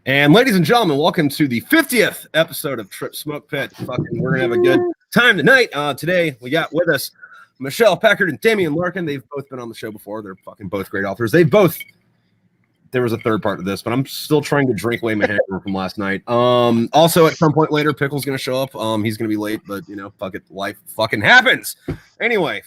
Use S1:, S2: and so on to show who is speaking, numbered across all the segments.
S1: And ladies and gentlemen, welcome to the 50th episode of Tripp Smokepit. We're gonna have a good time tonight. Today we got with us Michele, Packard, and Damien Larkin. They've both been on the show before. They're fucking both great authors. There was a third part to this, but I'm still trying to drink away my hangover from last night. Also, at some point later, Pickle's gonna show up. He's gonna be late, but fuck it, life fucking happens. Anyway,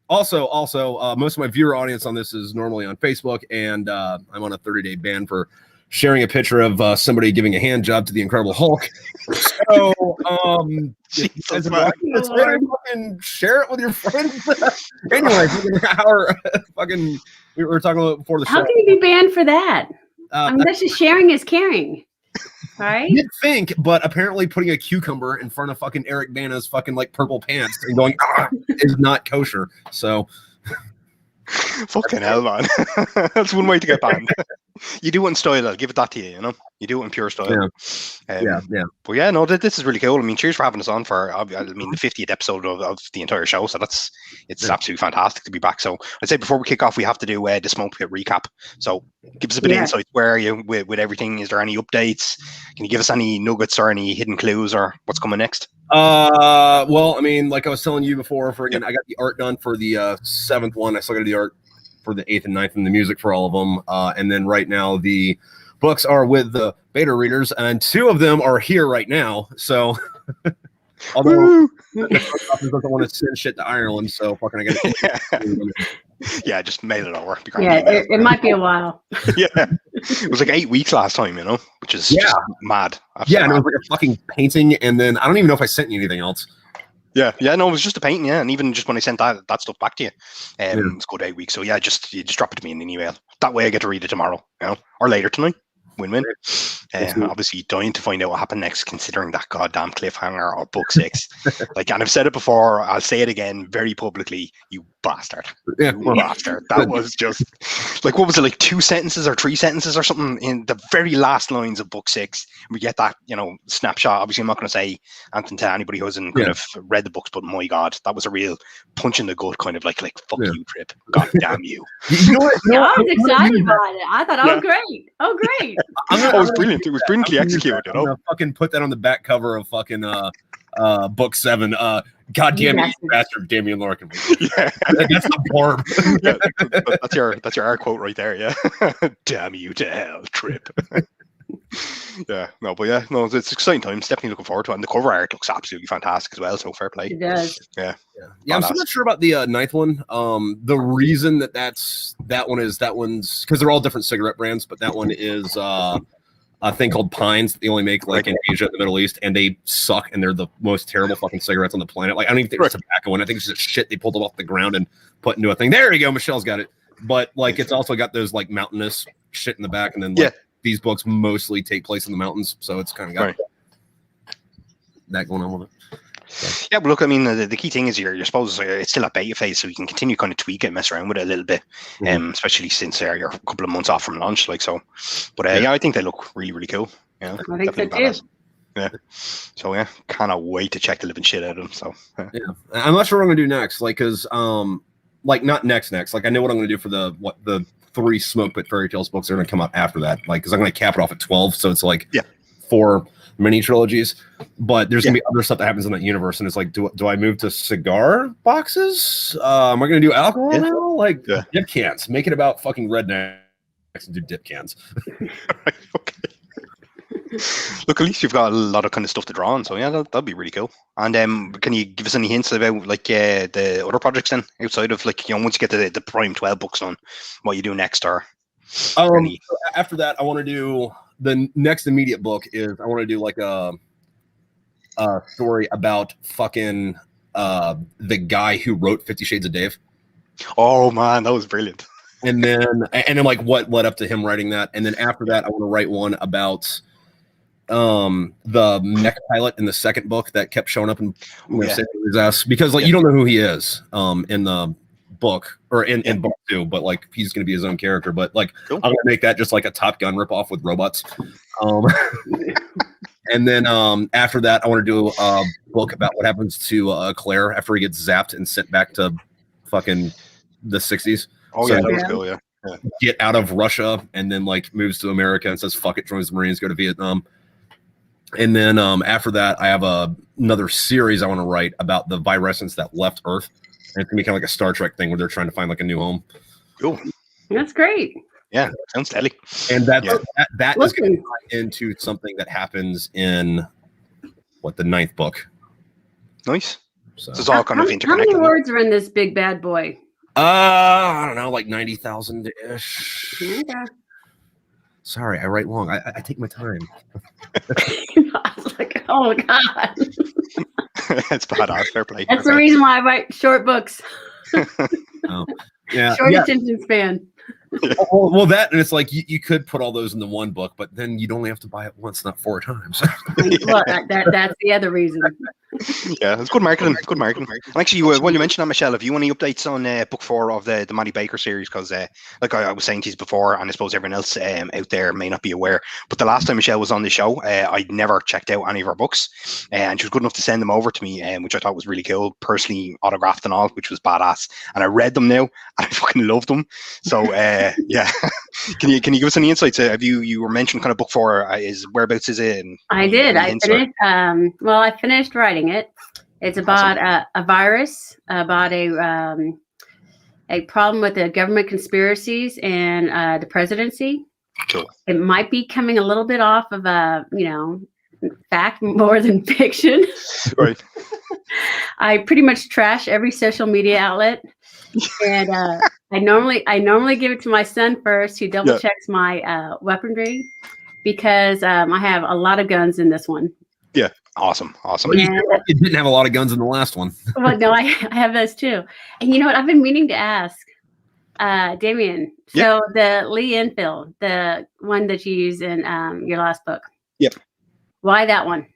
S1: Also, most of my viewer audience on this is normally on Facebook, and I'm on a 30-day ban for sharing a picture of somebody giving a hand job to the Incredible Hulk. So, fucking share it with your friends. Anyway, we were talking about before the show.
S2: How can you be banned for that? That's just sharing is caring. Right?
S1: You'd think, but apparently putting a cucumber in front of fucking Eric Bana's fucking like purple pants and going is not kosher. So
S3: fucking hell, man. That's one way to get banned. You do it in style, I'll give it that to you, You do it in pure style.
S1: Yeah.
S3: But yeah, no, this is really cool. I mean, cheers for having us on for, the 50th episode of the entire show. So it's absolutely fantastic to be back. So I'd say before we kick off, we have to do the Smokepit recap. So give us a bit of insight. Where are you with everything? Is there any updates? Can you give us any nuggets or any hidden clues or what's coming next?
S1: Well, I mean, like I was telling you before, I got the art done for the 7th one. I still got to do the art for the 8th and 9th and the music for all of them. And then right now the books are with the beta readers, and 2 of them are here right now. So, although the post office doesn't want to send shit to Ireland, so fucking I got
S3: yeah, just mail it over.
S2: Yeah, it might be a while.
S3: Yeah, it was like 8 weeks last time, which is just mad.
S1: Yeah, and it was like a fucking painting, and then I don't even know if I sent you anything else.
S3: Yeah, no, it was just a painting, and even just when I sent that stuff back to you, it's good 8 weeks. So yeah, you just drop it to me in an email. That way I get to read it tomorrow, or later tonight. Win-win. Obviously dying to find out what happened next, considering that goddamn cliffhanger of book 6. And I've said it before, I'll say it again very publicly, you bastard. You bastard. That was just what was it, like 2 sentences or 3 sentences or something in the very last lines of book 6. We get that, snapshot. Obviously I'm not going to say anything to anybody who hasn't kind of read the books, but my God, that was a real punch in the gut, kind of like fuck you, Tripp. God damn you.
S1: You know what?
S2: I was excited about it. I thought, oh great.
S3: It was brilliant. It was brilliantly executed.
S1: I'm gonna fucking put that on the back cover of fucking book 7. God damn it, you bastard, Damien Larkin. Yeah, that's the blurb.
S3: That's your art quote right there. Yeah, damn you to hell, Tripp. It's exciting times. Definitely looking forward to it. And the cover art looks absolutely fantastic as well. So fair play.
S2: It does.
S1: Yeah. I'm still not sure about the 9th one. The reason that one's because they're all different cigarette brands, but that one is a thing called Pines that they only make in Asia and the Middle East, and they suck, and they're the most terrible fucking cigarettes on the planet. I don't even think it's tobacco one. I think it's just shit they pulled it off the ground and put into a thing. There you go, Michele's got it. But it's also got those mountainous shit in the back, and then these books mostly take place in the mountains, so it's kind of got that going on with it. So.
S3: Yeah, but look, I mean, the key thing is you're supposed to, it's still a beta phase, so you can continue kind of tweak it, mess around with it a little bit, especially since you're a couple of months off from launch, so. But I think they look really, really cool. I
S2: think so too.
S3: Yeah. So cannot wait to check the living shit out of them. So
S1: yeah, I'm not sure what I'm gonna do next, because not next. I know what I'm gonna do for the 3 Smokepit fairy tales books that are gonna come out after that, because I'm gonna cap it off at 12, so it's 4 mini trilogies, but there's gonna be other stuff that happens in that universe, and it's do I move to cigar boxes? Am I gonna do alcohol now? Dip cans. Make it about fucking rednecks and do dip cans.
S3: Okay. Look, at least you've got a lot of kind of stuff to draw on, so that'd be really cool. And can you give us any hints about the other projects then, outside of once you get the prime 12 books on, what you do next, or
S1: after that I want to do the next immediate book is I want to do a story about fucking the guy who wrote 50 Shades of Dave.
S3: Oh man, that was brilliant.
S1: And then what led up to him writing that, and then after that I want to write one about the mech pilot in the 2nd book that kept showing up and saving his ass, because you don't know who he is in the book or in book 2, but he's gonna be his own character, but cool. I'm gonna make that just a Top Gun ripoff with robots. And then after that I want to do a book about what happens to Claire after he gets zapped and sent back to fucking the 60s.
S3: That was cool.
S1: get out of Russia and then like moves to America and says fuck it, joins the Marines, go to Vietnam. And then after that, I have another series I want to write about the viruses that left Earth. And it's gonna be kind of like a Star Trek thing where they're trying to find like a new home.
S3: Cool.
S2: That's great.
S3: Yeah, sounds deadly.
S1: And that is going to tie into something that happens in the 9th book.
S3: Nice.
S1: So
S3: it's all kind of interconnected.
S2: How many words are in this big bad boy?
S1: I don't know, like 90,000 ish.
S2: Okay.
S1: Sorry, I write long. I take my time.
S2: I was like, oh my god.
S3: It's badass. Fair play.
S2: That's the reason why I write short books.
S1: Oh, yeah.
S2: Short attention span.
S1: Well, that, and it's like you could put all those in the one book, but then you'd only have to buy it once, not 4 times.
S2: Well, that's the other reason.
S3: Yeah, it's good marketing. It's good marketing. And actually, while you mentioned that, Michele, have you any updates on book 4 of the Maddie Baker series? Because, like I was saying to you before, and I suppose everyone else out there may not be aware, but the last time Michele was on the show, I'd never checked out any of her books, and she was good enough to send them over to me, which I thought was really cool, personally autographed and all, which was badass. And I read them now, and I fucking loved them. So, yeah. Can you give us any insights? Have you were mentioned kind of book 4 is whereabouts is it? And
S2: I did. I finished. I finished writing it. It's about a virus, about a problem with the government conspiracies and the presidency.
S3: Cool.
S2: It might be coming a little bit off of fact more than fiction.
S3: Right.
S2: I pretty much trash every social media outlet, and I normally give it to my son first, who double checks my weaponry, because I have a lot of guns in this one.
S3: Yeah, awesome.
S1: Well, it didn't have a lot of guns in the last one.
S2: Well, no, I have those too. And you know what? I've been meaning to ask, Damien. So the Lee Enfield, the one that you use in your last book.
S3: Yep.
S2: Why that one?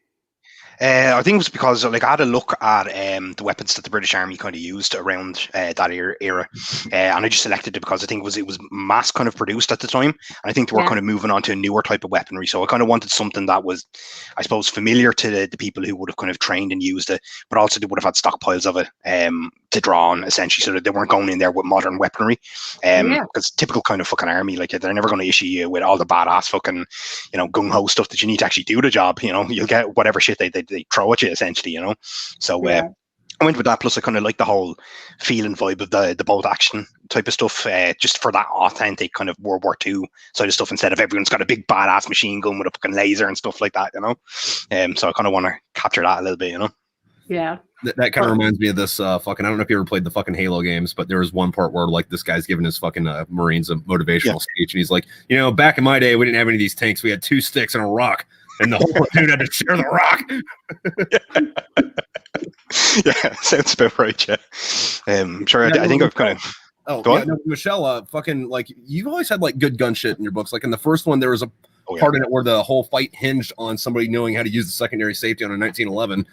S3: I think it was because I had a look at the weapons that the British Army kind of used around that era, and I just selected it because I think it was mass kind of produced at the time, and I think they were kind of moving on to a newer type of weaponry. So I kind of wanted something that was, I suppose, familiar to the people who would have kind of trained and used it, but also they would have had stockpiles of it to draw on, essentially, so that they weren't going in there with modern weaponry. Because typical kind of fucking army, like they're never going to issue you with all the badass fucking, gung ho stuff that you need to actually do the job. You'll get whatever shit they throw at you, essentially, So I went with that. Plus, I kind of like the whole feel and vibe of the bolt action type of stuff, just for that authentic kind of World War II side of stuff, instead of everyone's got a big badass machine gun with a fucking laser and stuff like that, So I kind of want to capture that a little bit,
S2: Yeah.
S1: That kind of reminds me of this fucking, I don't know if you ever played the fucking Halo games, but there was one part where like this guy's giving his fucking Marines a motivational speech, and he's like, back in my day, we didn't have any of these tanks. We had 2 sticks and a rock. And the whole platoon had to share the rock.
S3: Yeah, sounds about right. Yeah, sure. I think I've kind of.
S1: No, Michele, fucking like you've always had like good gun shit in your books. Like in the first one, there was a part in it where the whole fight hinged on somebody knowing how to use the secondary safety on a 1911,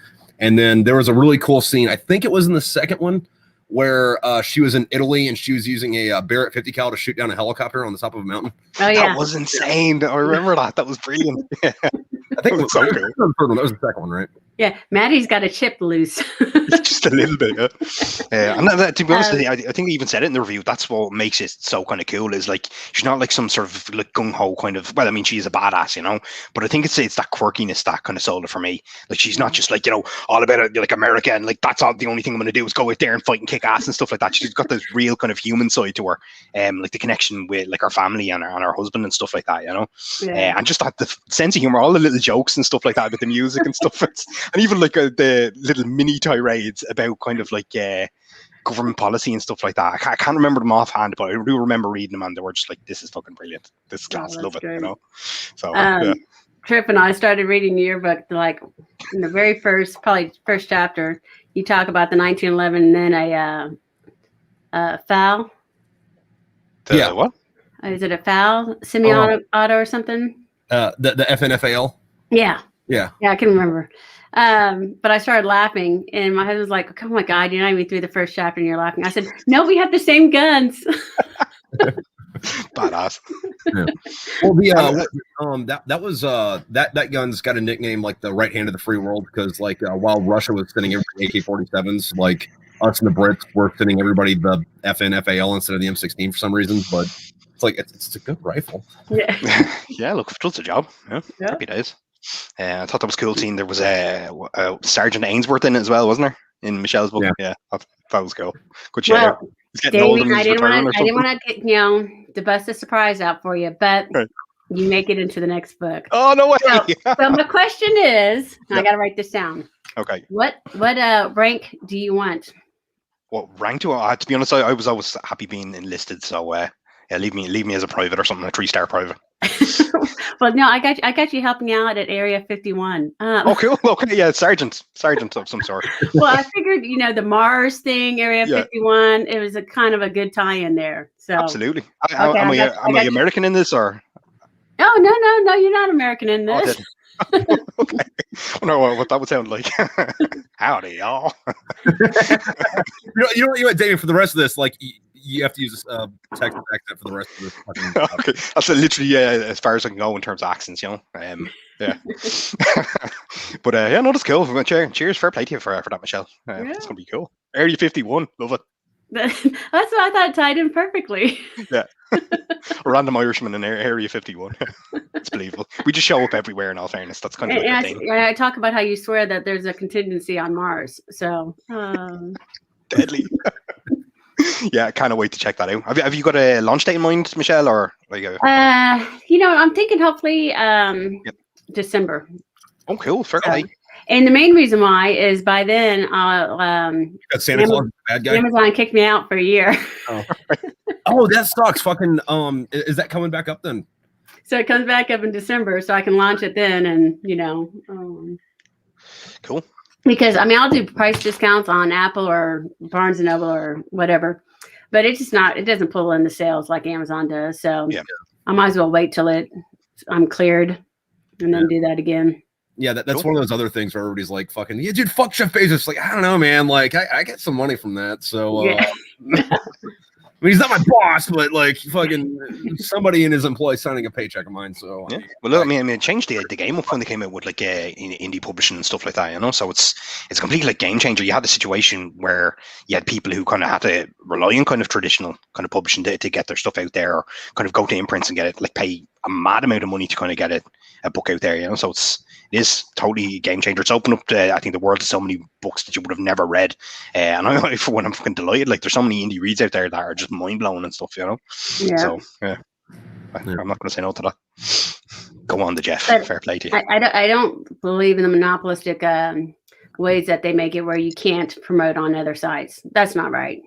S1: and then there was a really cool scene. I think it was in the second one where she was in Italy and she was using a Barrett 50 cal to shoot down a helicopter on the top of a mountain.
S2: Oh yeah,
S3: that was insane. I remember that. That was brilliant.
S1: I think that was the second one, right?
S2: Yeah, Maddie's got a chip loose.
S3: Just a little bit. And that, to be honest, I think I even said it in the review. That's what makes it so kind of cool. Is like she's not like some sort of like gung ho kind of. Well, I mean, she's a badass, But I think it's that quirkiness that kind of sold it for me. Like she's not just like all about like America and like that's all the only thing I'm going to do is go out there and fight and kick ass and stuff like that. She's got this real kind of human side to her, like the connection with like her family and her husband and stuff like that,
S2: Yeah.
S3: And just that the sense of humor, all the little jokes and stuff like that with the music and stuff. And even like the little mini tirades about kind of like government policy and stuff like that. I can't remember them offhand, but I do remember reading them and they were just like, this is fucking brilliant. This is class. Love it,
S2: good.
S3: So
S2: Tripp and I started reading your book like in the very first chapter. You talk about the 1911 and then a FAL.
S3: What?
S2: Is it a FAL? Semi-auto or something?
S1: The FNFAL.
S2: Yeah.
S1: Yeah,
S2: I can remember. But I started laughing, and my husband was like, "Oh my God, you're not even through the first chapter, and you're laughing." I said, "No, we have the same guns."
S3: Badass.
S1: Yeah. Well, that was that gun's got a nickname like the right hand of the free world because like while Russia was sending everybody AK-47s, like us and the Brits were sending everybody the FNFAL instead of the M16 for some reason, but. it's a good rifle.
S2: Yeah.
S3: Yeah, look, it does the job. Yeah, happy days. I thought that was cool. Seeing there was a Sergeant Ainsworth in it as well, wasn't there? In Michelle's book. Yeah, that was cool. Good share.
S2: Well,
S3: He's getting old and
S2: I
S3: he's
S2: didn't
S3: retiring or something.
S2: want to get to bust a surprise out for you, but you make it into the next book.
S3: Oh no way!
S2: So my question is, I got to write this down.
S3: Okay.
S2: What rank do you want?
S3: What rank do I? To be honest, I was always happy being enlisted. So leave me as a private or something, a 3-star private.
S2: Well, no, I got you helping out at Area 51.
S3: Okay, yeah, sergeant of some sort.
S2: Well, I figured, the Mars thing, Area 51, it was a kind of a good tie-in there. So
S3: absolutely. Am I American in this or?
S2: Oh no, you're not American in this.
S3: Okay. I wonder what that would sound like. Howdy, y'all.
S1: You know what, Damien, for the rest of this, like you have to use Texas accent for the rest of this.
S3: Okay, that's literally as far as I can go in terms of accents, Yeah. But no, that's cool. Cheers, fair play to you for that, Michelle. It's gonna be cool. Area 51, love it.
S2: That's what I thought tied in perfectly.
S3: Yeah. A random Irishman in Area 51. It's believable. We just show up everywhere, in all fairness. That's kind of like the thing.
S2: I talk about how you swear that there's a contingency on Mars. So
S3: deadly. Yeah, I can't wait to check that out. Have you got a launch date in mind, Michelle, or like
S2: I'm thinking hopefully December.
S3: Oh, cool. Fair play.
S2: And the main reason why is by then
S1: got Santa Claus, bad guy.
S2: Amazon kicked me out for a year.
S1: Oh, that sucks. Fucking is that coming back up then?
S2: So it comes back up in December, so I can launch it then, and
S3: cool.
S2: Because I'll do price discounts on Apple or Barnes and Noble or whatever, but it doesn't pull in the sales like Amazon does. So I might as well wait till I'm cleared and then do that again.
S1: Yeah, that's one of those other things where everybody's like, "Fucking, yeah, dude, fuck Jeff Bezos." Like, I don't know, man. Like, I get some money from that, so. I mean, he's not my boss, but like fucking somebody in his employ signing a paycheck of mine. So
S3: yeah. Well, look, I mean, it changed the game up when they came out with like indie publishing and stuff like that. So it's a complete like game changer. You had a situation where you had people who kind of had to rely on kind of traditional kind of publishing to get their stuff out there, or kind of go to imprints and get it, like pay a mad amount of money to kind of get a book out there. So it is totally a game changer. It's opened up I think the world to so many books that you would have never read, and I for one I'm fucking delighted. Like there's so many indie reads out there that are just mind blowing and stuff,
S2: Yeah.
S3: So I'm not going to say no to that. Go on, Jeff. Fair play to you.
S2: I don't believe in the monopolistic ways that they make it where you can't promote on other sites. That's not right,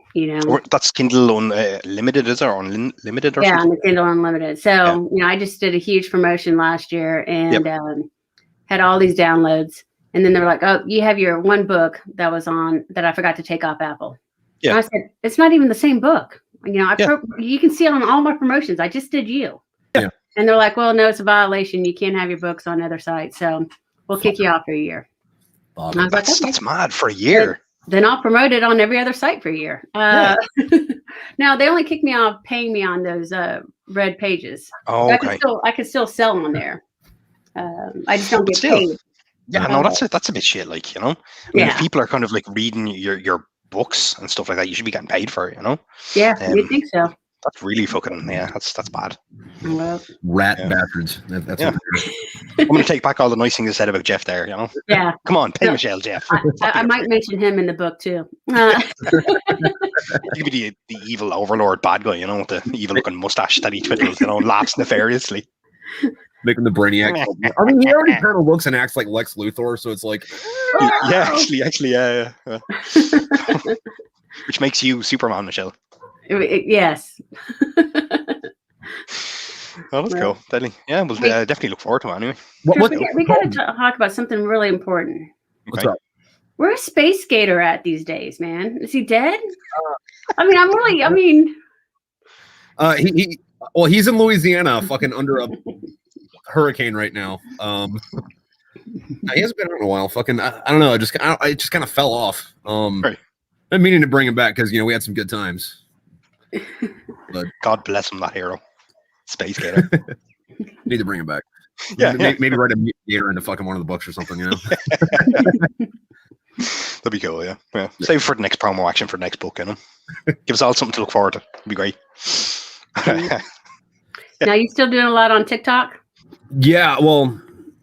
S3: Or that's Kindle Unlimited, is it, or Unlimited or something?
S2: On the Kindle Unlimited. So I just did a huge promotion last year and had all these downloads, and then they're like, "Oh, you have your one book that was on that I forgot to take off Apple." Yeah. And I said, "It's not even the same book. You can see it on all my promotions. I just did you."
S1: Yeah.
S2: And they're like, "Well, no, it's a violation. You can't have your books on other sites, so we'll kick you out for a year."
S3: That's mad for a year.
S2: Then I'll promote it on every other site for a year. Now they only kick me off paying me on those red pages.
S3: Oh, okay.
S2: I could still sell them on there. I just don't get paid.
S3: Yeah, no, that's a bit shit. Like, I mean, if people are kind of like reading your books and stuff like that, you should be getting paid for it,
S2: Yeah, you think so?
S3: That's really fucking that's bad.
S2: Well,
S1: rat bastards. That's what
S3: I'm going to take back all the nice things I said about Jeff there.
S2: Yeah.
S3: Come on, pay Michelle, Jeff.
S2: I might mention him in the book too.
S3: He'd be the evil overlord bad guy, with the evil looking mustache that he twiddles, laughs nefariously.
S1: Making the Brainiac. I mean, he already kind of looks and acts like Lex Luthor, so it's like,
S3: actually, yeah. Which makes you Superman, Michelle.
S2: Yes.
S3: Oh, that's cool. Deadly. Yeah, we'll definitely look forward to it anyway.
S2: We got to talk about something really important.
S1: What's up?
S2: Where's Space Gator at these days, man? Is he dead?
S1: He's in Louisiana, fucking under a hurricane right now. He hasn't been out in a while. Fucking, I don't know. I just kind of fell off.
S3: Right.
S1: I'm meaning to bring him back because we had some good times. But
S3: God bless him, that hero, Space Gator.
S1: Need to bring him back.
S3: Yeah,
S1: maybe write a Gator into fucking one of the books or something.
S3: That'd be cool. Yeah. Save for the next promo action for the next book. Give us all something to look forward to. It'd be great.
S2: Now, you still doing a lot on TikTok?
S1: Yeah, well,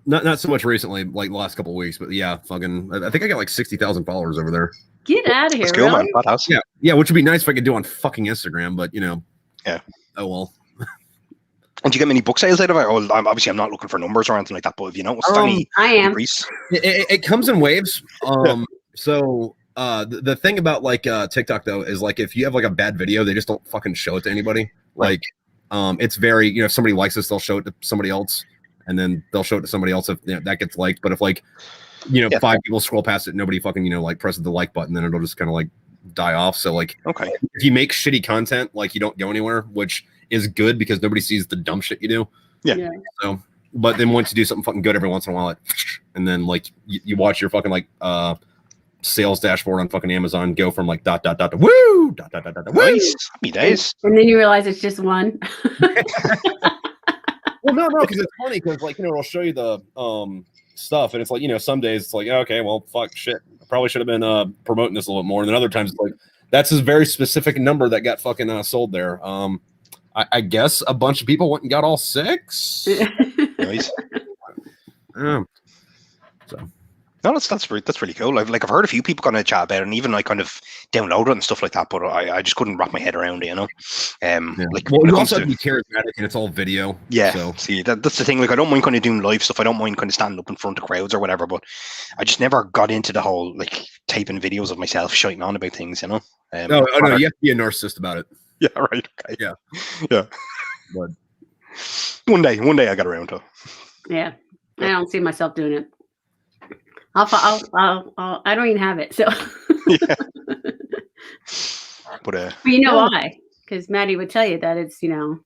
S1: not so much recently, like the last couple of weeks, but yeah, fucking. I think I got like 60,000 followers over there.
S2: Get out of here,
S3: That's cool,
S2: really?
S3: man. Badass.
S1: Yeah, which would be nice if I could do on fucking Instagram, but you know.
S3: Yeah.
S1: Oh well.
S3: And do you get many book sales out of it? Oh, obviously, I'm not looking for numbers or anything like that, but if you know, any
S2: I am.
S3: increase?
S1: It comes in waves. So the thing about like TikTok though is like if you have like a bad video, they just don't fucking show it to anybody. Like it's very, you know, if somebody likes this, they'll show it to somebody else, and then they'll show it to somebody else if that gets liked. But if like, you know, 5 people scroll past it, nobody fucking, you know, like presses the like button, then it'll just kind of like die off. So like,
S3: okay,
S1: if you make shitty content, like you don't go anywhere, which is good because nobody sees the dumb shit you do.
S3: Yeah.
S1: So, but then once you do something fucking good every once in a while, and then like you watch your fucking like sales dashboard on fucking Amazon go from like ... to woo ...
S3: Nice. Happy days.
S2: And then you realize it's just one.
S1: Well, no, because it's funny because like, you know, it'll show you the stuff, and it's like, you know, some days it's like, okay, well, fuck, shit, I probably should have been promoting this a little bit more, and then other times it's like, that's a very specific number that got fucking sold there. I guess a bunch of people went and got all 6.
S3: Nice.
S1: So.
S3: No, that's really cool. I've heard a few people kind of chat about it, and even I kind of download it and stuff like that, but I just couldn't wrap my head around it, you know. Like,
S1: well, you also have to be charismatic, and it's all video.
S3: Yeah.
S1: So.
S3: See, that's the thing. Like, I don't mind kind of doing live stuff. I don't mind kind of standing up in front of crowds or whatever, but I just never got into the whole like taping videos of myself shouting on about things, you know.
S1: No, you have to be a narcissist about it.
S3: Yeah. Right. Okay.
S1: Yeah.
S3: But one day I got around to.
S2: Yeah. I don't see myself doing it. I don't even have it, so.
S3: Yeah. But
S2: you know why? Because Maddie would tell you that it's, you know,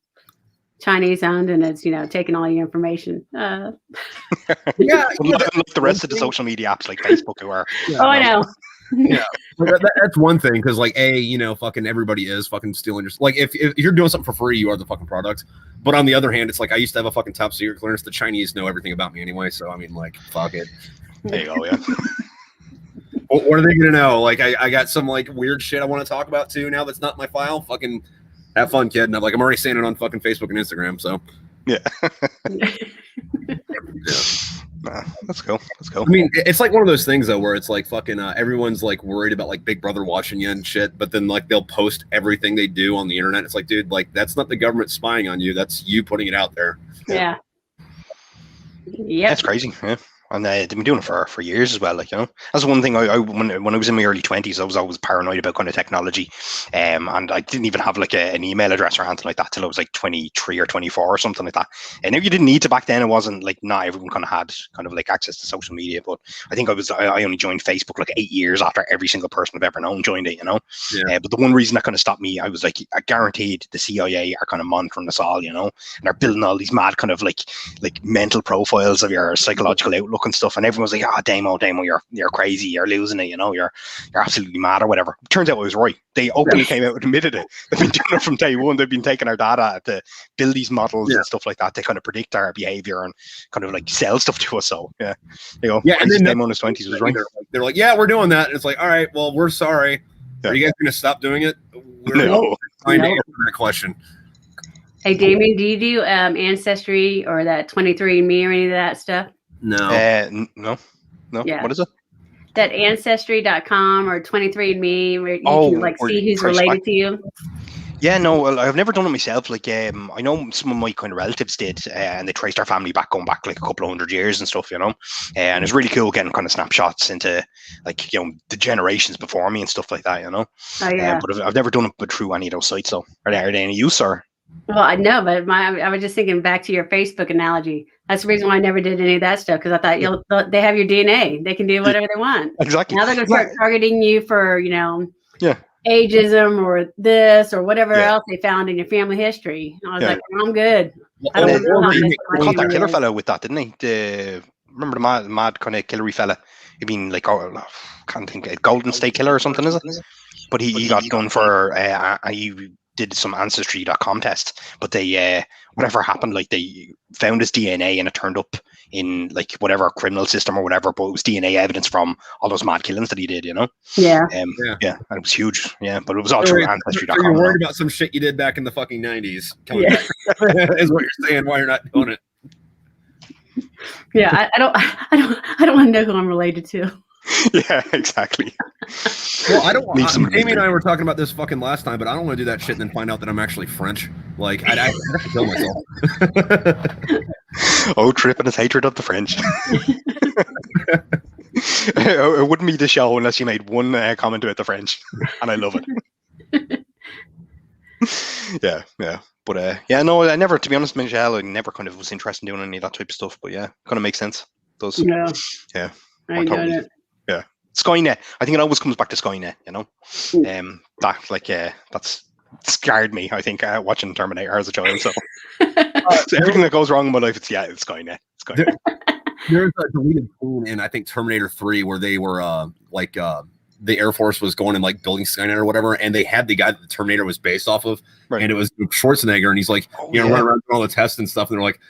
S2: Chinese owned and it's, you know, taking all your information.
S3: Yeah. Unlike the rest of the social media apps like Facebook who are.
S2: I know.
S1: Yeah, that's one thing because like you know, fucking everybody is fucking stealing your, like if you're doing something for free, you are the fucking product. But on the other hand, it's like I used to have a fucking top secret clearance. The Chinese know everything about me anyway, so I mean, like, fuck it.
S3: There you go. Yeah.
S1: What are they gonna know? Like I got some like weird shit I want to talk about too now that's not my file. Fucking have fun, kid. And I'm already saying it on fucking Facebook and Instagram. So
S3: yeah.
S1: Yeah.
S3: That's cool.
S1: I mean, it's like one of those things though, where it's like fucking everyone's like worried about like Big Brother watching you and shit, but then like they'll post everything they do on the internet. It's like, dude, like that's not the government spying on you. That's you putting it out there.
S2: Yeah. Yeah.
S3: That's crazy. Yeah. And they've been doing it for years as well. Like, you know, that's one thing. When I was in my early 20s, I was always paranoid about kind of technology, and I didn't even have like an email address or anything like that till I was like 23 or 24 or something like that. And if you didn't need to back then, it wasn't like not everyone kind of had kind of like access to social media. But I think I only joined Facebook like 8 years after every single person I've ever known joined it. You know, but the one reason that kind of stopped me, I was like, I guaranteed the CIA are kind of monitoring us all, you know, and they're building all these mad kind of like mental profiles of your psychological outlook and stuff, and everyone was like, Damo, you're crazy, you're losing it, you know, you're absolutely mad or whatever. Turns out I was right. They openly came out and admitted it. They've been doing it from day one. They've been taking our data to build these models and stuff like that. They kind of predict our behavior and kind of like sell stuff to us. So you know,
S1: and then
S3: Damo in his 20s was right.
S1: They're like, yeah, we're doing that, and it's like, all right, well, we're sorry. Are you guys going to stop doing it?
S3: No.
S1: Trying to answer that question.
S2: Hey, Damien, do you do Ancestry or that 23andMe or any of that stuff?
S1: No.
S3: No.
S2: Yeah.
S3: What is it?
S2: That Ancestry.com or 23andMe where you can like see who's related to you.
S3: Yeah, no, well, I've never done it myself. Like, I know some of my kind of relatives did, and they traced our family going back like a couple of 100 years and stuff, you know. And it's really cool getting kind of snapshots into, like, you know, the generations before me and stuff like that, you know.
S2: Oh yeah.
S3: But I've never done it through any of those sites. So, are they any use or?
S2: Well, I know, but I was just thinking back to your Facebook analogy. That's the reason why I never did any of that stuff, because I thought they have your DNA. They can do whatever they want.
S3: Exactly.
S2: Now they're going to start targeting you for, you know,
S3: yeah,
S2: ageism or this or whatever else they found in your family history. And I was like, I'm good. I don't know.
S3: They caught that killer fellow with that, didn't he? Remember the mad kind of killery fella? You mean like, can't think, Golden State Killer or something, is it? But he got done for he did some ancestry.com test, but they whatever happened, like they found his DNA and it turned up in like whatever criminal system or whatever, but it was DNA evidence from all those mad killings that he did,
S2: Yeah.
S3: And it was huge. Yeah, but it was all through ancestry.com.
S1: So you're worried about some shit you did back in the fucking 90s. Is what you're saying why you're not doing it.
S2: Yeah, I don't want to know who I'm related to.
S3: Yeah, exactly.
S1: Well, I don't. Amy and I were talking about this fucking last time, but I don't want to do that shit and then find out that I'm actually French. Like, I'd have to kill myself.
S3: Oh, Tripp and his hatred of the French. It wouldn't be the show unless you made one comment about the French, and I love it. Yeah. But no, I never, to be honest, Michele, I never kind of was interested in doing any of that type of stuff. But yeah, kind of makes sense. Does. Yeah.
S2: I got it.
S3: Yeah. Skynet. I think it always comes back to Skynet, that's scarred me, I think, watching Terminator as a child. So, so everything that goes wrong in my life, it's Skynet.
S1: There's a deleted scene in, I think, Terminator 3 where they were the Air Force was going and like building Skynet or whatever, and they had the guy that the Terminator was based off of, and it was Schwarzenegger, and he's like, running around doing all the tests and stuff, and they're like,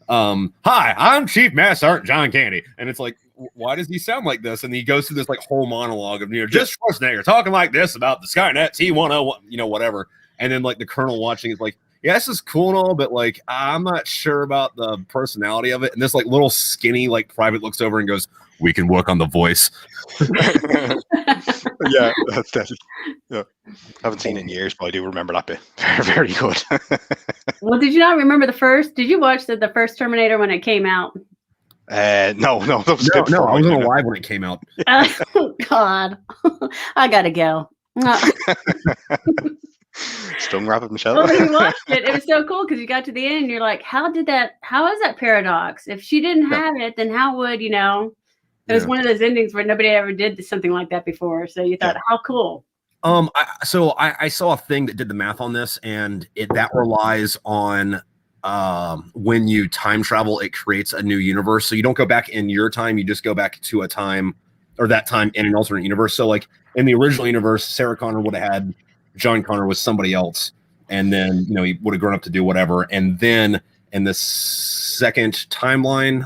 S1: hi, I'm Chief Master Sergeant John Candy, and it's like, why does he sound like this? And he goes through this like whole monologue of just Schwarzenegger talking like this about the Skynet T101, whatever, and then like the colonel watching is like, yeah, this is cool and all, but like I'm not sure about the personality of it. And this like little skinny like private looks over and goes, we can work on the voice.
S3: Yeah, that's definitely. Yeah, haven't seen it in years, but I do remember that bit. Very, very good.
S2: Well, did you not remember the first? Did you watch the first Terminator when it came out?
S3: No. That was
S1: no, I wasn't alive when it came out.
S2: Oh God, I gotta go.
S3: Stung rabbit, Michele.
S2: Well, you watched it. It was so cool because you got to the end and you're like, how is that paradox? If she didn't have it, then how would, it was one of those endings where nobody ever did something like that before. So you thought, how cool.
S1: I saw a thing that did the math on this, and that relies on when you time travel, it creates a new universe. So you don't go back in your time, you just go back to a time or that time in an alternate universe. So like in the original universe, Sarah Connor would have had John Connor was somebody else, and then he would have grown up to do whatever. And then in the second timeline,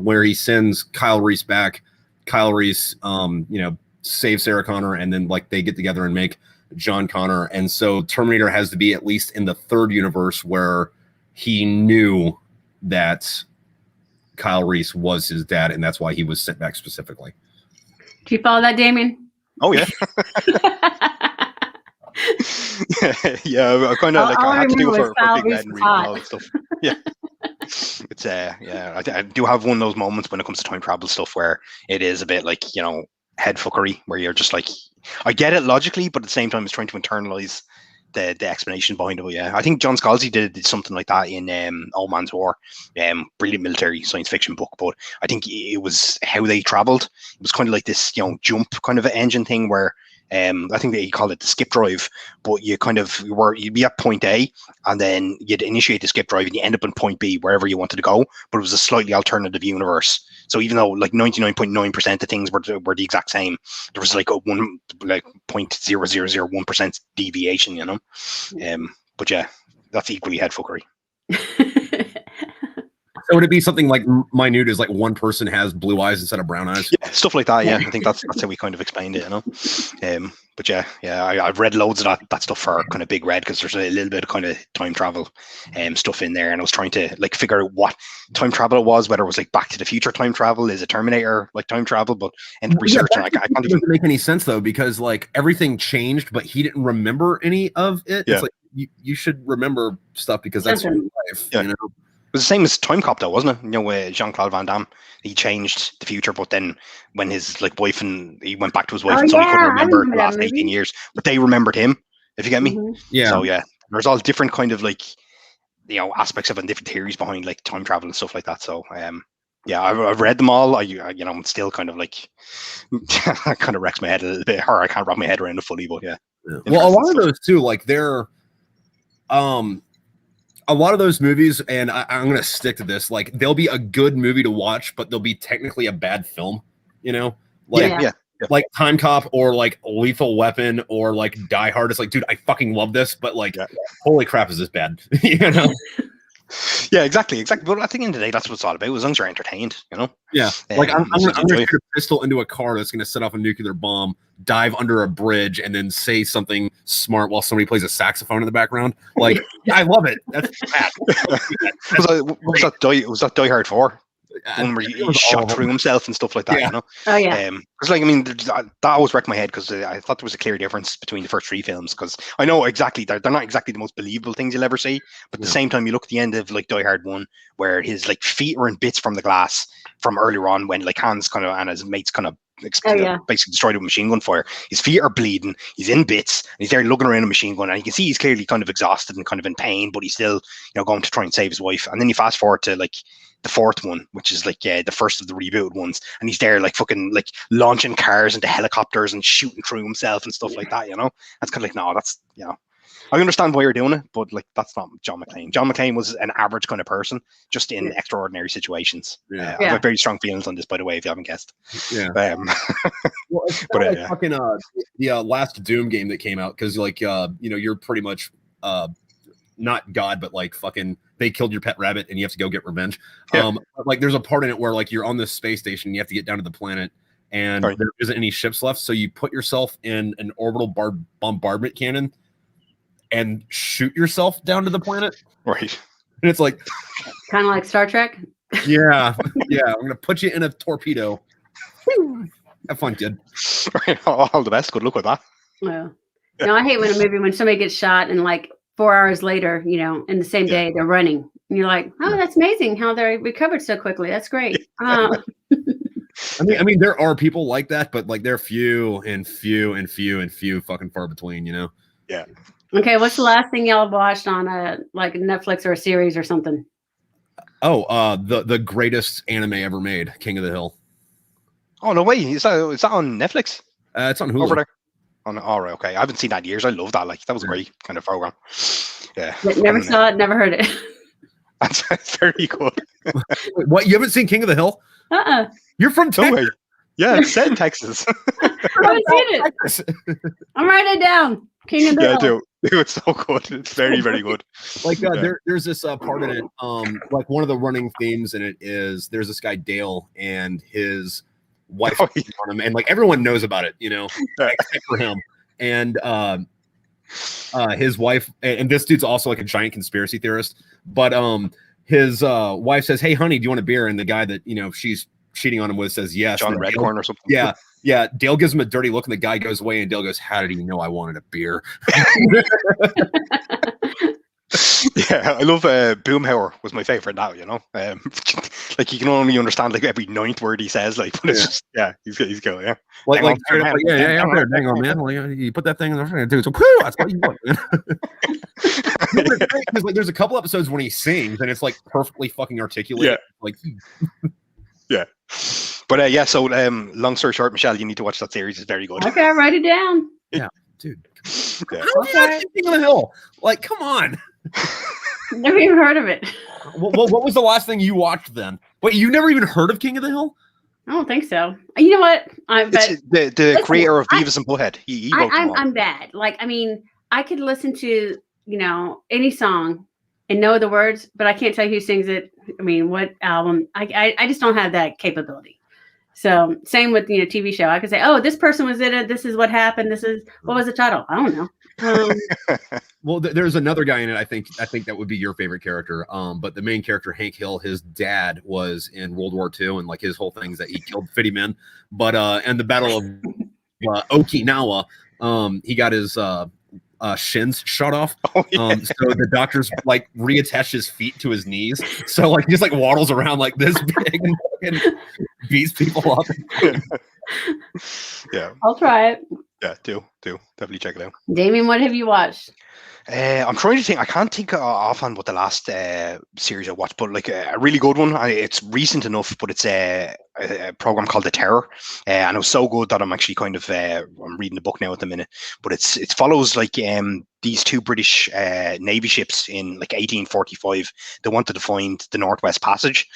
S1: where he sends Kyle Reese back, Kyle Reese, saves Sarah Connor, and then like they get together and make John Connor. And so Terminator has to be at least in the third universe where he knew that Kyle Reese was his dad, and that's why he was sent back specifically.
S2: Do you follow that, Damien?
S3: Oh yeah. Yeah, I kind of like I had to do it for Big Red and reading all that stuff. Yeah, it's I do have one of those moments when it comes to time travel stuff where it is a bit like head fuckery, where you're just like, I get it logically, but at the same time, it's trying to internalize the explanation behind it. Yeah, I think John Scalzi did something like that in Old Man's War, brilliant military science fiction book. But I think it was how they traveled. It was kind of like this, jump kind of an engine thing where. I think they call it the skip drive, but you'd be at point A and then you'd initiate the skip drive and you end up in point B, wherever you wanted to go, but it was a slightly alternative universe. So even though like 99.9% of things were the exact same, there was like a 0.0001% deviation, but yeah, that's equally head fuckery.
S1: So would it be something like minute as like one person has blue eyes instead of brown eyes?
S3: Yeah, stuff like that. Yeah, I think that's how we kind of explained it, But yeah, I've read loads of that stuff for kind of Big Red because there's a little bit of kind of time travel stuff in there, and I was trying to like figure out what time travel it was, whether it was like Back to the Future time travel, is it Terminator like time travel, but ended up researching. I can't
S1: even make any sense though, because like everything changed, but he didn't remember any of it.
S3: Yeah.
S1: It's like you should remember stuff because that's your life.
S3: Yeah. It was the same as Time Cop, though, wasn't it? With Jean-Claude Van Damme, he changed the future, but then when his wife he went back to his wife, and so he couldn't remember the last 18 years, but they remembered him. If you get me,
S1: yeah.
S3: So yeah, there's all different kind of like aspects of it and different theories behind like time travel and stuff like that. So yeah, I've read them all. I'm still kind of like kind of wrecks my head a little bit, or I can't wrap my head around it fully. But yeah.
S1: Well, a lot of those too, like they're a lot of those movies, and I'm going to stick to this, like they'll be a good movie to watch, but they'll be technically a bad film,
S3: Yeah.
S1: like Time Cop or like Lethal Weapon or like Die Hard. It's like, dude, I fucking love this, but like, holy crap, is this bad? You know?
S3: Yeah, exactly. But I think in the day, that's what it's all about. As long as you're entertained, you know.
S1: Yeah, like I'm gonna shoot a pistol into a car that's gonna set off a nuclear bomb, dive under a bridge, and then say something smart while somebody plays a saxophone in the background. Like, I love it. That's bad.
S3: Was that Die Hard 4? One where he shot through himself and stuff like that, you know?
S2: Oh, yeah.
S3: Because, like, I mean, that always wrecked my head because I thought there was a clear difference between the first 3 films. Because I know exactly, they're not exactly the most believable things you'll ever see. But at the same time, you look at the end of, like, Die Hard 1, where his, like, feet are in bits from the glass from earlier on when, like, Hans kind of and his mates kind of basically destroyed with machine gun fire. His feet are bleeding. He's in bits. And he's there looking around a machine gun. And you can see he's clearly kind of exhausted and kind of in pain, but he's still, you know, going to try and save his wife. And then you fast forward to, like, the 4th one, which is like the first of the rebooted ones, and he's there like fucking like launching cars into helicopters and shooting through himself and stuff like that, you know. That's kind of like, no, that's, you know, I understand why you're doing it, but like that's not John McClane. John McClane was an average kind of person, just in extraordinary situations. I have very strong feelings on this, by the way, if you haven't guessed.
S1: Well, it's like fucking the last Doom game that came out, because like you know, you're pretty much not God, but like fucking they killed your pet rabbit and you have to go get revenge. Like there's a part in it where like you're on this space station and you have to get down to the planet and there isn't any ships left, so you put yourself in an orbital bombardment cannon and shoot yourself down to the planet.
S3: Right.
S1: And it's like
S2: kind of like Star Trek.
S1: Yeah. I'm gonna put you in a torpedo. Have fun, kid.
S3: All the best. Good luck with that.
S2: Yeah. No, I hate when somebody gets shot and like 4 hours later, you know, in the same day, they're running. And you're like, oh, that's amazing how they recovered so quickly. That's great. I
S1: mean, there are people like that, but like they're few fucking far between, you know?
S3: Yeah.
S2: Okay, what's the last thing y'all watched on like Netflix or a series or something?
S1: Oh, the greatest anime ever made, King of the Hill.
S3: Oh, no way. Is that on Netflix?
S1: It's on Hulu.
S3: Over there. All right, okay. I haven't seen that in years. I love that. Like that was a great kind of program. Yeah.
S2: Never saw it. Never heard it.
S3: That's very good.
S1: Wait, what? You haven't seen King of the Hill? You're from Texas.
S3: No way. Yeah, it's set in Texas.
S2: I haven't seen it. I'm writing it down. King of the Hill.
S3: Yeah, do. It's so good. It's very, very good.
S1: Like there's this part in it. Like one of the running themes in it is there's this guy Dale and his wife on him, and like everyone knows about it, you know, except for him. And his wife, and this dude's also like a giant conspiracy theorist, but his wife says, hey honey, do you want a beer? And the guy that, you know, she's cheating on him with says yes.
S3: John Redcorn or something.
S1: Yeah. Dale gives him a dirty look and the guy goes away and Dale goes, how did he know I wanted a beer?
S3: Yeah, I love Boomhauer was my favorite now, you know. Like you can only understand like every 9th word he says, like, but it's just he's cool, yeah.
S1: Like I'm there, hang on, man. Well, you put that thing in the dude, so that's what you want, man. Because like there's a couple episodes when he sings and it's like perfectly fucking articulate.
S3: Yeah.
S1: Like
S3: yeah. But so long story short, Michelle, you need to watch that series. It's very good.
S2: Okay, write it down.
S1: Yeah, dude. How did you not see King of the Hill? Like, come on.
S2: Never even heard of it.
S1: What was the last thing you watched then? Wait, you never even heard of King of the Hill?
S2: I don't think so. You know what?
S3: The creator of Beavis and Butthead. He wrote
S2: I'm bad. Like, I mean, I could listen to, you know, any song and know the words, but I can't tell you who sings it. I mean, what album? I just don't have that capability. So same with, you know, TV show. I could say, oh, this person was in it. This is what happened. This is what was the title? I don't know.
S1: Well, there's another guy in it. I think that would be your favorite character. But the main character, Hank Hill, his dad was in World War II, and like his whole thing is that he killed 50 men. But in the Battle of Okinawa, he got his shins shot off. So the doctors like reattached his feet to his knees. So like he just like waddles around like this big and fucking beats people up.
S3: Yeah,
S2: I'll try it.
S3: Yeah, do definitely check it out.
S2: Damien, what have you watched?
S3: I'm trying to think. I can't think offhand what the last series I watched, but like a really good one. It's recent enough, but it's a program called The Terror, and it was so good that I'm actually kind of I'm reading the book now at the minute. But it follows like these two British Navy ships in like 1845. They wanted to find the Northwest Passage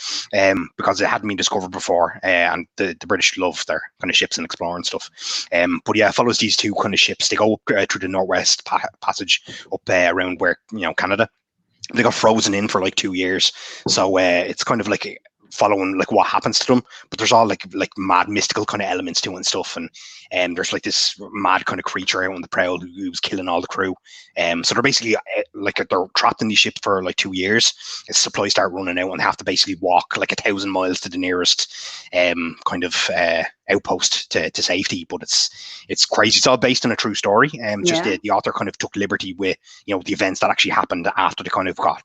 S3: because it hadn't been discovered before, and the British love their kind of ships and exploring stuff. But yeah, it follows these two kind of ships. They go up through the Northwest Passage up around where, Canada. They got frozen in for like 2 years, so it's kind of like following like what happens to them, but there's all like mad mystical kind of elements to it and stuff, and there's like this mad kind of creature out on the prowl who's killing all the crew. So they're basically like they're trapped in these ships for like 2 years. As supplies start running out, and they have to basically walk like 1,000 miles to the nearest kind of outpost to safety. But it's crazy. It's all based on a true story. Just the author kind of took liberty with the events that actually happened after they kind of got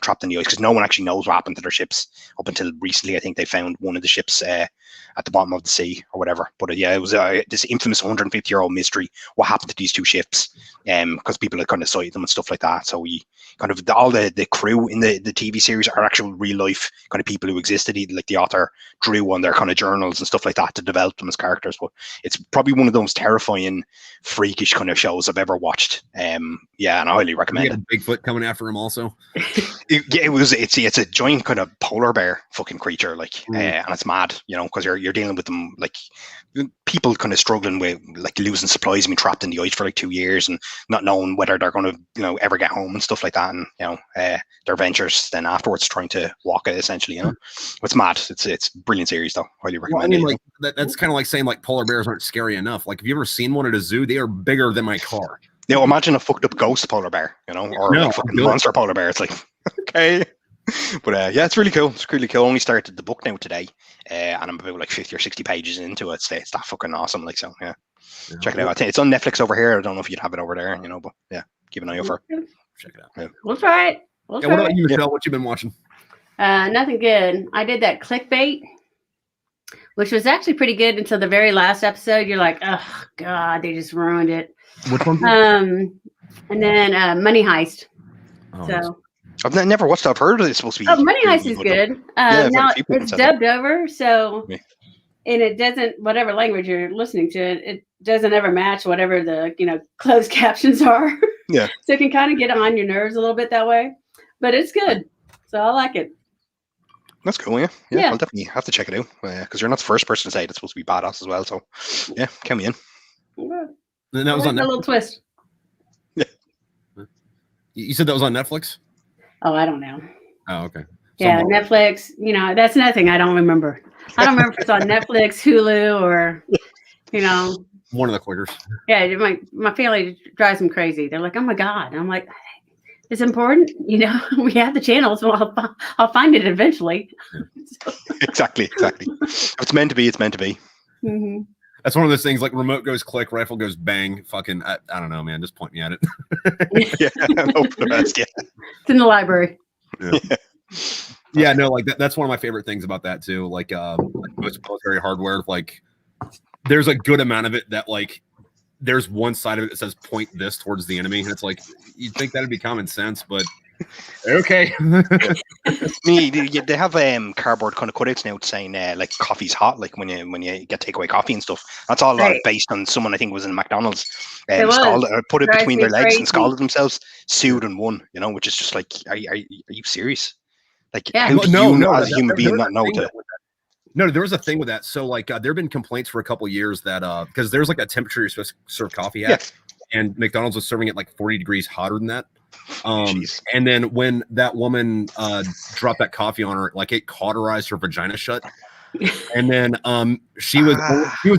S3: trapped in the ice, because no one actually knows what happened to their ships up until recently. I think they found one of the ships at the bottom of the sea or whatever. But yeah, it was this infamous 150-year-old mystery what happened to these two ships, because people had kind of sighted them and stuff like that. So we kind of all the crew in the TV series are actual real life kind of people who existed. Like the author drew on their kind of journals and stuff like that to develop them as characters. But it's probably one of those terrifying, freakish kind of shows I've ever watched. Yeah, and I highly recommend it.
S1: Bigfoot coming after him also.
S3: It's a giant kind of polar bear fucking creature, like, and it's mad, because you're dealing with them, like people kind of struggling with like losing supplies, being trapped in the ice for like 2 years and not knowing whether they're going to ever get home and stuff like that, and their ventures then afterwards trying to walk it essentially. It's mad. It's a brilliant series though. Highly recommend it.
S1: Like that's kind of like saying like polar bears aren't scary enough. Like, have you ever seen one at a zoo? They are bigger than my car.
S3: Imagine a fucked up ghost polar bear, or like fucking monster polar bear. It's like, okay. But yeah, it's really cool. It's really cool. I only started the book now today, and I'm about like 50 or 60 pages into it. It's that fucking awesome. Like, so yeah, check it out. I think it's on Netflix over here. I don't know if you'd have it over there, but yeah, keep an eye out for it. Check it out. Yeah.
S2: We'll try it.
S1: What about you, Michele? What you been watching?
S2: Nothing good. I did that Clickbait, which was actually pretty good until the very last episode. You're like, oh god, they just ruined it.
S1: Which one?
S2: And then Money Heist. So
S3: I've never watched it. I've heard it's supposed to be.
S2: Oh, Money Heist is good. Now it's dubbed over, so and it doesn't, whatever language you're listening to, it doesn't ever match whatever the closed captions are.
S3: Yeah.
S2: So it can kind of get on your nerves a little bit that way, but it's good. So I like it.
S3: That's cool, yeah. I'll definitely have to check it out, because you're not the first person to say it's supposed to be badass as well. So yeah, count me in.
S2: Yeah.
S1: And that was on
S2: a little twist.
S3: Yeah.
S1: You said that was on Netflix?
S2: Oh, I don't know.
S1: Oh, okay.
S2: Yeah, Netflix. That's nothing. I don't remember. I don't remember if it's on Netflix, Hulu, or
S1: one of the clickers.
S2: Yeah, my family drives them crazy. They're like, "Oh my god!" And I'm like, "It's important, We have the channel, so I'll find it eventually."
S3: Yeah. Exactly. If it's meant to be, it's meant to be.
S2: Mm-hmm.
S1: That's one of those things, like remote goes click, rifle goes bang. Fucking, I don't know, man. Just point me at it.
S3: Yeah, I hope for the best. Yeah,
S2: it's in the library.
S1: Yeah, no, like that's one of my favorite things about that too. Like most military hardware, like there's a good amount of it that like there's one side of it that says point this towards the enemy, and it's like you'd think that'd be common sense, but okay.
S3: They have cardboard kind of cutouts now saying like coffee's hot, like when you get takeaway coffee and stuff. That's all based on someone I think was in McDonald's put it between their legs and scalded themselves, sued and won. Which is just like, are you serious? Like, how do you as a human being not know to?
S1: No, there was a thing with that. So like there have been complaints for a couple of years that because there's like a temperature you're supposed to serve coffee at, and McDonald's was serving it like 40 degrees hotter than that. And then when that woman dropped that coffee on her, like it cauterized her vagina shut. And then she was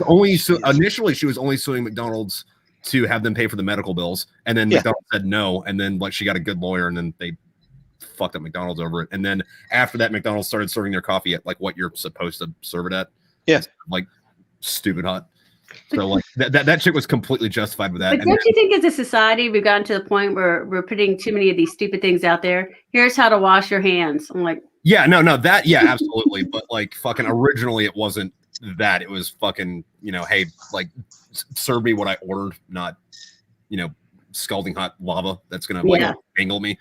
S1: only initially she was only suing McDonald's to have them pay for the medical bills, and then McDonald's said no, and then like she got a good lawyer, and then they fucked up McDonald's over it. And then after that, McDonald's started serving their coffee at like what you're supposed to serve it at.
S3: Yeah,
S1: like stupid hot. So like that chick was completely justified with that.
S2: But don't you think as a society we've gotten to the point where we're putting too many of these stupid things out there? Here's how to wash your hands. I'm like,
S1: absolutely. But like fucking originally it wasn't that. It was fucking, hey, like serve me what I ordered, not scalding hot lava that's gonna like angle me.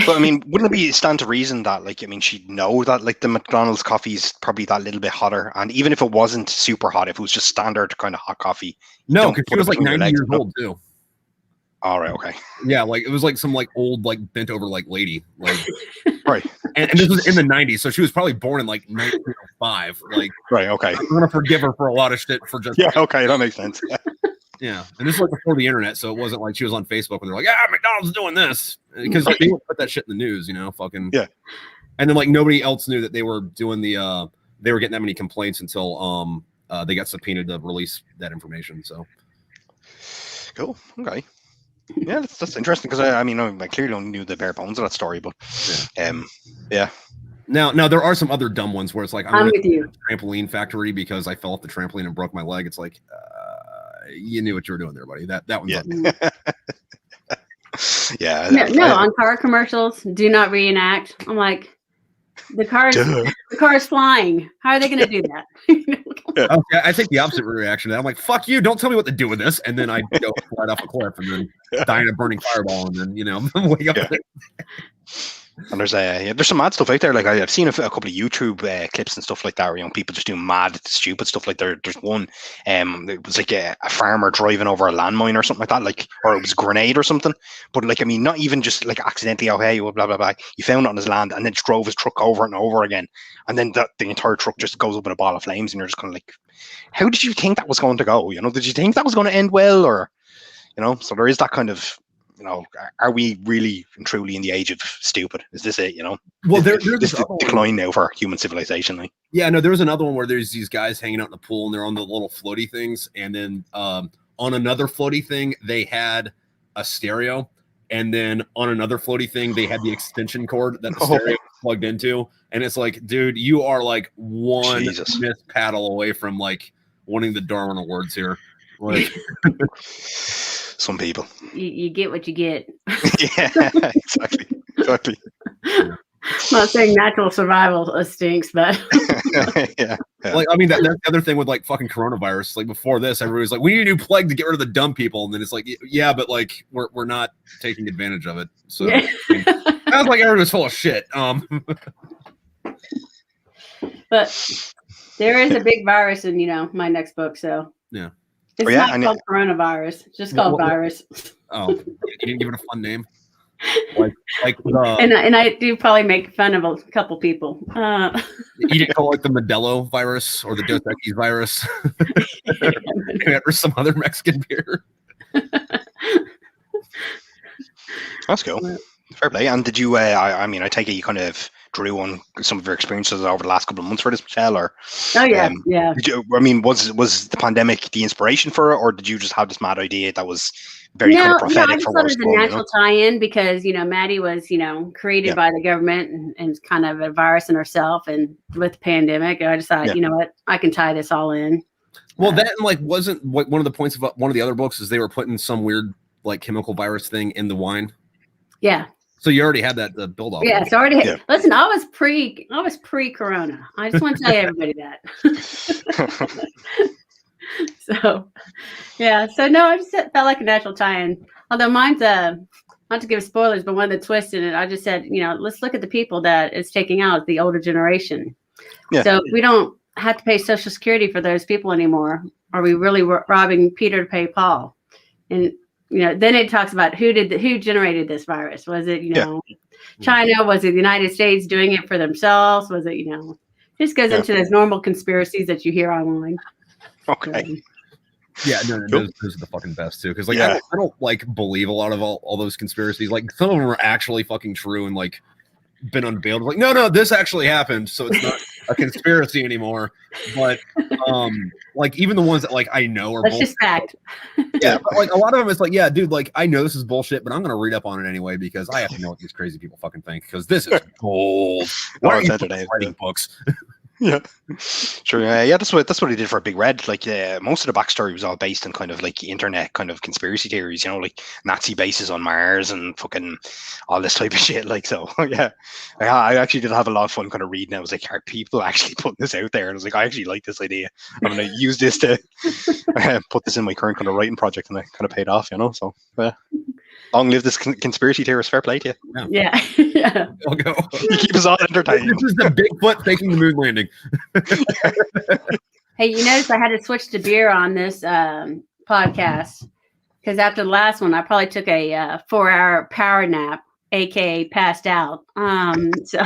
S3: But I mean, wouldn't it stand to reason that, like, I mean, she'd know that, like, the McDonald's coffee is probably that little bit hotter, and even if it wasn't super hot, if it was just standard kind of hot coffee,
S1: no, because she was like 90 years old too.
S3: All right, okay.
S1: Yeah, like it was like some like old like bent over like lady, like
S3: right.
S1: And this was in the 90s, so she was probably born in like 1905. Like,
S3: right, okay.
S1: I'm gonna forgive her for a lot of shit for just
S3: okay, that makes sense.
S1: Yeah, and this was like before the internet, so it wasn't like she was on Facebook and they're like, McDonald's doing this, because like, they would put that shit in the news, you know, fucking And then like nobody else knew that they were doing the they were getting that many complaints until they got subpoenaed to release that information. So
S3: cool, okay. Yeah, that's interesting, because I mean, I clearly only knew the bare bones of that story, but
S1: Now there are some other dumb ones where it's like
S2: I'm with you.
S1: Trampoline factory because I fell off the trampoline and broke my leg. It's like you knew what you were doing there, buddy. That one's
S2: no, on car commercials, do not reenact. I'm like, the car's flying. How are they going to do that?
S1: Okay, I take the opposite reaction. I'm like, fuck you! Don't tell me what to do with this, and then I go right off a cliff and then die in a burning fireball, and then wake up.
S3: And there's some mad stuff out there. Like I've seen a couple of YouTube clips and stuff like that, where people just doing mad, stupid stuff. Like there's one, it was like a farmer driving over a landmine or something like that, like, or it was a grenade or something. But like, I mean, not even just like accidentally, blah blah blah. You found it on his land and then just drove his truck over and over again, and then the entire truck just goes up in a ball of flames, and you're just kind of like, how did you think that was going to go? Did you think that was going to end well, or So there is that kind of. Are we really and truly in the age of stupid? Is this it?
S1: Well, there's
S3: this decline now for human civilization. Like.
S1: Yeah, no, there was another one where there's these guys hanging out in the pool and they're on the little floaty things, and then on another floaty thing they had a stereo, and then on another floaty thing they had the extension cord that the stereo was plugged into, and it's like, dude, you are like one missed paddle away from like winning the Darwin Awards here. Like.
S3: Some people.
S2: You get what you get.
S3: Yeah, exactly.
S2: I'm not saying natural survival stinks, but
S1: yeah. Like, I mean, that's the other thing with like fucking coronavirus. Like before this, everybody was like, we need a new plague to get rid of the dumb people, and then it's like, yeah, but like we're not taking advantage of it. So I mean, sounds like everyone's full of shit.
S2: But there is a big virus in my next book, so
S1: yeah.
S2: It's not called coronavirus. It's just called virus.
S1: Oh, you didn't give it a fun name?
S2: And I do probably make fun of a couple people.
S1: You didn't call it the Modelo virus or the Dos Equis virus or some other Mexican beer.
S3: That's cool. Fair play. And did you? I mean, I take it you kind of drew on some of your experiences over the last couple of months for this, Michele, or?
S2: Oh yeah, yeah.
S3: Did you, I mean, was the pandemic the inspiration for it, or did you just have this mad idea that was very kind of prophetic?
S2: I just thought it was a natural tie-in because Maddie was created by the government and kind of a virus in herself, and with the pandemic, I decided you know what, I can tie this all in.
S1: Well, that like wasn't one of the points of one of the other books is they were putting some weird like chemical virus thing in the wine.
S2: Yeah.
S1: So you already had that build off.
S2: Yeah, it's already. Yeah. Listen, I was pre-corona. I just want to tell everybody that. So, yeah. So no, I just felt like a natural tie-in. Although mine's not to give spoilers, but one of the twists in it, I just said, let's look at the people that it's taking out, the older generation. Yeah. So we don't have to pay Social Security for those people anymore. Are we really robbing Peter to pay Paul? And then it talks about who generated this virus. Was it, China? Was it the United States doing it for themselves? Was it, just goes into those normal conspiracies that you hear online.
S3: Okay.
S1: Yeah, no, those are the fucking best too. Because like I don't like believe a lot of all those conspiracies. Like some of them are actually fucking true and like been unveiled. Like no, this actually happened, so it's not a conspiracy anymore. But like even the ones that like I know are
S2: just fact.
S1: Yeah, but like a lot of them, it's like, yeah, dude, like I know this is bullshit, but I'm gonna read up on it anyway because I have to know what these crazy people fucking think because this is gold. Why are you writing books?
S3: Yeah, sure. Yeah, that's what he did for Big Red. Like, most of the backstory was all based on kind of like internet kind of conspiracy theories, like Nazi bases on Mars and fucking all this type of shit. Like, so yeah, I actually did have a lot of fun kind of reading. I was like, are people actually putting this out there? And I was like, I actually like this idea. I'm gonna use this to put this in my current kind of writing project, and it kind of paid off, So yeah. Long live this conspiracy theorist. Fair play to you.
S2: Yeah. Yeah.
S1: I'll go.
S3: You keep us all entertained.
S1: This is the Bigfoot faking the moon landing.
S2: Hey, you notice I had to switch to beer on this podcast because after the last one, I probably took a 4-hour power nap, aka passed out. So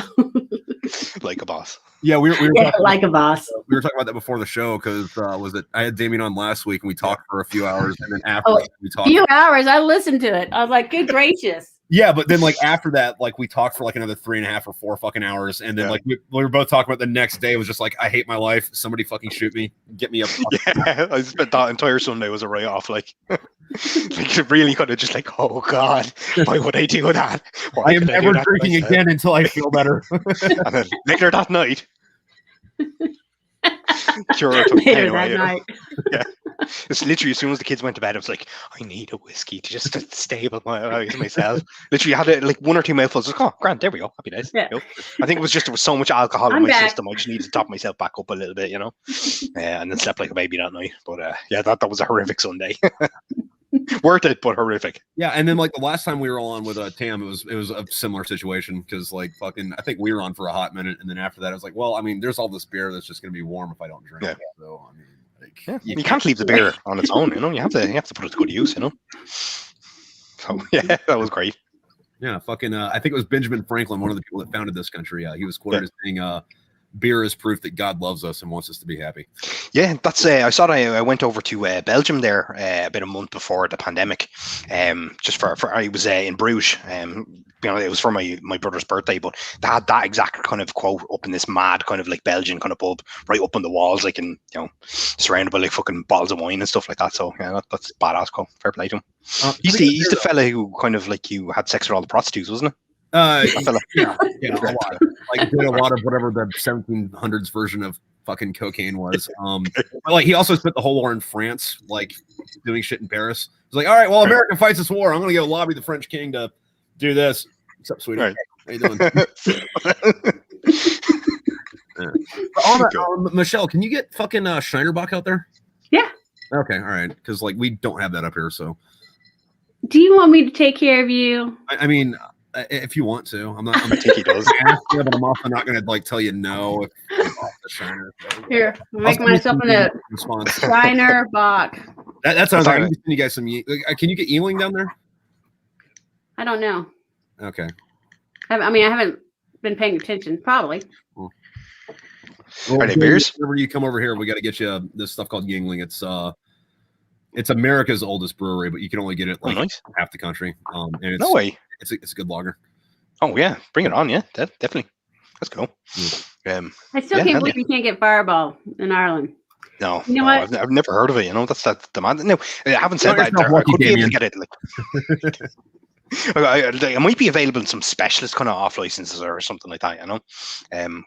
S3: Like a boss.
S1: Yeah, we were
S2: like a boss.
S1: We were talking about that before the show because I had Damien on last week and we talked for a few hours, and then after we talked
S2: few hours, I listened to it. I was like, good gracious.
S1: Yeah, but then like after that, like we talked for like another 3.5 or 4 fucking hours, and then like we were both talking about the next day. It was just like, I hate my life. Somebody fucking shoot me, get me up.
S3: Yeah, I spent that entire Sunday was a write off. Like it really kind of just like, oh god, why would I do that? Why
S1: I am never drinking again until I feel better.
S3: And then later that night.
S2: Later that night.
S3: Yeah. It's literally as soon as the kids went to bed, I was like, I need a whiskey to just stable myself. Literally had it like 1 or 2 mouthfuls. Like, oh, grand, there we go. Happy days.
S2: Yeah.
S3: You know? I think it was just there was so much alcohol in my system. I just needed to top myself back up a little bit, you know. And then slept like a baby that night. But yeah, that was a horrific Sunday. Worth it, but horrific.
S1: Yeah, and then like the last time we were on with Tam, it was a similar situation because like fucking I think we were on for a hot minute, and then after that I was like, well, I mean, there's all this beer that's just gonna be warm if I don't drink it. So I mean, like,
S3: you can't leave the beer on its own, you know. You have to put it to good use, you know. So yeah, that was great.
S1: Yeah, fucking I think it was Benjamin Franklin, one of the people that founded this country. He was quoted as saying, beer is proof that God loves us and wants us to be happy.
S3: Yeah, that's I saw that I went over to Belgium there about a month before the pandemic, just for I was in Bruges. You know, it was for my brother's birthday, but they had that exact kind of quote up in this mad kind of like Belgian kind of pub right up on the walls, like, in, you know, surrounded by like fucking bottles of wine and stuff like that. So yeah, that's badass. Cool. Fair play to him. He's the fella who kind of like you had sex with all the prostitutes, wasn't it?
S1: Yeah, a lot. Like did a lot of whatever the 1700s version of fucking cocaine was. But like he also spent the whole war in France, like doing shit in Paris. He's like, all right, well, America fights this war. I'm gonna go lobby the French king to do this. What's up, sweetie?
S3: Right.
S1: How you doing? Michele, can you get fucking Schneiderbach out there?
S2: Yeah.
S1: Okay, all right, because like we don't have that up here. So,
S2: do you want me to take care of you?
S1: I mean, if you want to, I'm not.
S3: I think he does.
S1: But I'm also not going to like tell you no. If I'm off the Shiner. So.
S2: Here, I'll make myself a note. Shiner Bach.
S1: That's what I was like. I can send you guys some. Can you get Ealing down there?
S2: I don't know.
S1: Okay.
S2: I mean, I haven't been paying attention. Probably.
S1: Well,
S3: are they beers?
S1: Whenever you come over here, we got to get you this stuff called Yingling. It's America's oldest brewery, but you can only get it like half the country. And it's,
S3: no way.
S1: It's a good lager.
S3: Oh yeah, bring it on! Yeah, definitely. Let's go.
S2: I still can't believe you can't get Fireball in Ireland.
S3: No,
S2: you know what?
S3: I've never heard of it. You know, that's the man. No, I haven't said that. I could be able to get it. Like, it might be available in some specialist kind of off licenses or something like that. You know,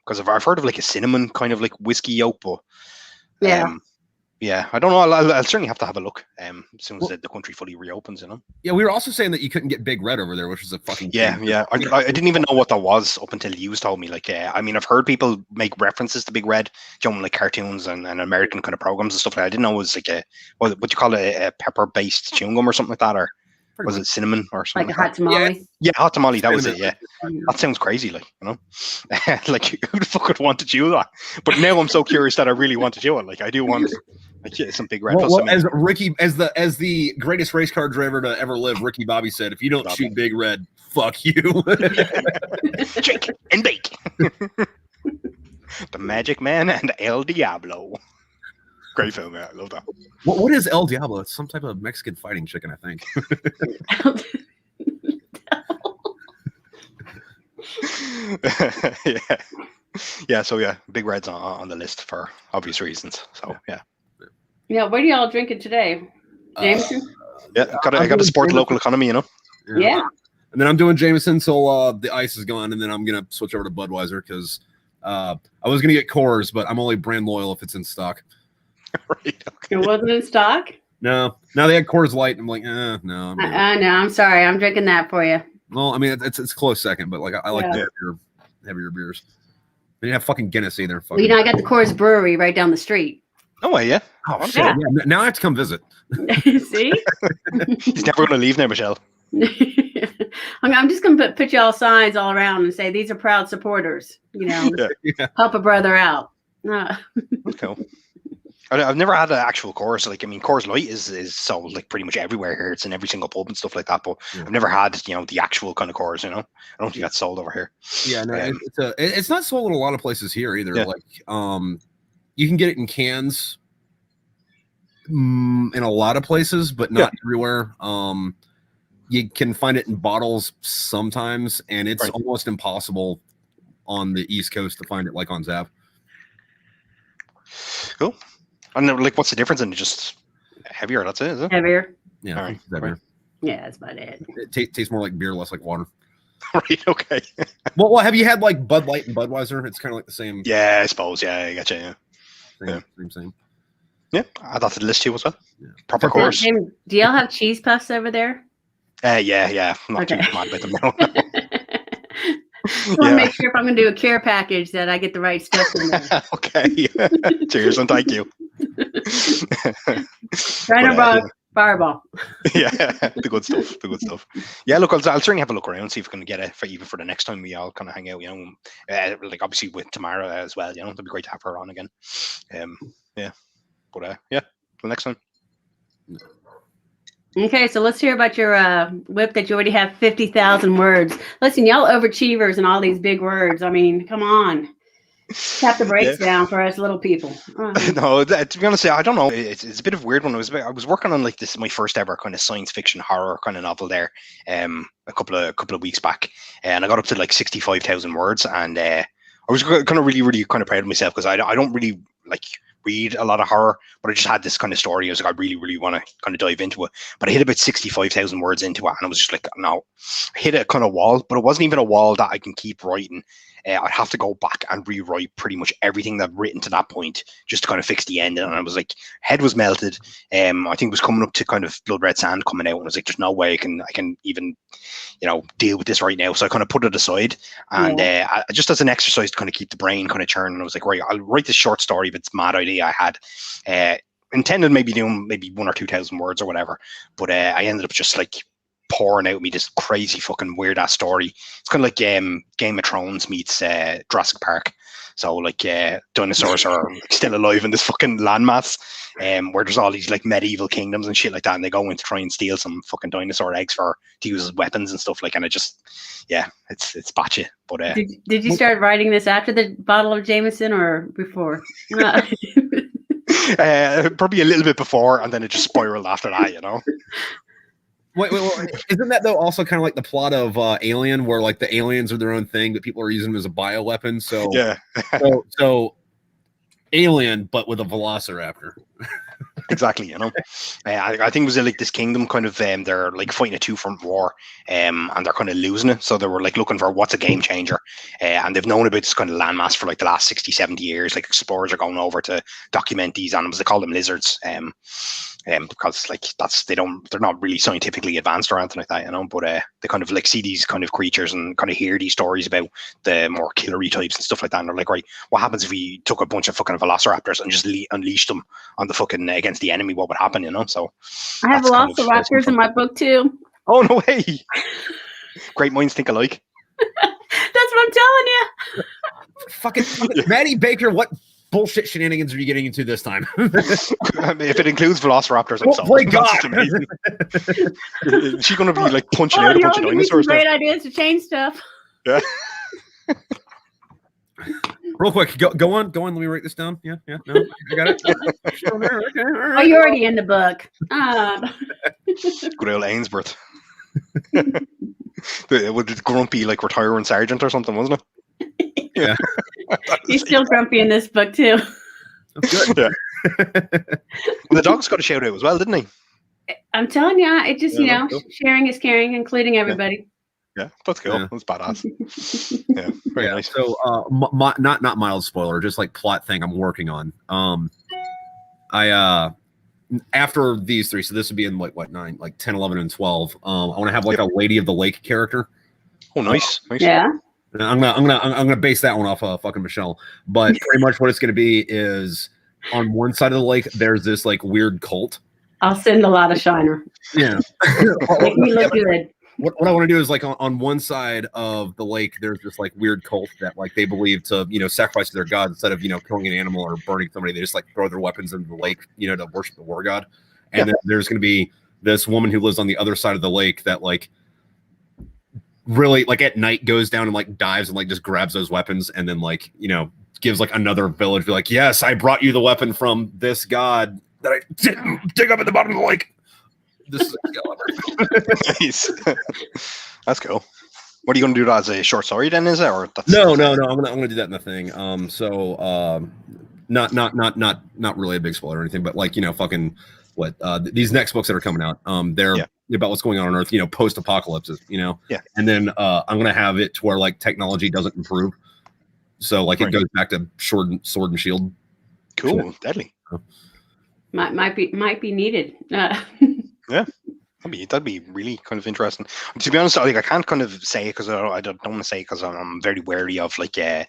S3: because I've heard of like a cinnamon kind of like whiskey yolk, but yeah, I don't know. I'll certainly have to have a look as soon as the country fully reopens, you know. Yeah,
S1: we were also saying that you couldn't get Big Red over there, which is a fucking
S3: yeah. I didn't even know what that was up until you told me. Like, I mean, I've heard people make references to Big Red, you know, like cartoons and American kind of programs and stuff like that. I didn't know it was like what you call it, a pepper-based chewing gum or something like that, or was it cinnamon or something?
S2: Like a hot tamale?
S3: Yeah, hot tamale. That was it. Yeah, that sounds crazy. Like, you know, like who the fuck would want to chew that? But now I'm so curious that I really want to chew it. Like, I do want. Some Big Red.
S1: Well, as Ricky, as the greatest race car driver to ever live, Ricky Bobby said, "If you don't shoot Big Red, fuck you."
S3: Shake and bake. The Magic Man and El Diablo. Great film, yeah, I love that.
S1: What is El Diablo? It's some type of Mexican fighting chicken, I think.
S3: Yeah. So yeah, Big Red's on the list for obvious reasons. So yeah.
S2: Yeah, what are y'all drinking today? Jameson?
S3: I got to support the local economy, you know?
S2: Yeah.
S1: And then I'm doing Jameson till the ice is gone, and then I'm going to switch over to Budweiser because I was going to get Coors, but I'm only brand loyal if it's in stock.
S3: Right. Okay.
S2: It wasn't in stock?
S1: No. Now they had Coors Light, and I'm like, no.
S2: No, I'm sorry. I'm drinking that for you.
S1: Well, I mean, it's close second, but like I like the heavier beers. They didn't have fucking Guinness either.
S2: Well, I got the Coors Brewery right down the street.
S3: No way, yeah.
S1: Oh, yeah. Now I have to come visit.
S2: See?
S3: He's never going to leave now, Michele.
S2: I'm just gonna put y'all signs all around and say these are proud supporters. Help a brother out.
S3: That's cool. I've never had an actual Coors. Like, I mean, Coors Light is sold like pretty much everywhere here. It's in every single pub and stuff like that. But I've never had, the actual kind of Coors. I don't think that's sold over here.
S1: Yeah, no, it's not sold in a lot of places here either. Yeah. Like, you can get it in cans in a lot of places, but not everywhere. You can find it in bottles sometimes, and it's almost impossible on the East Coast to find it like on Zap.
S3: Cool. And like, what's the difference in it? Just heavier? That's it, is it?
S2: Heavier.
S1: Yeah. Right. Heavier.
S2: Yeah, that's about it.
S1: It tastes more like beer, less like water.
S3: Right. Okay.
S1: well, have you had like Bud Light and Budweiser? It's kind of like the same.
S3: Yeah, I suppose. Yeah, I gotcha. Yeah.
S1: Same.
S3: Yeah, add that to the list too as well. Yeah. Proper Coors.
S2: Do y'all have cheese puffs over there?
S3: Yeah. I'm not too mad about them now.
S2: I want to make sure if I'm going to do a care package that I get the right stuff in there.
S3: Okay. Cheers and thank you.
S2: Fireball.
S3: Yeah, the good stuff. Yeah, look, I'll certainly have a look around, see if we can get it even for the next time we all kind of hang out. Like obviously with Tamara as well. It'd be great to have her on again. Yeah, but the next time.
S2: Okay, so let's hear about your whip that you already have 50,000 words. Listen, y'all overachievers and all these big words. I mean, come on. Tap the brakes down for us little people.
S3: No, to be honest, I don't know. It's a bit of a weird one. I was working on like this, my first ever kind of science fiction horror kind of novel there, a couple of weeks back, and I got up to like 65,000 words, and I was kind of really kind of proud of myself because I don't really like read a lot of horror, but I just had this kind of story. I was like, I really want to kind of dive into it, but I hit about 65,000 words into it, and I was just like, no, I hit a kind of wall, but it wasn't even a wall that I can keep writing. I'd have to go back and rewrite pretty much everything that I've written to that point just to kind of fix the end. And I was like, head was melted. I think it was coming up to kind of Blood Red Sand coming out, and I was like, there's no way I can even, deal with this right now. So I kind of put it aside, and I, just as an exercise to kind of keep the brain kind of churning, I was like, right, I'll write this short story. It's a mad idea I had. Intended maybe doing maybe 1,000 or 2,000 words or whatever, but I ended up just like pouring out me this crazy fucking weird ass story. It's kind of like Game of Thrones meets Jurassic Park. So like dinosaurs are still alive in this fucking landmass, where there's all these like medieval kingdoms and shit like that, and they go in to try and steal some fucking dinosaur eggs to use as weapons and stuff like. And it just, it's batshit. But
S2: did you start writing this after the bottle of Jameson or before?
S3: Probably a little bit before, and then it just spiraled after that.
S1: Wait, isn't that though also kind of like the plot of Alien, where like the aliens are their own thing, but people are using them as a bioweapon? So
S3: yeah,
S1: so Alien, but with a velociraptor.
S3: Exactly, I think it was like this kingdom kind of they're like fighting a two-front war, and they're kind of losing it, so they were like looking for what's a game changer, and they've known about this kind of landmass for like the last 60-70 years. Like explorers are going over to document these animals. They call them lizards, because like they're not really scientifically advanced or anything like that, but they kind of like see these kind of creatures and kind of hear these stories about the more killery types and stuff like that, and they're like, right, what happens if we took a bunch of fucking velociraptors and just unleashed them on the fucking against the enemy? What would happen? So
S2: I have velociraptors in my book too.
S3: Oh, no way. Great minds think alike.
S2: That's what I'm telling you.
S1: Fucking Maddie Baker, what bullshit shenanigans are you getting into this time?
S3: I mean, if it includes velociraptors, I'm
S1: sorry. God.
S3: Is she going to be like punching out a bunch of dinosaurs?
S2: Great ideas to change stuff.
S3: Yeah.
S1: Real quick, go on. Let me write this down. Yeah. No, I got it. Okay, all right.
S2: Oh, you're already in the book.
S3: Good old Ainsworth. The grumpy like retiring sergeant or something, wasn't
S1: it? Yeah.
S2: He's still grumpy in this book too.
S3: Good. Yeah. The dog's got a shout out as well, didn't he?
S2: I'm telling you, it just cool. Sharing is caring, including everybody.
S3: Yeah, that's cool. Yeah. That's badass. Yeah, very nice.
S1: So, not mild spoiler, just like plot thing I'm working on. I after these three, so this would be in like 10, 11, and 12. I want to have like a Lady of the Lake character.
S3: Oh, nice.
S2: Yeah.
S1: I'm gonna base that one off of fucking Michele. But pretty much what it's gonna be is on one side of the lake, there's this like weird cult.
S2: I'll send a lot of Shiner.
S1: Yeah.
S2: Make me look good.
S1: what I want to do is like on one side of the lake, there's this like weird cult that like they believe to sacrifice to their god instead of killing an animal or burning somebody. They just like throw their weapons into the lake, to worship the war god. And then there's going to be this woman who lives on the other side of the lake that like really like at night goes down and like dives and like just grabs those weapons and then like gives like another village be like, yes, I brought you the weapon from this god that I dig up at the bottom of the lake. This is
S3: nice. That's cool. What are you going to do that as a short story then? Is it or that's...
S1: No. I'm gonna do that in the thing. Not really a big spoiler or anything, but like fucking what these next books that are coming out. They're about what's going on Earth. Post apocalypse. Yeah. And then I'm gonna have it to where like technology doesn't improve, so like it goes back to sword and shield.
S3: Cool, deadly.
S2: Might be needed.
S3: Yeah, that'd be really kind of interesting. To be honest, like I can't kind of say it because I don't want to say it because I'm very wary of like kind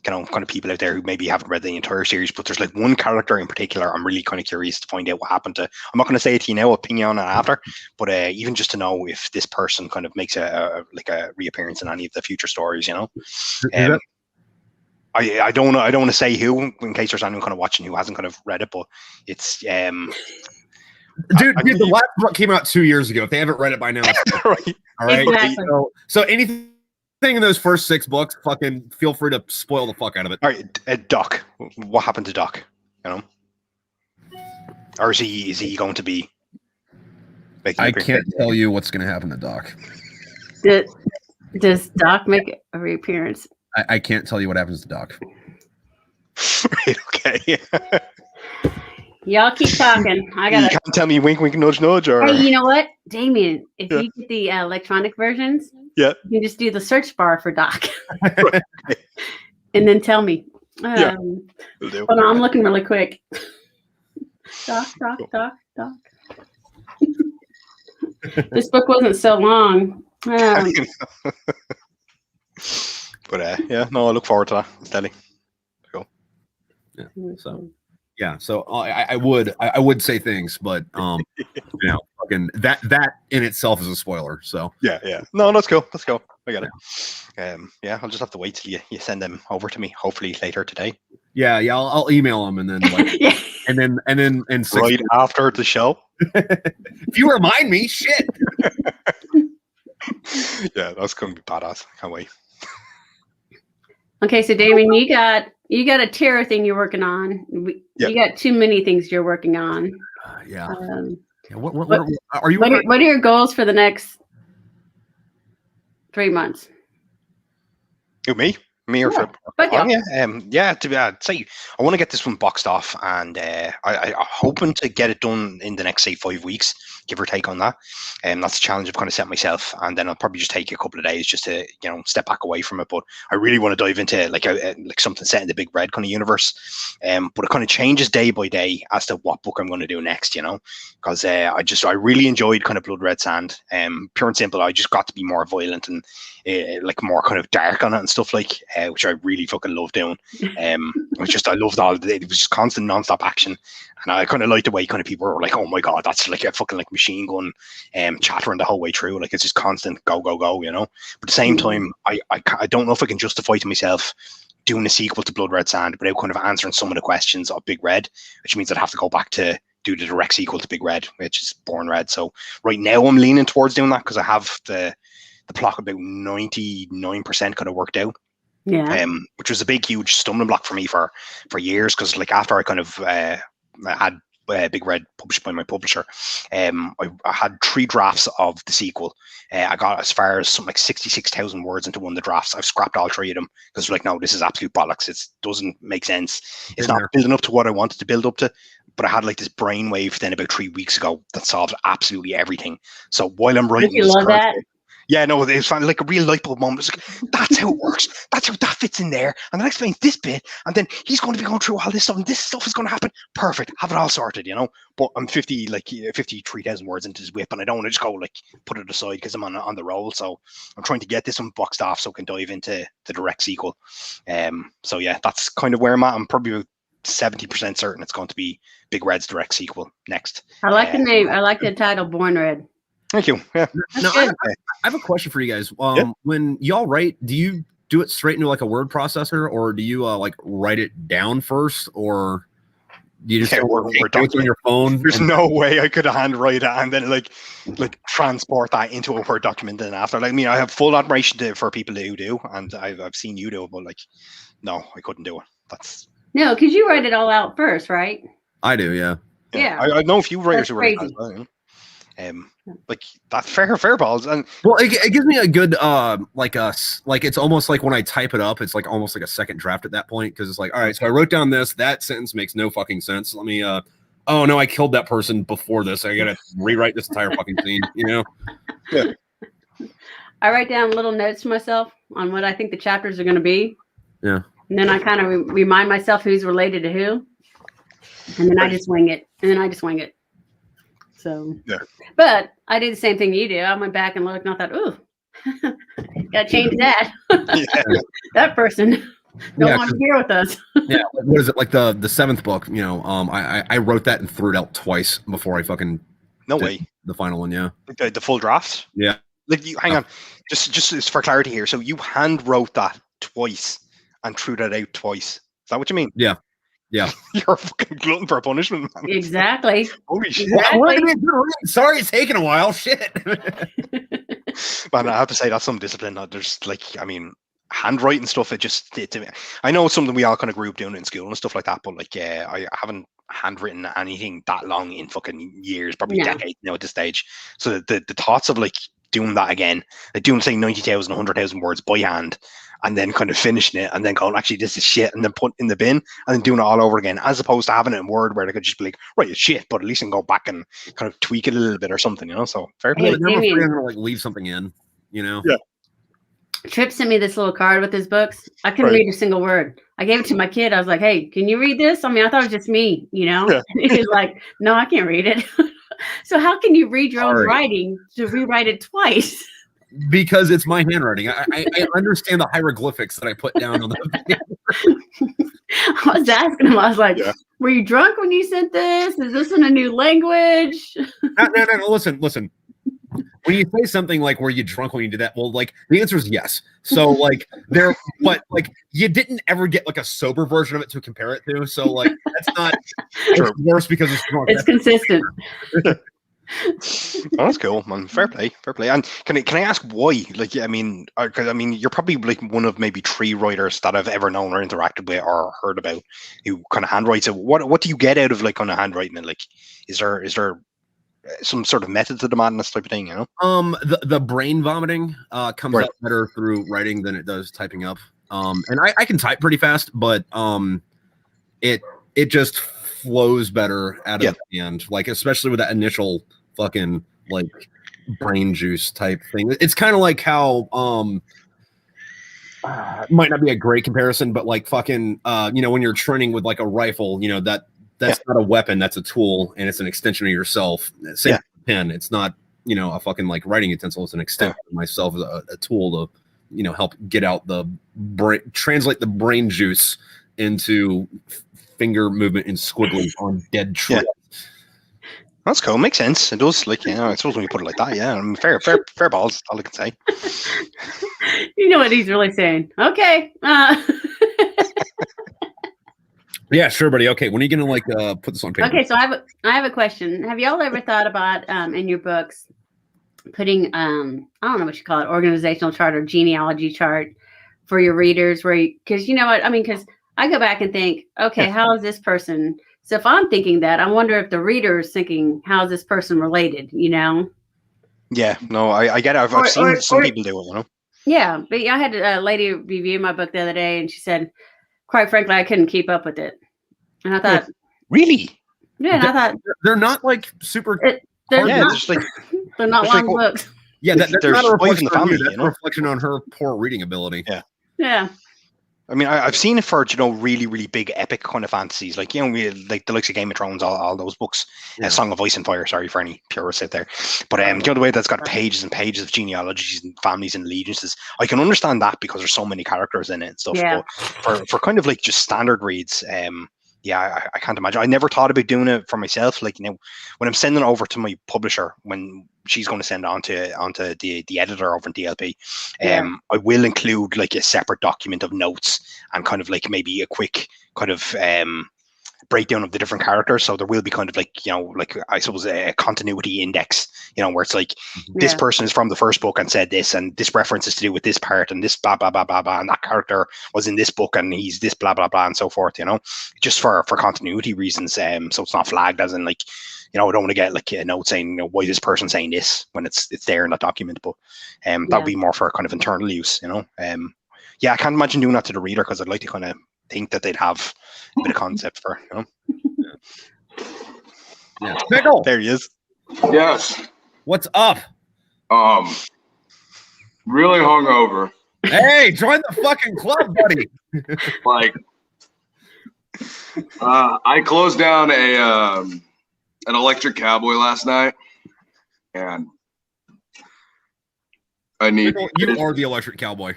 S3: of people out there who maybe haven't read the entire series. But there's like one character in particular I'm really kind of curious to find out what happened to. I'm not going to say it to you now, opinion on it after, but even just to know if this person kind of makes a reappearance in any of the future stories. I don't want to say who in case there's anyone kind of watching who hasn't kind of read it, but it's
S1: Dude, the last book came out 2 years ago. If they haven't read it by now, it's
S3: right.
S1: All right.
S2: Exactly.
S1: So anything in those first 6 books, fucking feel free to spoil the fuck out of it.
S3: All right, Doc. What happened to Doc? Or is he going to be?
S1: I can't tell you what's going to happen to Doc.
S2: Does Doc make a reappearance?
S1: I can't tell you what happens to Doc.
S3: Right, okay.
S2: Y'all keep talking.
S3: You can't tell me wink, wink, nudge, nudge, or...
S2: Hey, you know what, Damien? If you get the electronic versions, you can just do the search bar for Doc, and then tell me.
S3: Will do.
S2: Hold on, I'm looking really quick. Doc. This book wasn't so long.
S3: But I look forward to that. Steady. Cool.
S1: Yeah. So I would say things, but fucking that in itself is a spoiler. So
S3: yeah. No, let's go. I got it. I'll just have to wait till you send them over to me. Hopefully later today.
S1: Yeah. I'll email them and then and then
S3: right after the show.
S1: If you remind me, shit.
S3: Yeah, that's gonna be badass. Can't wait.
S2: Okay, so Damien, you got a terror thing you're working on. You got too many things you're working on.
S1: What are you?
S2: What are your goals for the next 3 months?
S3: Who, me or for?
S2: But
S3: I'd say I want to get this one boxed off, and I'm hoping to get it done in the next 5 weeks, give or take on that. That's a challenge I've kind of set myself, and then I'll probably just take a couple of days just to step back away from it. But I really want to dive into like something set in the Big Red kind of universe. But it kind of changes day by day as to what book I'm going to do next. Because I really enjoyed kind of Blood Red Sand. Pure and simple, I just got to be more violent and like more kind of dark on it and stuff like, which I really fucking loved doing. I loved all of it. It was just constant non-stop action, and I kind of liked the way kind of people were like, oh my god, that's like a fucking like machine gun chattering the whole way through, like it's just constant go, but at the same time I don't know if I can justify to myself doing a sequel to Blood Red Sand without kind of answering some of the questions of Big Red, which means I'd have to go back to do the direct sequel to Big Red, which is Born Red. So right now I'm leaning towards doing that because I have the plot about 99% kind of worked out.
S2: Yeah.
S3: Which was a big, huge stumbling block for me for years, because like after I kind of had Big Red published by my publisher, I had 3 drafts of the sequel. I got as far as something like 66,000 words into one of the drafts. I've scrapped all 3 of them because like, no, this is absolute bollocks. It doesn't make sense. It's not building up to what I wanted to build up to. But I had like this brainwave then about 3 weeks ago that solved absolutely everything. So while I'm writing,
S2: did you love that?
S3: Yeah, no, it was like a real light bulb moment. It's like, that's how it works. That's how that fits in there. And then I explain this bit, and then he's going to be going through all this stuff, and this stuff is going to happen. Perfect. Have it all sorted, But I'm 53,000 words into this whip, and I don't want to just go like put it aside because I'm on the roll. So I'm trying to get this one boxed off so I can dive into the direct sequel. So yeah, that's kind of where I'm at. I'm probably about 70% certain it's going to be Big Red's direct sequel next.
S2: I like the name. I like the title, Born Red.
S3: Thank you. Yeah.
S1: Now, I have a question for you guys. When y'all write, do you do it straight into like a word processor, or do you like write it down first, or do you just
S3: Word
S1: on your phone?
S3: There's no way I could handwrite it and then like transport that into a Word document then after. Like, I mean, I have full admiration for people who do, and I've seen you do it, but like, no, I couldn't do it. That's
S2: no, because you write it all out first, right?
S1: I do, yeah.
S3: I know a few writers who write that as well. You know? Like that's fair balls, and
S1: well, it gives me a good like it's almost like when I type it up, it's like almost like a second draft at that point, because it's like, all right, so I wrote down that sentence makes no fucking sense. Let me oh no, I killed that person before this. I gotta rewrite this entire fucking scene, you know?
S3: Yeah.
S2: I write down little notes to myself on what I think the chapters are going to be.
S1: Yeah.
S2: And then I kind of remind myself who's related to who, and then I just wing it. So, yeah. But I did the same thing you do. I went back and looked, and I thought, ooh, got to change that. That person don't want to be here with us.
S1: Yeah, what is it, like the 7th book? You know, I wrote that and threw it out twice before I fucking the final one. Yeah,
S3: the full draft.
S1: Yeah,
S3: like you hang on, just for clarity here. So you hand wrote that twice and threw that out twice. Is that what you mean?
S1: Yeah. Yeah,
S3: you're a fucking glutton for punishment, man.
S2: Exactly.
S3: Holy shit!
S2: Exactly.
S1: Sorry, it's taking a while. Shit.
S3: Man, I have to say that's some discipline. There's like, I mean, handwriting stuff. I know it's something we all kind of grew up doing in school and stuff like that. But like, I haven't handwritten anything that long in fucking years, probably decades now at this stage. So the thoughts of like doing that again, like doing say 90,000, 100,000 words by hand, and then kind of finishing it, and then going, actually, this is shit, and then put in the bin, and then doing it all over again, as opposed to having it in Word where they could just be like, right, it's shit, but at least I can go back and kind of tweak it a little bit or something, you know? So fair play.
S1: I'm gonna like leave something in, you know?
S3: Yeah.
S2: Tripp sent me this little card with his books. I couldn't read a single word. I gave it to my kid. I was like, hey, can you read this? I mean, I thought it was just me, you know? Yeah. He's like, no, I can't read it. So how can you read your own writing to rewrite it twice?
S1: Because it's my handwriting. I understand the hieroglyphics that I put down on the
S2: I was asking him, I was like, were you drunk when you sent this? Is this in a new language?
S1: No, listen. When you say something like, were you drunk when you did that? Well, like, the answer is yes. So, like, but, like, you didn't ever get, like, a sober version of it to compare it to. So, like, that's not worse because it's drunk.
S2: It's consistent.
S3: Oh, that's cool, man. Fair play. And can I ask why? Like, I mean, because I mean, you're probably like one of maybe 3 writers that I've ever known or interacted with or heard about who kind of handwrites it. What do you get out of like kind of handwriting it? Like, is there some sort of method to the madness type of thing? You know,
S1: the brain vomiting comes out better through writing than it does typing up. And I can type pretty fast, but it just flows better out of the end, like especially with that initial fucking like brain juice type thing. It's kind of like how it might not be a great comparison, but like fucking you know, when you're training with like a rifle, you know, that's not a weapon, that's a tool, and it's an extension of yourself. Same pen, it's not, you know, a fucking like writing utensil, it's an extension of myself as a tool to, you know, help get out the brain, translate the brain juice into finger movement and squiggling on dead Tripp.
S3: That's cool. Makes sense. It does. Like, you know, I suppose when you put it like that, yeah. I mean, fair balls. All I can say.
S2: You know what he's really saying? Okay.
S1: Yeah, sure, buddy. Okay, when are you gonna like put this on paper?
S2: Okay, so I have a question. Have y'all ever thought about in your books putting I don't know what you call it, organizational chart or genealogy chart for your readers, where because you know what I mean, because I go back and think, okay, how is this person? So if I'm thinking that, I wonder if the reader is thinking, how is this person related? You know?
S3: Yeah, no, I get it. I've seen some people do it, you know?
S2: Yeah, but I had a lady review my book the other day, and she said, quite frankly, I couldn't keep up with it. And I thought,
S3: really?
S2: Yeah, and I thought
S1: they're not like super.
S2: They're not long books.
S1: Yeah, that's not a reflection on you. That's a reflection on her poor reading ability.
S2: Yeah.
S3: I mean, I've seen it for, you know, really, really big epic kind of fantasies, like, you know, like the likes of Game of Thrones, all those books, Song of Ice and Fire. Sorry for any purists out there, but you know, the way that's got pages and pages of genealogies and families and allegiances, I can understand that because there's so many characters in it and stuff. But for kind of like just standard reads, yeah, I can't imagine. I never thought about doing it for myself. Like, you know, when I'm sending it over to my publisher, when she's going to send it onto the editor over in DLP, I will include like a separate document of notes and kind of like maybe a quick kind of breakdown of the different characters. So there will be kind of like, you know, like I suppose a continuity index, you know, where it's like this person is from the first book and said this, and this reference is to do with this part, and this blah blah blah blah blah, and that character was in this book and he's this blah blah blah and so forth, you know, just for continuity reasons. So it's not flagged as in like, you know, I don't want to get like a note saying, you know, why is this person saying this when it's there in that document. But that would be more for kind of internal use, you know. I can't imagine doing that to the reader, because I'd like to kind of think that they'd have a bit of concept for, you know.
S1: Yeah. Pickle.
S3: There he is.
S4: Yes.
S1: What's up?
S4: Really hungover.
S1: Hey, join the fucking club, buddy.
S4: Like, I closed down an electric cowboy last night, and I need.
S1: You are the electric cowboy.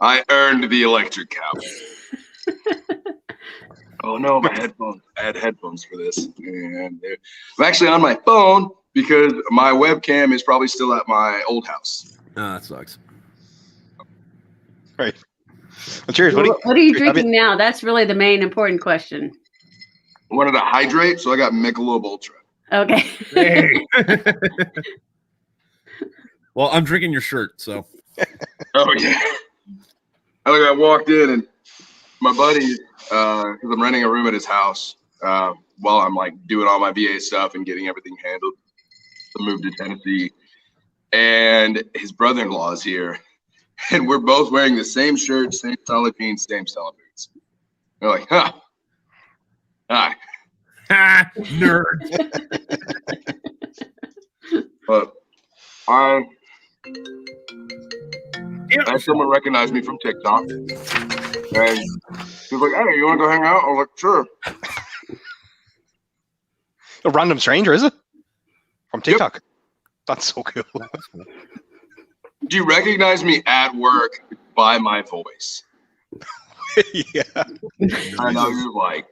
S4: I earned the electric cowboy. Oh no, my headphones. I had headphones for this, and I'm actually on my phone because my webcam is probably still at my old house.
S1: Oh, that sucks.
S3: Right. Well, cheers, buddy.
S2: What are you drinking now? That's really the main important question.
S4: I wanted to hydrate, so I got Michelob Ultra.
S2: Okay.
S1: Hey. Well, I'm drinking your shirt, so.
S4: Oh yeah. I walked in, and my buddy, because I'm renting a room at his house while I'm like doing all my VA stuff and getting everything handled. I moved to Tennessee, and his brother-in-law is here, and we're both wearing the same shirt, same style of jeans, same style of boots. They're like, huh. Hi.
S1: Ha! Nerd.
S4: But I had someone recognize me from TikTok, and he was like, "Hey, you want to go hang out?" I was like, "Sure."
S3: A random stranger, is it? From TikTok. Yep. That's so cool.
S4: Do you recognize me at work by my voice?
S3: Yeah.
S4: I know you're like,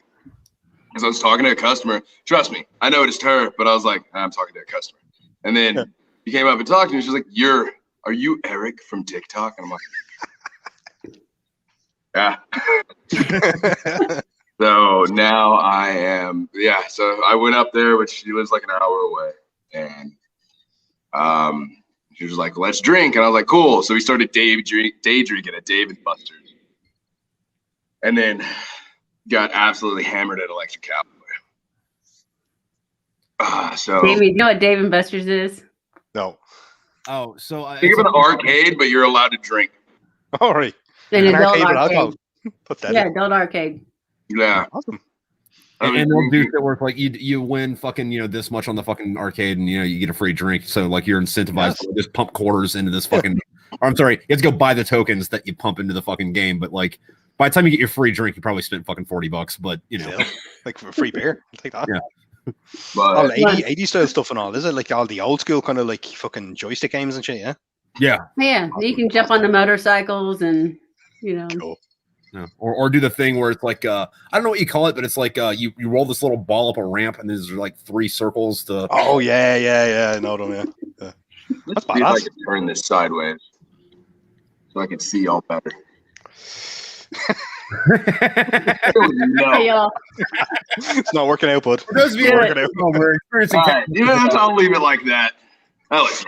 S4: because I was talking to a customer. Trust me, I noticed her, but I was like, I'm talking to a customer. And then he came up and talked to me. She was like, are you Eric from TikTok? And I'm like, yeah. So now I am, so I went up there, which she lives like an hour away. And she was like, let's drink. And I was like, cool. So we started day drinking at Dave & Buster's. And then got absolutely hammered at Electric Cowboy.
S2: Damien, you know what Dave & Buster's is?
S3: No.
S1: Oh, so
S4: think of an arcade, but you're allowed to drink.
S3: All right.
S2: An adult arcade.
S3: Alcohol. Put that in.
S2: Adult arcade.
S4: Yeah.
S3: Awesome.
S1: And they'll do shit where like you win fucking this much on the fucking arcade, and you get a free drink. So like you're incentivized to just pump quarters into this fucking. Or, I'm sorry, you have to go buy the tokens that you pump into the fucking game. But like by the time you get your free drink, you probably spent fucking $40. But
S3: like for free beer, I'll take that.
S1: Yeah.
S4: But
S3: all 80 style stuff and all, is it? Like all the old school kind of like fucking joystick games and shit, yeah?
S2: Yeah. You can jump on the motorcycles and
S3: Cool.
S1: Yeah. Or do the thing where it's like I don't know what you call it, but it's like you roll this little ball up a ramp and there's like 3 circles to.
S3: Oh yeah, I know them. Yeah.
S4: Let's see if I can turn this sideways so I can see y'all better.
S2: No.
S3: It's not working out, bud.
S1: For those of you we're experiencing.
S4: All right, I'll leave it like that.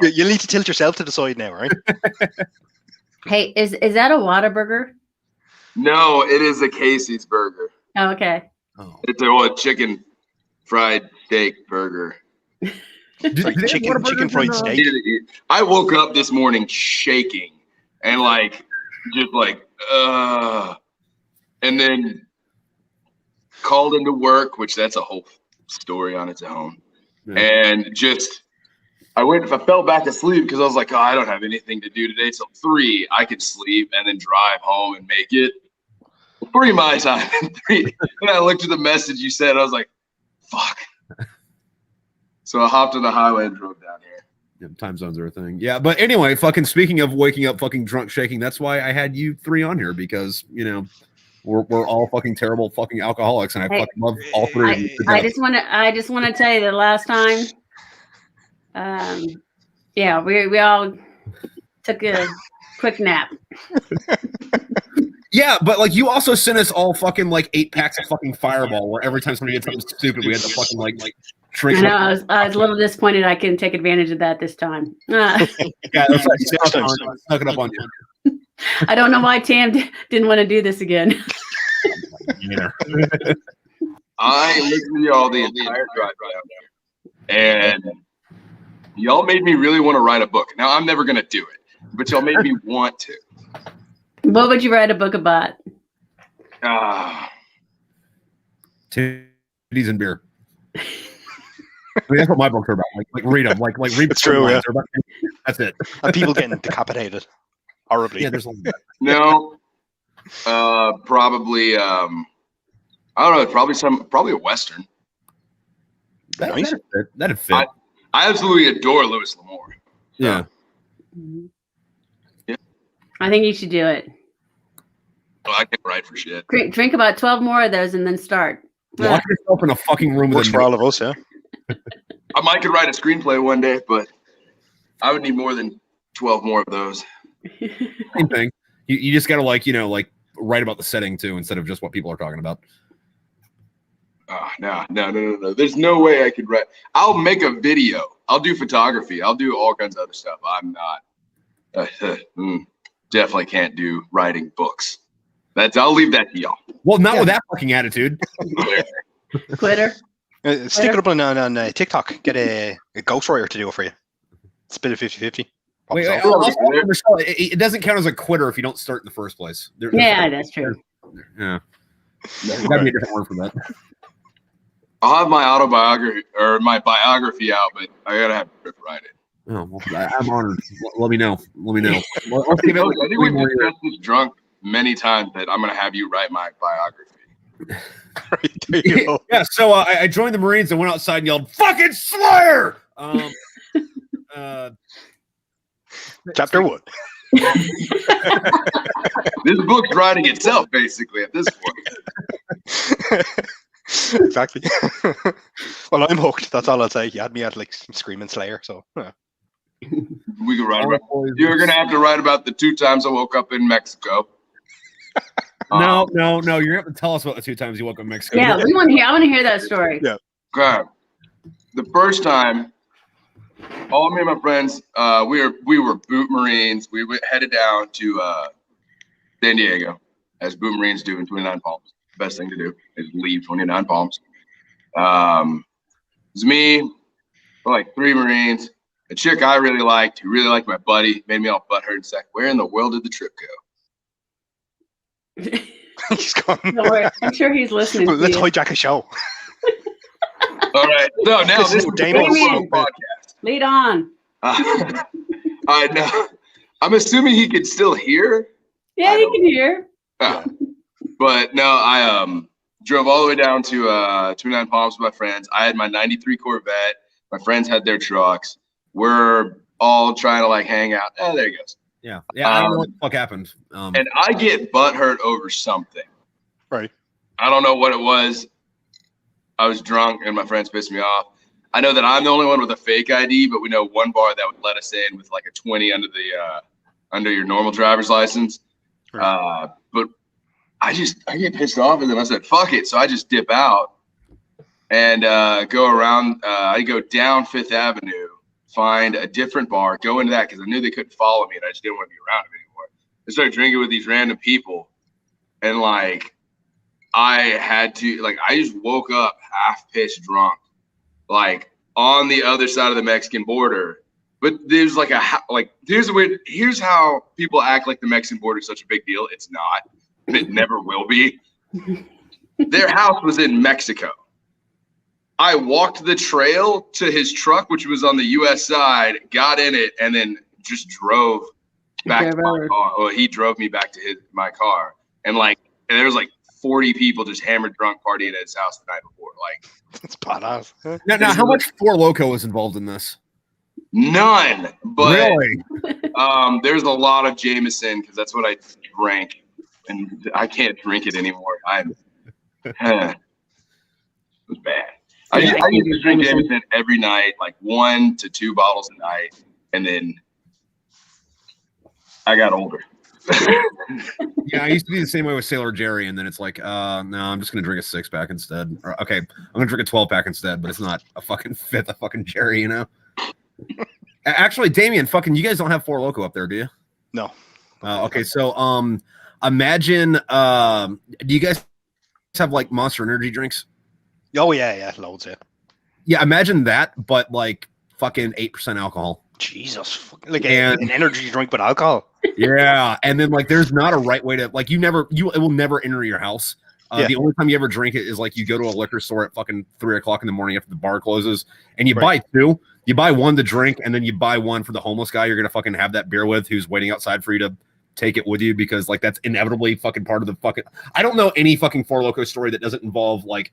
S3: You'll need to tilt yourself to the side now, right?
S2: Hey, is that a Whataburger?
S4: No, it is a Casey's burger.
S2: Oh, okay.
S1: Oh.
S4: It's a chicken fried steak burger.
S3: Like chicken fried steak.
S4: I woke up this morning shaking and and then called into work, which that's a whole story on its own. Yeah. And I fell back asleep because I was like, oh, I don't have anything to do today till 3. I could sleep and then drive home and make it. 3 my time. 3. And I looked at the message you said. I was like, fuck. So I hopped on the highway and drove down here.
S1: Yeah, time zones are a thing. Yeah, but anyway, fucking speaking of waking up fucking drunk shaking, that's why I had you 3 on here because, We're all fucking terrible fucking alcoholics, and I fucking love all three of you.
S2: I just want to tell you the last time, we all took a quick nap.
S1: Yeah, but like you also sent us all fucking like 8 packs of fucking Fireball, where every time somebody did something stupid, we had to fucking like drink.
S2: I know. I was a little disappointed I couldn't take advantage of that this time.
S1: Yeah, that's right. Snuck it up on you.
S2: I don't know why Tam didn't want to do this again.
S1: Yeah.
S4: I listened to y'all the entire drive down there, and y'all made me really want to write a book. Now I'm never gonna do it, but y'all made me want to.
S2: What would you write a book about?
S1: Titties and beer. I mean, that's what my books are about. Like read them. Like read.
S3: It's true. Yeah.
S1: That's it.
S3: And people getting decapitated horribly.
S1: Yeah, there's
S4: No. Probably. I don't know. Probably a Western.
S3: Nice.
S1: That'd fit.
S4: I absolutely adore Louis L'Amour.
S1: Yeah.
S4: Yeah.
S2: I think you should do it.
S4: Well, I can't write for shit.
S2: Drink about 12 more of those and then start.
S1: Lock yourself in a fucking room.
S3: Works for all of us, yeah.
S4: I might could write a screenplay one day, but I would need more than 12 more of those.
S1: Same thing. You just gotta like write about the setting too, instead of just what people are talking about.
S4: No. There's no way I could write. I'll make a video. I'll do photography. I'll do all kinds of other stuff. I'm not. Definitely can't do writing books. I'll leave that to y'all.
S1: Well, not with that fucking attitude.
S2: Quitter.
S3: Stick it up on TikTok. Get a ghostwriter to do it for you. Split it 50-50.
S1: Wait, it doesn't count as a quitter if you don't start in the first place.
S2: Yeah, that's true.
S1: Yeah. There's gotta be a different word for that.
S4: I'll have my autobiography or my biography out, but I gotta have Tripp write it.
S1: Oh, well, I'm honored. Let me know.
S4: I think we discussed this drunk many times that I'm gonna have you write my biography.
S1: Yeah, so I joined the Marines and went outside and yelled, "Fucking Slayer!"
S3: Chapter 1.
S4: This book's writing itself, basically, at this point.
S3: Exactly. Well, I'm hooked. That's all I'll say. You had me at like screaming Slayer, so yeah.
S4: We could write about. You're gonna have to write about the 2 times I woke up in Mexico.
S1: No. You're gonna have to tell us about the 2 times you woke up in Mexico.
S2: Yeah, I want to hear that story.
S3: Yeah.
S4: Okay. The first time, all me and my friends, we were boot Marines. We headed down to San Diego, as boot Marines do in 29 Palms. Best thing to do is leave 29 Palms. It was me, like 3 Marines, a chick I really liked, who really liked my buddy, made me all butthurt and said, "Where in the world did the trip
S3: go?" He's gone.
S2: Don't worry. I'm sure he's listening.
S3: Let's hijack a show.
S4: All right. No, now this is
S2: Damien.
S4: podcast.
S2: Lead on.
S4: I know. I'm assuming he can still hear.
S2: Yeah, he can hear.
S4: But no, I drove all the way down to 29 Palms with my friends. I had my 93 Corvette. My friends had their trucks. We're all trying to like hang out. Oh, there he goes.
S1: Yeah. I don't know what the fuck happened.
S4: And I get butthurt over something.
S3: Right.
S4: I don't know what it was. I was drunk and my friends pissed me off. I know that I'm the only one with a fake ID, but we know one bar that would let us in with like a 20 under your normal driver's license. Right. But I get pissed off, and then I said, "Fuck it!" So I just dip out and go around. I go down 5th Avenue, find a different bar, go into that because I knew they couldn't follow me, and I just didn't want to be around them anymore. I started drinking with these random people, and like I had to, like, I just woke up half pissed drunk, like on the other side of the Mexican border. But there's like here's how people act like the Mexican border is such a big deal. It's not. It never will be. Their house was in Mexico. I walked the trail to his truck, which was on the U.S. side, got in it, and then just drove back to my car. Well, he drove me back to my car. And there was like 40 people just hammered drunk partying at his house the night before. Like,
S3: it's badass.
S1: Now, how much Four Loko was involved in this?
S4: None. But
S1: really?
S4: There's a lot of Jameson because that's what I drank. and I can't drink it anymore. It was bad. I used to drink Jameson every night, like 1 to 2 bottles a night, and then I got older.
S1: Yeah, I used to be the same way with Sailor Jerry, and then it's like, no, I'm just gonna drink a 6-pack instead. Or, okay, I'm gonna drink a 12-pack instead, but it's not a fucking fifth of fucking Jerry, you know. Actually, Damien, fucking, you guys don't have Four Loko up there, do you?
S3: No.
S1: Okay, so imagine, do you guys have like Monster Energy drinks?
S3: Oh yeah, loads.
S1: Yeah, imagine that, but like fucking 8% alcohol.
S3: Jesus, like an energy drink with alcohol.
S1: Yeah, and then like there's not a right way to like it will never enter your house. The only time you ever drink it is like you go to a liquor store at fucking 3 o'clock in the morning after the bar closes, and you buy 2. You buy 1 to drink, and then you buy 1 for the homeless guy you're gonna fucking have that beer with, who's waiting outside for you to take it with you, because like that's inevitably fucking part of the fucking. I don't know any fucking Four Loko story that doesn't involve like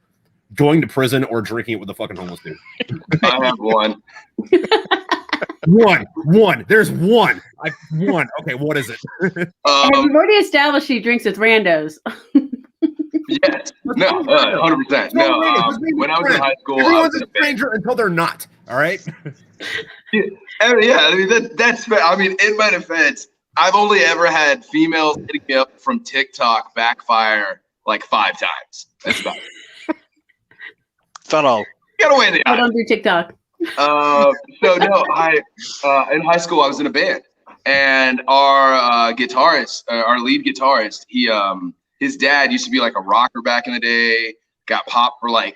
S1: going to prison or drinking it with a fucking homeless dude.
S4: I have one.
S1: One. There's one. One. Okay, what is it?
S2: We've already established he drinks with randos.
S4: Yes. No, 100%. No, when I was in high school,
S1: everyone's a stranger until they're not. All right.
S4: Yeah, I mean that's. I mean, in my defense, I've only ever had females hitting me up from TikTok backfire like 5 times. That's about it.
S3: Not all.
S4: Get away the
S2: I don't do TikTok.
S4: So no, in high school I was in a band, and our guitarist, our lead guitarist, his dad used to be like a rocker back in the day. Got popped for like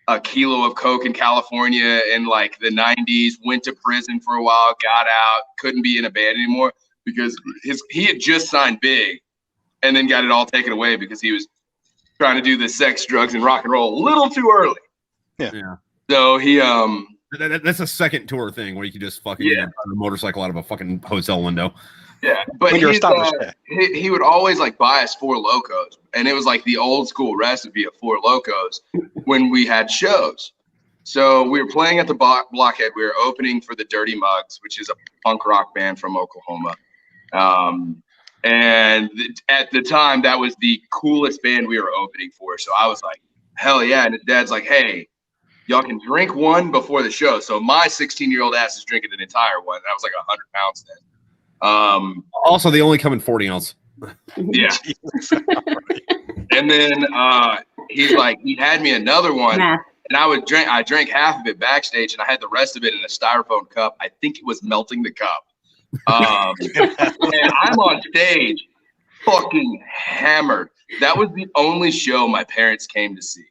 S4: a kilo of coke in California in like the 90s. Went to prison for a while, got out, couldn't be in a band anymore because he had just signed Big, and then got it all taken away because he was trying to do the sex, drugs, and rock and roll a little too early.
S1: Yeah.
S4: So he
S1: that's a second tour thing where you can just fucking drive a motorcycle out of a fucking hotel window.
S4: Yeah, but
S3: when you're established,
S4: he would always like buy us Four Lokos, and it was like the old school recipe of Four Lokos when we had shows. So we were playing at the Blockhead. We were opening for the Dirty Mugs, which is a punk rock band from Oklahoma. And at the time, that was the coolest band we were opening for. So I was like, hell yeah. And his dad's like, hey, y'all can drink one before the show. So my 16-year-old ass is drinking an entire one. That was like 100 pounds then. Also, they only come in 40 ounce. Yeah. And then he's like, he had me another one. And I drank half of it backstage, and I had the rest of it in a styrofoam cup. I think it was melting the cup. And I'm on stage fucking hammered. That was the only show my parents came to see.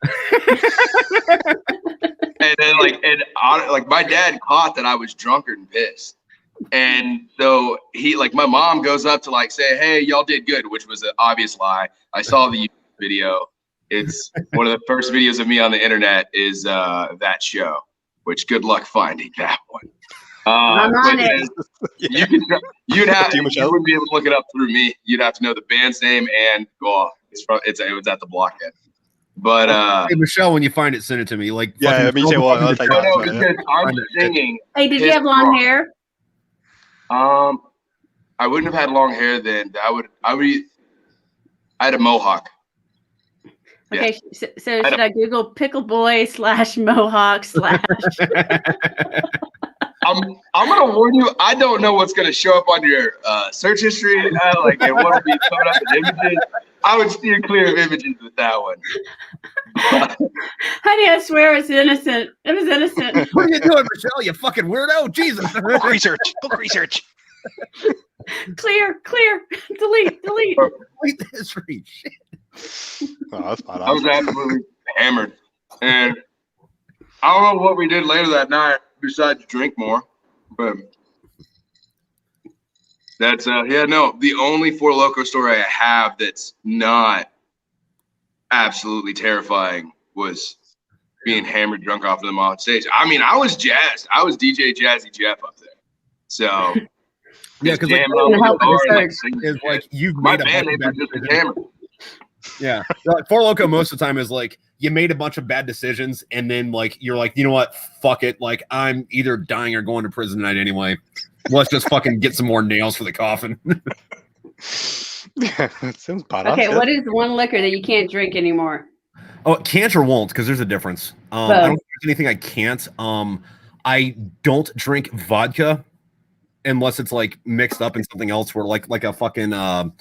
S4: And then like my dad caught that I was drunkard and pissed. And so my mom goes up to like say, hey, y'all did good, which was an obvious lie. I saw the YouTube video. It's one of the first videos of me on the internet is that show, which good luck finding that one. You wouldn't be able to look it up through me. You'd have to know the band's name and it was at the Blockhead. But
S1: hey, Michele, when you find it, send it to me. Like
S3: me too.
S4: I'll take it. I'm singing.
S2: Hey, did you have long hair?
S4: I wouldn't have had long hair then. I had a mohawk.
S2: Okay, so should I Google Pickle Boy / Mohawk /
S4: I'm gonna warn you. I don't know what's gonna show up on your search history. And what'll be coming up in images. I would steer clear of images with that one.
S2: Honey, I swear it's innocent. It was innocent.
S1: What are you doing, Michele? You fucking weirdo! Jesus.
S3: Book research.
S2: Clear. Delete.
S1: Delete the history. Shit.
S3: Oh, that's
S4: I was absolutely hammered, and I don't know what we did later that night besides drink more, but that's the only Four Loko story I have that's not absolutely terrifying was being hammered drunk off of them on stage. I mean, I was jazzed. I was DJ Jazzy Jeff up there. So
S1: yeah, because you've
S4: my
S1: made
S4: band name was just hammered.
S1: Yeah, Four Loko most of the time is like you made a bunch of bad decisions, and then like you're like, you know what, fuck it, like I'm either dying or going to prison tonight anyway. Let's just fucking get some more nails for the coffin.
S3: Yeah, that sounds badass.
S2: Okay, what is one liquor that you can't drink anymore?
S1: Oh, can't or won't, because there's a difference. I don't drink anything I can't. I don't drink vodka unless it's like mixed up in something else, where like a fucking Long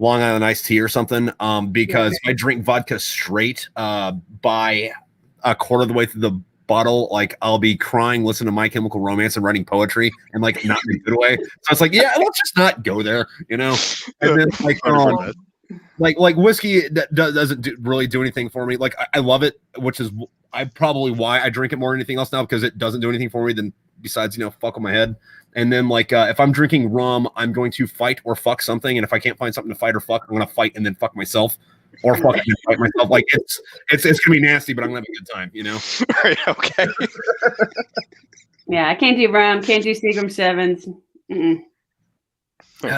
S1: Island iced tea or something. Because if I drink vodka straight, by a quarter of the way through the bottle, like I'll be crying, listening to My Chemical Romance and writing poetry, and like not in a good way. So it's like, yeah, let's just not go there, you know. And then like whiskey that doesn't really do anything for me. Like I love it, which is probably why I drink it more than anything else now, because it doesn't do anything for me than besides, you know, fuck on my head. And then like if I'm drinking rum, I'm going to fight or fuck something, and if I can't find something to fight or fuck, I'm gonna fight and then fuck myself. Or fuck and fight myself. Like it's gonna be nasty, but I'm gonna have a good time, you know.
S3: Right, okay.
S2: Yeah, I can't do rum, can't do Seagram 7s.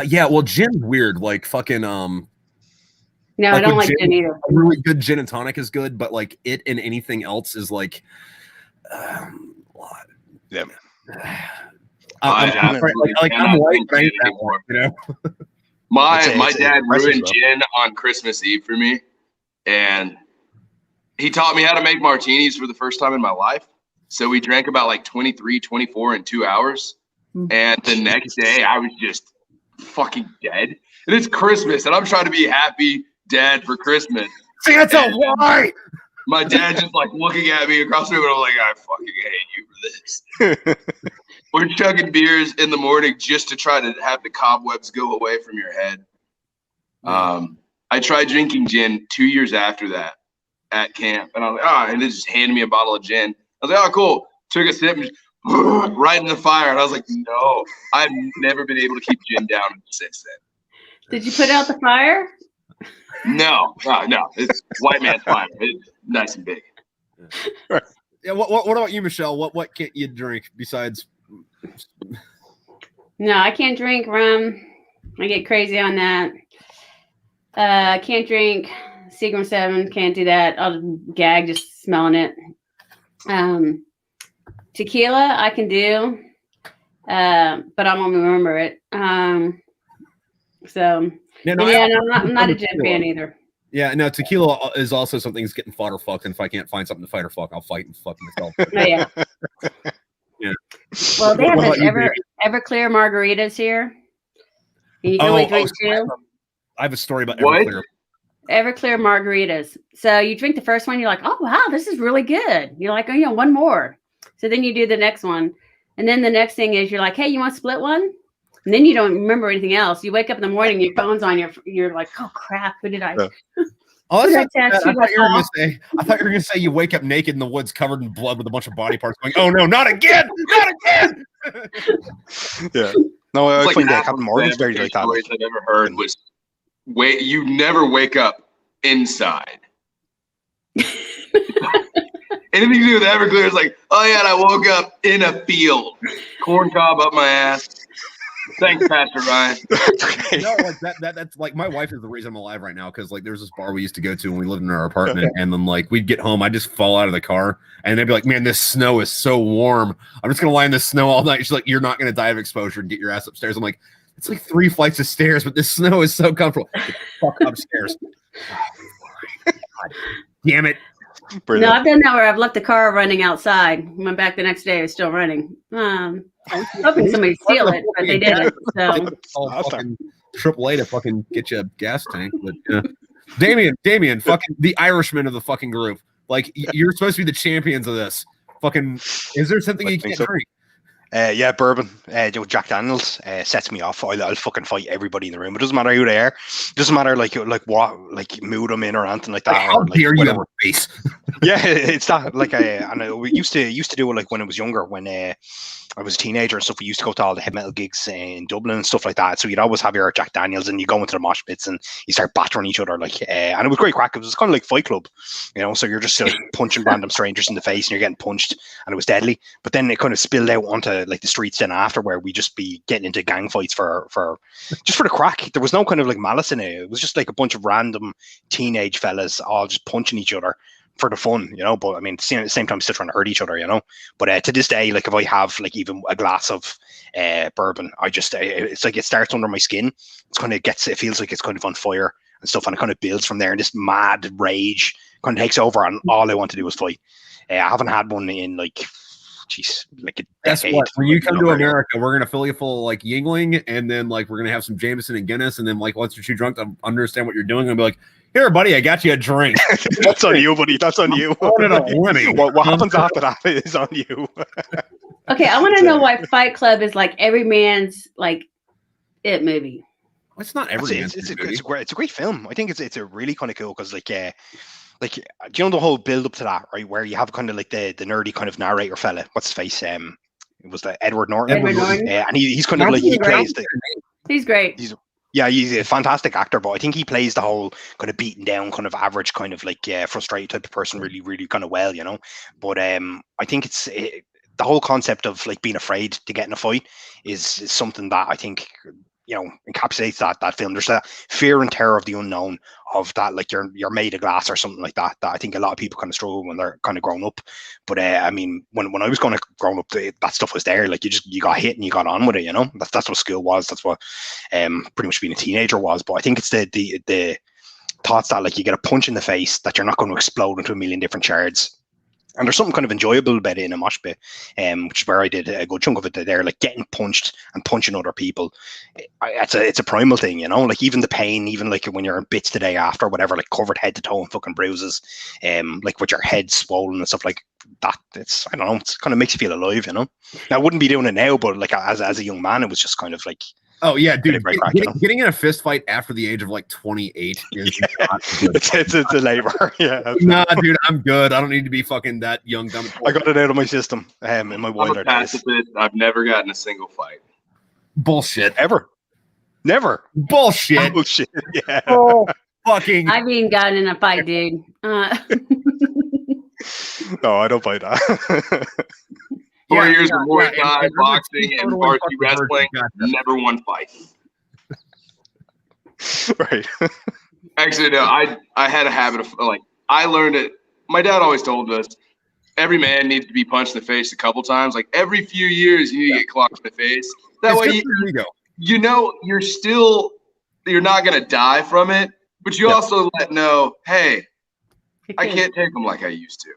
S1: Yeah, well, gin's weird. Like fucking
S2: No, I don't like gin either.
S1: A really good gin and tonic is good, but like it and anything else is like
S3: yeah.
S1: I'm white, but I need that more, you know.
S4: My dad ruined gin on Christmas Eve for me, and he taught me how to make martinis for the first time in my life. So we drank about like 23, 24 in 2 hours. And the next day I was just fucking dead. And it's Christmas, and I'm trying to be happy dad for Christmas.
S1: See, that's a lie.
S4: My dad just like looking at me across the room, and I'm like, I fucking hate you for this. We're chugging beers in the morning just to try to have the cobwebs go away from your head. I tried drinking gin 2 years after that at camp, and I was like, and they just handed me a bottle of gin. I was like, oh, cool. Took a sip and just right in the fire. And I was like, no, I've never been able to keep gin down since then.
S2: Did you put out the fire?
S4: No. It's white man's fire. It's nice and big.
S1: Yeah. What about you, Michele? What can't you drink besides?
S2: No, I can't drink rum. I get crazy on that. I can't drink Seagram 7. Can't do that. I'll gag just smelling it. Tequila I can do, but I won't remember it. So I'm not a gin fan either.
S1: Yeah, no, tequila is also something that's getting fought or fucked, and if I can't find something to fight or fuck, I'll fight and fuck myself.
S2: Oh, yeah.
S1: Yeah.
S2: Well, they have those Everclear Margaritas here. You can only drink two.
S1: I have a story about Everclear.
S2: Everclear Margaritas. So you drink the first one, you're like, oh, wow, this is really good. You're like, oh, one more. So then you do the next one. And then the next thing is you're like, hey, you want to split one? And then you don't remember anything else. You wake up in the morning, your phone's on, you're like, oh, crap, who did I?
S1: I thought you were going to say you wake up naked in the woods covered in blood with a bunch of body parts going, oh, no, not again. Not again.
S3: Yeah. No, I think that Captain Morgan's very like that.
S4: I've ever heard was, you never wake up inside. Anything to do with Everclear is like, oh yeah, and I woke up in a field, corn cob up my ass. Thanks, Pastor Ryan.
S1: No, like that's like my wife is the reason I'm alive right now, because like there's this bar we used to go to when we lived in our apartment, and then like we'd get home, I'd just fall out of the car, and they'd be like, man, this snow is so warm. I'm just gonna lie in this snow all night. She's like, you're not gonna die of exposure and get your ass upstairs. I'm like, it's like 3 flights of stairs, but this snow is so comfortable. Get the fuck upstairs. God damn it.
S2: Brilliant. No, I've done that where I've left the car running outside. Went back the next day, it was still running. Hoping somebody steal it, but they didn't. So
S1: fucking AAA to fucking get you a gas tank. But Damian, fucking the Irishman of the fucking group. Like you're supposed to be the champions of this. Fucking, is there something you can't drink?
S3: Yeah, bourbon. Jack Daniels sets me off. I'll fucking fight everybody in the room. It doesn't matter who they are. It doesn't matter like what mood I'm in or anything like that.
S1: How dare you have a face?
S3: Yeah, it's that. Like we used to do it like when I was younger, when I was a teenager and stuff. We used to go to all the heavy metal gigs in Dublin and stuff like that. So you'd always have your Jack Daniels, and you go into the mosh pits and you start battering each other. Like, and it was great crack. It was kind of like Fight Club, you know. So you're just like punching random strangers in the face, and you're getting punched, and it was deadly. But then it kind of spilled out onto like the streets then after, where we just be getting into gang fights for just for the crack. There was no kind of like malice in it. It was just like a bunch of random teenage fellas all just punching each other for the fun, you know. But I mean, at the same time, still trying to hurt each other, you know. But to this day, like if I have like even a glass of bourbon, I just it's like it starts under my skin. It feels like it's kind of on fire and stuff, and it kind of builds from there. And this mad rage kind of takes over, and all I want to do is fight. I haven't had one in like, geez, like a
S1: Guess
S3: decade.
S1: what? When you come to America, we're gonna fill you full of like Yingling, and then like we're gonna have some Jameson and Guinness, and then like once you're too drunk to understand what you're doing, I'm gonna be like, here, buddy, I got you a drink.
S3: That's on you, buddy. That's on you. What happens after that is on you.
S2: Okay, I want to know why Fight Club is like every man's like it movie.
S1: It's not every man's
S3: it's
S1: movie.
S3: a great film. I think it's a really kind of cool because like do you know the whole build up to that, right? Where you have kind of like the nerdy kind of narrator fella. What's his face? It was the Edward Norton. And he's kind of like he plays the.
S2: He's great.
S3: He's a fantastic actor, but I think he plays the whole kind of beaten down, kind of average, kind of like frustrated type of person really, really kind of well, you know. But I think the whole concept of like being afraid to get in a fight is something that I think, you know, encapsulates that film. There's that fear and terror of the unknown, of that like you're made of glass or something like that I think a lot of people kind of struggle when they're kind of grown up. But I mean, when I was kind of grown up, that stuff was there. Like you got hit and you got on with it, you know. That's what school was. That's what pretty much being a teenager was. But I think it's the thoughts that like you get a punch in the face, that you're not going to explode into a million different shards. And there's something kind of enjoyable about it in a mosh pit, which is where I did a good chunk of it there, like getting punched and punching other people. It's a primal thing, you know, like even the pain, even like when you're in bits the day after, whatever, like covered head to toe in fucking bruises, like with your head swollen and stuff like that. It's, I don't know, it kind of makes you feel alive, you know. Now, I wouldn't be doing it now, but like as a young man, it was just kind of like,
S1: oh yeah, dude, getting in a fist fight after the age of like 28 is not good.
S3: it's a labor. Yeah.
S1: Nah, dude, I'm good. I don't need to be fucking that young dumb.
S3: I got it out of my system in my wilder days.
S4: I've never gotten a single fight.
S1: Bullshit.
S3: Ever. Never.
S1: Bullshit.
S3: Bullshit. Yeah.
S1: Oh, fucking.
S2: I've even gotten in a fight, dude.
S3: No, I don't buy that.
S4: 4 years of Muay Thai, boxing, and varsity wrestling, never won fight.
S3: Right.
S4: Actually, no, I had a habit of, like, I learned it. My dad always told us, every man needs to be punched in the face a couple times. Like, every few years, you need to get clocked in the face. That way, you know, you're not going to die from it, but you also know, hey, I can't take them like I used to.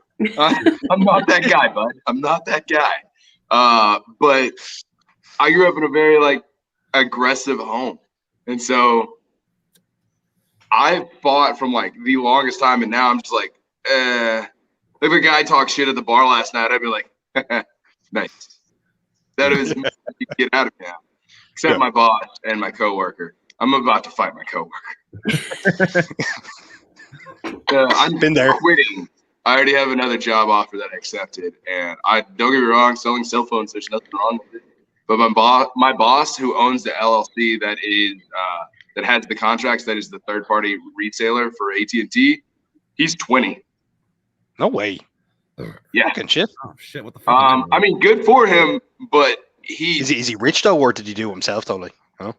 S4: I'm not that guy, bud. I'm not that guy. But I grew up in a very like aggressive home, and so I fought from like the longest time, and now I'm just like, if a guy talks shit at the bar last night, I'd be like, nice. That is get out of here now. Except my boss and my coworker. I'm about to fight my coworker. I've
S3: been there.
S4: Quitting. I already have another job offer that I accepted, and I don't get me wrong, selling cell phones, there's nothing wrong with it. But my boss, who owns the LLC that is that has the contracts, that is the third-party retailer for AT&T, he's 20.
S3: No way.
S4: Yeah.
S3: Fucking shit.
S1: Oh shit! What the fuck?
S4: I mean, good for him, but
S3: is he rich though, or did he do himself though? Like, huh?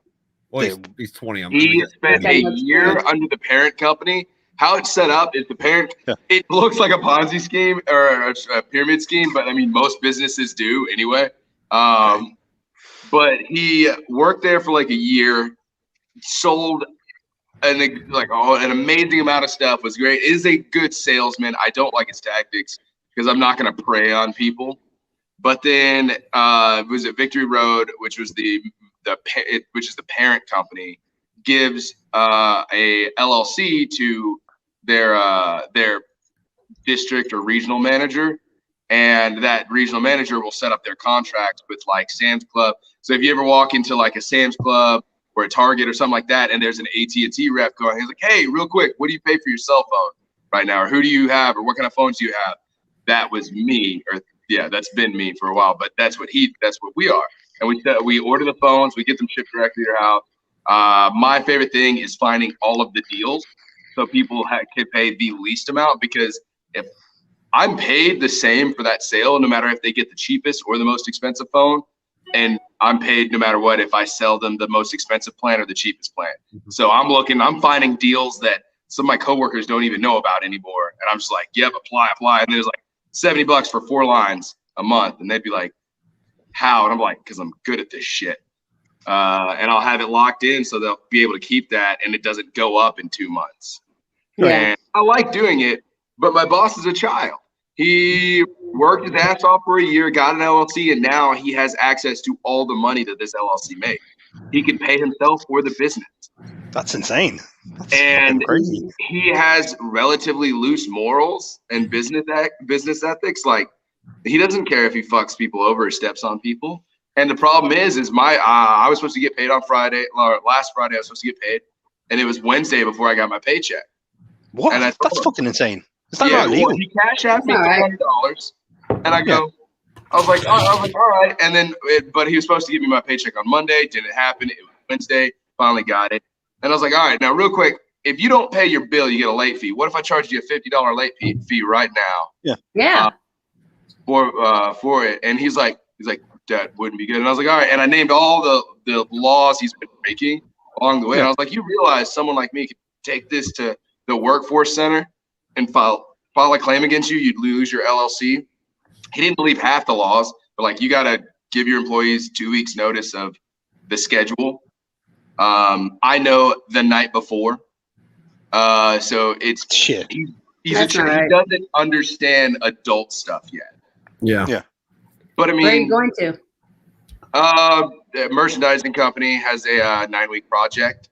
S1: Well, he's 20.
S4: He spent a year under the parent company. How it's set up is the parent, it looks like a Ponzi scheme or a pyramid scheme, but I mean, most businesses do anyway. But he worked there for like a year, sold an amazing amount of stuff, was great. Is a good salesman. I don't like his tactics because I'm not going to prey on people. But then it was at Victory Road, which was which is the parent company, gives a LLC to their district or regional manager, and that regional manager will set up their contracts with like Sam's Club. So if you ever walk into like a Sam's Club or a Target or something like that, and there's an AT&T rep going, he's like, hey, real quick, what do you pay for your cell phone right now? Or who do you have? Or what kind of phones do you have? That was me. Or yeah, that's been me for a while, but that's what we are. And we order the phones, we get them shipped directly to your house. My favorite thing is finding all of the deals, so people can pay the least amount, because if I'm paid the same for that sale, no matter if they get the cheapest or the most expensive phone, and I'm paid no matter what if I sell them the most expensive plan or the cheapest plan. So I'm finding deals that some of my coworkers don't even know about anymore. And I'm just like, yep, apply. And there's like $70 for 4 lines a month. And they'd be like, how? And I'm like, because I'm good at this shit. And I'll have it locked in so they'll be able to keep that and it doesn't go up in 2 months.
S2: Yeah.
S4: And I like doing it, but my boss is a child. He worked his ass off for a year, got an LLC, and now he has access to all the money that this LLC makes. He can pay himself for the business.
S3: That's insane.
S4: And
S3: crazy.
S4: He has relatively loose morals and business ethics. Like, he doesn't care if he fucks people over or steps on people. And the problem is I was supposed to get paid on Friday, or last Friday I was supposed to get paid, and it was Wednesday before I got my paycheck.
S3: What?
S4: And
S3: That's fucking insane. Is that
S4: yeah,
S3: not legal?
S4: well, he cash out me $300, and I go, I was like, all right. And then, but he was supposed to give me my paycheck on Monday. Didn't happen. It was Wednesday. Finally got it. And I was like, all right, now real quick, if you don't pay your bill, you get a late fee. What if I charged you a $50 late fee right now?
S2: Yeah.
S4: For it. And he's like, that wouldn't be good. And I was like, all right. And I named all the laws he's been breaking along the way. And I was like, you realize someone like me could take this to the workforce center and file a claim against you, you'd lose your LLC. He didn't believe half the laws, but like, you got to give your employees 2 weeks notice of the schedule. I know the night before. So it's
S3: shit.
S4: He doesn't understand adult stuff yet.
S1: Yeah.
S4: But I mean,
S2: Where are you going to?
S4: The merchandising company has a 9-week project,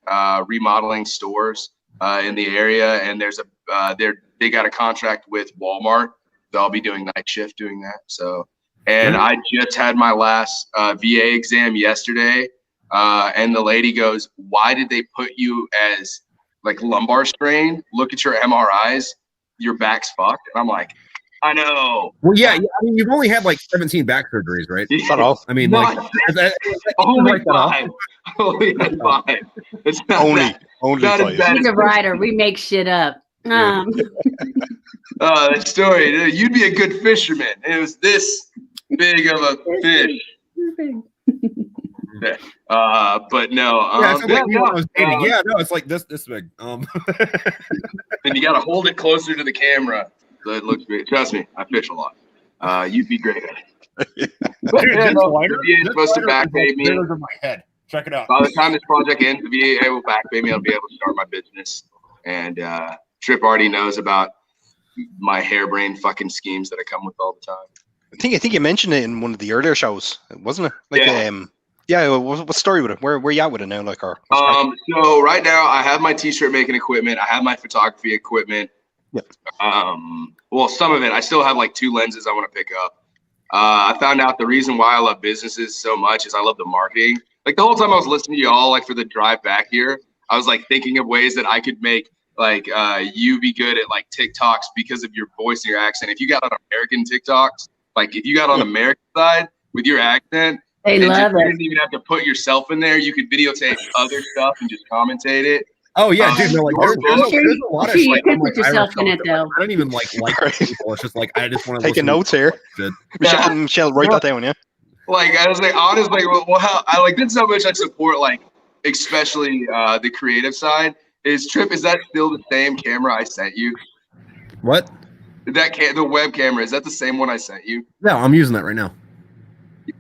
S4: remodeling stores in the area, and there's they got a contract with Walmart. So I'll be doing night shift doing that. So, and I just had my last VA exam yesterday, and the lady goes, "Why did they put you as like lumbar strain? Look at your MRIs, your back's fucked." And I'm like, I know.
S1: Well, yeah. I mean, you've only had like 17 back surgeries, right?
S3: Is that all?
S1: I mean,
S4: Not
S1: like
S4: only 5. Only 5. It's not
S3: Only
S4: not as
S3: 5.
S4: bad
S2: He's
S4: as
S2: a writer. We make shit up.
S4: that story. You'd be a good fisherman. It was this big of a fish. But no.
S1: It's like this big.
S4: And you got to hold it closer to the camera so it looks big. Trust me, I fish a lot. You'd be great at it. But
S1: Dude,
S4: yeah,
S1: this
S4: no,
S1: lighter-
S4: the VA is
S1: this
S4: supposed to
S1: lighter
S4: back
S1: is
S4: pay
S1: like
S4: me.
S1: bigger than my head. Check it out.
S4: By the time this project ends, the VA will back pay me. I'll be able to start my business. And Tripp already knows about my harebrained fucking schemes that I come with all the time.
S3: I think you mentioned it in one of the earlier shows, wasn't it? Like, what story with it? Where you at with it now? Like,
S4: so right now I have my t-shirt making equipment. I have my photography equipment.
S3: Yep.
S4: Well, some of it. I still have like 2 lenses I want to pick up. I found out the reason why I love businesses so much is I love the marketing. Like the whole time I was listening to y'all, like for the drive back here, I was like thinking of ways that I could make like you be good at like TikToks because of your voice and your accent. If you got on American TikToks, like if you got on American side with your accent,
S2: They love
S4: you
S2: it.
S4: didn't even have to put yourself in there. You could videotape other stuff and just commentate it.
S1: Oh yeah, dude. No, like there's a lot of
S2: you
S1: like,
S2: could
S1: like
S2: put yourself
S1: Irish
S2: in it
S1: stuff that,
S2: though.
S1: I don't even like people. It's just like I just want to
S3: taking notes here. Michele, write that down, yeah.
S4: Like I was like, honestly, well, how I like this so much I support like especially the creative side. Is Tripp? Is that still the same camera I sent you?
S1: What?
S4: The web camera, is that the same one I sent you?
S1: No, I'm using that right now.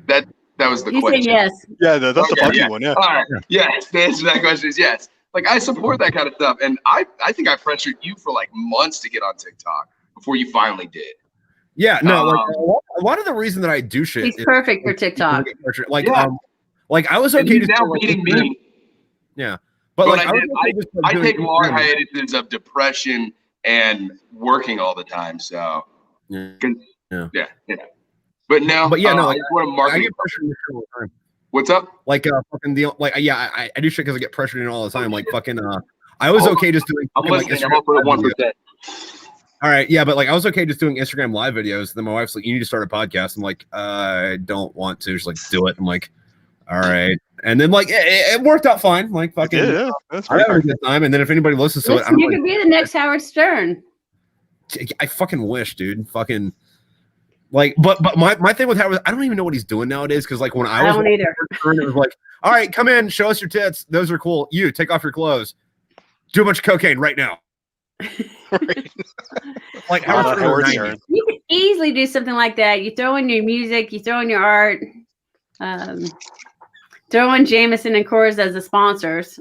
S4: That was the
S2: You
S4: question.
S2: say yes.
S3: Yeah, that's the funny
S4: yeah.
S3: one, yeah.
S4: All right. Yes, the answer to that question is yes. Like I support that kind of stuff, and I think I pressured you for like months to get on TikTok before you finally did.
S1: Yeah, no, like a lot of the reason that I do shit.
S2: He's perfect for TikTok.
S1: Like
S4: Yeah.
S1: Like I was
S4: And
S1: okay
S4: he's
S1: just
S4: now
S1: like,
S4: beating me.
S1: Yeah, but like
S4: I take long hiatuses of depression and working all the time. So
S1: Yeah.
S4: But no,
S1: But yeah, no,
S4: I
S1: like,
S4: just want to
S1: I
S4: market.
S1: get pressured all the time.
S4: What's up?
S1: Like fucking I do shit because I get pressured in all the time. Like fucking I was okay just doing
S4: I'm
S1: fucking, like
S4: listening.
S1: Instagram
S4: I'm for
S1: live
S4: 1%.
S1: videos. All right, yeah, but like I was okay just doing Instagram live videos. Then my wife's like, "You need to start a podcast." I'm like, "I don't want to." She's like, "Do it." I'm like, "All right." And then like it worked out fine. Like fucking,
S3: Yeah, that's
S1: I had a good time. And then if anybody listens to it,
S2: Listen, you could be the next Howard Stern.
S1: I fucking wish, dude. Fucking like, but my thing with Howard, I don't even know what he's doing nowadays. Because like when I was
S2: don't either.
S1: it was like, all right, come in, show us your tits. Those are cool. You take off your clothes, do a bunch of cocaine right now. Like
S3: Howard Stern.
S2: You can easily do something like that. You throw in your music, you throw in your art, throw in Jameson and Coors as the sponsors.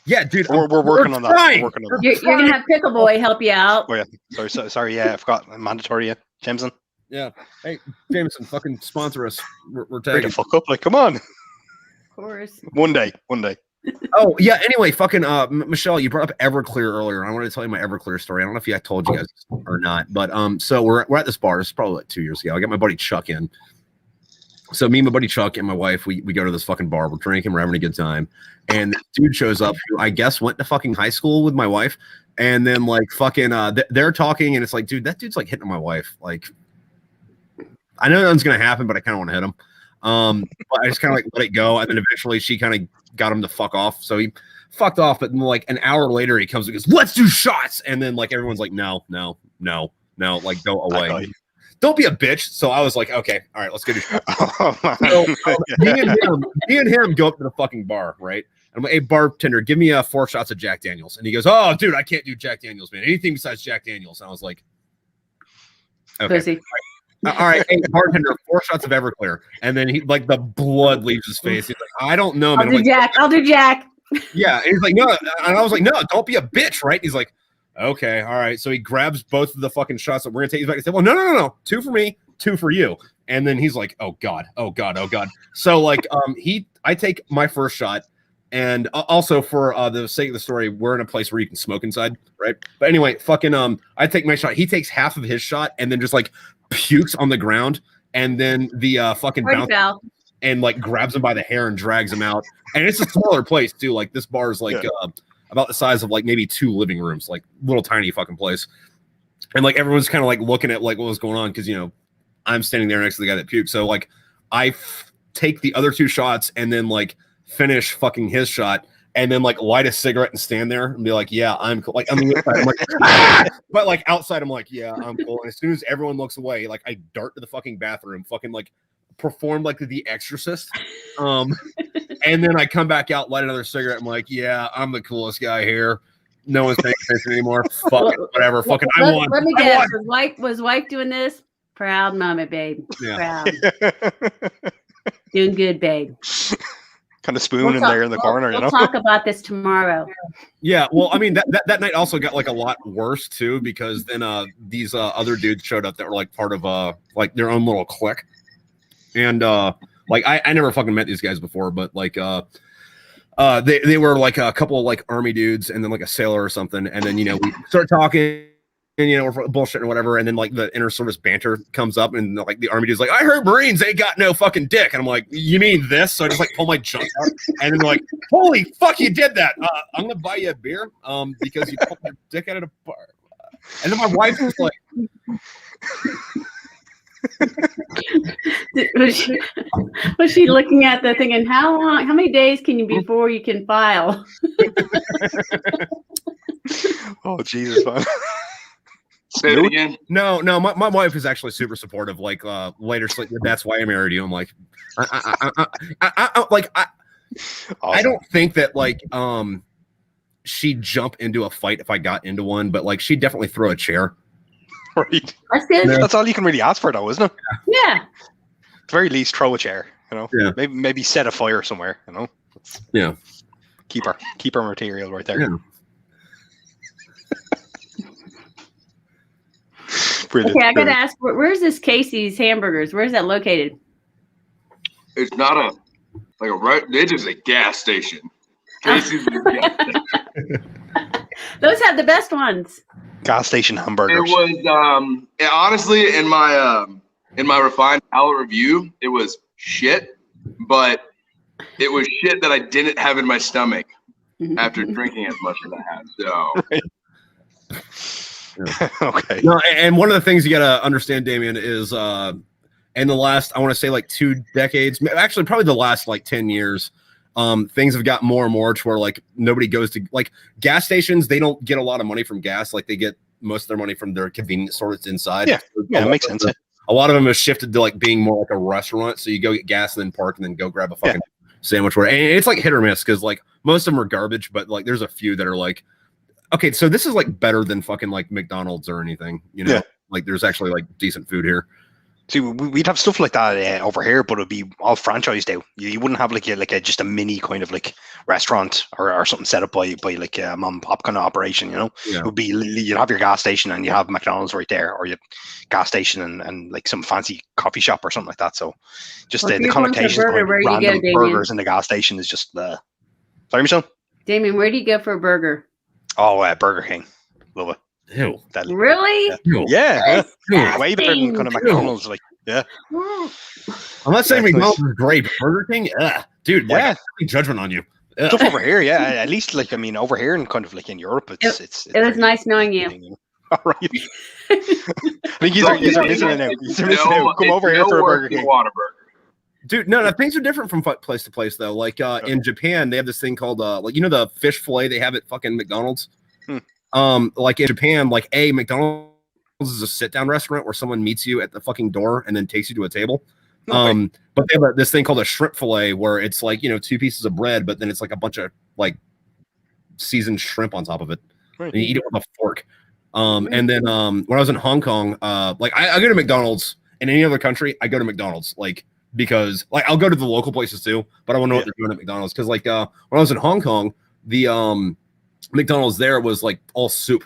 S1: Yeah, dude,
S3: We're working on that. We're working on that.
S2: You're gonna have Pickle Boy help you out.
S3: Oh yeah, sorry. Yeah, I forgot. Mandatory. Yeah, Jameson.
S1: Yeah. Hey, Jameson, fucking sponsor us. We're
S3: Hurry
S1: tagging.
S3: the fuck up! Like, come on.
S2: Of course.
S3: One day.
S1: Oh yeah. Anyway, fucking Michele, you brought up Everclear earlier. I wanted to tell you my Everclear story. I don't know if I told you guys or not, but so we're at this bar. It's probably like 2 years ago. I got my buddy Chuck in. So me and my buddy Chuck and my wife, we go to this fucking bar. We're drinking. We're having a good time. And this dude shows up who I guess went to fucking high school with my wife. And then like fucking they're talking and it's like, dude, that dude's like hitting my wife. Like, I know nothing's gonna happen, but I kind of want to hit him. But I just kind of like let it go. And then eventually she kind of got him to fuck off. So he fucked off. But then, like an hour later, he comes and goes, "Let's do shots." And then like everyone's like, no, like go away. Don't be a bitch. So I was like, okay, all right, let's go do shots. So me and him go up to the fucking bar, right? I'm like, hey, bartender, give me 4 shots of Jack Daniels. And he goes, oh, dude, I can't do Jack Daniels, man. Anything besides Jack Daniels. And I was like, okay.
S2: Pussy.
S1: All right, hey, bartender, 4 shots of Everclear. And then he like the blood leaves his face. He's like, I don't know, man.
S2: I'll do Jack.
S1: Yeah. And he's like, no. And I was like, no, don't be a bitch, right? And he's like, okay, all right. So he grabs both of the fucking shots that we're gonna take these back and say, well, no. 2 for me, 2 for you. And then he's like, oh God. So like I take my first shot. And also for the sake of the story, we're in a place where you can smoke inside, right? But anyway, fucking I take my shot. He takes half of his shot and then just like pukes on the ground, and then the fucking bouncer and like grabs him by the hair and drags him out. And it's a smaller place too. Like this bar is like about the size of like maybe 2 living rooms, like little tiny fucking place. And like everyone's kind of like looking at like what was going on because I'm standing there next to the guy that puked. So like I take the other 2 shots and then like finish fucking his shot and then like light a cigarette and stand there and be like, yeah, I'm cool. Like, I mean, I'm like, ah! But like outside, I'm like, yeah, I'm cool. And as soon as everyone looks away, like I dart to the fucking bathroom, fucking like perform like The Exorcist. And then I come back out, light another cigarette. I'm like, yeah, I'm the coolest guy here. No one's paying attention anymore. Fuck it, whatever. Fucking I won.
S2: Let me guess. Was wife doing this? Proud moment, babe.
S1: Yeah.
S2: Proud. Doing good, babe.
S3: Kind of spoon in there in the corner,
S2: We'll talk about this tomorrow.
S1: Yeah, well, I mean that night also got like a lot worse too because then these other dudes showed up that were like part of like their own little clique, and like I never fucking met these guys before, but like they were like a couple of like army dudes and then like a sailor or something, and then we start talking. And we're bullshitting or whatever, and then like the inter-service banter comes up, and like the army dude's like, "I heard Marines ain't got no fucking dick," and I'm like, "You mean this?" So I just like pull my junk out, and then they're like, "Holy fuck, you did that! I'm gonna buy you a beer, because you pulled your dick out of the bar." And then my wife was like,
S2: was she looking at the thing? And how many days can you before you can file?
S3: Oh Jesus, man.
S4: Say it again.
S1: No, my wife is actually super supportive. Like later, that's why I married you. I'm like, I don't think that like she'd jump into a fight if I got into one, but like she'd definitely throw a chair.
S3: Right.
S2: That's good.
S3: That's all you can really ask for, though, isn't it?
S2: Yeah.
S3: At the very least, throw a chair.
S1: Yeah.
S3: Maybe set a fire somewhere.
S1: Yeah.
S3: Keep our material right there.
S1: Yeah.
S3: Brilliant.
S2: Okay, I gotta ask, where's this Casey's Hamburgers? Where's that located?
S4: It's not it's just a gas station. Casey's is a gas station.
S2: Those have the best ones.
S3: Gas station hamburgers.
S4: It was honestly in my refined palate review, it was shit, but it was shit that I didn't have in my stomach after drinking as much as I had. So.
S3: Right. Okay.
S1: No, and one of the things you gotta understand, Damian, is in the last, I want to say like 2 decades, actually probably the last like 10 years, things have got more and more to where like nobody goes to like gas stations. They don't get a lot of money from gas. Like they get most of their money from their convenience store that's inside.
S3: Yeah, it makes sense.
S1: A lot of them have shifted to like being more like a restaurant. So you go get gas and then park and then go grab a fucking sandwich. And it's like hit or miss because like most of them are garbage, but like there's a few that are like okay, so this is like better than fucking like McDonald's or anything, you know?
S3: Yeah.
S1: Like there's actually like decent food here.
S3: See, we'd have stuff like that over here, but it'd be all franchised out. You wouldn't have like a just a mini kind of like restaurant or something set up by like a mom and pop kind of operation, you know?
S1: Yeah.
S3: It would be, you'd have your gas station and you have McDonald's right there, or your gas station and like some fancy coffee shop or something like that. So just the connotations of random burgers in the gas station is just sorry, Michele?
S2: Damien, where do you go for a burger?
S3: Oh, Burger King. Love it.
S1: Ew.
S2: Really?
S3: Yeah. Way better than kind of McDonald's. Like, yeah.
S1: I'm not saying McDonald's is great, but Burger King, dude, like, judgment on you.
S3: Stuff over here, yeah. At least, like, I mean, over here and kind of like in Europe, it
S2: was nice knowing you.
S3: All right. I think you're missing it now. Come over here for a Burger King.
S1: Dude, no, things are different from place to place, though. Like in Japan, they have this thing called like, you know, the fish fillet they have at fucking McDonald's. Like in Japan, like McDonald's is a sit down restaurant where someone meets you at the fucking door and then takes you to a table. But they have this thing called a shrimp fillet where it's like, you know, 2 pieces of bread, but then it's like a bunch of like seasoned shrimp on top of it. Right. And you eat it with a fork. And then when I was in Hong Kong, like I go to McDonald's in any other country, I go to McDonald's, like, because like I'll go to the local places too, but I want to know what they're doing at McDonald's. Because like when I was in Hong Kong, the McDonald's there was like all soup.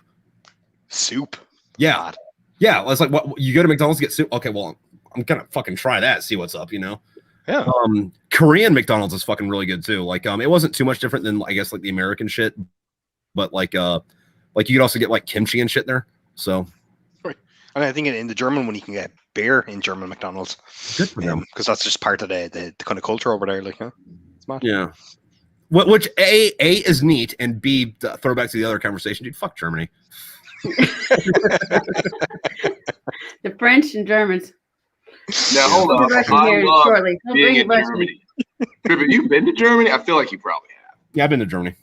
S1: Yeah.
S3: God.
S1: Yeah. It's like, what, you go to McDonald's to get soup? Okay, well, I'm gonna fucking try that, see what's up, you know?
S3: Yeah.
S1: Korean McDonald's is fucking really good too. Like it wasn't too much different than I guess like the American shit, but like you could also get like kimchi and shit there. So
S3: right. And I think in the German one you can get beer in German McDonald's.
S1: Good for them.
S3: Because that's just part of the kind of culture over there, like, huh? Smart.
S1: Yeah. Which A is neat, and B, throw back to the other conversation, dude, fuck Germany.
S2: The French and Germans.
S4: Now hold on.
S2: I love being in
S4: Germany. Tripp, have you been to Germany? I feel like you probably have.
S1: Yeah, I've been to Germany.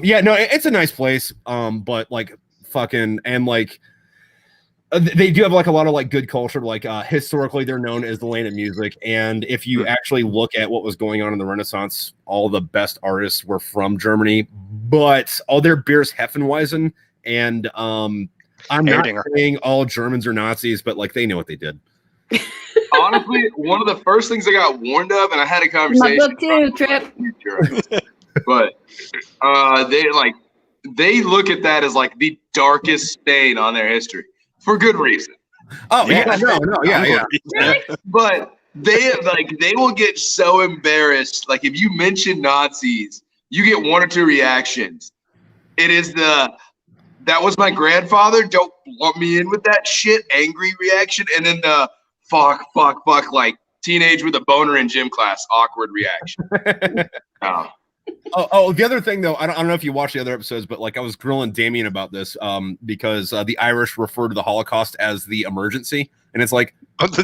S1: Yeah, no, it's a nice place. But like fucking, and like they do have like a lot of like good culture. Like historically, they're known as the land of music. And if you actually look at what was going on in the Renaissance, all the best artists were from Germany. But all their beers Heffenweisen, and I'm not saying all Germans are Nazis, but like they know what they did.
S4: Honestly, one of the first things I got warned of, and I had a conversation.
S2: My book too, Tripp.
S4: But they look at that as like the darkest stain on their history for good reason.
S1: Oh yeah, yeah.
S2: Really?
S4: But they will get so embarrassed. Like if you mention Nazis, you get 1 or 2 reactions. It is that was my grandfather. Don't lump me in with that shit. Angry reaction, and then the fuck, like teenage with a boner in gym class. Awkward reaction.
S1: Oh, the other thing though, I don't know if you watched the other episodes, but like I was grilling Damian about this because the Irish refer to the Holocaust as the emergency, and it's like,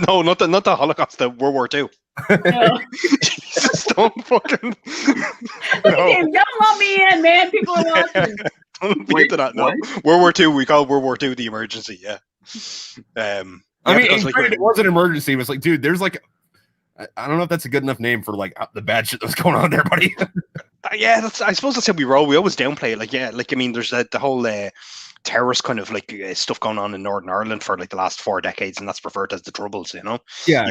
S3: no, not the Holocaust, the World War II.
S2: No.
S3: Jesus, don't fucking.
S2: Don't let me in, man. People are watching.
S3: Don't get to that. No, World War II. We call World War II the emergency. Yeah.
S1: I mean, it was an emergency. It was like, dude, there's like, I don't know if that's a good enough name for like the bad shit that was going on there, buddy.
S3: Yeah, I suppose that's how we roll. We always downplay it. Like, yeah, like I mean, there's the whole terrorist kind of like stuff going on in Northern Ireland for like the last 4 decades, and that's referred to as the Troubles, you know?
S1: Yeah.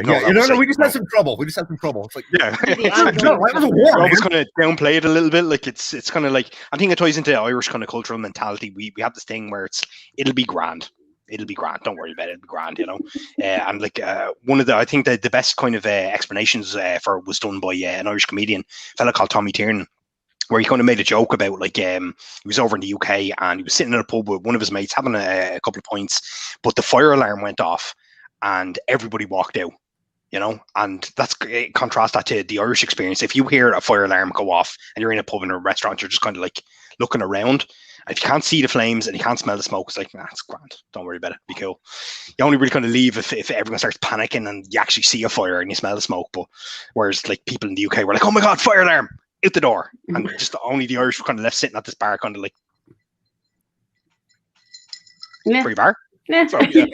S1: We just had some trouble. It's like,
S3: yeah. We're always kind of downplay it a little bit. Like it's kind of like, I think it ties into Irish kind of cultural mentality. We have this thing where it'll be grand. Don't worry about it. It'll be grand, you know. And like one of the, I think the best kind of explanations for was done by an Irish comedian, a fella called Tommy Tiernan, where he kind of made a joke about like he was over in the UK and he was sitting in a pub with one of his mates having a couple of pints, but the fire alarm went off and everybody walked out, you know. And that's contrast that to the Irish experience. If you hear a fire alarm go off and you're in a pub in a restaurant, you're just kind of like looking around. If you can't see the flames and you can't smell the smoke, it's like, nah, it's grand. Don't worry about it. Be cool. You only really kind of leave if everyone starts panicking and you actually see a fire and you smell the smoke. But whereas like people in the UK were like, oh my God, fire alarm, out the door. And just only the Irish were kind of left sitting at this bar kind of like, free bar?
S2: Yeah.
S3: So, yeah.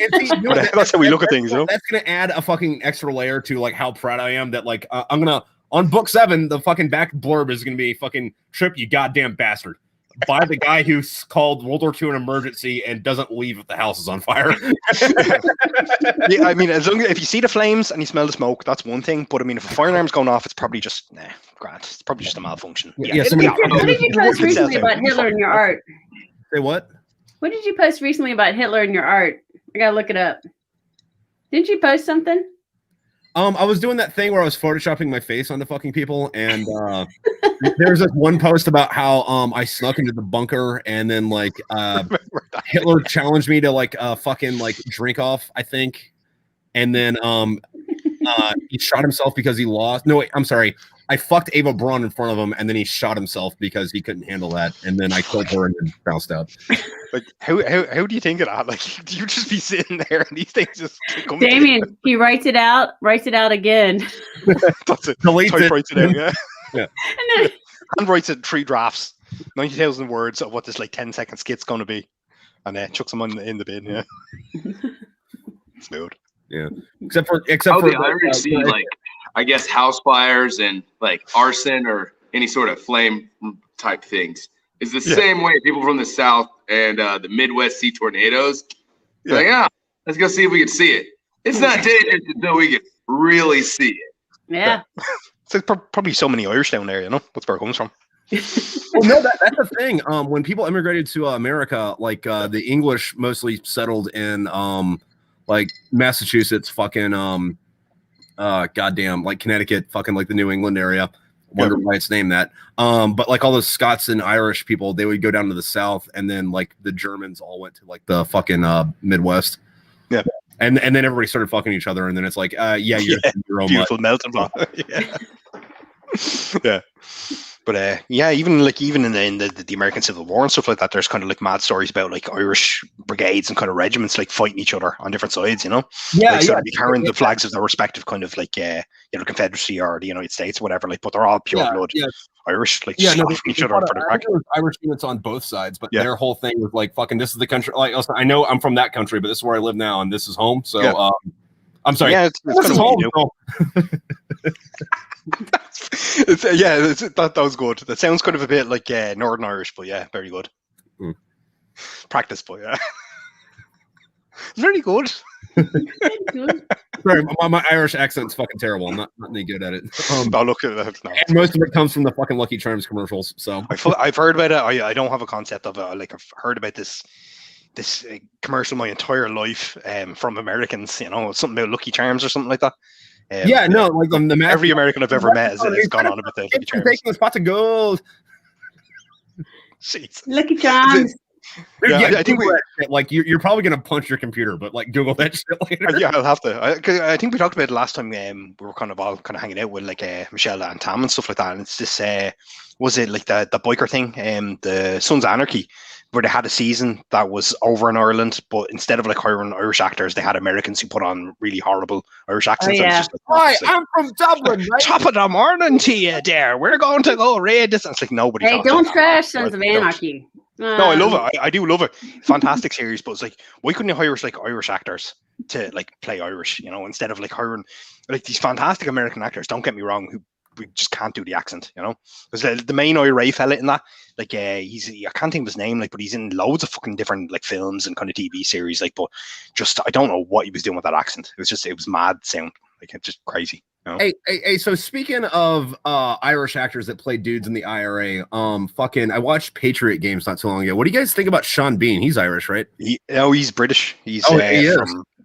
S3: That's how we look at things, you know?
S1: That's going to add a fucking extra layer to like how proud I am that like I'm going to, on book 7, the fucking back blurb is going to be fucking Tripp, you goddamn bastard. by the guy who's called World War II an emergency and doesn't leave if the house is on fire.
S3: Yeah, I mean, as long as if you see the flames and you smell the smoke, that's one thing. But I mean, if a fire alarm's going off, it's probably just grand. It's probably just a malfunction.
S1: Yeah,
S2: What did you post recently about Hitler in your art?
S1: Say what?
S2: What did you post recently about Hitler in your art? I gotta look it up. Didn't you post something?
S1: I was doing that thing where I was photoshopping my face onto fucking people, and there's this one post about how I snuck into the bunker, and then like Hitler challenged me to like fucking like drink off, I think, and then he shot himself because he lost. No, wait, I'm sorry. I fucked Ava Braun in front of him, and then he shot himself because he couldn't handle that, and then I killed her and then bounced out.
S3: Like, how do you think of that? Like, do you just be sitting there and these things just come?
S2: Damien, he writes it out again.
S3: That's it.
S1: Deletes it.
S3: Writes it out, yeah.
S2: And then,
S3: And writes it 3 drafts, 90,000 words of what this like 10-second skit's going to be, and chucks them in the bin. Yeah, smooth.
S1: Yeah, except for
S4: the Irish see like, I guess, house fires and like arson or any sort of flame type things. It's the same way people from the South and the Midwest see tornadoes. Yeah. Like, let's go see if we can see it. It's not dangerous until we can really see it.
S2: yeah.
S3: It's like probably so many Irish down there, you know? That's where it comes from.
S1: Well, no, that's the thing. When people immigrated to America, like the English mostly settled in like Massachusetts, fucking goddamn, like Connecticut, fucking like the New England area. Wonder why it's named that. But like all those Scots and Irish people, they would go down to the South, and then like the Germans all went to like the fucking Midwest. Yeah. And then everybody started fucking each other, and then it's like, you're your own
S3: beautiful melting pot. Yeah. But even in the American Civil War and stuff like that, there's kind of like mad stories about like Irish brigades and kind of regiments like fighting each other on different sides, you know?
S1: Yeah,
S3: like, sort of carrying the flags of their respective kind of like Confederacy or the United States, or whatever. Like, but they're all pure blood Irish, like slapping each other for the crack.
S1: Irish units on both sides, but their whole thing was like, fucking, this is the country. Like, I know I'm from that country, but this is where I live now, and this is home. So, I'm sorry.
S3: Yeah, it's kind of home. That was good. That sounds kind of a bit like Northern Irish, but yeah, very good. Practice, but yeah, very good.
S1: Sorry, my Irish accent's fucking terrible. I'm not any good at it.
S3: Look at that. No.
S1: And most of it comes from the fucking Lucky Charms commercials. So
S3: I've heard about it. I don't have a concept of it. Like, I've heard about this commercial my entire life from Americans. You know, something about Lucky Charms or something like that.
S1: Like
S3: every American I've ever met has gone on about the Lucky Charms.
S1: Taking the spot of gold.
S3: Jeez.
S2: Lucky Charms.
S1: I think like you're probably gonna punch your computer, but like Google that shit later.
S3: Yeah, I'll have to. I think we talked about it last time. We were kind of all hanging out with like Michele and Tam and stuff like that. And it's this was it like the biker thing, the Sons of Anarchy, where they had a season that was over in Ireland, but instead of like hiring Irish actors, they had Americans who put on really horrible Irish accents.
S2: Oh, yeah.
S3: Just like,
S1: hi, I'm from Dublin. Right?
S3: Top of the morning to you, there. We're going to go raid this. It's like nobody.
S2: Hey, don't trash Sons of Anarchy.
S3: No, I love it. I do love it. Fantastic series, but it's like, why couldn't you hire like Irish actors to like play Irish? You know, instead of like hiring like these fantastic American actors. Don't get me wrong, who we just can't do the accent. You know, because the main IRA fella in that, like, I can't think of his name, like, but he's in loads of fucking different like films and kind of TV series, like, but just I don't know what he was doing with that accent. It was mad sound, like, it's just crazy. You know?
S1: Hey, so speaking of Irish actors that play dudes in the IRA, I watched Patriot Games not too long ago. What do you guys think about Sean Bean? He's Irish, right?
S3: He's British. He's
S1: he is.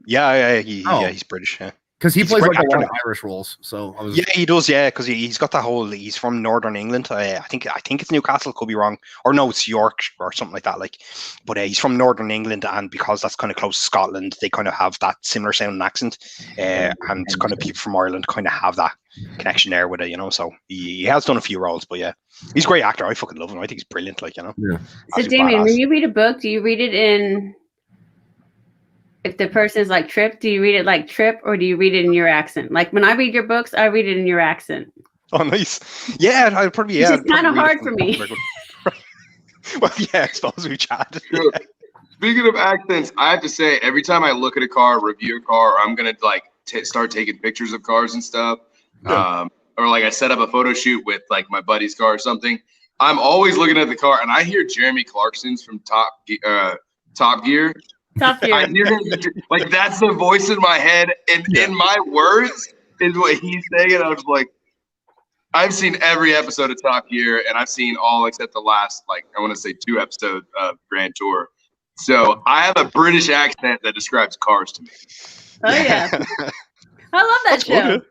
S3: He's British. Yeah.
S1: Because he plays like a lot of Irish roles, so
S3: he does, because he's got that whole. He's from Northern England. I think it's Newcastle. Could be wrong, or no, it's York or something like that. Like, but he's from Northern England, and because that's kind of close to Scotland, they kind of have that similar sounding accent, and kind of people from Ireland kind of have that connection there with it, you know. So he has done a few roles, but yeah, he's a great actor. I fucking love him. I think he's brilliant. Like, you know.
S1: Yeah.
S2: So Damien, when you read a book, do you read it in? If the person is like Tripp, do you read it like Tripp, or do you read it in your accent? Like, when I read your books, I read it in your accent.
S3: Oh, nice. Yeah, I'd probably. Yeah,
S2: it's kind of hard for me.
S3: Well, yeah, I suppose we chat.
S4: Speaking of accents, I have to say, every time I look at a car, review a car, or I'm gonna like start taking pictures of cars and stuff, or like I set up a photo shoot with like my buddy's car or something, I'm always looking at the car, and I hear Jeremy Clarkson's from Top Gear.
S2: Top Gear.
S4: I hear him, like that's the voice in my head, and in my words is what he's saying. And I was like, I've seen every episode of Top Gear, and I've seen all except the last, like I want to say 2 episodes of Grand Tour. So I have a British accent that describes cars to me.
S2: Oh yeah, I love that show.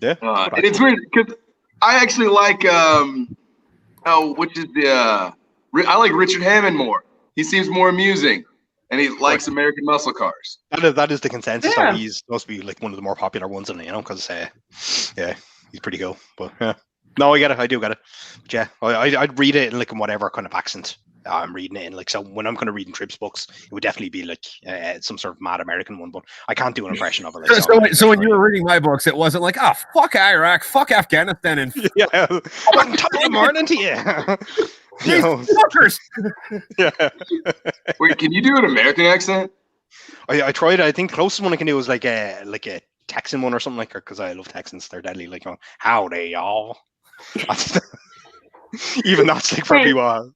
S3: Yeah,
S4: and it's weird because I actually like which is the I like Richard Hammond more. He seems more amusing, and he likes American muscle cars.
S3: That is the consensus. Yeah. That he's supposed to be like one of the more popular ones in it, because he's pretty cool. But no, I get it. I do get it. But yeah, I'd read it in like in whatever kind of accent I'm reading it in. Like, so when I'm kind of reading Tripp's books, it would definitely be like some sort of mad American one. But I can't do an impression of it. Like,
S1: so when you were reading my books, it wasn't like, fuck Iraq, fuck Afghanistan, and
S3: top of the morning to you.
S1: These fuckers.
S3: Yeah.
S4: Wait, can you do an American accent?
S3: I tried. I think the closest one I can do is like a Texan one or something like that, because I love Texans. They're deadly. Like, howdy y'all. Even that's like probably what.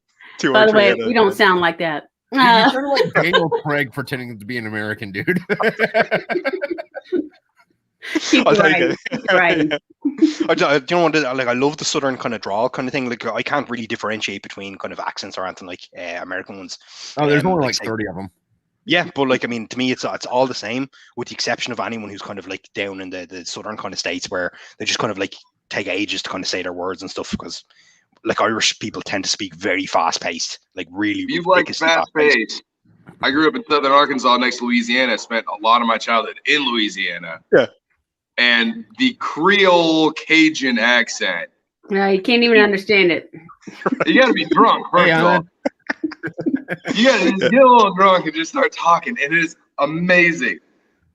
S2: By the way, we don't sound like that.
S1: You sound like Daniel Craig pretending to be an American dude.
S2: Keep right.
S3: I don't want to, like, I love the southern kind of drawl kind of thing. Like, I can't really differentiate between kind of accents or anything like American ones.
S1: Oh, there's only like 30 of them.
S3: Yeah, but like, I mean, to me, it's all the same, with the exception of anyone who's kind of like down in the southern kind of states where they just kind of like take ages to kind of say their words and stuff, because like Irish people tend to speak very fast paced, like really.
S4: You like fast paced. I grew up in southern Arkansas next to Louisiana. Spent a lot of my childhood in Louisiana.
S3: Yeah.
S4: And the Creole Cajun accent.
S2: No, you can't even understand it.
S4: You got to be drunk, first of all. You got to just get a little drunk and just start talking, and it is amazing.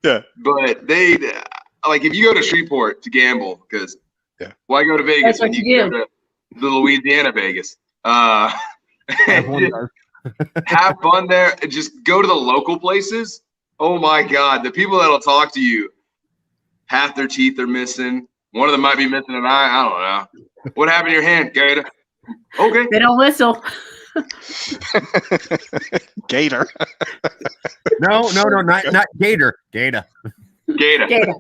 S3: Yeah.
S4: But they, like, if you go to Shreveport to gamble, because why go to Vegas when you can go to the Louisiana Vegas? Have fun there, and just go to the local places. Oh my God, the people that'll talk to you, half their teeth are missing. One of them might be missing an eye. I don't know. What happened to your hand, Gator? Okay.
S2: They don't whistle.
S3: Gator.
S1: No, not Gator. Gator. Geedah.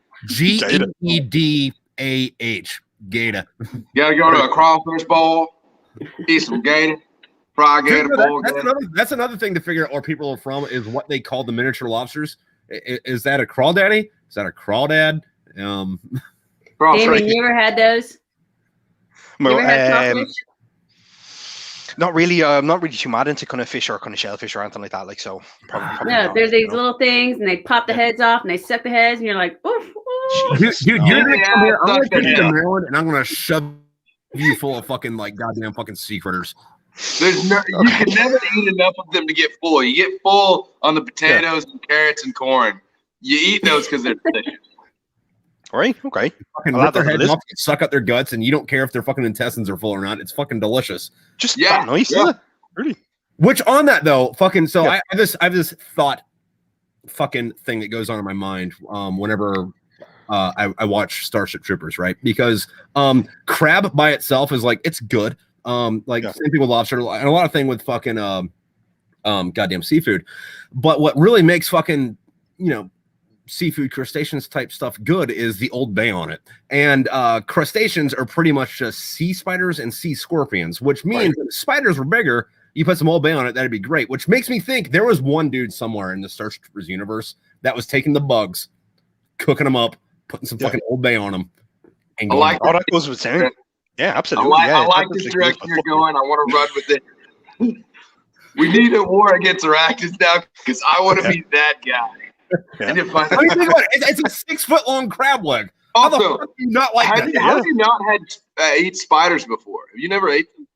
S1: Gator.
S4: You gotta go to a crawfish bowl, eat some gator, fry gator bowl.
S1: That's another thing to figure out where people are from, is what they call the miniature lobsters. Is that a crawdaddy? Is that a crawdad?
S2: Damien, you ever had those? You ever had crawfish?
S3: Not really. I'm not really too mad into kind of fish or kind of shellfish or anything like that. Like, so probably
S2: no,
S3: not,
S2: there's these little things, and they pop the heads off, and they suck the heads, and you're like, oof.
S1: Dude, you're gonna come here. I'm gonna take you to Maryland, and I'm gonna shove you full of fucking like goddamn fucking sea critters.
S4: You can never eat enough of them to get full. You get full on the potatoes and carrots and corn. You eat those because they're delicious.
S3: All right, okay.
S1: Fucking rip their heads off, suck out their guts, and you don't care if their fucking intestines are full or not. It's fucking delicious.
S3: Just that nice, yeah. Really.
S1: Which on that though, fucking so I have this thought fucking thing that goes on in my mind whenever I watch Starship Troopers, right? Because crab by itself is like, it's good. Same thing with lobster, and a lot of thing with fucking goddamn seafood. But what really makes fucking, seafood crustaceans type stuff good is the Old Bay on it. And crustaceans are pretty much just sea spiders and sea scorpions, which means if spiders were bigger, you put some Old Bay on it, that'd be great. Which makes me think there was one dude somewhere in the Starship Troopers universe that was taking the bugs, cooking them up, putting some fucking Old Bay on them. And
S3: I like that goes with saying. Yeah, absolutely.
S4: I like this direction you're going. I want to run with it. We need a war against arachnids now, because I want to be that guy.
S1: Yeah. And what do you think about it? It's a 6 foot long crab leg.
S4: Also,
S1: how the fuck do you not like that?
S4: Have you not had eat spiders before? Have you never ate them?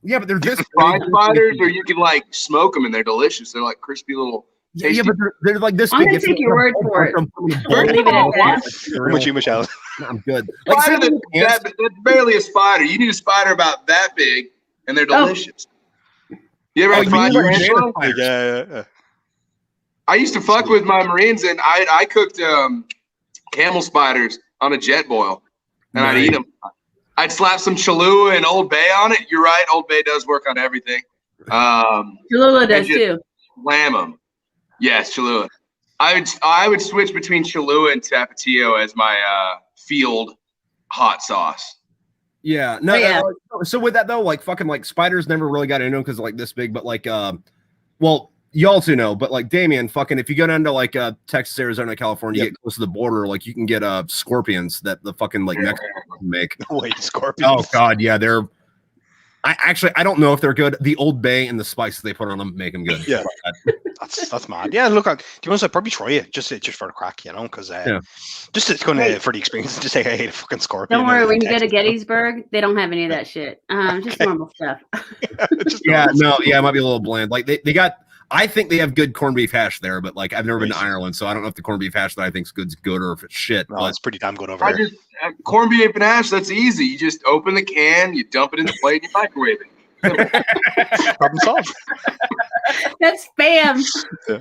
S1: Yeah, but they're just
S4: fried spiders, or you can like smoke them and they're delicious. They're like crispy little.
S1: Yeah, but they're like this.
S2: I'm gonna take your word for it. Leave it at that.
S3: How about you, Michele?
S1: I'm good.
S4: That's barely a spider. You need a spider about that big, and they're delicious. You ever had fried tarantula?
S3: Yeah.
S4: I used to fuck with my Marines, and I cooked camel spiders on a jet boil, and I'd eat them. I'd slap some Cholula and Old Bay on it. You're right. Old Bay does work on everything.
S2: Cholula does too.
S4: Slam them. Yes, Cholula. I would switch between Cholula and Tapatio as my field hot sauce.
S1: Yeah. No. So with that though, like fucking like spiders never really got into them because like this big, but like well, y'all two know, but like Damien, fucking if you go down to like Texas, Arizona, California, you get close to the border, like you can get scorpions that the fucking like Mexican make.
S3: Wait, scorpions.
S1: Oh god, yeah, they're. I don't know if they're good. The Old Bay and the spice they put on them make them good.
S3: Yeah, that's mad. Yeah, look, to be honest, I'd probably try it just for the crack, you know, because just to kind of for the experience, just say I hate a fucking scorpion.
S2: Don't worry, when you go to Gettysburg, they don't have any of that shit. Just normal stuff.
S1: It might be a little bland. Like they got. I think they have good corned beef hash there, but like I've never been to Ireland, so I don't know if the corned beef hash that I think is good or if it's shit.
S3: No, it's pretty damn good over here.
S4: Corned beef and hash, that's easy. You just open the can, you dump it in the plate, and you microwave it.
S3: Problem solved.
S2: That's spam.
S3: Yeah.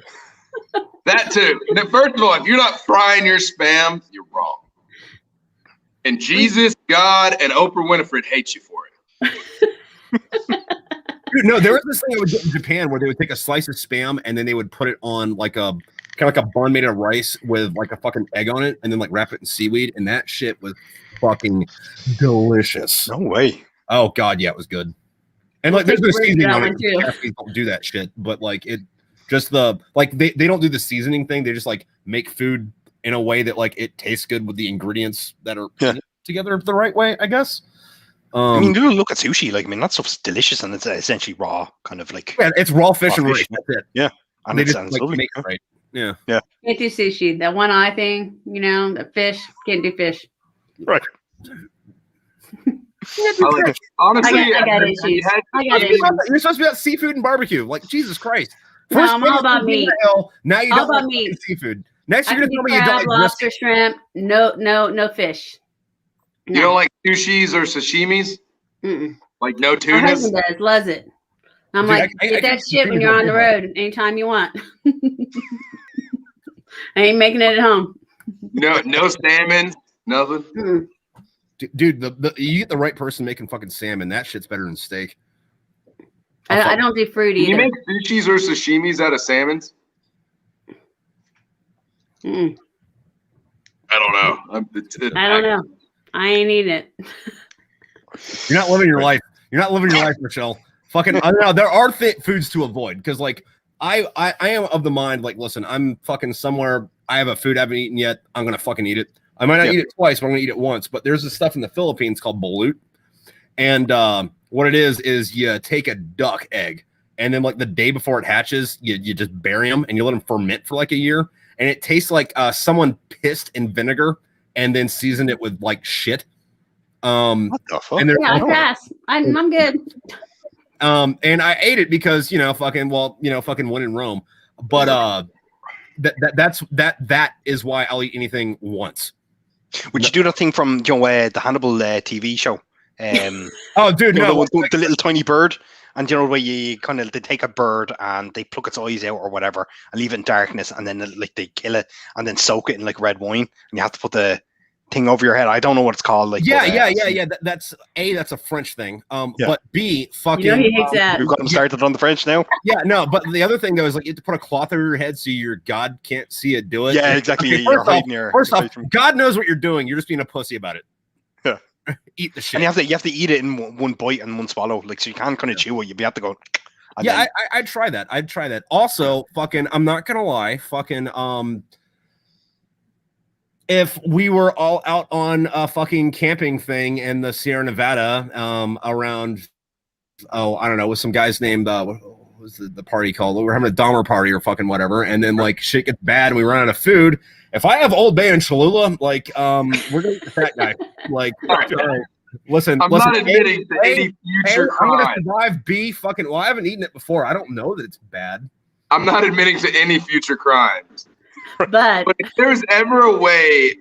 S4: That too. First of all, if you're not frying your spam, you're wrong. And Jesus, God, and Oprah Winfrey hate you for it.
S1: Dude, no, there was this thing I would get in Japan where they would take a slice of spam and then they would put it on like a kind of like a bun made of rice with like a fucking egg on it and then like wrap it in seaweed, and that shit was fucking delicious.
S3: No way.
S1: Oh god, yeah, it was good. And like there's no seasoning on it. They don't do that shit, but like it just the like they don't do the seasoning thing. They just like make food in a way that like it tastes good with the ingredients that are together the right way, I guess.
S3: I mean, do look at sushi. Like, I mean, that stuff's delicious, and it's essentially raw, kind of like.
S1: Yeah, it's raw fish and rice. That's it.
S3: Yeah, and it sounds lovely.
S1: Make it right. Yeah.
S2: Can't do sushi. That one eye thing, you know, the fish. Can't do fish.
S3: Right.
S4: Honestly,
S2: I got issues.
S1: You're supposed to be about seafood and barbecue. Like Jesus Christ.
S2: First, I'm all about meat.
S1: Now you don't about meat. Seafood. Next, you're gonna tell me you don't like
S2: lobster, shrimp. No fish.
S4: You don't like sushis or sashimis?
S2: Mm-mm.
S4: Like no tuna?
S2: My husband loves it. I'm like, get that shit when you're on the road anytime you want. I ain't making it at home.
S4: No salmon, nothing.
S2: Mm-mm.
S1: Dude, you get the right person making fucking salmon. That shit's better than steak.
S2: I don't do fruit either.
S4: You make sushis or sashimis out of salmons?
S2: Mm-mm.
S4: I don't know.
S2: I don't know. I ain't eating it.
S1: You're not living your life. You're not living your life, Michele. Fucking, I don't know. There are foods to avoid because, like, I am of the mind, like, listen, I'm fucking somewhere. I have a food I haven't eaten yet. I'm gonna fucking eat it. I might not eat it twice, but I'm gonna eat it once. But there's this stuff in the Philippines called balut, and what it is you take a duck egg, and then like the day before it hatches, you just bury them and you let them ferment for like a year, and it tastes like someone pissed in vinegar and then seasoned it with like shit.
S3: What the fuck?
S2: And I pass. I'm good.
S1: And I ate it because fucking when in Rome. But that is why I'll eat anything once.
S3: Would you do that thing from the Hannibal TV show?
S1: Oh, dude, no,
S3: the little tiny bird, and where you kind of they take a bird and they pluck its eyes out or whatever and leave it in darkness, and then like they kill it and then soak it in like red wine, and you have to put the thing over your head. I don't know what it's called. Like
S1: That's a French thing. But B, fucking.
S2: He hates that.
S3: We've got them started on the French now.
S1: Yeah, no, but the other thing though is like you have to put a cloth over your head so your God can't see it do it.
S3: Yeah, exactly.
S1: Okay, first off, God knows what you're doing. You're just being a pussy about it.
S3: Yeah.
S1: Eat the shit.
S3: And you have to eat it in one bite and one swallow, like so you can't kind of chew it. You have to go.
S1: I'd try that. I'd try that. Also, fucking, I'm not gonna lie, fucking, if we were all out on a fucking camping thing in the Sierra Nevada, around, I don't know, with some guys named, what was the party called? We were having a Dahmer party or fucking whatever, and then like shit gets bad and we run out of food. If I have Old Bay and Cholula, like, we're gonna get that guy. Like, listen,
S4: I'm not admitting to any future crime.
S1: I'm gonna survive. B, fucking, well, I haven't eaten it before. I don't know that it's bad.
S4: I'm not admitting to any future crimes.
S2: But
S4: if there's ever a way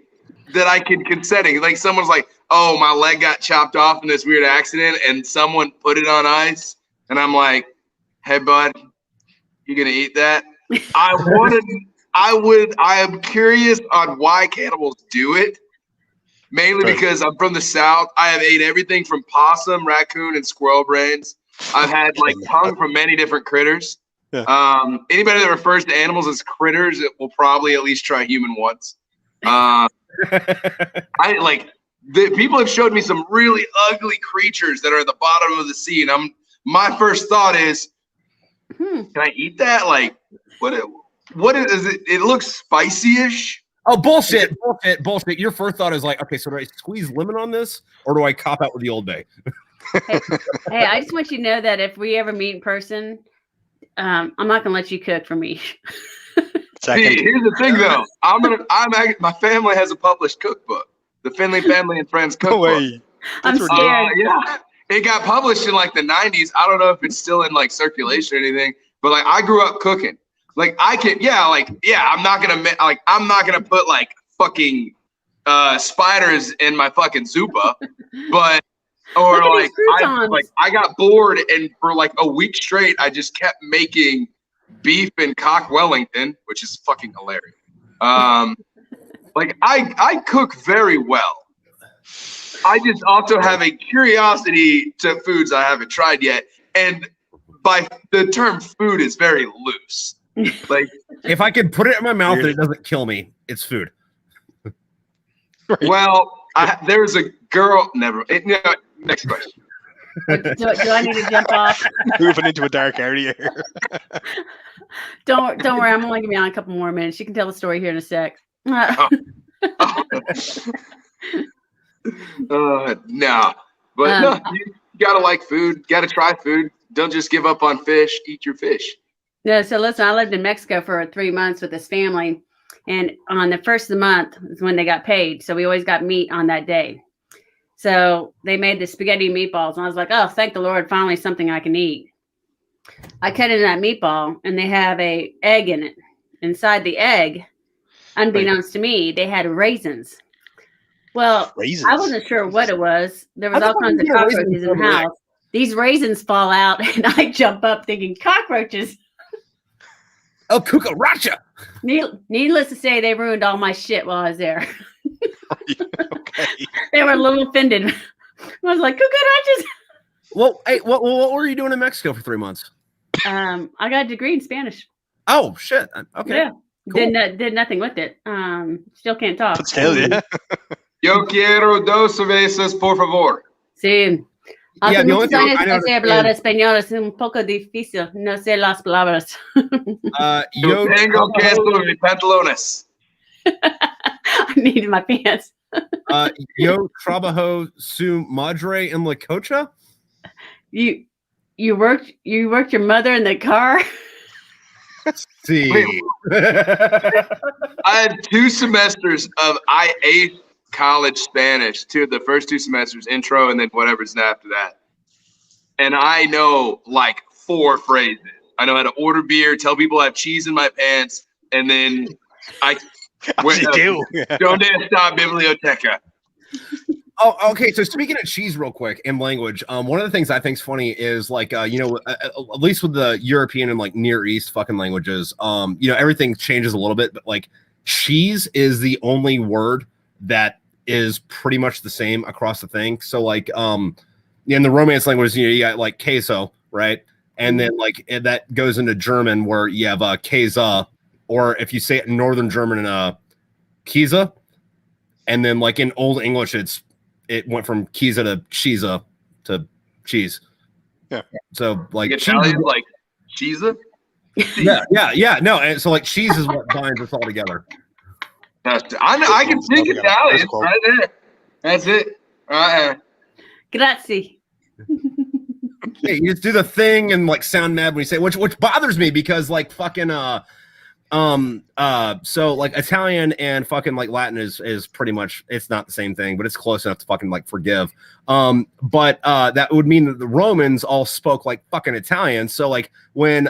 S4: that I can consenting, like someone's like, oh, my leg got chopped off in this weird accident, and someone put it on ice, and I'm like, hey, bud, you gonna eat that? I am curious on why cannibals do it, mainly because I'm from the South. I have ate everything from possum, raccoon, and squirrel brains. I've had like tongue from many different critters. Yeah. Anybody that refers to animals as critters, it will probably at least try human once. People have showed me some really ugly creatures that are at the bottom of the sea, and my first thought is, can I eat that? Like, what is it? It looks spicy-ish.
S1: Oh, bullshit. Your first thought is like, okay, so do I squeeze lemon on this, or do I cop out with the Old Bay?
S2: Hey, I just want you to know that if we ever meet in person, I'm not gonna let you cook for me.
S4: See, here's the thing, though. My family has a published cookbook, the Finley Family and Friends Cookbook.
S3: No way.
S2: I'm scared.
S4: Yeah, it got published in like the 90s. I don't know if it's still in like circulation or anything, but like I grew up cooking. Like I'm not gonna put like fucking spiders in my fucking zupa, but I got bored, and for like a week straight, I just kept making beef and cock Wellington, which is fucking hilarious. I cook very well. I just also have a curiosity to foods I haven't tried yet, and by the term food is very loose. Like,
S1: if I can put it in my mouth and it doesn't kill me, it's food.
S4: Well, there's a girl. Next question.
S2: Do I need to jump off?
S3: Moving into a dark area here.
S2: Don't worry. I'm only gonna be on a couple more minutes. You can tell the story here in a sec.
S4: No, but you gotta like food. Gotta try food. Don't just give up on fish. Eat your fish.
S2: No, so listen, I lived in Mexico for 3 months with this family, and on the first of the month is when they got paid. So we always got meat on that day. So they made the spaghetti meatballs, and I was like, oh, thank the Lord, finally something I can eat. I cut into that meatball, and they have an egg in it. Inside the egg, unbeknownst to me, they had raisins. Well, I wasn't sure what it was. There was all kinds of cockroaches in the house. These raisins fall out, and I jump up thinking, cockroaches.
S1: Oh, cucaracha.
S2: Needless to say, they ruined all my shit while I was there.
S3: Okay.
S2: They were a little offended. I was like, cucarachas.
S1: Well, hey, what were you doing in Mexico for 3 months?
S2: I got a degree in Spanish.
S1: Oh, shit. Okay.
S2: Yeah.
S1: Cool.
S2: Did nothing with it. Still can't talk.
S3: But still, yeah.
S4: Yo quiero dos cervezas, por favor.
S2: Sí.
S1: Yeah, the only thing I know
S2: hablar español es un poco difícil. No sé las palabras.
S4: Yo tengo queso en mis pantalones.
S2: I needed my pants.
S1: Yo trabajo su madre en la cocha.
S2: You worked your mother in the car.
S1: See,
S4: I had 2 semesters of I8 college Spanish, the first 2 semesters, intro, and then whatever's after that. And I know like 4 phrases. I know how to order beer, tell people I have cheese in my pants, and then Donde está biblioteca?
S1: Oh, okay. So speaking of cheese real quick and language, one of the things I think is funny is like, at least with the European and like Near East fucking languages, everything changes a little bit, but like cheese is the only word that is pretty much the same across the thing. So like, in the Romance language, you got like queso, right? And then like that goes into German where you have Käse, or if you say it in Northern German, Käse. And then like in Old English, it went from Käse to cheese to cheese.
S3: Yeah.
S1: So like
S4: Italian, like cheese.
S1: Yeah. No, and so like cheese is what binds us all together.
S4: I can speak Italian right there. That's it.
S2: Grazie.
S1: Hey, you just do the thing and like sound mad when you say, which bothers me because like fucking so like Italian and fucking like Latin is pretty much, it's not the same thing, but it's close enough to fucking like forgive. But that would mean that the Romans all spoke like fucking Italian. So like when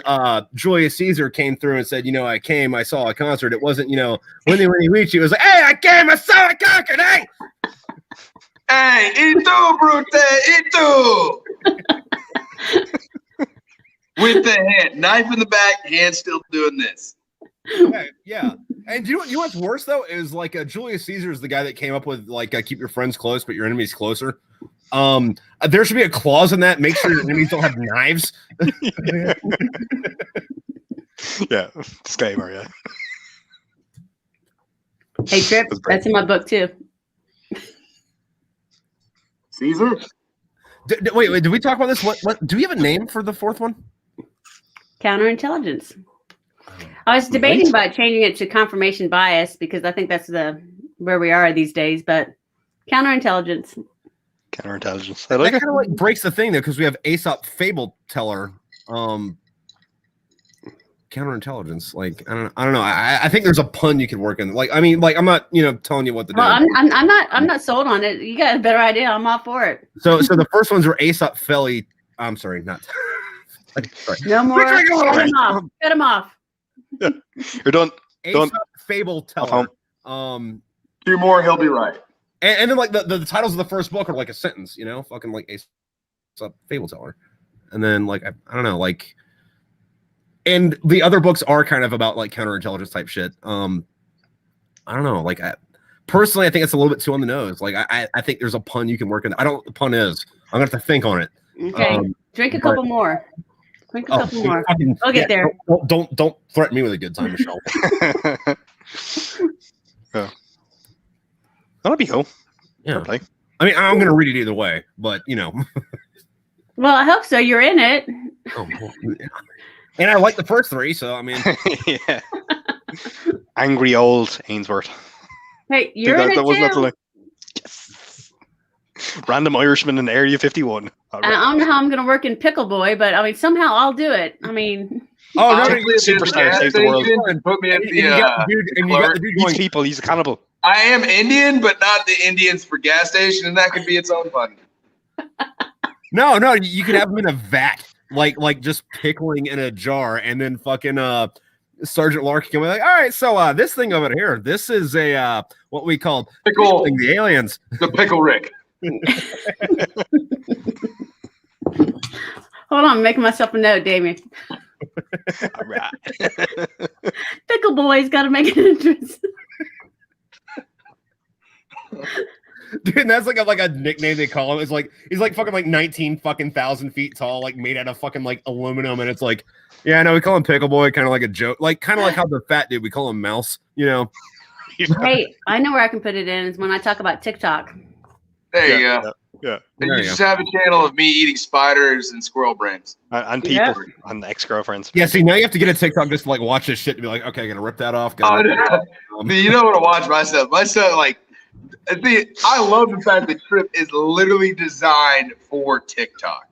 S1: Julius Caesar came through and said, I saw a concert, it wasn't, when he reached, it was like, hey, I came, I saw, I conquered, hey.
S4: Hey, ito, brute, ito. With the hand, knife in the back, hand still doing this.
S1: Yeah. And you know what's worse though is like Julius Caesar is the guy that came up with like keep your friends close but your enemies closer. There should be a clause in that. Make sure your enemies don't have knives.
S3: Yeah, disclaimer. Yeah.
S2: Hey, Tripp, that's in my book too.
S4: Caesar.
S1: Wait, did we talk about this? What? Do we have a name for the fourth one?
S2: Counterintelligence. I was debating about changing it to confirmation bias because I think that's where we are these days. But counterintelligence.
S3: Counterintelligence.
S1: That kind of like breaks the thing though, because we have Aesop Fable Teller. Counterintelligence. Like I don't know. I think there's a pun you could work in. Like I mean, like I'm not telling you what to do.
S2: Well, I'm not sold on it. You got a better idea. I'm all for it.
S1: So the first ones were Aesop Felly. I'm sorry, not. Sorry.
S2: No more. Cut him off. Cut him off.
S3: Yeah. You're done.
S1: Aesop Fable Teller.
S4: Two more, he'll be right.
S1: And then like the titles of the first book are like a sentence, fucking like Aesop Fable Teller, and then like I don't know, like, and the other books are kind of about like counterintelligence type shit. I don't know, like personally, I think it's a little bit too on the nose. Like I think there's a pun you can work in. I don't know what the pun is. I'm gonna have to think on it.
S2: Okay, drink a couple more. Drink a couple more. We'll get there.
S1: Don't threaten me with a good time, Michele.
S3: Yeah. That'll be cool.
S1: Yeah. I mean, I'm going to read it either way, but
S2: Well, I hope so. You're in it.
S1: Oh, well, yeah. And I like the first three, so I mean.
S3: Yeah. Angry old Ainsworth.
S2: Hey, you're in it too.
S3: Yes. Random Irishman in Area 51.
S2: I don't know how I'm going to work in Pickle Boy, but I mean, somehow I'll do it. I mean.
S1: Oh, no,
S3: superstar saves the world.
S4: And put me at the
S3: Eats people. He's a cannibal.
S4: I am Indian, but not the Indians for gas station, and that could be its own fun.
S1: No, you could have them in a vat, like just pickling in a jar, and then fucking Sergeant Larkin can be like, all right, so this thing over here, this is a what we call
S4: pickle
S1: the aliens,
S4: the Pickle Rick.
S2: Hold on, I'm making myself a note, Damien.
S3: All right.
S2: Pickle Boy's got to make an entrance.
S1: Dude, that's like a nickname they call him. It's like he's like fucking like 19 fucking thousand feet tall, like made out of fucking like aluminum, and it's like, yeah, no, we call him Pickle Boy, kind of like a joke, like kind of like how the fat dude we call him Mouse,
S2: Hey, I know where I can put it in is when I talk about TikTok.
S4: There you go.
S3: Yeah.
S4: And you just have a channel of me eating spiders and squirrel brains.
S3: And people and ex-girlfriends.
S1: Yeah, see, now you have to get a TikTok just to like watch this shit and be like, okay, I'm gonna rip that off.
S4: Oh, no. You don't want to watch my stuff. My stuff, like, I love the fact that Tripp is literally designed for TikTok.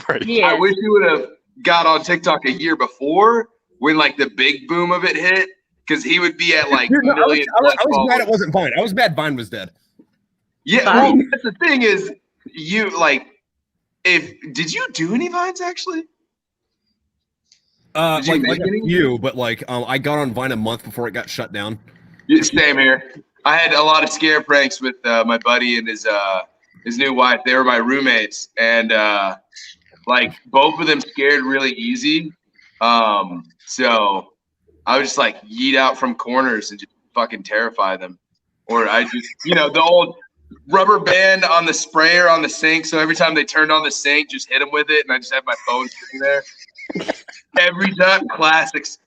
S3: Right.
S2: Yeah.
S4: I wish you would have got on TikTok a year before when like the big boom of it hit, because he would be at like million.
S1: I was mad it wasn't Vine. I was mad Vine was dead.
S4: Yeah, well, that's the thing is, you like, did you do any Vines actually?
S1: Like you, but like I got on Vine a month before it got shut down.
S4: Yeah, same here. I had a lot of scare pranks with my buddy and his new wife. They were my roommates, and like both of them scared really easy. So I would just like yeet out from corners and just fucking terrify them, or I just the old rubber band on the sprayer on the sink. So every time they turned on the sink, just hit them with it, and I just have my phone sitting there. Every time, classics.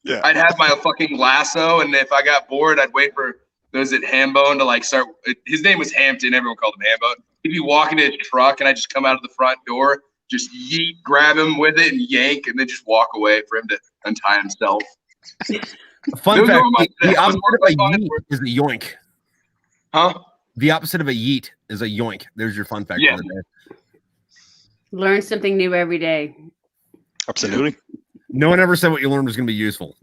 S4: Yeah. I'd have my fucking lasso, and if I got bored, I'd wait for those at Hambone to like start. His name was Hampton. Everyone called him Hambone. He'd be walking to his truck, and I'd just come out of the front door, just yeet, grab him with it, and yank, and then just walk away for him to untie himself.
S1: Fun fact: the opposite of a yeet is a yoink.
S4: Huh?
S1: The opposite of a yeet is a yoink. There's your fun fact.
S4: Yeah.
S1: For the day.
S2: Learn something new every day.
S3: Absolutely.
S1: No one ever said what you learned was going to be useful.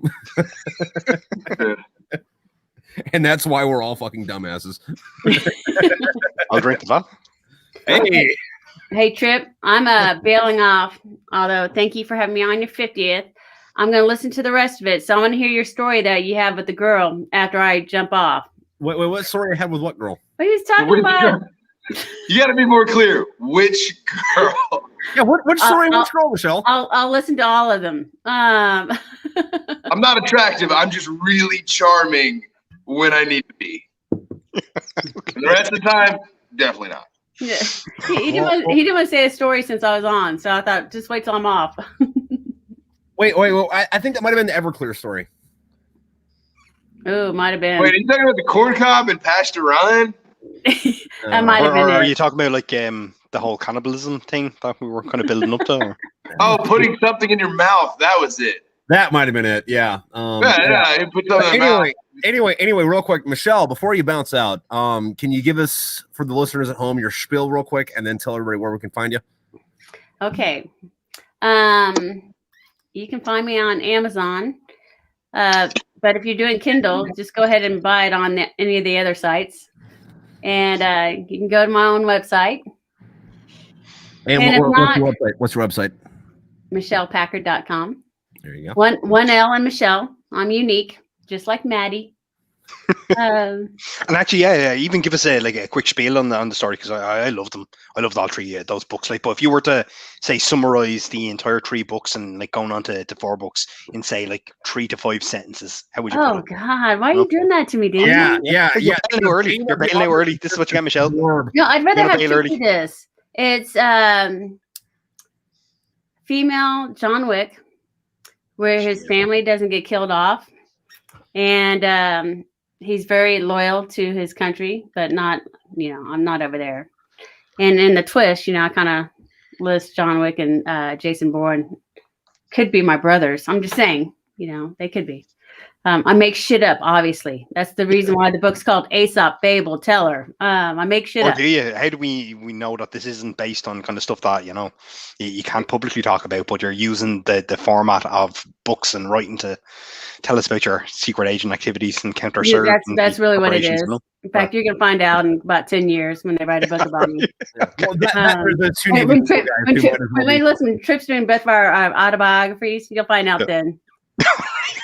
S1: And that's why we're all fucking dumbasses.
S3: I'll drink the vodka.
S1: Hey.
S2: Hey, Tripp, I'm bailing off. Although, thank you for having me on your 50th. I'm going to listen to the rest of it. So I want to hear your story that you have with the girl after I jump off.
S1: Wait, what story I had with what girl?
S2: What are you talking about?
S4: You got to be more clear. Which girl?
S1: Yeah, which story? Which girl, Michele?
S2: I'll listen to all of them.
S4: I'm not attractive. I'm just really charming when I need to be. Okay. And the rest of the time, definitely not.
S2: Yeah. He didn't want to say a story since I was on, so I thought just wait till I'm off.
S1: Wait. I think that might have been the Everclear story.
S2: Oh, might have been.
S4: Wait, are you talking about the corn cob and Pastor Ryan?
S2: That might have been.
S3: Or are you talking about like the whole cannibalism thing that we were kind of building up to? Or?
S4: Oh, putting something in your mouth. That was it.
S1: That might have been it. Yeah.
S4: Yeah. Put something in your mouth.
S1: Anyway, real quick, Michele, before you bounce out, can you give us, for the listeners at home, your spiel real quick, and then tell everybody where we can find you?
S2: Okay. You can find me on Amazon. But if you're doing Kindle, just go ahead and buy it on any of the other sites. And you can go to my own website.
S1: And what's your website?
S2: MichelePackard.com.
S1: There you go.
S2: One L in Michele. I'm unique, just like Maddie.
S3: And actually, yeah, even give us a quick spiel on the story, because I love them. I loved all three of those books. Like, but if you were to say summarize the entire 3 books and like going on to 4 books in say like 3 to 5 sentences, how would you?
S2: Oh God, why are you doing that to me, Damien?
S1: Yeah.
S3: You're bailing out early. This is what you got, Michele.
S2: No, I'd rather have you do this. It's female John Wick, where his family doesn't get killed off, and he's very loyal to his country, but not, I'm not over there. And in the twist, I kind of list John Wick and Jason Bourne could be my brothers. I'm just saying, they could be. I make shit up, obviously. That's the reason why the book's called Aesop, Fable, Teller. I make shit up.
S3: Do you? How do we know that this isn't based on kind of stuff that, you can't publicly talk about, but you're using the format of books and writing to tell us about your secret agent activities and counter surge?
S2: That's really what it is. In fact, you're going to find out in about 10 years when they write a book about me. Listen, Tripp's doing both of our autobiographies. You'll find out then.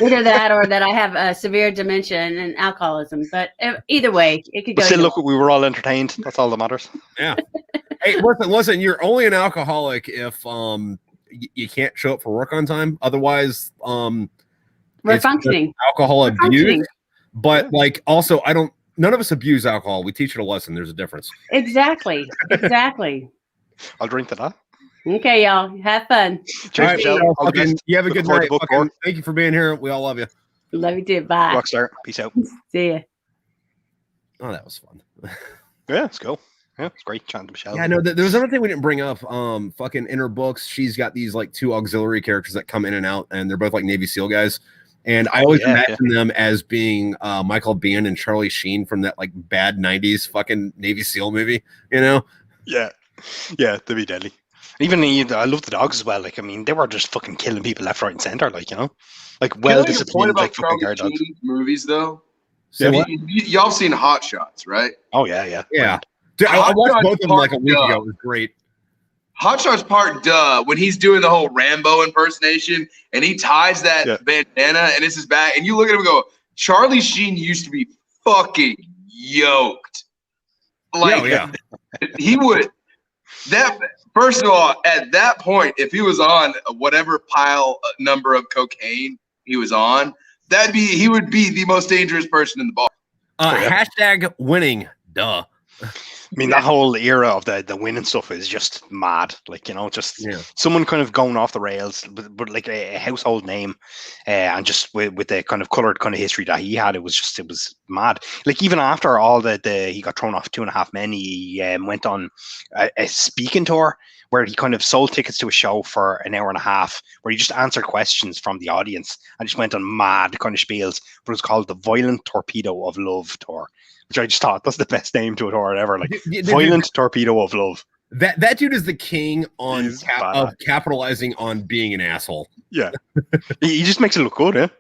S2: Either that or that I have severe dementia and alcoholism. But either way, it could go.
S3: Still, look, we were all entertained. That's all that matters.
S1: Yeah. Hey, listen. You're only an alcoholic if you can't show up for work on time. Otherwise,
S2: we're functioning.
S1: Alcohol abuse. But also, none of us abuse alcohol. We teach it a lesson. There's a difference.
S2: Exactly.
S3: I'll drink to that.
S2: Okay, y'all. Have fun.
S3: Cheers,
S1: Michele. You have a good night. Thank you for being here. We all love you.
S2: Love you too. Bye.
S3: Rockstar. Peace out.
S2: See ya.
S1: Oh, that was fun.
S3: Yeah, let's go. Yeah, it's great chatting to Michele.
S1: Yeah, no, there was another thing we didn't bring up. Fucking in her books, she's got these 2 auxiliary characters that come in and out, and they're both Navy SEAL guys. And I always imagine them as being Michael Biehn and Charlie Sheen from that bad 90s fucking Navy SEAL movie, Yeah,
S3: they'd be deadly. Even I love the dogs as well. They were just fucking killing people left, right, and center. Well disciplined.
S4: About Charlie Sheen movies, though.
S1: So
S4: y'all seen Hot Shots, right?
S3: Oh yeah.
S1: Dude, I watched both of them a week ago. It was great.
S4: Hot Shots Part Duh, when he's doing the whole Rambo impersonation and he ties that bandana and it's his back, and you look at him and go, Charlie Sheen used to be fucking yoked. He would. First of all, at that point, if he was on whatever number of cocaine he was on, he would be the most dangerous person in the bar.
S1: Hashtag winning. Duh.
S3: That whole era of the winning stuff is just mad. Someone kind of going off the rails, but a household name, and just with the kind of colored kind of history that he had, it was mad. Even after all he got thrown off 2.5 Men, he went on a speaking tour where he kind of sold tickets to a show for an hour and a half, where he just answered questions from the audience and just went on mad kind of spiels. But it was called the Violent Torpedo of Love Tour, which I just thought that's the best name to a tour ever. Violent Torpedo of Love.
S1: That dude is the king of capitalizing on being an asshole.
S3: Yeah, he just makes it look good.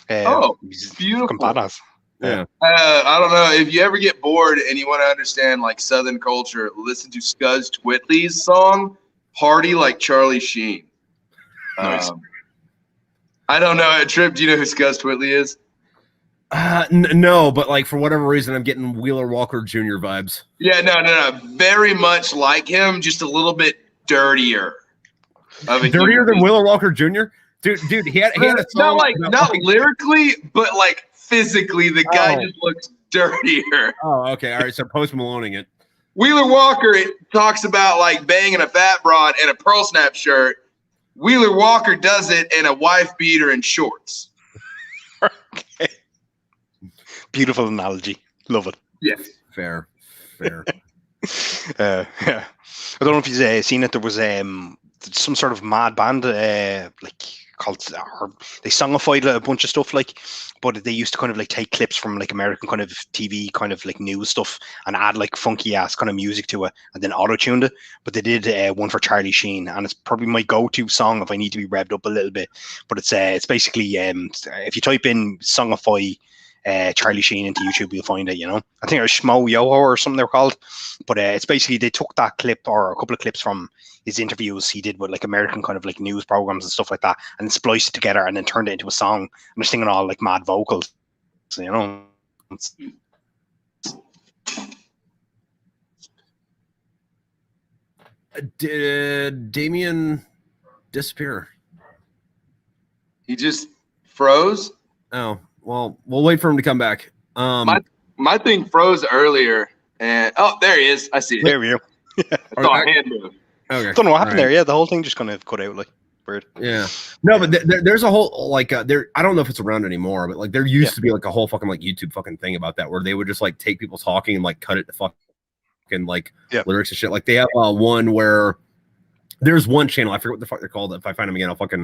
S4: He's beautiful.
S3: Badass.
S1: Yeah.
S4: I don't know if you ever get bored and you want to understand Southern culture. Listen to Scuzz Twitley's song "Party Like Charlie Sheen."
S3: Nice.
S4: I don't know. Tripp, do you know who Scuzz Twitley is?
S1: No, but for whatever reason, I'm getting Wheeler Walker Jr. vibes.
S4: Yeah, no. Very much like him, just a little bit dirtier.
S1: Dirtier than Wheeler Walker Jr.? Dude, he had a song.
S4: Not lyrically, but like physically, the guy just looks dirtier.
S1: Oh, okay. All right. So Post Maloning it.
S4: Wheeler Walker talks about like banging a fat broad in a pearl snap shirt. Wheeler Walker does it in a wife beater and shorts.
S3: Okay. Beautiful analogy. Love it.
S4: Yes.
S1: Fair.
S3: Yeah. I don't know if you've seen it. There was some sort of mad band like called, or they songified a bunch of stuff, like, but they used to kind of like take clips from like American kind of TV kind of like news stuff and add like funky ass kind of music to it and then auto-tuned it. But they did one for Charlie Sheen, and it's probably my go-to song if I need to be revved up a little bit. But it's basically if you type in songify Charlie Sheen into YouTube, you'll find it, you know. I think it was Schmo Yoho or something they're called. But it's basically, they took that clip or a couple of clips from his interviews he did with like American kind of like news programs and stuff like that, and spliced it together and then turned it into a song, and they're singing all like mad vocals. So, you know.
S1: Did Damien disappear?
S4: He just froze.
S1: Oh, well, we'll wait for him to come back.
S4: My thing froze earlier, and there he is. I see it.
S3: There we go.
S4: I saw a hand move.
S1: Okay.
S3: Don't know what happened there. Yeah, the whole thing just kind of cut out like weird.
S1: Yeah. No, but there's a whole like there. I don't know if it's around anymore, but like there used to be like a whole fucking like YouTube fucking thing about that where they would just like take people talking and like cut it to fucking like lyrics and shit. Like they have one where there's one channel, I forget what the fuck they're called. If I find them again, I'll fucking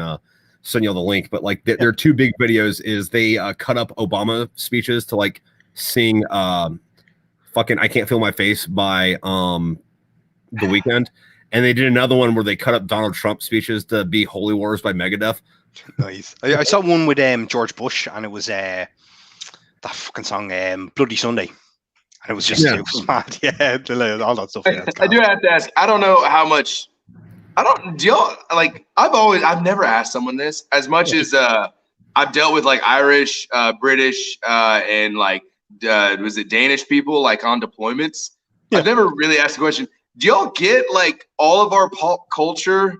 S1: send you the link. But like their two big videos is they cut up Obama speeches to like sing fucking I Can't Feel My Face by The Weeknd. And they did another one where they cut up Donald Trump speeches to be Holy Wars by Megadeth.
S3: Nice. I saw one with George Bush, and it was that fucking song Bloody Sunday. And it was just it was mad. Yeah, all that stuff. Yeah,
S4: I do have to ask, I don't know how much do y'all like I've never asked someone this as much as I've dealt with like Irish, British, and like was it Danish people like on deployments. Yeah. I've never really asked the question. Do y'all get like all of our pop culture?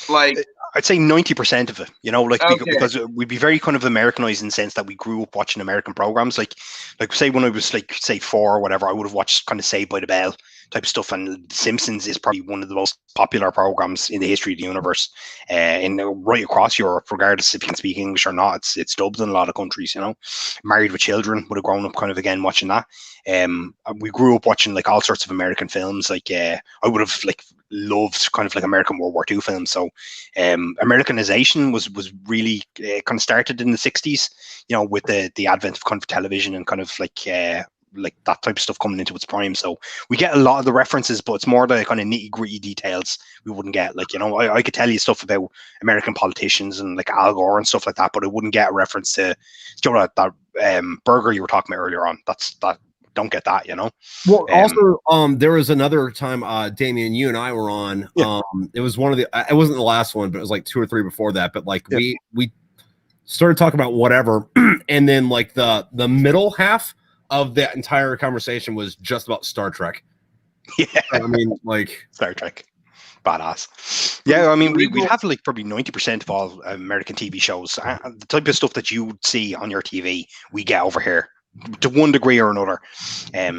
S4: Like,
S3: I'd say 90% of it, you know, like because we'd be very kind of Americanized in the sense that we grew up watching American programs. Like say when I was like say 4 or whatever, I would have watched kind of Saved by the Bell type of stuff, and Simpsons is probably one of the most popular programs in the history of the universe, and right across Europe, regardless if you can speak English or not. It's dubbed in a lot of countries, you know. Married with Children would have grown up kind of again watching that. We grew up watching like all sorts of American films. Like I would have like loved kind of like American World War II films. So Americanization was really kind of started in the 60s, you know, with the advent of kind of television and kind of like that type of stuff coming into its prime. So we get a lot of the references, but it's more the kind of nitty gritty details we wouldn't get. Like, you know, I could tell you stuff about American politicians and like Al Gore and stuff like that, but I wouldn't get a reference to, you know, that burger you were talking about earlier on. That don't get that, you know.
S1: Well, also there was another time Damien, you and I were on. It was one of the it wasn't the last one, but it was like 2 or 3 before that. But like we started talking about whatever, and then like the middle half of that entire conversation was just about Star Trek.
S3: Yeah,
S1: I mean, like
S3: Star Trek, badass. Yeah, I mean, we have like probably 90% of all American TV shows. The type of stuff that you would see on your TV, we get over here to one degree or another.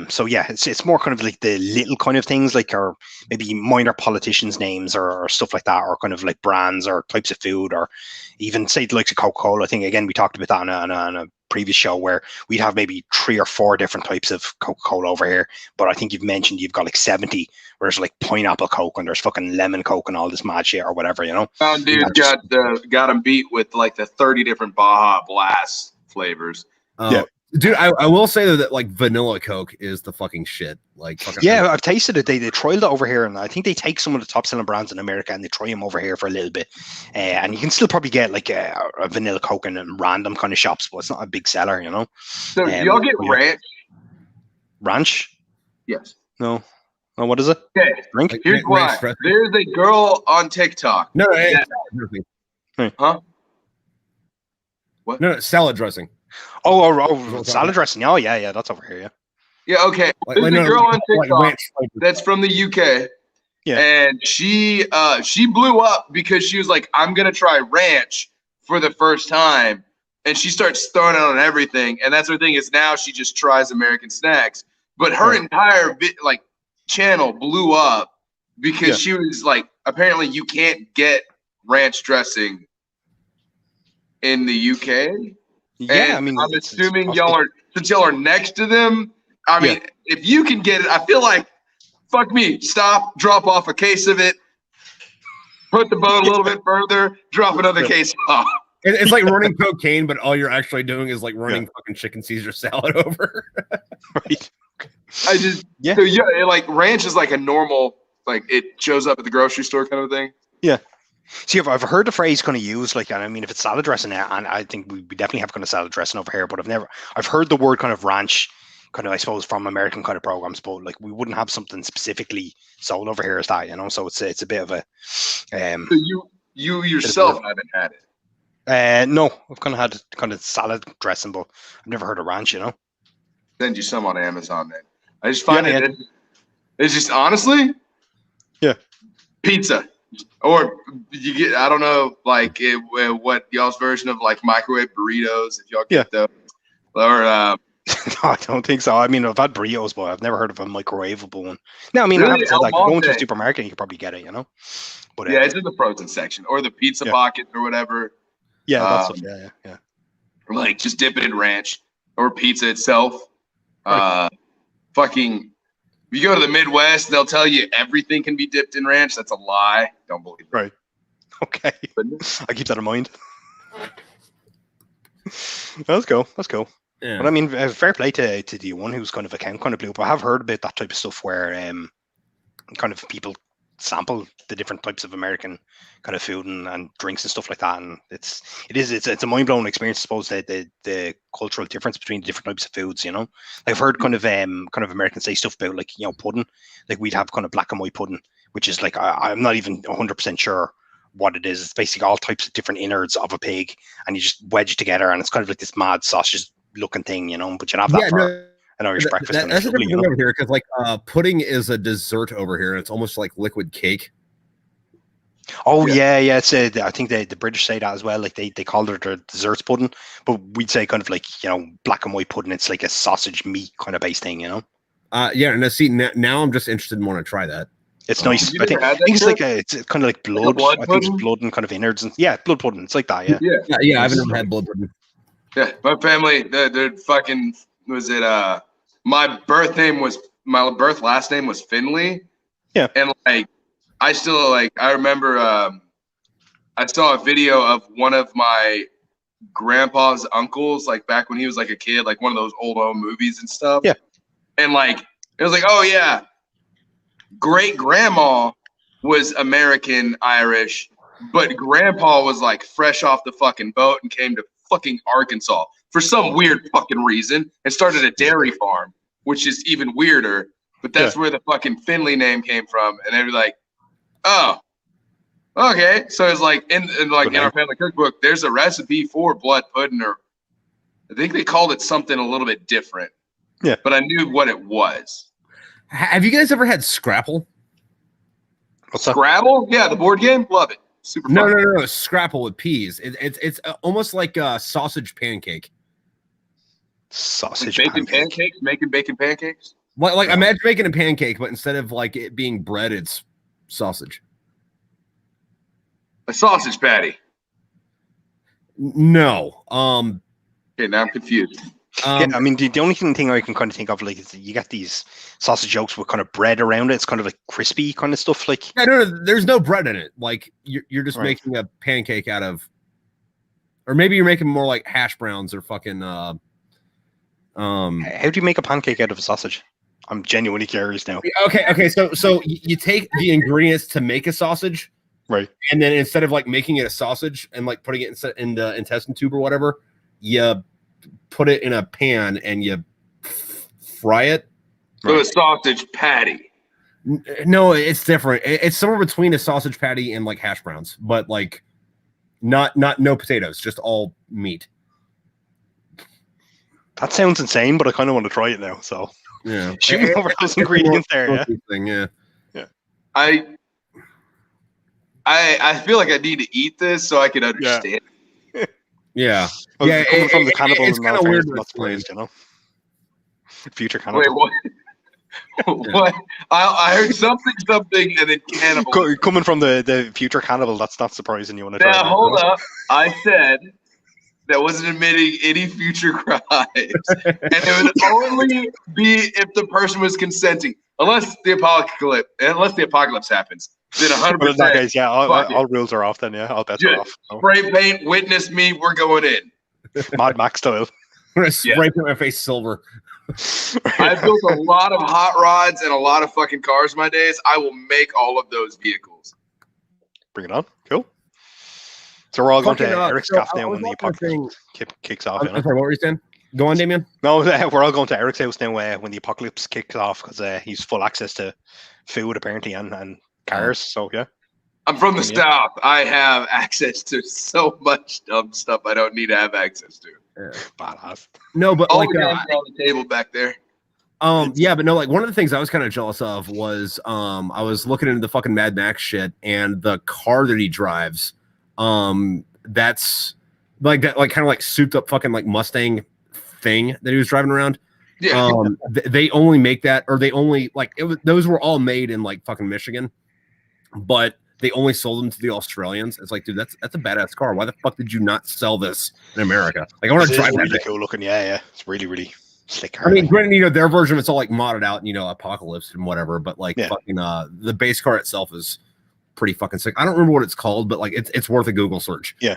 S3: So yeah, it's more kind of like the little kind of things, like, or maybe minor politicians' names or stuff like that, or kind of like brands or types of food, or even say the likes of Coca-Cola. I think again we talked about that on a previous show where we'd have maybe 3 or 4 different types of Coca-Cola over here, but I think you've mentioned you've got like 70, where there's like pineapple Coke and there's fucking lemon Coke and all this mad shit or whatever, you know.
S4: Found dude got him beat with like the 30 different Baja Blast flavors.
S1: Yeah. Dude, I will say though that like vanilla Coke is the fucking shit. Like,
S3: I've tasted it. They trialed it over here, and I think they take some of the top selling brands in America and they try them over here for a little bit. And you can still probably get like a vanilla Coke in random kind of shops, but it's not a big seller, you know.
S4: So do y'all get ranch?
S3: Ranch?
S4: Yes.
S3: No. Oh, what is it?
S4: Okay.
S3: Drink?
S4: Here's why. There's a girl on TikTok.
S1: No,
S4: huh? What?
S1: No, salad dressing.
S3: Oh, salad dressing. Oh, yeah, that's over here.
S4: Yeah, okay. There's a girl on TikTok that's from the UK,
S3: Yeah.
S4: And she blew up because she was like, I'm gonna try ranch for the first time. And she starts throwing it on everything. And that's her thing is now she just tries American snacks. But her entire channel blew up because she was like, apparently you can't get ranch dressing in the UK.
S3: Yeah,
S4: and
S3: I mean,
S4: I'm assuming since y'all are next to them. I mean, if you can get it, I feel like, fuck me, stop, drop off a case of it, put the boat a little bit further, drop another case off.
S1: It's like running cocaine, but all you're actually doing is like running fucking chicken Caesar salad over.
S3: Right.
S4: I just so like ranch is like a normal, like it shows up at the grocery store kind of thing.
S3: Yeah. See, I've heard the phrase kind of used like, and I mean, if it's salad dressing, and I think we definitely have kind of salad dressing over here, but I've heard the word kind of ranch, kind of I suppose from American kind of programs, but like we wouldn't have something specifically sold over here as that, you know. So it's a bit of a.
S4: So you yourself haven't had it.
S3: No, I've kind of had kind of salad dressing, but I've never heard of ranch, you know.
S4: Send you some on Amazon, man. I just find it's just honestly, pizza, or you get I don't know like what y'all's version of like microwave burritos if y'all get those, or
S3: no, I don't think so. I mean, I've had burritos, but I've never heard of a microwavable one. No, I mean,
S4: really?
S3: I haven't said like going to a supermarket, you could probably get it, you know. But
S4: it's in the frozen section or the pizza pocket or whatever.
S3: Yeah, that's yeah.
S4: Or like just dip it in ranch or pizza itself. Fucking, if you go to the Midwest, they'll tell you everything can be dipped in ranch. That's a lie. Don't believe it.
S3: Right. Okay. I keep that in mind. Let's go. Yeah. But I mean, fair play to the one who's kind of account kind of blew up. I have heard about that type of stuff where kind of people sample the different types of American kind of food and drinks and stuff like that, and it's a mind-blowing experience, I suppose, the cultural difference between the different types of foods, you know. I've heard kind of Americans say stuff about like, you know, pudding, like we'd have kind of black and white pudding, which is like I'm not even 100% sure what it is. It's basically all types of different innards of a pig and you just wedge it together and it's kind of like this mad sausage looking thing, you know, but you have that for an Irish breakfast.
S1: That's a different thing over here because like pudding is a dessert over here and it's almost like liquid cake.
S3: Oh yeah. It's I think the British say that as well. Like they call it their desserts pudding, but we'd say kind of like, you know, black and white pudding. It's like a sausage meat kind of base thing, you know.
S1: And see now I'm just interested in wanting to try that.
S3: It's nice. I think it's like it's kind of like blood. I think it's blood and kind of innards and blood pudding. It's like that.
S1: Yeah. I've never had blood pudding.
S4: Yeah, my family, they're fucking. Was it my birth last name was Finley. Yeah. And like I remember I saw a video of one of my grandpa's uncles, like back when he was like a kid, like one of those old home movies and stuff. Yeah. And like it was like, oh yeah, great grandma was American Irish, but grandpa was like fresh off the fucking boat and came to fucking Arkansas for some weird fucking reason and started a dairy farm, which is even weirder. But that's where the fucking Finley name came from. And they were like, oh, okay. So it's like in our family cookbook, there's a recipe for blood pudding, or I think they called it something a little bit different. Yeah. But I knew what it was.
S1: Have you guys ever had Scrapple?
S4: Scrabble? Yeah, the board game. Love it. Super fun.
S1: No. Scrapple with peas. It's almost like a sausage pancake.
S3: Sausage
S4: like bacon pancakes? Making bacon pancakes?
S1: Like imagine making a pancake, but instead of like it being bread, it's sausage.
S4: A sausage patty.
S1: No.
S4: Okay, now I'm confused.
S3: I mean, the only thing I can kind of think of, like, is you get these sausage yolks with kind of bread around it. It's kind of like crispy kind of stuff. Like,
S1: no, there's no bread in it. Like you're just making a pancake out of, or maybe you're making more like hash browns or fucking. How
S3: do you make a pancake out of a sausage? I'm genuinely curious now.
S1: Okay. So you take the ingredients to make a sausage,
S3: right? And
S1: then instead of like making it a sausage and like putting it in the intestine tube or whatever, you put it in a pan and you fry it.
S4: So a sausage patty.
S1: No, it's different. It's somewhere between a sausage patty and like hash browns, but like not no potatoes, just all meat.
S3: That sounds insane, but I kind of want to try it now. So
S1: yeah,
S3: shoot me over those ingredients there.
S1: Yeah.
S4: I feel like I need to eat this so I can understand.
S1: Yeah.
S3: Well,
S1: Yeah.
S3: coming from the cannibal,
S1: it's kind of weird.
S3: Not surprised, you know. Future cannibal.
S4: Wait, what? What? I heard something, and then cannibal.
S3: Coming from the future cannibal, that's not surprising. You want to try?
S4: Now, hold up. I said that wasn't admitting any future crimes, and it would only be if the person was consenting, unless the apocalypse happens. Then 100%.
S3: Well, in that case, yeah, all rules are off. Then, yeah, all bets are off. No.
S4: Spray paint, witness me. We're going in.
S3: Mad Max style.
S1: I'm gonna spray paint my face silver.
S4: I've built a lot of hot rods and a lot of fucking cars my days. I will make all of those vehicles.
S3: Bring it on. Cool. So we're all going to Eric's gaff now when the apocalypse kicks off.
S1: I'm sorry, what were you saying? Go on, Damien.
S3: No, we're all going to Eric's house now when the apocalypse kicks off because he's full access to food apparently and cars. So yeah.
S4: I'm from the South. I have access to so much dumb stuff I don't need to have access to.
S3: Badass.
S1: No, but
S4: all
S1: like
S4: the guns are on the table back there.
S1: Yeah, but no, like one of the things I was kind of jealous of was I was looking into the fucking Mad Max shit and the car that he drives. That's like that, like kind of like souped up fucking like Mustang thing that he was driving around.
S4: Yeah.
S1: They only make that, or they only like those were all made in like fucking Michigan, but they only sold them to the Australians. It's like, dude, that's a badass car. Why the fuck did you not sell this in America? Like, I want to drive that.
S3: Really cool looking. Yeah. It's really, really slick car.
S1: I mean, granted, you know, their version, it's all like modded out and, you know, apocalypse and whatever, but like fucking the base car itself is pretty fucking sick. I don't remember what it's called, but like it's worth a Google search.
S3: Yeah.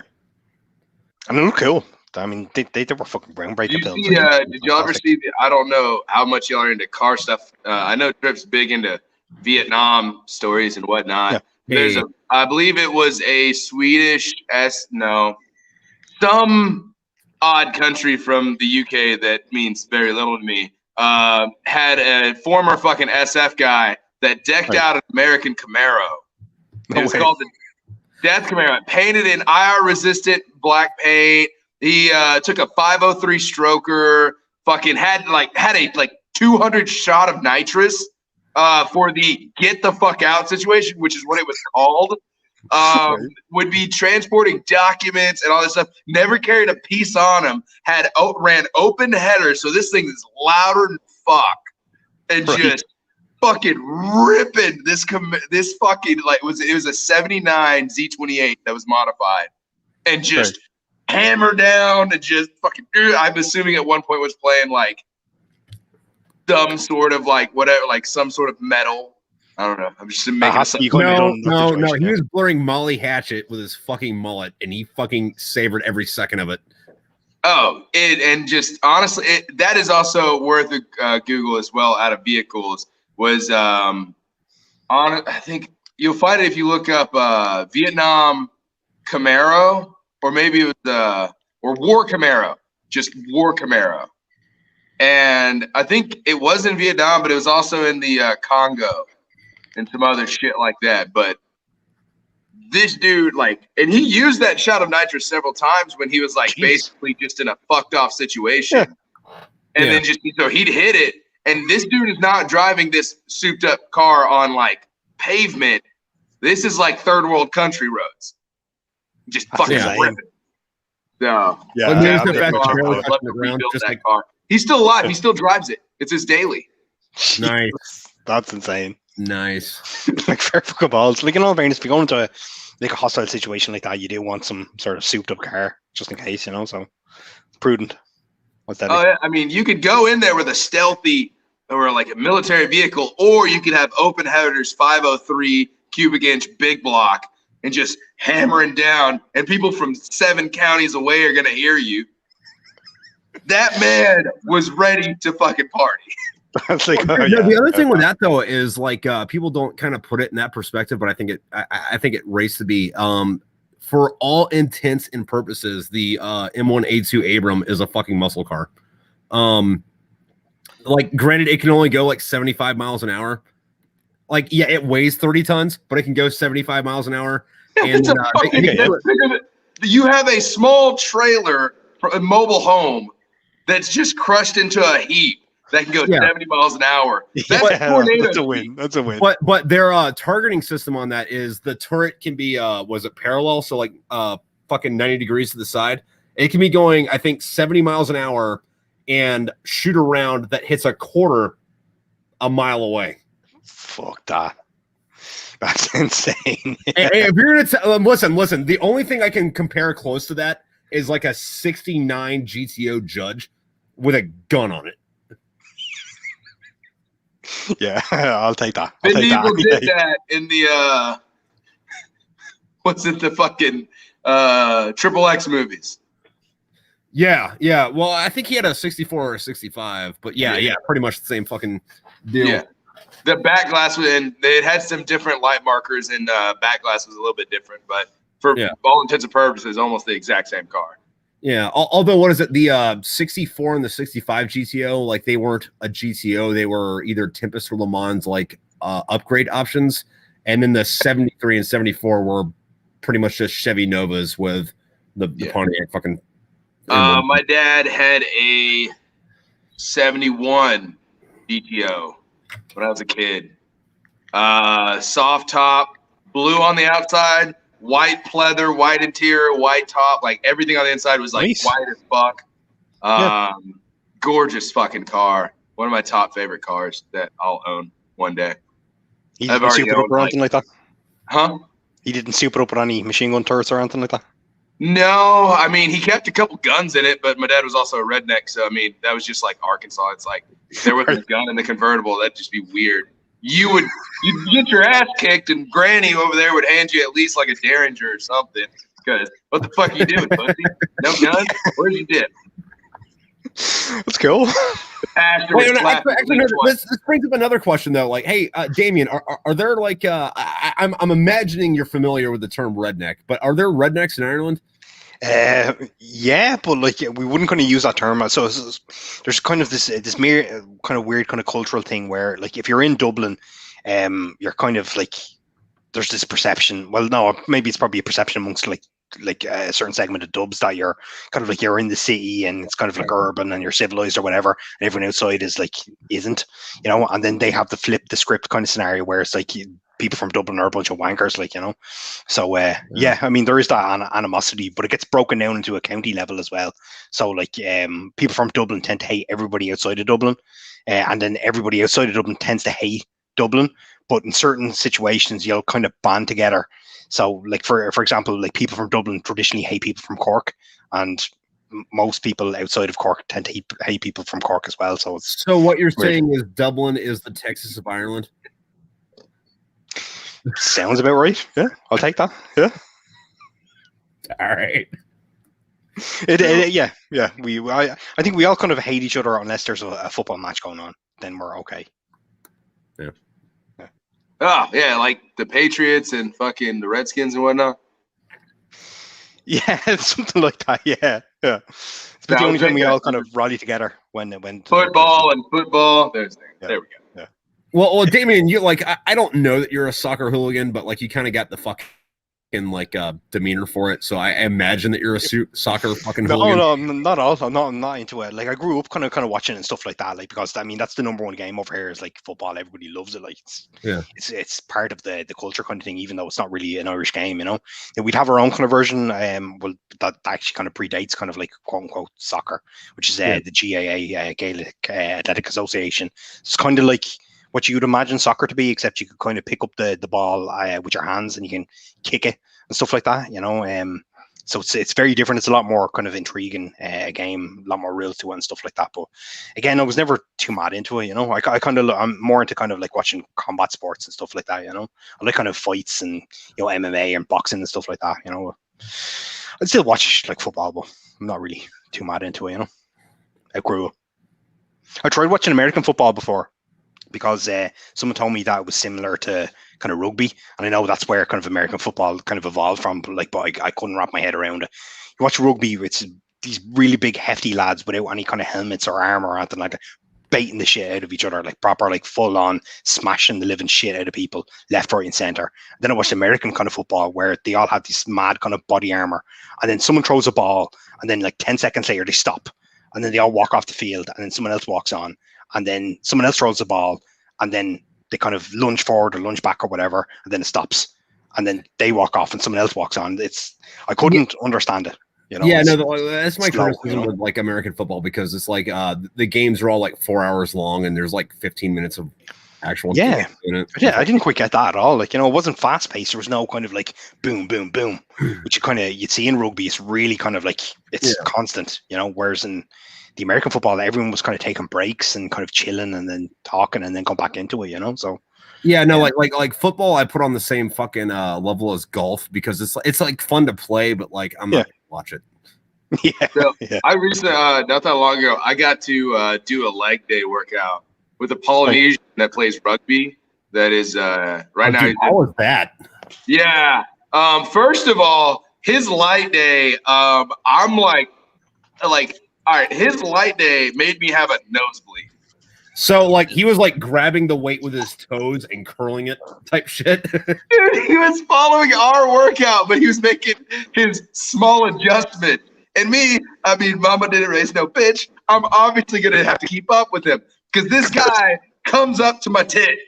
S3: And they look cool. I mean, they were fucking groundbreaking films.
S4: Did y'all ever see I don't know how much y'all are into car stuff. I know Tripp's big into Vietnam stories and whatnot. Yeah. There's I believe it was a Swedish some odd country from the UK that means very little to me. Had a former fucking SF guy that decked out an American Camaro. It was called the Death Camaro. Painted in IR resistant black paint. He took a 503 stroker. Fucking had a 200 shot of nitrous. For the get the fuck out situation, which is what it was called, would be transporting documents and all this stuff. Never carried a piece on him. Ran open headers, so this thing is louder than fuck, and just fucking ripping this fucking it was a 79 Z28 that was modified, and just hammer down and just fucking. I'm assuming at one point was playing like. Some sort of like whatever, like some sort of metal. I don't know. I'm just making
S1: No. He was blurring Molly Hatchet with his fucking mullet, and he fucking savored every second of it.
S4: Oh, and just honestly, that is also worth a Google as well. Out of vehicles was I think you'll find it if you look up Vietnam Camaro, or maybe it was or War Camaro, just War Camaro. And I think it was in Vietnam, but it was also in the Congo and some other shit like that. But this dude, and he used that shot of nitrous several times when he was basically just in a fucked off situation. And then so he'd hit it. And this dude is not driving this souped up car on pavement. This is third world country roads. Just fucking ripping. So, that car. He's still alive. He still drives it. It's his daily.
S1: Nice.
S3: That's insane.
S1: Nice.
S3: Fair fucking balls. In all fairness, if you're going to a hostile situation like that, you do want some sort of souped up car just in case, you know. So prudent. What's that?
S4: Oh yeah. I mean, you could go in there with a stealthy or a military vehicle, or you could have open headers, 503 cubic inch big block, and just hammering down, and people from 7 counties away are gonna hear you. That man was ready to fucking party.
S1: The other thing with that though is people don't kind of put it in that perspective, but I think it rates to be for all intents and purposes, the M1A2 Abram is a fucking muscle car. Granted, it can only go 75 miles an hour. It weighs 30 tons, but it can go 75 miles an hour. And
S4: you have a small trailer, a mobile home that's just crushed into a heap, that can go 70 miles an hour.
S3: That's a win. That's a win.
S1: But their targeting system on that is the turret can be was it parallel? So like fucking 90 degrees to the side. It can be going, I think, 70 miles an hour and shoot a round that hits a quarter a mile away.
S3: Fuck that. That's insane.
S1: Hey, if you're gonna listen. The only thing I can compare close to that is like a 69 GTO Judge with a gun on it.
S3: Yeah, I'll take that.
S4: Vin Diesel did that in the what's it? The fucking Triple X movies.
S1: Yeah. Well, I think he had a 64 or a 65, but yeah, pretty much the same fucking deal.
S4: Yeah. The back glass and they had some different light markers, and back glass was a little bit different, but for all intents and purposes, almost the exact same car.
S1: Yeah. Although, what is it? The 64 and the 65 GTO, like they weren't a GTO, they were either Tempest or Le Mans like upgrade options, and then the 73 and 74 were pretty much just Chevy Novas with the Pontiac fucking.
S4: My dad had a 71 GTO when I was a kid. Soft top, blue on the outside, white pleather, white interior, white top. Like everything on the inside was like white as fuck. Gorgeous fucking car. One of my top favorite cars that I'll own one day.
S3: He didn't soup it up or anything like that?
S4: Huh?
S3: He didn't soup it up with any machine gun turrets or anything like that?
S4: No, I mean, he kept a couple guns in it, but my dad was also a redneck, so I mean, that was just like Arkansas. It's like if there was a gun in the convertible, that'd just be weird. You'd get your ass kicked, and Granny over there would hand you at least like a Derringer or something. Because what the fuck are you doing, pussy? No gun? Where's your dip?
S3: Let's go.
S1: Wait, actually, this brings up another question though. Like, hey, Damien, are there like I'm imagining you're familiar with the term redneck, but are there rednecks in Ireland?
S3: Yeah, but like we wouldn't kind of use that term. So there's kind of this kind of weird kind of cultural thing where like if you're in Dublin, you're kind of like there's this perception. Well, no, maybe it's probably a perception amongst like a certain segment of dubs that you're kind of like you're in the city and it's kind of like urban and you're civilized or whatever, and everyone outside is like isn't, you know. And then they have to flip the script kind of scenario where it's like people from Dublin are a bunch of wankers, like, you know. So yeah, I mean there is that animosity, but it gets broken down into a county level as well. So like people from Dublin tend to hate everybody outside of Dublin, and then everybody outside of Dublin tends to hate Dublin. But in certain situations, you'll kind of band together. So, like for example, like people from Dublin traditionally hate people from Cork, and most people outside of Cork tend to hate people from Cork as well. So
S1: what you're saying is Dublin is the Texas of Ireland.
S3: Sounds about right. Yeah, I'll take that. Yeah.
S1: All right.
S3: Yeah. I think we all kind of hate each other unless there's a football match going on. Then we're okay.
S1: Yeah.
S4: Oh, yeah, like the Patriots and fucking the Redskins and whatnot.
S3: Yeah, something like that. Yeah. It's the only time we all kind of rally together when
S4: football. There we go.
S3: Yeah.
S1: Well, Damien, you like I don't know that you're a soccer hooligan, but like you kind of got the fucking like demeanor for it. So I imagine that you're a soccer fucking hooligan.
S3: No, not at all. I'm not into it. Like I grew up kind of watching and stuff like that. Like because I mean that's the number one game over here is like football. Everybody loves it. Like it's part of the culture kind of thing, even though it's not really an Irish game. You know, and we'd have our own kind of version. Well, that actually kind of predates kind of like quote unquote soccer, which is the GAA Gaelic Athletic Association. It's kind of like what you'd imagine soccer to be, except you could kind of pick up the ball with your hands and you can kick it and stuff like that, you know. So it's very different. It's a lot more kind of intriguing game, a lot more real to it and stuff like that. But again, I was never too mad into it, you know. I'm more into kind of like watching combat sports and stuff like that, you know. I like kind of fights and, you know, MMA and boxing and stuff like that, you know. I'd still watch like football, but I'm not really too mad into it, you know. I grew up. I tried watching American football before, because someone told me that it was similar to kind of rugby, and I know that's where kind of American football kind of evolved from. But I couldn't wrap my head around it. You watch rugby, it's these really big, hefty lads without any kind of helmets or armor or anything like that, baiting the shit out of each other, like proper, like full on smashing the living shit out of people, left, right, and center. Then I watched American kind of football where they all have this mad kind of body armor, and then someone throws a ball, and then like 10 seconds later they stop, and then they all walk off the field, and then someone else walks on. and then someone else throws the ball, and then they kind of lunge forward or lunge back or whatever, and then it stops, and then they walk off and someone else walks on. I couldn't understand it.
S1: That's my criticism with like American football, because it's like the games are all like 4 hours long, and there's like 15 minutes of actual
S3: in it. Yeah, I didn't quite get that at all. Like, it wasn't fast paced. There was no kind of like boom, boom, boom, which you'd see in rugby. It's really kind of like it's constant, whereas in the American football, everyone was kind of taking breaks and kind of chilling and then talking and then come back into it, so.
S1: Yeah, no, like football, I put on the same fucking level as golf, because it's like fun to play, but like I'm not gonna watch it.
S4: Yeah. So I recently, not that long ago, I got to do a leg day workout with a Polynesian that plays rugby. That is right now.
S1: How is that?
S4: Yeah. First of all, his light day. I'm like, all right. His light day made me have a nosebleed.
S1: So, like, he was, like, grabbing the weight with his toes and curling it type shit.
S4: Dude, he was following our workout, but he was making his small adjustment. And me, mama didn't raise no bitch. I'm obviously going to have to keep up with him, because this guy comes up to my tit.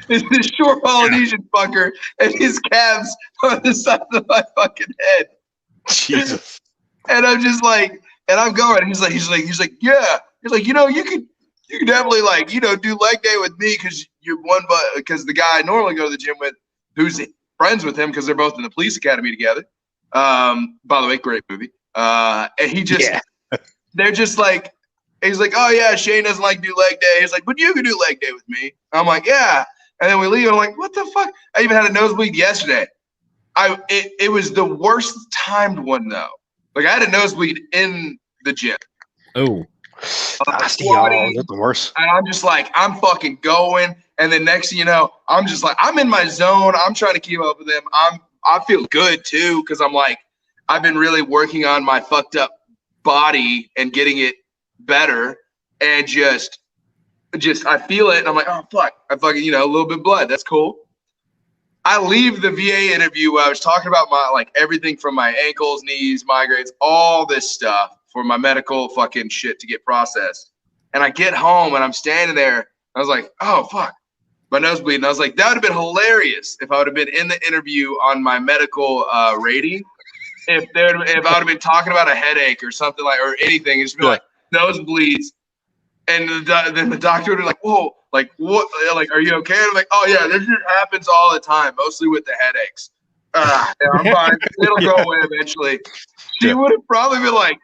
S4: It's this short Polynesian fucker, and his calves on the side of my fucking head.
S3: Jesus.
S4: And I'm just like, and I'm going. He's like, yeah. He's like, you could definitely do leg day with me, because because the guy I normally go to the gym with, who's friends with him because they're both in the police academy together. By the way, great movie. And he just, they're just like, he's like, oh yeah, Shane doesn't like to do leg day. He's like, but you can do leg day with me. I'm like, yeah. And then we leave. And I'm like, what the fuck? I even had a nosebleed yesterday. It was the worst timed one though. Like, I had a nosebleed in the gym.
S1: Oh.
S3: Nasty, the worst.
S4: And I'm just like, I'm fucking going. And then next thing you know, I'm just like, I'm in my zone. I'm trying to keep up with them. I feel good too, because I'm like, I've been really working on my fucked up body and getting it better. And just I feel it. And I'm like, oh fuck, I fucking, a little bit of blood. That's cool. I leave the VA interview where I was talking about my everything from my ankles, knees, migraines, all this stuff for my medical fucking shit to get processed. And I get home and I'm standing there. I was like, oh fuck, my nose bleeding. I was like, that would have been hilarious if I would have been in the interview on my medical rating. If I would have been talking about a headache or something or anything, it's be like nosebleeds. And then the doctor would be like, whoa, like what? Like, are you okay? I'm like, oh yeah, this shit happens all the time, mostly with the headaches. Yeah, I'm fine. It'll go away eventually. She would have probably been like,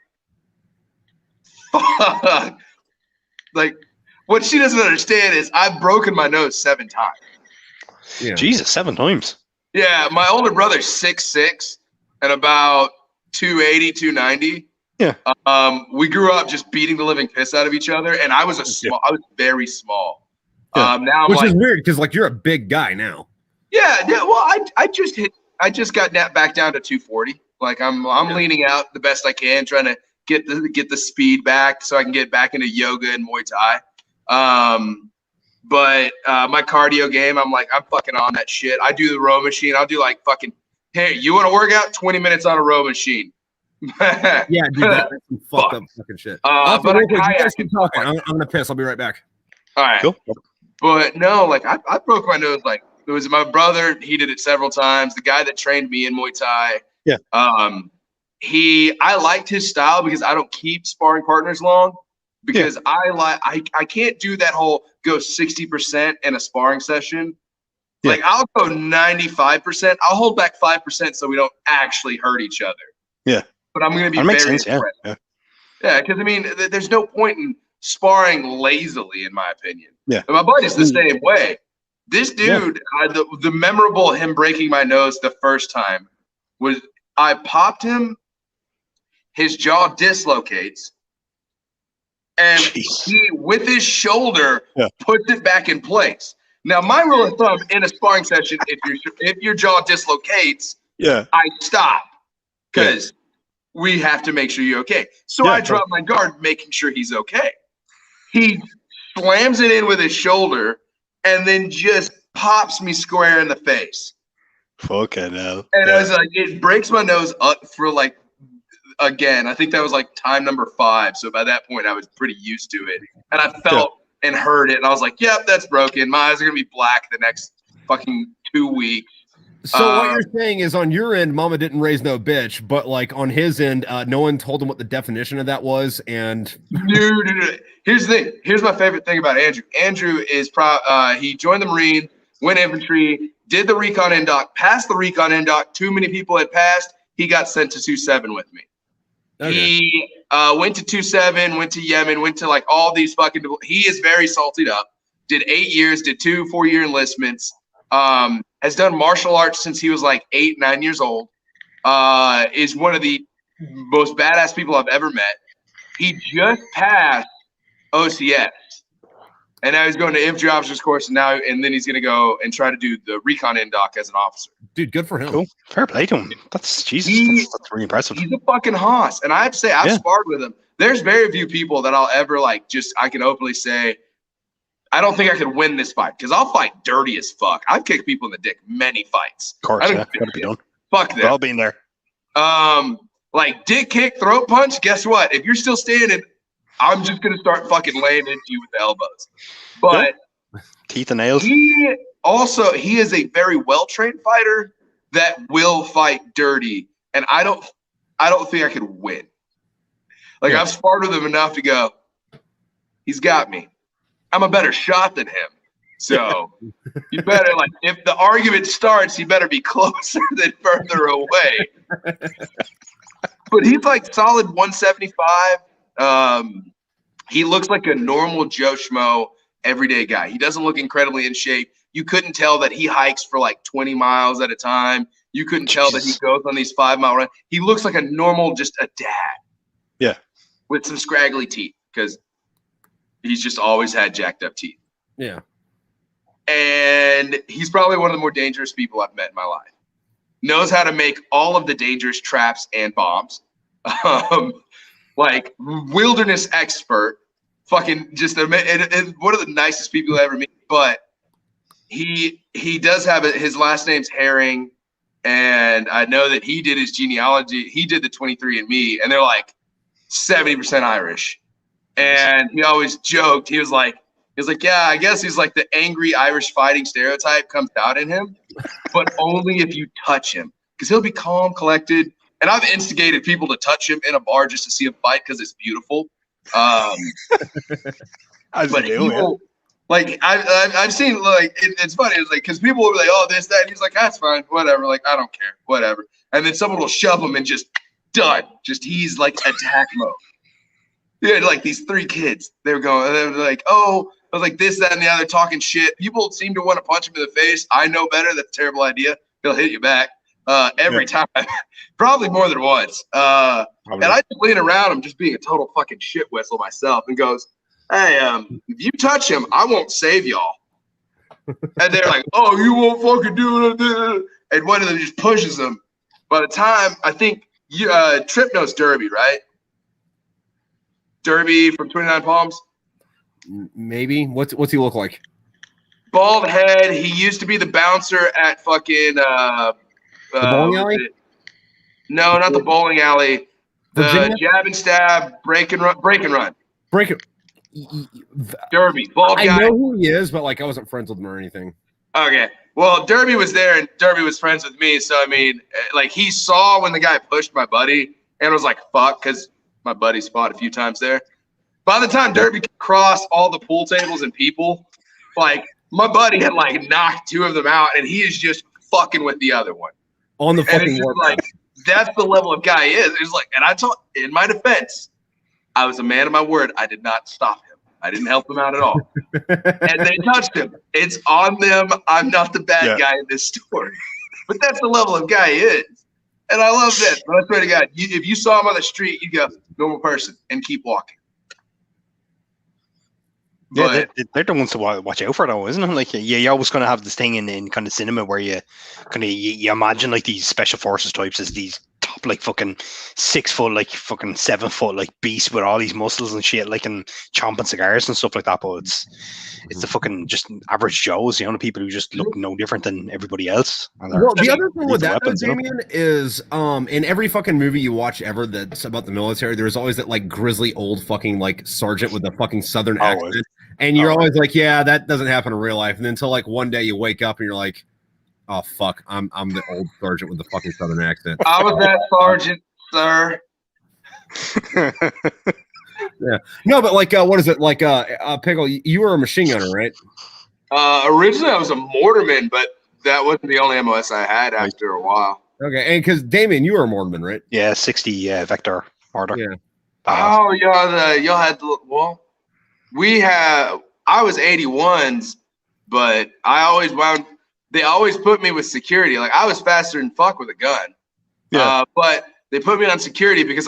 S4: fuck. Like, what she doesn't understand is I've broken my nose 7 times.
S3: Yeah. Jesus, 7 times.
S4: Yeah, my older brother's 6'6" and about 280, 290.
S3: Yeah.
S4: We grew up just beating the living piss out of each other, and I was I was very small.
S1: Yeah.
S4: Now
S1: which is weird, because you're a big guy now.
S4: Yeah. Well, I just got back down to 240. Like I'm leaning out the best I can, trying to get the speed back so I can get back into yoga and Muay Thai. But my cardio game, I'm fucking on that shit. I do the row machine. I'll do like fucking, hey, you want to work out? 20 minutes on a row machine.
S1: Yeah, dude, that's some fucked up fucking shit. But you guys keep talking. I'm gonna piss. I'll be right back.
S4: All right.
S3: Cool.
S4: But no, I broke my nose. Like, it was my brother. He did it several times. The guy that trained me in Muay Thai.
S3: Yeah.
S4: I liked his style because I don't keep sparring partners long, because I can't do that whole go 60% in a sparring session. Yeah. Like, I'll go 95%. I'll hold back 5% so we don't actually hurt each other.
S3: Yeah.
S4: But I'm going to be very impressed. Yeah, because there's no point in sparring lazily, in my opinion.
S3: Yeah.
S4: And my buddy's the same way. This dude, the memorable him breaking my nose the first time was I popped him, his jaw dislocates, and he, with his shoulder, puts it back in place. Now, my rule of thumb in a sparring session, if your jaw dislocates, I stop, because we have to make sure you're okay. So I drop my guard, making sure he's okay. He slams it in with his shoulder and then just pops me square in the face.
S3: Fucking hell.
S4: And I was like, it breaks my nose up for like again. I think that was like time number 5. So by that point, I was pretty used to it. And I felt and heard it. And I was like, yep, that's broken. My eyes are going to be black the next fucking 2 weeks.
S1: So what you're saying is on your end, Mama didn't raise no bitch, but like on his end, no one told him what the definition of that was. And
S4: Dude, here's the thing. Here's my favorite thing about Andrew. Andrew is he joined the Marine, went infantry, did the recon NDoc, passed the recon NDoc. Too many people had passed. He got sent to 2-7 with me. Okay. He went to 2-7, went to Yemen, went to like all these fucking. He is very salted up. Did 8 years, did 2 4-year enlistments. Has done martial arts since he was like 8, 9 years old. Is one of the most badass people I've ever met. He just passed OCS, and now he's going to infantry officers course, and then he's gonna go and try to do the recon NDoc as an officer.
S1: Dude, good for him.
S3: Cool. Fair play to him. That's Jesus. That's really impressive.
S4: He's a fucking hoss, and I have to say I've sparred with him. There's very few people that I'll ever like. I can openly say, I don't think I could win this fight because I'll fight dirty as fuck. I've kicked people in the dick many fights.
S3: Of course, gotta be done.
S4: Fuck that.
S3: We've all been there.
S4: Like dick kick, throat punch. Guess what? If you're still standing, I'm just gonna start fucking laying into you with the elbows. But
S3: teeth and nails.
S4: He is a very well trained fighter that will fight dirty, and I don't think I could win. Like I've sparred with him enough to go, he's got me. I'm a better shot than him. So you better like if the argument starts, he better be closer than further away. But he's like solid 175. He looks like a normal Joe Schmo everyday guy. He doesn't look incredibly in shape. You couldn't tell that he hikes for like 20 miles at a time. You couldn't tell that he goes on these 5-mile runs. He looks like a normal, just a dad.
S3: Yeah.
S4: With some scraggly teeth because he's just always had jacked up teeth.
S1: Yeah.
S4: And he's probably one of the more dangerous people I've met in my life. Knows how to make all of the dangerous traps and bombs. Like wilderness expert. Fucking just and one of the nicest people I ever meet. But he does have his last name's Herring. And I know that he did his genealogy. He did the 23andMe, and they're like 70% Irish. And he always joked. He was like, yeah, I guess he's like the angry Irish fighting stereotype comes out in him, but only if you touch him, because he'll be calm, collected. And I've instigated people to touch him in a bar just to see him fight because it's beautiful. But like I've seen like it's funny. It's like because people will be like, oh, this, that. And he's like, that's fine, whatever. Like I don't care, whatever. And then someone will shove him and just done. Just he's like attack mode. Yeah, like these 3 kids. They were like, oh, I was like this, that, and the other, talking shit. People seem to want to punch him in the face. I know better. That's a terrible idea. He'll hit you back every time, probably more than once. And I just lean around him, just being a total fucking shit whistle myself, and goes, hey, if you touch him, I won't save y'all. And they're like, oh, you won't fucking do it. And one of them just pushes him. By the time, I think Tripp knows Derby, right? Derby from 29 Palms?
S1: Maybe. What's he look like?
S4: Bald head. He used to be the bouncer at fucking
S1: the bowling alley?
S4: No, not the bowling alley. The jab and stab, break and run. Derby, bald guy.
S1: I know who he is, but like I wasn't friends with him or anything.
S4: Okay. Well, Derby was there, and Derby was friends with me. So I mean, like he saw when the guy pushed my buddy, and was like, "Fuck," because my buddy's fought a few times there. By the time Derby could cross all the pool tables and people, like my buddy had like knocked 2 of them out, and he is just fucking with the other one
S1: on the fucking
S4: work. Like that's the level of guy he is. It's like, and I told, in my defense, I was a man of my word. I did not stop him. I didn't help him out at all. And they touched him. It's on them. I'm not the bad guy in this story. But that's the level of guy he is. And I love that. But I swear to God, if you saw him on the street, you'd go, normal person, and keep walking.
S3: Yeah, they're the ones to watch out for, though, isn't it? Like, you're always going to have this thing in kind of cinema where you imagine like these special forces types as these top like fucking 6 foot, like fucking 7 foot, like beast with all these muscles and shit, like and chomping cigars and stuff like that. But it's the fucking just average Joes, the people who just look no different than everybody else.
S1: Well, the other thing with that, weapons, Damien, is in every fucking movie you watch ever that's about the military, there's always that like grizzly old fucking like sergeant with a fucking Southern accent, and you're always like, yeah, that doesn't happen in real life. And then until like one day you wake up and you're like, oh fuck, I'm the old sergeant with the fucking Southern accent.
S4: I was that sergeant, sir.
S1: Yeah, no, but like, what is it like? Pickle, you were a machine gunner, right?
S4: Originally, I was a mortarman, but that wasn't the only MOS I had after a while.
S1: Okay, and because Damien, you were a mortarman, right?
S3: Yeah, 60 Vector mortar.
S1: Yeah.
S4: Oh, y'all had well, I was 81s, but they always put me with security. Like I was faster than fuck with a gun. Yeah. But they put me on security because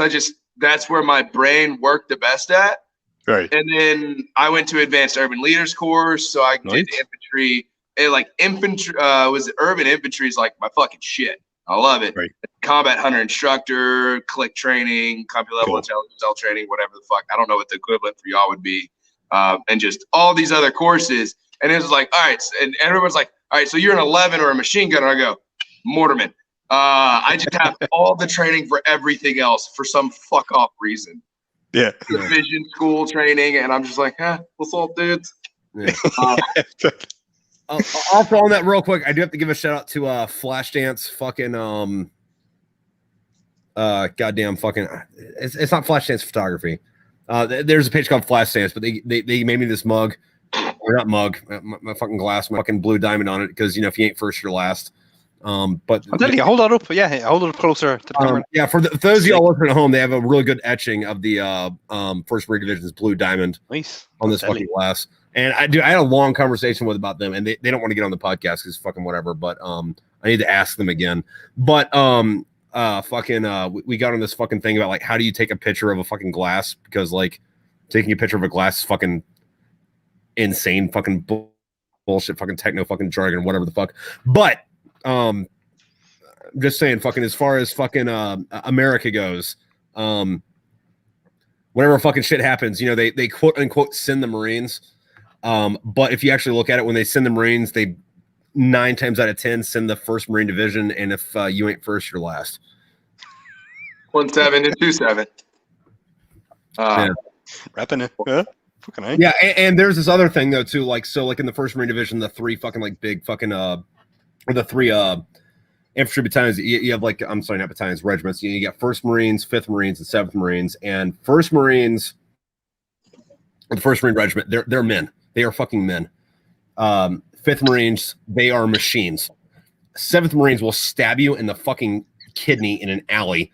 S4: that's where my brain worked the best at.
S3: Right.
S4: And then I went to advanced urban leaders course. So I did infantry, and like infantry, urban infantry is like my fucking shit. I love it.
S3: Right.
S4: Combat hunter instructor, click training, company level intelligence cell training, whatever the fuck. I don't know what the equivalent for y'all would be. And just all these other courses. And it was like, all right. And everyone's like, all right, so you're an 11 or a machine gunner. I go, mortarman. I just have all the training for everything else for some fuck off reason.
S3: Yeah.
S4: Division school training. And I'm just like, what's up, dudes?
S1: Yeah. Also on that real quick, I do have to give a shout out to Flashdance fucking goddamn fucking it's not Flashdance photography. There's a page called Flashdance, but they made me this mug. Or not mug, my fucking glass, my fucking blue diamond on it, because if you ain't first, you're last. But
S3: I'm telling you, hold that up. Yeah, hold it up closer to the camera.
S1: Yeah, for those of y'all listening at home, they have a really good etching of the First Marine Division's blue diamond on this fucking glass. And I had a long conversation about them, and they don't want to get on the podcast because fucking whatever. But I need to ask them again. But we got on this fucking thing about like how do you take a picture of a fucking glass, because like taking a picture of a glass is fucking insane fucking bullshit, fucking techno fucking jargon, whatever the fuck. But I'm just saying, fucking as far as fucking America goes, whenever fucking shit happens, they quote unquote send the Marines. But if you actually look at it, when they send the Marines, they 9 times out of 10 send the 1st Marine Division, and if you ain't first, you're last.
S4: 17 and 27.
S3: Repping it. Yeah.
S1: Yeah, and there's this other thing though too, like so, like in the 1st Marine Division, the 3 fucking like big fucking or the 3 infantry battalions. You have like, I'm sorry, not battalions, regiments. You got 1st Marines, 5th Marines, and 7th Marines. And 1st Marines, or the 1st Marine Regiment, they're men. They are fucking men. 5th Marines, they are machines. 7th Marines will stab you in the fucking kidney in an alley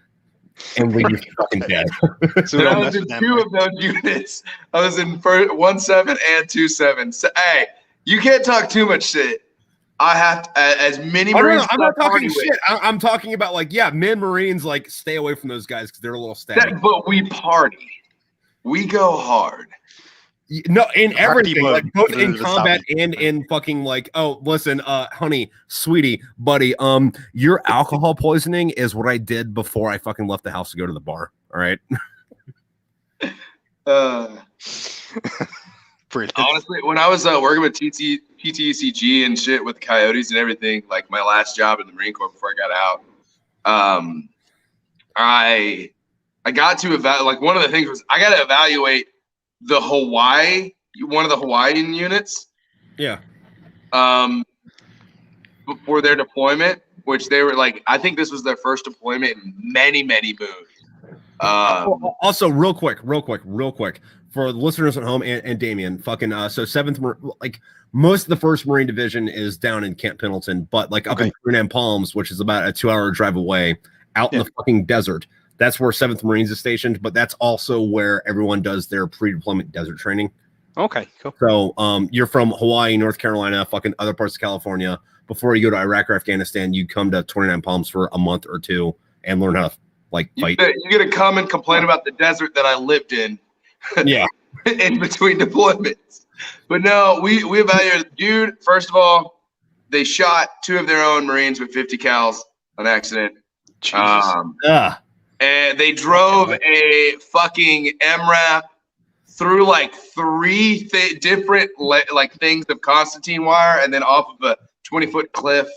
S1: and leave you fucking dead.
S4: So I was in 2 of those units. I was in 1-7 and 2-7. So, hey, you can't talk too much shit. I have to, as many Marines.
S1: I'm not talking shit. I'm talking about like, yeah, men Marines, like stay away from those guys because they're a little stabby.
S4: But we party. We go hard.
S1: No, in everything, like both in combat and in fucking like, oh, listen, honey, sweetie, buddy, your alcohol poisoning is what I did before I fucking left the house to go to the bar. All right.
S4: Honestly, when I was working with TTECG and shit with the Coyotes and everything, like my last job in the Marine Corps before I got out, I got to like one of the things was I got to evaluate one of the Hawaiian units.
S1: Yeah.
S4: Before their deployment, which they were like, I think this was their first deployment in many, many moons.
S1: Also, real quick, for the listeners at home and Damian, fucking so 7th, like most of the 1st Marine Division is down in Camp Pendleton, but like up in Trinidad Palms, which is about a 2-hour drive away, out in the fucking desert. That's where 7th Marines is stationed, but that's also where everyone does their pre-deployment desert training.
S3: Okay, cool.
S1: So you're from Hawaii, North Carolina, fucking other parts of California. Before you go to Iraq or Afghanistan, you come to 29 Palms for a month or 2 and learn how to like fight.
S4: You get to come and complain about the desert that I lived in.
S1: Yeah.
S4: In between deployments. But no, we evaluated, dude, first of all, they shot 2 of their own Marines with 50 cals on accident. And they drove a fucking MRAP through like three different like things of Constantine wire and then off of a 20-foot cliff.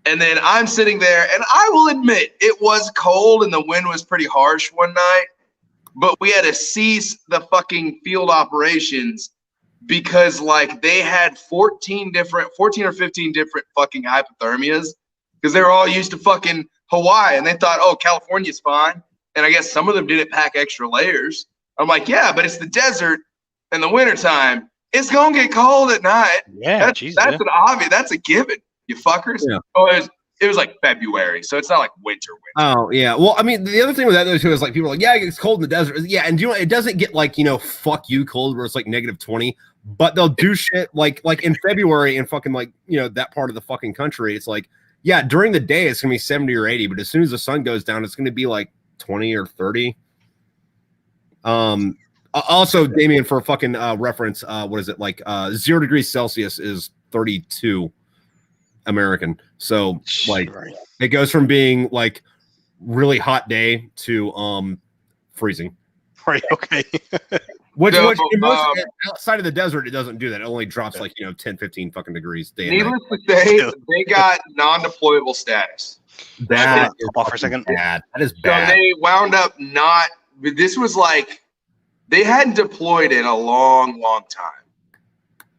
S4: And then I'm sitting there, and I will admit it was cold and the wind was pretty harsh one night, but we had to cease the fucking field operations because like they had 14 or 15 different fucking hypothermias because they were all used to fucking Hawaii and they thought, oh, California's fine. And I guess some of them didn't pack extra layers. I'm like, yeah, but it's the desert in the wintertime. It's going to get cold at night.
S3: Yeah,
S4: that's an obvious. That's a given, you fuckers. Yeah. Oh, it was like February, so it's not like winter.
S1: Oh, yeah. Well, I mean, the other thing with that, though, too, is like people are like, yeah, it's cold in the desert. Yeah, and it doesn't get like, fuck you cold where it's like -20, but they'll do shit like in February and fucking like, that part of the fucking country. It's like, yeah, during the day, it's going to be 70 or 80, but as soon as the sun goes down, it's going to be like 20 or 30. Also, Damien, for a fucking reference, what is it like? 0 degrees Celsius is 32 American. So like it goes from being like really hot day to freezing.
S3: Right. Okay.
S1: Which outside of the desert, it doesn't do that. It only drops like 10, 15 fucking degrees day.
S4: Needless to say, they got non-deployable status.
S1: That is
S3: off for a second.
S1: Bad. That is bad.
S4: So they wound up not. This was like they hadn't deployed in a long, long time,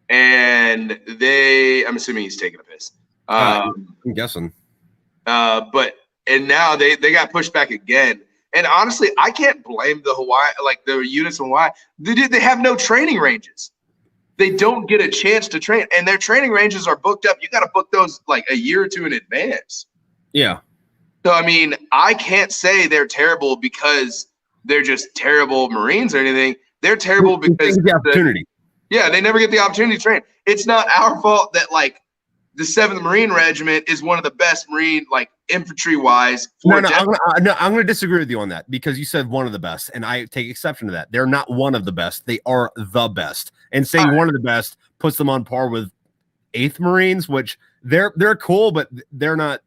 S4: and I'm assuming he's taking a piss.
S1: I'm guessing.
S4: But now they got pushed back again. And honestly, I can't blame the the units in Hawaii. They have no training ranges. They don't get a chance to train, and their training ranges are booked up. You got to book those like a year or two in advance.
S1: Yeah.
S4: So I mean, I can't say they're terrible because they're just terrible Marines or anything. They're terrible because
S1: the opportunity.
S4: They never get the opportunity to train. It's not our fault that like the 7th Marine Regiment is one of the best Marine, like infantry-wise.
S1: I'm going to disagree with you on that because you said one of the best, and I take exception to that. They're not one of the best. They are the best. And saying one of the best puts them on par with 8th Marines, which they're cool, but they're not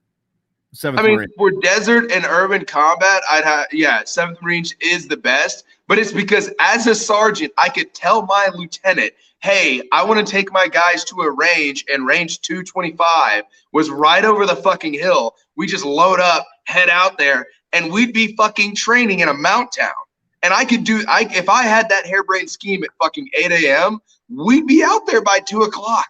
S1: 7th Marine.
S4: For desert and urban combat, 7th Marines is the best, but it's because as a sergeant, I could tell my lieutenant, hey, I want to take my guys to a range, and range 225 was right over the fucking hill. We just load up, head out there, and we'd be fucking training in a mount town. And if I had that harebrained scheme at fucking 8 a.m., we'd be out there by 2 o'clock.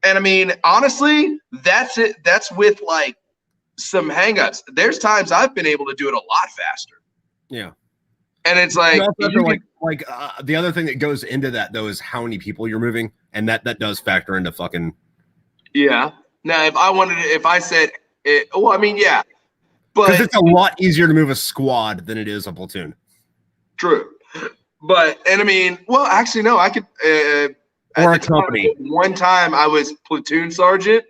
S4: And I mean, honestly, that's it. That's with like some hangups. There's times I've been able to do it a lot faster.
S1: Yeah.
S4: And it's like,
S1: the other thing that goes into that though is how many people you're moving, and that does factor into fucking.
S4: Yeah. Now, if I said it, well, I mean, yeah, but
S1: because it's a lot easier to move a squad than it is a platoon.
S4: True, and I mean, well, actually, no, I could.
S1: Or a company.
S4: One time, I was platoon sergeant.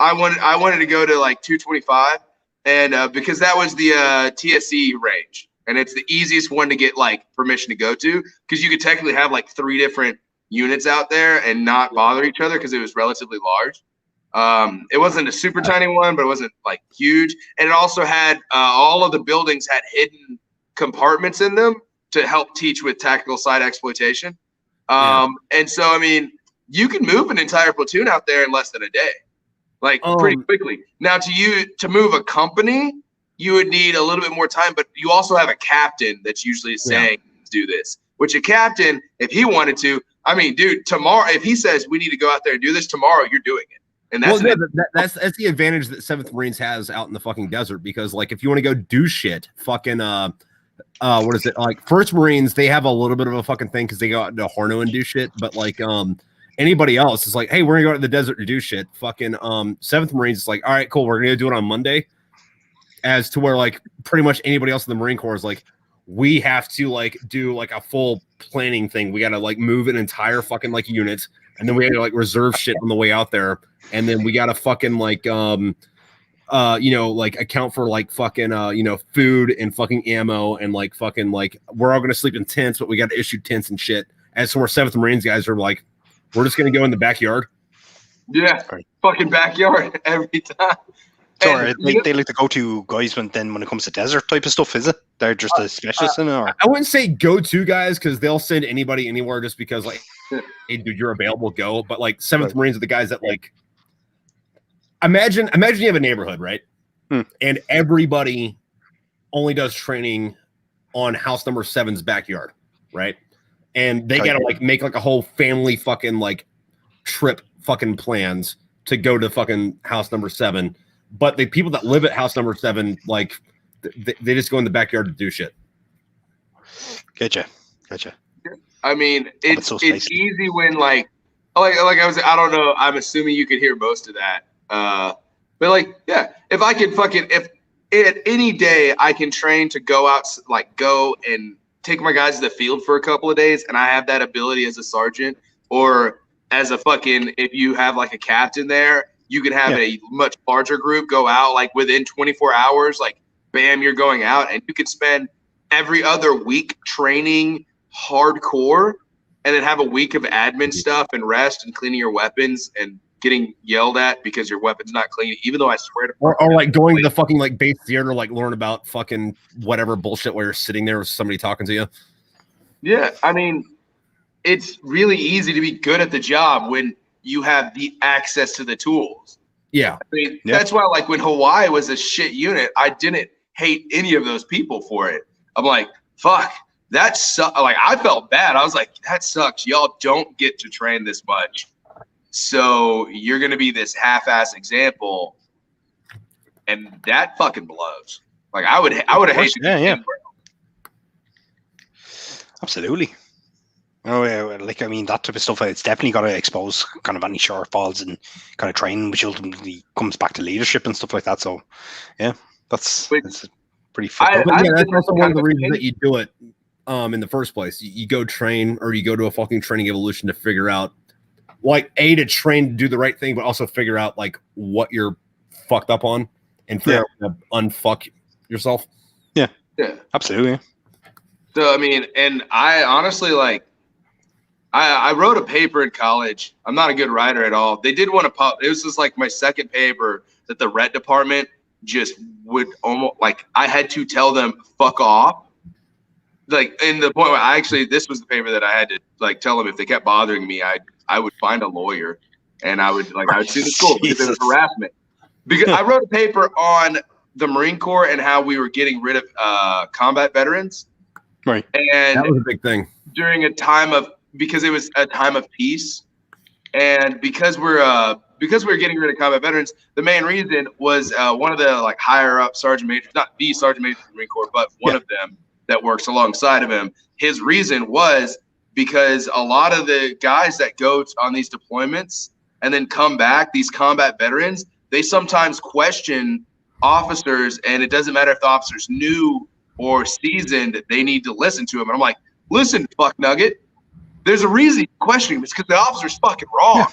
S4: I wanted to go to like 225, and because that was the TSE range. And it's the easiest one to get like permission to go to because you could technically have like 3 different units out there and not bother each other because it was relatively large. It wasn't a super tiny one, but it wasn't like huge. And it also had all of the buildings had hidden compartments in them to help teach with tactical site exploitation. And so, I mean, you can move an entire platoon out there in less than a day, like pretty quickly. Now to move a company, you would need a little bit more time, but you also have a captain that's usually saying, do this, which a captain, if he wanted to, I mean, dude, tomorrow, if he says we need to go out there and do this tomorrow, you're doing it. And that's
S1: that's the advantage that 7th Marines has out in the fucking desert, because like, if you want to go do shit, fucking, what is it? Like 1st Marines, they have a little bit of a fucking thing because they go out into Horno and do shit. But like, anybody else is like, hey, we're gonna go out to the desert to do shit. Fucking, 7th Marines is like, all right, cool. We're gonna do it on Monday. As to where like pretty much anybody else in the Marine Corps is like, we have to like do like a full planning thing. We got to like move an entire fucking like unit, and then we had to like reserve shit on the way out there, and then we got to fucking like like account for like fucking food and fucking ammo, and like fucking like we're all gonna sleep in tents, but we got to issue tents and shit. As to where 7th Marines guys are like, we're just gonna go in the backyard.
S4: Yeah, fucking backyard every time.
S3: So they like to go to guys when it comes to desert type of stuff, is it? They're just a specialist in it, or?
S1: I wouldn't say go-to guys because they'll send anybody anywhere just because like, hey, dude, you're available, go. But like 7th Marines are the guys that like. Imagine you have a neighborhood, right? And everybody only does training on house number 7's backyard, right? And they gotta like make like a whole family fucking like trip fucking plans to go to fucking house number 7. But the people that live at house number 7, like they just go in the backyard to do shit.
S3: Gotcha.
S4: I mean, it's easy when like I was, I don't know. I'm assuming you could hear most of that. But like, yeah, if I could if at any day I can train to go out, like go and take my guys to the field for a couple of days, and I have that ability as a sergeant or as a if you have like a captain there, you can have a much larger group go out like within 24 hours, like bam, you're going out, and you could spend every other week training hardcore and then have a week of admin stuff and rest and cleaning your weapons and getting yelled at because your weapon's not clean, even though I swear to
S1: or like going to the fucking like base theater, like learn about fucking whatever bullshit while you're sitting there with somebody talking to you.
S4: Yeah, I mean, it's really easy to be good at the job when you have the access to the tools.
S1: Yeah.
S4: I mean, that's why like when Hawaii was a shit unit, I didn't hate any of those people for it. I'm like, fuck, that sucks. Like I felt bad. I was like, that sucks. Y'all don't get to train this much. So you're going to be this half-ass example, and that fucking blows. Like I would have hated.
S3: Yeah. Absolutely. Oh, yeah, like I mean that type of stuff. It's definitely got to expose kind of any shortfalls and kind of training, which ultimately comes back to leadership and stuff like that. So, yeah, that's pretty.
S1: That's also one of the reasons that you do it. In the first place, you go train or you go to a fucking training evolution to figure out. Like to train to do the right thing, but also figure out like what you're fucked up on and figure out how to unfuck yourself.
S3: Yeah, absolutely.
S4: So I mean, and I honestly like, I wrote a paper in college. I'm not a good writer at all. They did want to it was just like my second paper that the Ret department just would almost like I had to tell them fuck off. Like in the point where this was the paper that I had to like tell them if they kept bothering me, I would find a lawyer and I would sue the school because it was harassment. Because I wrote a paper on the Marine Corps and how we were getting rid of combat veterans.
S3: Right.
S4: And
S1: that was a big thing
S4: during because it was a time of peace. And because we're getting rid of combat veterans, the main reason was one of the like higher up sergeant majors, not the sergeant major of the Marine Corps, but one of them that works alongside of him. His reason was because a lot of the guys that go on these deployments and then come back, these combat veterans, they sometimes question officers, and it doesn't matter if the officer's new or seasoned, they need to listen to him. And I'm like, listen, fuck nugget, there's a reason you're questioning him. It's because the officer's fucking wrong.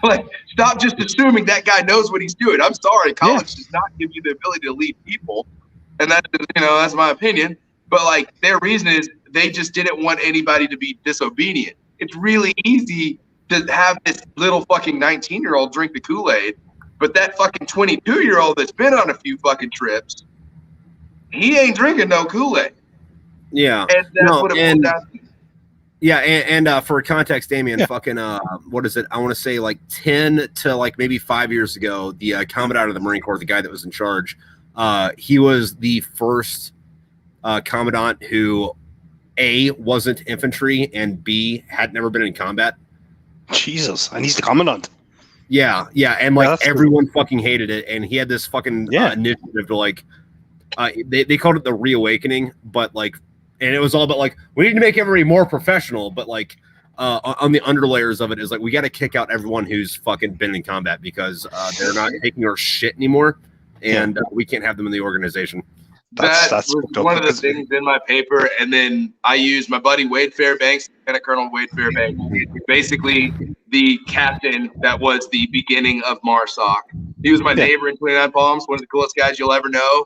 S4: Like, stop just assuming that guy knows what he's doing. I'm sorry, college does not give you the ability to lead people. And that's my opinion. But like their reason is they just didn't want anybody to be disobedient. It's really easy to have this little fucking 19-year-old drink the Kool-Aid, but that fucking 22-year-old that's been on a few fucking trips, he ain't drinking no Kool-Aid.
S1: Yeah.
S4: And that's what it boils down to.
S1: Yeah, and for context, Damien, fucking what is it? I want to say like 10 to like maybe 5 years ago, the commandant of the Marine Corps, the guy that was in charge, he was the first commandant who A, wasn't infantry, and B, had never been in combat.
S3: Jesus, and he's the commandant.
S1: Yeah, and like everyone fucking hated it, and he had this fucking initiative to like, they called it the reawakening, but like, and it was all about like we need to make everybody more professional, but like on the underlayers of it is like we got to kick out everyone who's fucking been in combat because they're not taking our shit anymore, and we can't have them in the organization.
S4: That's was one of the things in my paper, and then I used my buddy Wade Fairbanks, Lieutenant Colonel Wade Fairbanks, basically the captain that was the beginning of MARSOC. He was my neighbor in 29 Palms, one of the coolest guys you'll ever know.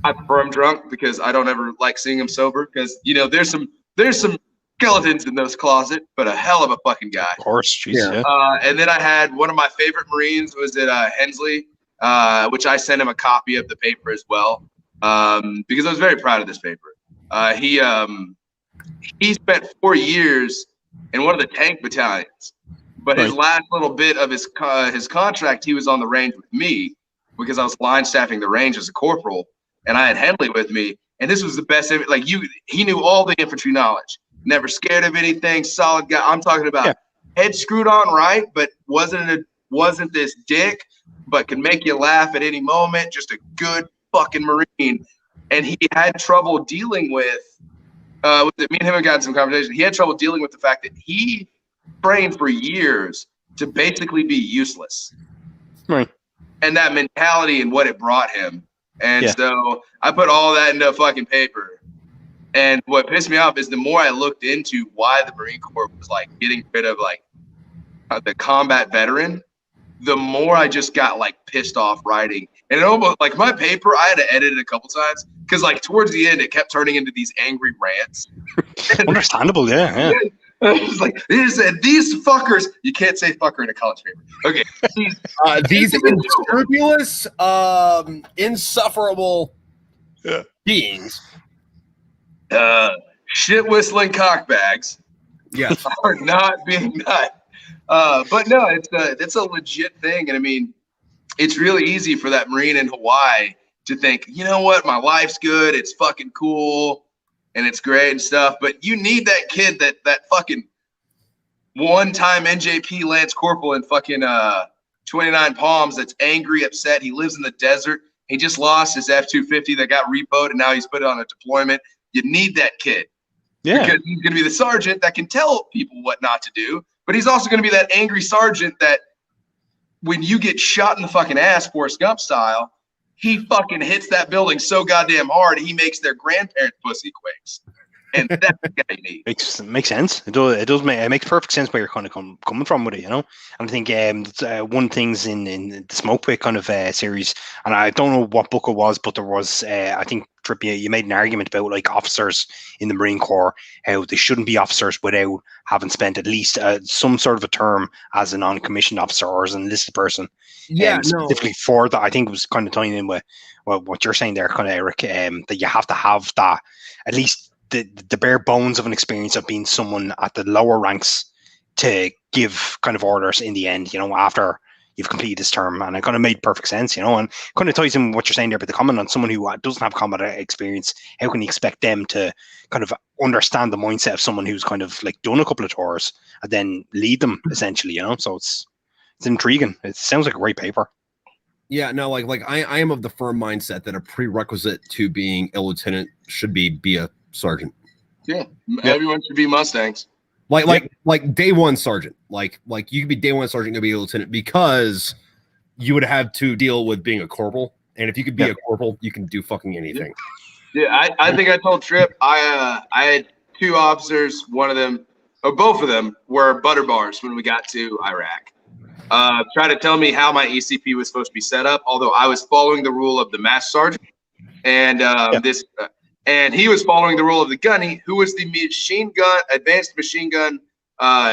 S4: I prefer him drunk because I don't ever like seeing him sober because there's some skeletons in those closets, but a hell of a fucking guy.
S3: Of course, geez,
S4: and then I had one of my favorite Marines was at Hensley. which I sent him a copy of the paper as well, because I was very proud of this paper. He spent 4 years in one of the tank battalions, but his last little bit of his contract, he was on the range with me because I was line staffing the range as a corporal, and I had Henley with me, and this was the best. He knew all the infantry knowledge, never scared of anything, solid guy. I'm talking about head screwed on right, but wasn't this dick, but could make you laugh at any moment. Just a good fucking Marine, and he had trouble dealing with. Me and him have gotten some conversation. He had trouble dealing with the fact that he trained for years to basically be useless.
S3: Right.
S4: And that mentality and what it brought him. And so I put all that into a fucking paper. And what pissed me off is the more I looked into why the Marine Corps was like getting rid of like the combat veteran, the more I just got like pissed off writing. And it almost like my paper, I had to edit it a couple times because like towards the end, it kept turning into these angry rants.
S3: Understandable, yeah.
S4: It's like these fuckers. You can't say fucker in a college paper. Okay,
S1: these unscrupulous, insufferable beings,
S4: shit whistling cockbags.
S1: Yes,
S4: are not being done. But no, it's a legit thing, and I mean, it's really easy for that Marine in Hawaii to think, you know what, my life's good, it's fucking cool, and it's great and stuff. But you need that kid that fucking one-time NJP Lance Corporal in fucking 29 Palms that's angry, upset. He lives in the desert. He just lost his F-250 that got repoed, and now he's put it on a deployment. You need that kid. Yeah. Because he's going to be the sergeant that can tell people what not to do. But he's also going to be that angry sergeant that when you get shot in the fucking ass, Forrest Gump style, he fucking hits that building so goddamn hard, he makes their grandparents pussy quakes. And that's the guy you need.
S3: Makes sense. It makes perfect sense where you're kind of coming from with it, you know. And I think one thing's in the Smokepit kind of series, and I don't know what book it was, but there was I think Tripp, you made an argument about like officers in the Marine Corps, how they shouldn't be officers without having spent at least some sort of a term as a non-commissioned officer or as an enlisted person.
S1: Yeah,
S3: specifically for that, I think it was kind of tying in with what you're saying there, kind of Eric, that you have to have that at least the bare bones of an experience of being someone at the lower ranks to give kind of orders in the end, you know, after you've completed this term. And it kind of made perfect sense, you know, and kind of ties in what you're saying there about the comment on someone who doesn't have combat experience. How can you expect them to kind of understand the mindset of someone who's kind of like done a couple of tours and then lead them essentially, you know? So it's intriguing. It sounds like a great paper.
S1: Yeah, no, like I am of the firm mindset that a prerequisite to being a lieutenant should be a sergeant.
S4: Yeah, everyone should be Mustangs.
S1: Like day one sergeant. Like you could be day one sergeant, gonna be a lieutenant because you would have to deal with being a corporal. And if you could be a corporal, you can do fucking anything.
S4: Yeah, I think I told Tripp I had two officers. One of them, or both of them, were butter bars when we got to Iraq. Try to tell me how my ECP was supposed to be set up, although I was following the rule of the master sergeant, and and he was following the rule of the gunny, who was the advanced machine gun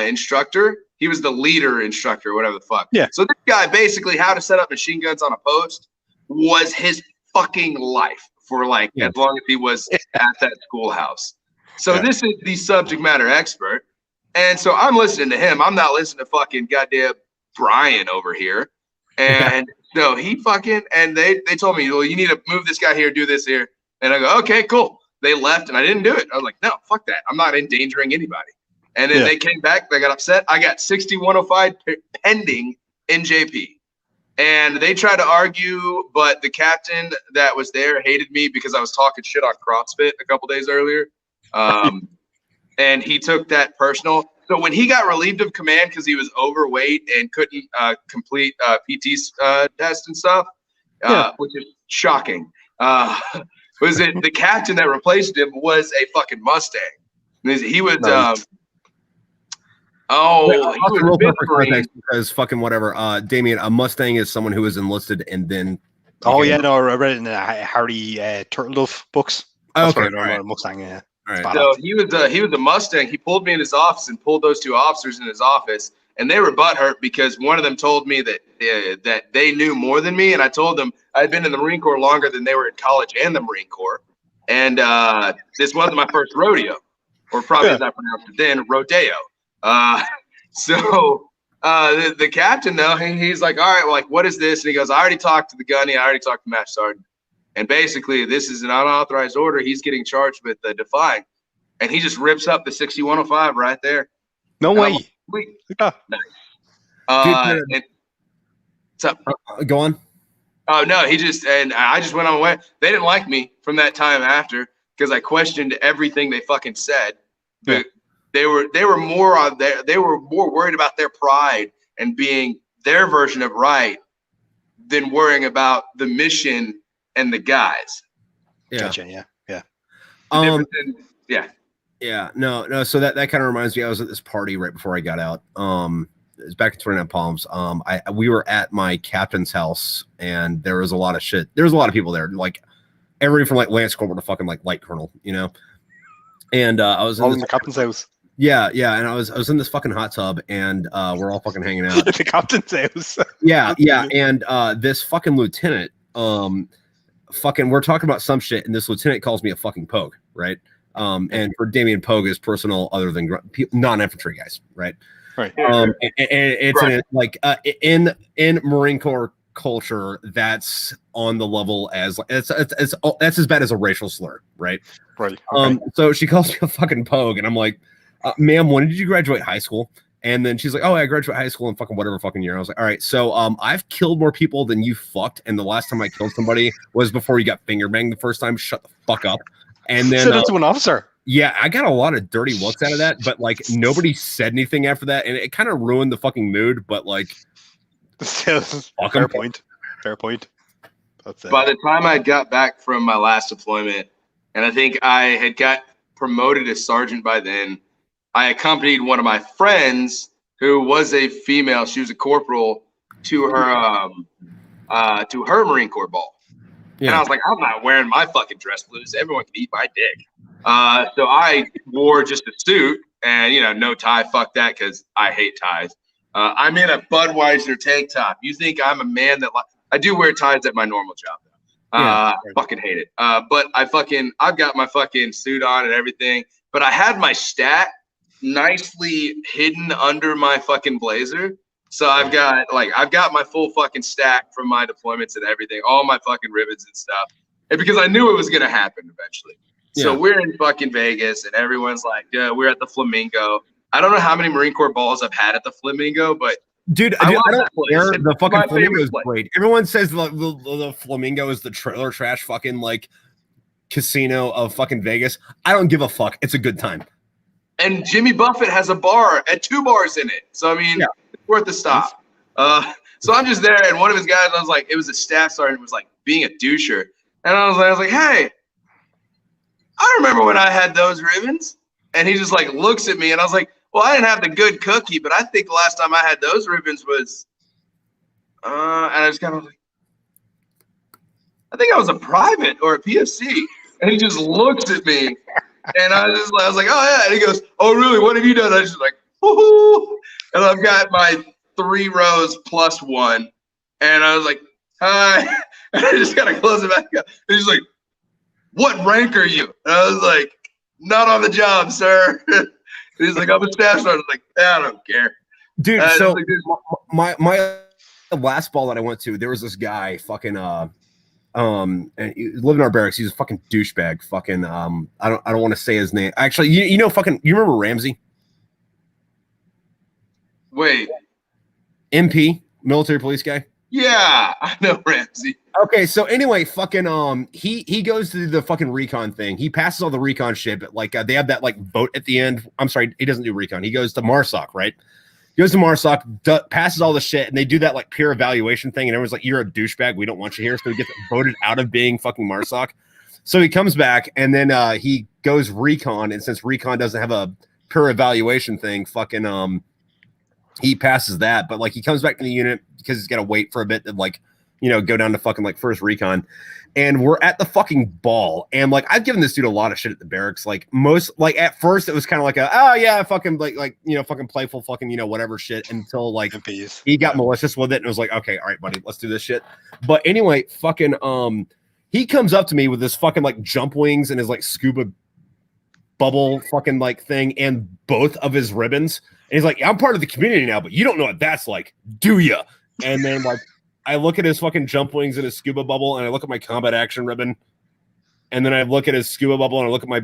S4: instructor. He was the leader instructor, whatever the fuck. Yeah. So this guy basically how to set up machine guns on a post was his fucking life for like as long as he was at that schoolhouse. So this is the subject matter expert, and so I'm listening to him. I'm not listening to fucking goddamn Brian over here. And so he fucking, and they told me, well, you need to move this guy here, do this here. And I go, okay, cool. They left and I didn't do it. I was like, no, fuck that. I'm not endangering anybody. And then they came back, they got upset. I got 6105 pending NJP. And they tried to argue, but the captain that was there hated me because I was talking shit on CrossFit a couple days earlier. And he took that personal. So when he got relieved of command because he was overweight and couldn't complete PT's test and stuff, which is shocking, was it the captain that replaced him was a fucking Mustang. He was
S1: because fucking whatever. Damien, a Mustang is someone who is enlisted and then.
S3: I read it in the Harry Turtledove books. That's what I know, Mustang. Yeah.
S4: Right. So he was a Mustang. He pulled me in his office and pulled those two officers in his office and they were butthurt because one of them told me that that they knew more than me, and I told them I'd been in the Marine Corps longer than they were in college and the Marine Corps, and this wasn't my first rodeo, or probably as I pronounced it then, rodeo. So the captain though, he's like, all right, well, like, what is this? And he goes, I already talked to the gunny, I already talked to Master Sergeant, and basically this is an unauthorized order. He's getting charged with defying, and he just rips up the 6105 right there.
S3: No way.
S4: Nice. And, what's up?
S1: Go on.
S4: Oh no, I just went on my way. They didn't like me from that time after because I questioned everything they fucking said. But they were more worried about their pride and being their version of right than worrying about the mission and the guys.
S1: Yeah.
S3: Gotcha, yeah.
S1: Yeah, no. So that kind of reminds me. I was at this party right before I got out. It was back in 29 Palms. We were at my captain's house, and there was a lot of shit. There was a lot of people there, like everybody from like Lance Corporal to fucking like Light Colonel, you know. And I was in
S3: the captain's house.
S1: Yeah, and I was in this fucking hot tub, and we're all fucking hanging out.
S3: The captain's house.
S1: yeah, and this fucking lieutenant, we're talking about some shit, and this lieutenant calls me a fucking pogue, right? And for Damien, pogue is personal other than non-infantry guys, right?
S3: Right.
S1: And it's in Marine Corps culture, that's on the level as it's that's as bad as a racial slur, right?
S3: Right. Okay.
S1: So she calls me a fucking pogue, and I'm like, ma'am, when did you graduate high school? And then she's like, oh, I graduated high school in fucking whatever fucking year. I was like, all right, so I've killed more people than you fucked, and the last time I killed somebody was before you got finger banged the first time. Shut the fuck up. And then
S3: said it to an officer.
S1: Yeah, I got a lot of dirty looks out of that, but like nobody said anything after that, and it kind of ruined the fucking mood. But like,
S3: fair point. That's
S4: By the time I got back from my last deployment, and I think I had got promoted as sergeant by then, I accompanied one of my friends who was a female. She was a corporal to her Marine Corps ball. Yeah. And I was like, I'm not wearing my fucking dress blues. Everyone can eat my dick. So I wore just a suit and, no tie. Fuck that, because I hate ties. I'm in a Budweiser tank top. You think I'm a man that I do wear ties at my normal job, though. I fucking hate it. But I've got my fucking suit on and everything. But I had my stat nicely hidden under my fucking blazer. So I've got my full fucking stack from my deployments and everything, all my fucking ribbons and stuff. And because I knew it was gonna happen eventually. Yeah. So we're in fucking Vegas, and everyone's like, yeah, we're at the Flamingo. I don't know how many Marine Corps balls I've had at the Flamingo, but
S1: dude, I don't care. The fucking Flamingo is great. Everyone says the Flamingo is the trailer trash fucking like casino of fucking Vegas. I don't give a fuck. It's a good time.
S4: And Jimmy Buffett has a bar and 2 bars in it. So I mean, it's worth the stop. So I'm just there, and one of his guys, I was like, it was a staff sergeant, was like being a doucher, and I was like, hey, I remember when I had those ribbons. And he just like looks at me, and I was like, well, I didn't have the good cookie, but I think the last time I had those ribbons was, and I just kind of like, I think I was a private or a PFC. And he just looks at me, and I was like, oh yeah. And he goes, oh really? What have you done? I was just like, woohoo! And I've got my 3 rows plus 1, and I was like, hi. And I just gotta close it back up. And he's like, what rank are you? And I was like, not on the job, sir. He's like, I'm a staff sergeant. I was like, I don't care.
S1: Dude, so my last ball that I went to, there was this guy fucking and he lived in our barracks. He's a fucking douchebag. Fucking I don't want to say his name. Actually, you remember Ramsey?
S4: Wait.
S1: MP, military police guy?
S4: Yeah, I know Ramsey.
S1: Okay, so anyway, fucking he goes to the fucking recon thing. He passes all the recon shit, but like they have that like vote at the end. I'm sorry, he doesn't do recon. He goes to MARSOC, right? He goes to MARSOC, passes all the shit, and they do that like peer evaluation thing, and everyone's like, "You're a douchebag. We don't want you here." So he gets voted out of being fucking MARSOC. So he comes back, and then he goes recon, and since recon doesn't have a peer evaluation thing, fucking he passes that, but like he comes back to the unit because he's got to wait for a bit to like, go down to fucking like first recon, and we're at the fucking ball, and like I've given this dude a lot of shit at the barracks. Like at first it was kind of like fucking fucking playful fucking whatever shit until like he got malicious with it and was like, okay, all right, buddy, let's do this shit. But anyway, fucking he comes up to me with this fucking like jump wings and his like scuba bubble fucking like thing and both of his ribbons, and he's like, I'm part of the community now, but you don't know what that's like, do you? And then like I look at his fucking jump wings and his scuba bubble, and I look at my combat action ribbon, and then I look at his scuba bubble, and I look at my,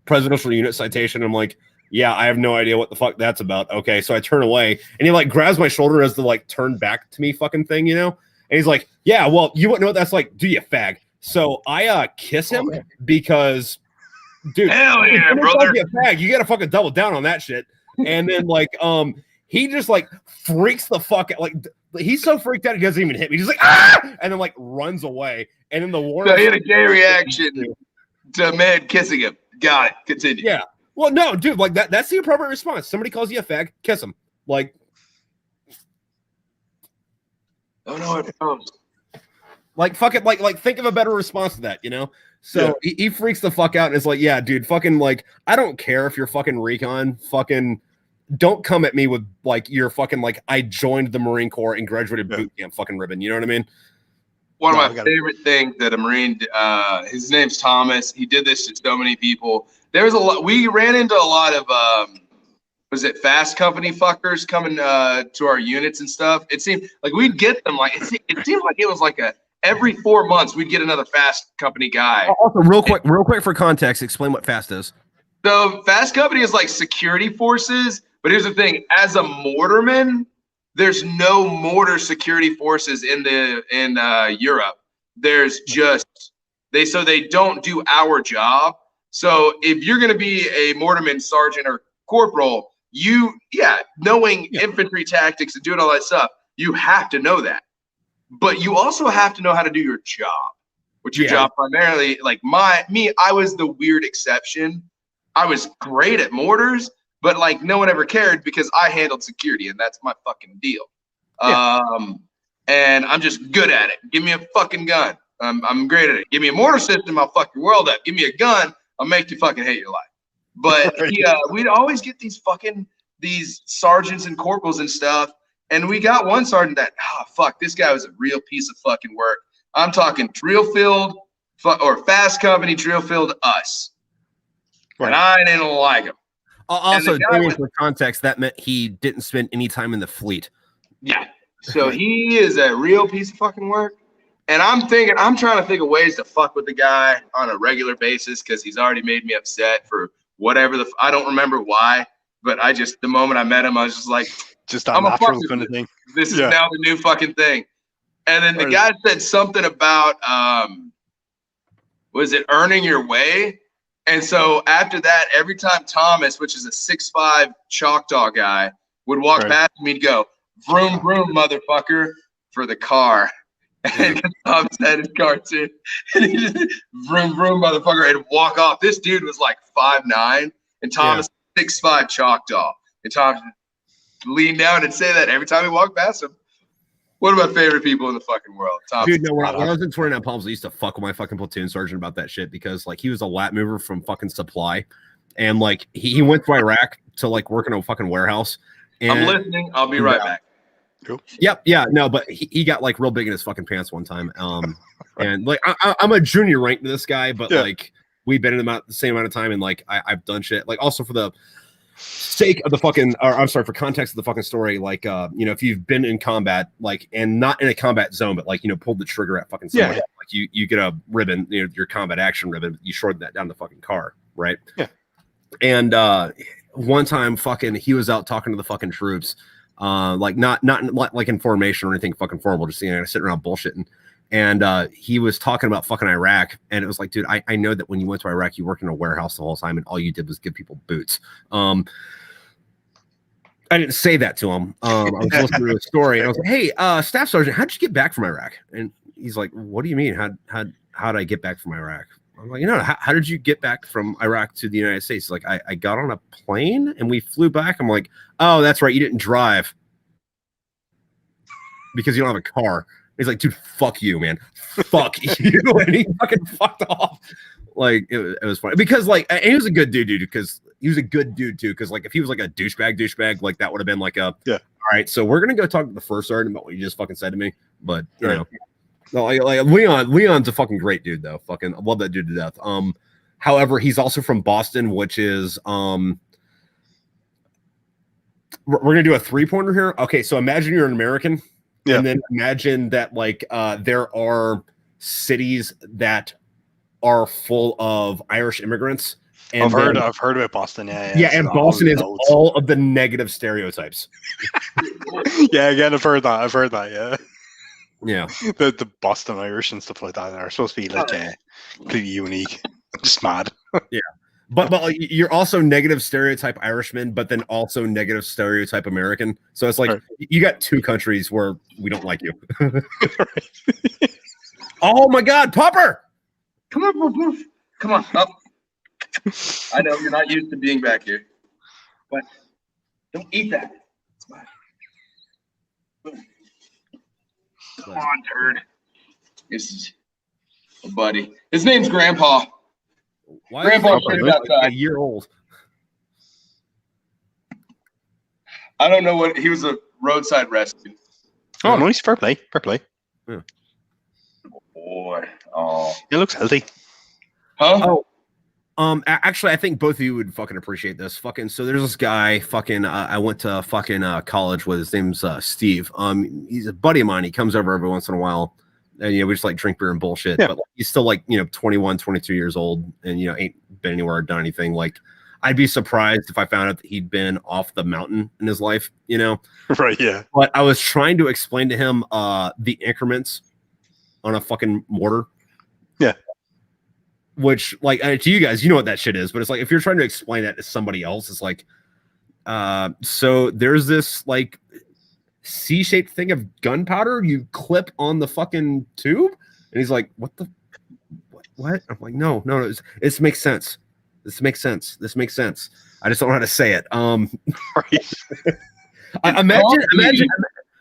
S1: presidential unit citation. I'm like, yeah, I have no idea what the fuck that's about. Okay, so I turn away, and he like grabs my shoulder as the like turn back to me fucking thing, and he's like, yeah, well, you wouldn't know what that's like, do you, fag? So I kiss him because, dude,
S4: hell yeah, brother,
S1: you fag, you gotta fucking double down on that shit. And then like he just like freaks the fuck out, like. He's so freaked out he doesn't even hit me. He's like, ah! And then like runs away. And then the warning.
S4: So he had a gay reaction to a man kissing him. Got it. Continue.
S1: Yeah. Well, no, dude, like that's the appropriate response. Somebody calls you a fag, kiss him. Like,
S4: oh no, it comes.
S1: Like fuck it, like think of a better response to that, So yeah. He freaks the fuck out and is like, yeah, dude, fucking like, I don't care if you're fucking recon, fucking don't come at me with like your fucking like I joined the Marine Corps and graduated boot camp fucking ribbon. You know what I mean?
S4: One of my favorite things that a Marine, his name's Thomas. He did this to so many people. There was a lot. We ran into a lot of was it fast company fuckers coming to our units and stuff. It seemed like we'd get them like it seemed like it was like every 4 months we'd get another fast company guy.
S1: Also, real quick for context, explain what fast is.
S4: So fast company is like security forces. But here's the thing: as a mortarman, there's no mortar security forces in Europe. There's just they don't do our job. So if you're going to be a mortarman, sergeant, or corporal, knowing infantry tactics and doing all that stuff, you have to know that. But you also have to know how to do your job. Which your job primarily, like I was the weird exception. I was great at mortars. But like no one ever cared because I handled security and that's my fucking deal. Yeah. And I'm just good at it. Give me a fucking gun. I'm great at it. Give me a mortar system, I'll fuck your world up. Give me a gun, I'll make you fucking hate your life. But we'd always get these sergeants and corporals and stuff. And we got one sergeant that, this guy was a real piece of fucking work. I'm talking drill field or fast company drill field us. Right. And I didn't like him.
S1: Also, for context, that meant he didn't spend any time in the fleet.
S4: Yeah. So he is a real piece of fucking work. And I'm trying to think of ways to fuck with the guy on a regular basis because he's already made me upset for whatever I don't remember why, but the moment I met him, I was just like,
S3: I'm a natural kind of thing.
S4: This is now the new fucking thing. And then the guy said something about, was it earning your way? And so after that, every time Thomas, which is a 6'5" Choctaw guy, would walk past me, he'd go, vroom, vroom, motherfucker, for the car. And Thomas had his car too. And he just, vroom, vroom, motherfucker, and walk off. This dude was like 5'9", and Thomas 6'5" Choctaw. And Thomas leaned down and say that every time he walked past him. One of my favorite people in the fucking world.
S1: Dude, no, when I was in 29 Palms, I used to fuck with my fucking platoon sergeant about that shit because like he was a lat mover from fucking supply. And like he went to Iraq to like work in a fucking warehouse. And,
S4: I'm listening. I'll be right back.
S3: Cool.
S1: Yep. Yeah. No, but he got like real big in his fucking pants one time. And like I'm a junior rank to this guy, but like we've been in the same amount of time, and like I've done shit. Like also for the sake of the fucking, or I'm sorry, for context of the fucking story, like if you've been in combat, like, and not in a combat zone, but like pulled the trigger at fucking someone, like you get a ribbon, your combat action ribbon, you shorted that down the fucking car, right?
S3: Yeah.
S1: And one time fucking he was out talking to the fucking troops, like not like in formation or anything fucking formal, just sitting around bullshitting. And he was talking about fucking Iraq, and it was like, dude, I know that when you went to Iraq, you worked in a warehouse the whole time, and all you did was give people boots. I didn't say that to him. I was listening to the story, and I was like, hey, Staff Sergeant, how'd you get back from Iraq? And he's like, what do you mean? How'd I get back from Iraq? I'm like, how did you get back from Iraq to the United States? He's like, I got on a plane, and we flew back. I'm like, oh, that's right, you didn't drive because you don't have a car. He's like, dude, fuck you, man. Fuck you. And he fucking fucked off. Like, it was funny. Because, like, and he was a good dude, because he was a good dude, too. Because, like, if he was, like, a douchebag, like, that would have been, like, all right, so we're going to go talk to the first sergeant about what you just fucking said to me. But, you know. No, like Leon's a fucking great dude, though. Fucking, I love that dude to death. However, he's also from Boston, which is, we're going to do a 3-pointer here. Okay, so imagine you're an American. Yeah. And then imagine that, like, there are cities that are full of Irish immigrants. And
S3: I've heard about Boston.
S1: Yeah, and Boston is all of the negative stereotypes.
S3: Yeah, again, I've heard that. Yeah.
S1: Yeah.
S3: The Boston Irish and stuff like that are supposed to be like completely unique. Just mad.
S1: Yeah. But you're also negative stereotype Irishman, but then also negative stereotype American. So it's like you got two countries where we don't like you. Oh my God, Popper!
S4: Come on, come on, up. I know you're not used to being back here, but don't eat that. Come on, turd. This is a buddy. His name's Grandpa.
S1: Why
S4: Grandpa
S1: is
S4: like
S1: a year old?
S4: I don't know what he was, a roadside rescue.
S3: Oh, nice. Fair play.
S1: Yeah.
S4: Boy. Oh.
S3: It looks healthy.
S4: Huh?
S1: Oh. Actually, I think both of you would fucking appreciate this. Fucking, so there's this guy. Fucking, I went to fucking college with. His name's Steve. He's a buddy of mine. He comes over every once in a while, and we just like drink beer and bullshit. Yeah. But like, he's still like 21, 22 years old, and ain't been anywhere or done anything. Like, I'd be surprised if I found out that he'd been off the mountain in his life.
S3: Right? Yeah.
S1: But I was trying to explain to him the increments on a fucking mortar.
S3: Yeah.
S1: Which, like, to you guys, you know what that shit is, but it's like if you're trying to explain that to somebody else, it's like, so there's this like C-shaped thing of gunpowder you clip on the fucking tube, and he's like, what? I'm like, no, this makes sense. This makes sense. I just don't know how to say it.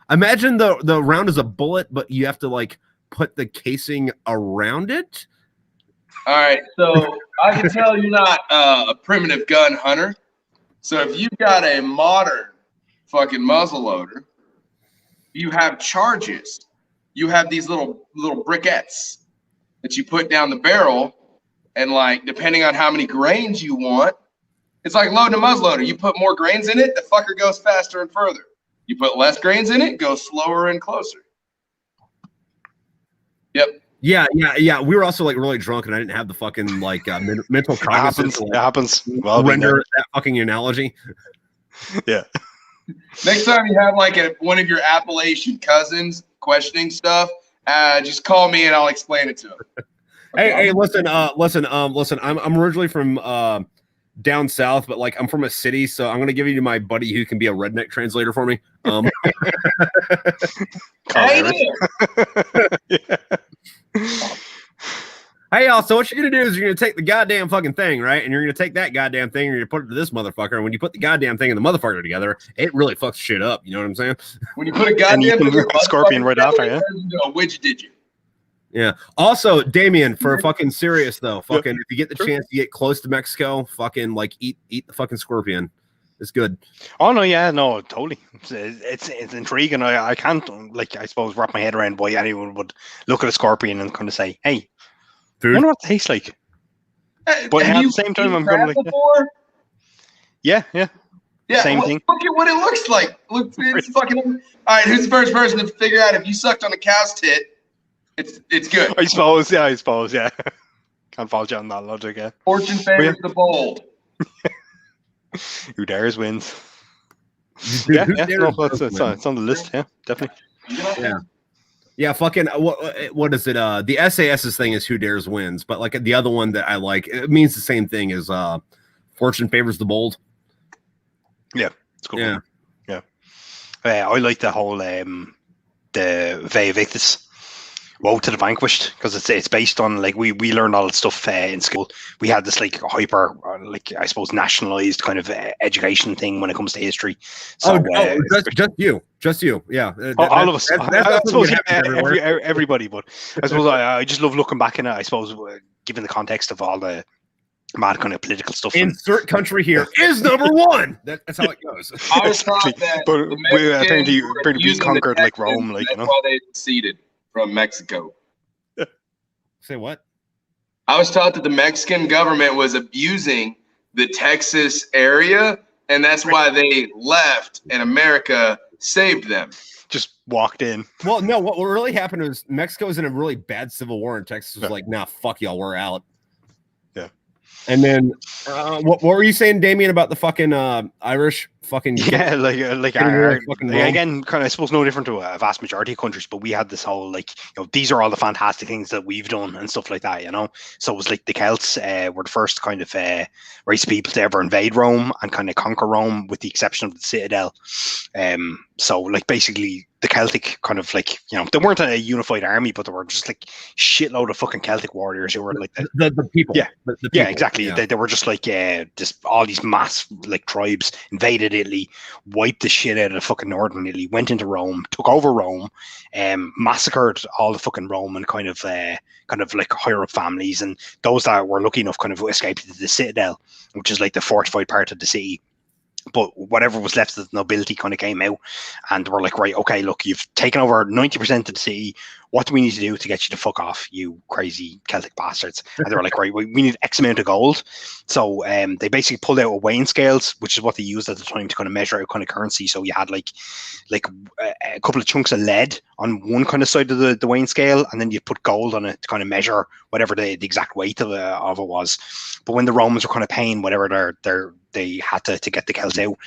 S1: Imagine the round is a bullet, but you have to like put the casing around it.
S4: All right, so I can tell you're not a primitive gun hunter. So if you've got a modern fucking muzzle loader, you have charges. You have these little briquettes that you put down the barrel, and like depending on how many grains you want, it's like loading a muzzle loader. You put more grains in it, the fucker goes faster and further. You put less grains in it, it goes slower and closer. Yep.
S1: Yeah. We were also like really drunk, and I didn't have the fucking like mental cognizance.
S3: It happens. Well,
S1: render that fucking analogy.
S3: Yeah.
S4: Next time you have like one of your Appalachian cousins questioning stuff, just call me and I'll explain it to him.
S1: Hey, listen. I'm originally from down south, but like I'm from a city, so I'm gonna give you to my buddy who can be a redneck translator for me.
S3: Yeah.
S1: Hey y'all, so what you're gonna do is you're gonna take the goddamn fucking thing, right? And you're gonna take that goddamn thing and you're gonna put it to this motherfucker. And when you put the goddamn thing and the motherfucker together, it really fucks shit up. You know what I'm saying?
S4: When you put a goddamn
S3: scorpion right after, yeah.
S4: Which did you?
S1: Yeah. Also, Damian, for fucking serious though, fucking if you get the chance to get close to Mexico, fucking like eat the fucking scorpion. It's good.
S3: Oh no, yeah, no, totally. It's intriguing. I can't like I suppose wrap my head around why anyone would look at a scorpion and kind of say, "Hey, I wonder what it tastes like." But at the same time, I'm going like, yeah. Same thing.
S4: Look at what it looks like. Look, it's fucking. All right, who's the first person to figure out if you sucked on a cow's tit? It's good.
S3: I suppose, yeah. Can't fault you on that logic, yeah.
S4: Fortune favors the bold.
S3: Who dares wins.
S1: Dude,
S3: it's on the list, yeah, definitely.
S1: Yeah, fucking what is it? The SAS's thing is who dares wins, but like the other one that I like, it means the same thing as fortune favors the bold.
S3: Yeah, it's cool.
S1: Yeah.
S3: I like the whole the Vae Victus, Woe to the Vanquished, because it's based on like we learned all that stuff in school. We had this like hyper like I suppose nationalized kind of education thing when it comes to history. So
S1: just you, yeah.
S3: All of us. I suppose everybody, but I suppose I just love looking back in it. I suppose given the context of all the mad kind of political stuff.
S1: Insert country here is number one. That's how it goes.
S4: I was thought that
S3: but apparently we conquered like Rome, like
S4: that's why they seceded from Mexico.
S1: Say what?
S4: I was taught that the Mexican government was abusing the Texas area, and that's why they left, and America saved them.
S3: Just walked in.
S1: Well, no, what really happened was Mexico was in a really bad civil war, and Texas was like, nah, fuck y'all, we're out.
S3: Yeah.
S1: And then, what were you saying, Damien, about the fucking Irish fucking?
S3: Yeah, like again, kind of, I suppose no different to a vast majority of countries, but we had this whole like, these are all the fantastic things that we've done and stuff like that, So it was like the Celts were the first kind of race of people to ever invade Rome and kind of conquer Rome, with the exception of the Citadel. So like basically the Celtic kind of like, they weren't a unified army, but they were just like shitload of fucking Celtic warriors who were like
S1: the people.
S3: Yeah,
S1: the people.
S3: Yeah, exactly.
S1: Yeah.
S3: They were just like just all these mass like tribes invaded Italy, wiped the shit out of the fucking northern Italy, went into Rome, took over Rome, massacred all the fucking Roman kind of like higher up families, and those that were lucky enough kind of escaped to the Citadel, which is like the fortified part of the city. But whatever was left of the nobility kind of came out, and we're like, right, okay, look, you've taken over 90% of the city. What do we need to do to get you to fuck off, you crazy Celtic bastards? And they were like, right, we need X amount of gold. So they basically pulled out a weighing scales, which is what they used at the time to kind of measure out kind of currency. So you had like a couple of chunks of lead on one kind of side of the weighing scale, and then you put gold on it to kind of measure whatever the exact weight of it was. But when the Romans were kind of paying whatever they had to get the Celts out,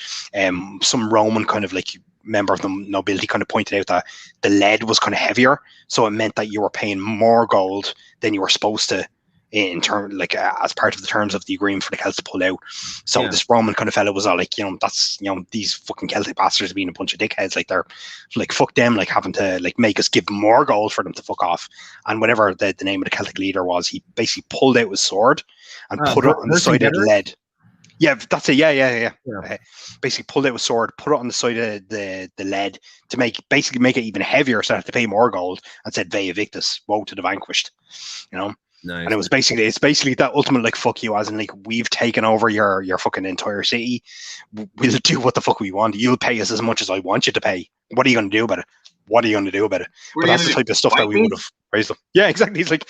S3: some Roman kind of like member of the nobility kind of pointed out that the lead was kind of heavier, so it meant that you were paying more gold than you were supposed to in term like as part of the terms of the agreement for the Celts to pull out. So this Roman kind of fellow was all like, that's these fucking Celtic bastards being a bunch of dickheads, like they're like fuck them, like having to like make us give more gold for them to fuck off. And whatever the name of the Celtic leader was, he basically pulled out his sword and put it on the side of the lead. Yeah, that's it. Yeah. Basically pulled out a sword, put it on the side of the lead to make it even heavier, so I have to pay more gold, and said "Vea Victus," woe to the vanquished. Nice. And it's basically that ultimate like fuck you, as in like, we've taken over your fucking entire city. We'll do what the fuck we want. You'll pay us as much as I want you to pay. What are you going to do about it? But that's the type of stuff that we would have raised them. Yeah, exactly. It's like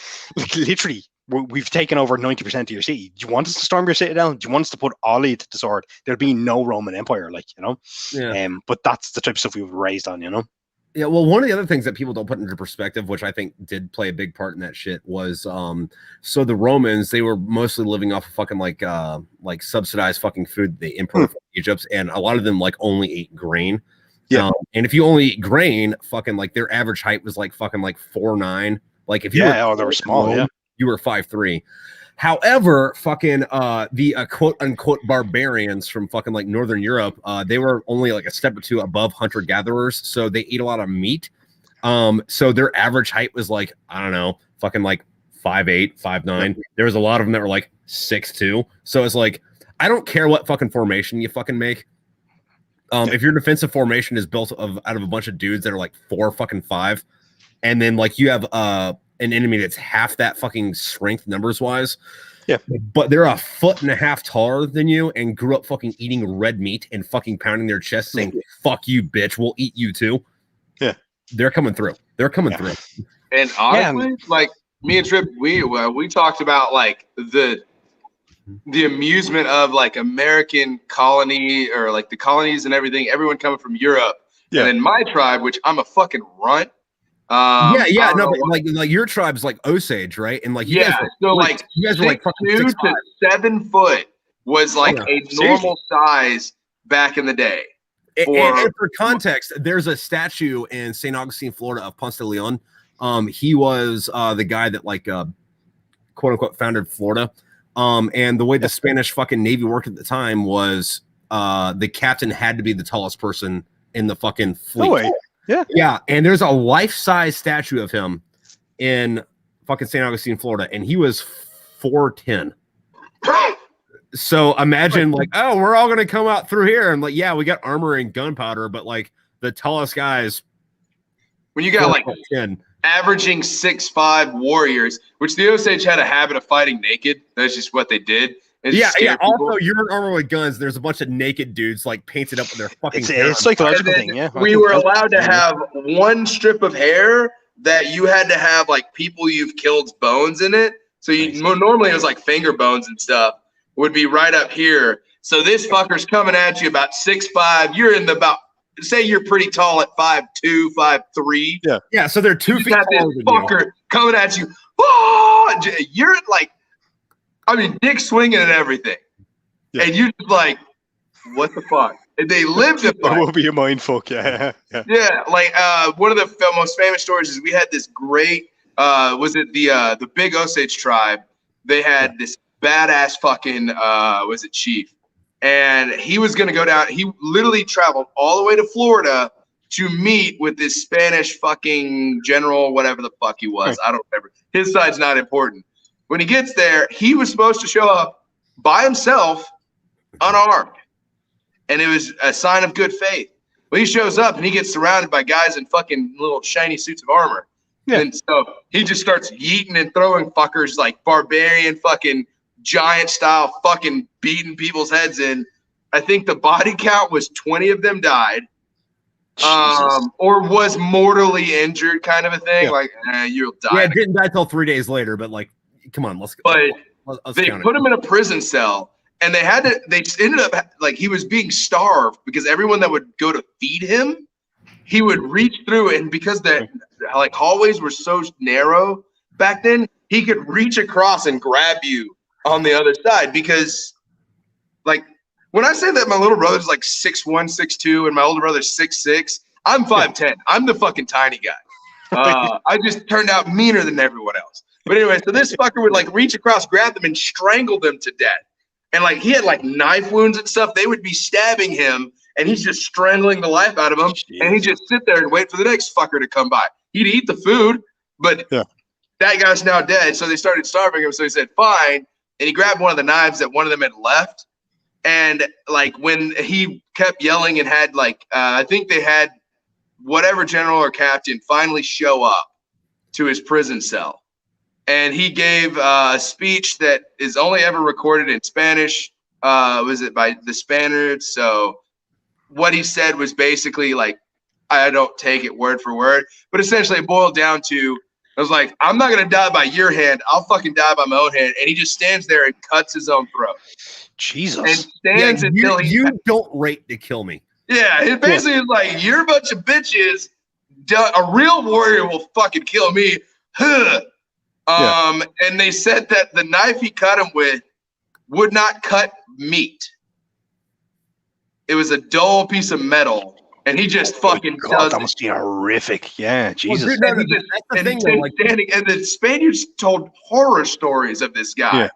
S3: literally, we've taken over 90% of your city. Do you want us to storm your citadel? Do you want us to put all to the sword? There'd be no Roman Empire, Yeah. But that's the type of stuff we were raised on,
S1: Yeah, well, one of the other things that people don't put into perspective, which I think did play a big part in that shit, was so the Romans, they were mostly living off of fucking like subsidized fucking food they imported from Egypt, and a lot of them like only ate grain. Yeah, and if you only eat grain, fucking like their average height was like fucking like 4'9". Like if you
S3: they were small,
S1: you were 5'3". However, fucking the quote unquote barbarians from fucking like Northern Europe, they were only like a step or two above hunter gatherers, so they eat a lot of meat. So their average height was like, I don't know, fucking like 5'8", 5'9". There was a lot of them that were like 6'2". So it's like, I don't care what fucking formation you fucking make. If your defensive formation is built out of a bunch of dudes that are like 4'5", and then like you have an enemy that's half that fucking strength numbers wise, but they're 1.5 feet taller than you and grew up fucking eating red meat and fucking pounding their chest saying, "Fuck you, bitch, we'll eat you too." Yeah, they're coming through. Through.
S4: And honestly, like me and Tripp, we talked about like the amusement of like American colony, or like the colonies and everything, everyone coming from Europe. And then my tribe, which I'm a fucking runt.
S1: But like your tribe's like Osage, right? And like you guys were like fucking
S4: 2 to 7 foot was like a normal size back in the day.
S1: And for context, there's a statue in St. Augustine, Florida, of Ponce de Leon. He was the guy that like quote unquote founded Florida. And the way the Spanish fucking Navy worked at the time was the captain had to be the tallest person in the fucking fleet.
S3: No way. Yeah.
S1: And there's a life-size statue of him in fucking St. Augustine, Florida, and he was 4'10". So imagine like, oh, we're all gonna come out through here, and like, yeah, we got armor and gunpowder, but like the tallest guys,
S4: when you got like
S1: 10.
S4: averaging 6'5" warriors, which the Osage had a habit of fighting naked. That's just what they did.
S1: Yeah. Also, you're in armor with guns. There's a bunch of naked dudes like painted up with their fucking.
S3: It's a psychological thing. Yeah.
S4: We were allowed to have one strip of hair that you had to have like people you've killed's bones in it. So normally it was like finger bones and stuff would be right up here. So this fucker's coming at you about 6'5". You're in the about. Say you're pretty tall at 5'2", 5'3".
S3: Yeah.
S1: Yeah. So they're 2 feet taller than
S4: fucker coming at you. Oh, you're like, I mean, dick swinging and everything. Yeah. And you're just like, what the fuck? And they live to fight.
S3: It will be a mind fuck. Yeah.
S4: Yeah. Like one of the most famous stories is we had this great, was it the big Osage tribe? They had this badass fucking, was it chief? And he was going to go down. He literally traveled all the way to Florida to meet with this Spanish fucking general, whatever the fuck he was. I don't remember. His side's not important. When he gets there, he was supposed to show up by himself, unarmed. And it was a sign of good faith. Well, he shows up and he gets surrounded by guys in fucking little shiny suits of armor. Yeah. And so he just starts yeeting and throwing fuckers like barbarian fucking giant style fucking beating people's heads in. I think the body count was 20 of them died. Or was mortally injured kind of a thing. Yeah. Like, you'll die.
S1: Yeah, it didn't die till 3 days later, but like, come on, let's go.
S4: But they put him in a prison cell and they ended up like he was being starved because everyone that would go to feed him, he would reach through, and because the like hallways were so narrow back then, he could reach across and grab you on the other side. Because like when I say that my little brother's like 6'1", 6'2", and my older brother's 6'6", I'm 5'10". I'm the fucking tiny guy. I just turned out meaner than everyone else. But anyway, so this fucker would like reach across, grab them, and strangle them to death. And like he had like knife wounds and stuff. They would be stabbing him, and he's just strangling the life out of them. Jeez. And he'd just sit there and wait for the next fucker to come by. He'd eat the food, but that guy's now dead. So they started starving him. So he said, fine. And he grabbed one of the knives that one of them had left. And like when he kept yelling and had like, I think they had whatever general or captain finally show up to his prison cell. And he gave a speech that is only ever recorded in Spanish. Was it by the Spaniards? So what he said was basically like, I don't take it word for word, but essentially it boiled down to, I was like, I'm not going to die by your hand. I'll fucking die by my own hand. And he just stands there and cuts his own throat.
S3: Jesus.
S4: And stands until
S1: you don't rate to kill me.
S4: Yeah. It basically is like, you're a bunch of bitches. A real warrior will fucking kill me. And they said that the knife he cut him with would not cut meat. It was a dull piece of metal. And he just fucking does.
S3: That must be horrific. Yeah, Jesus.
S4: Well, dude, and the Spaniards told horror stories of this guy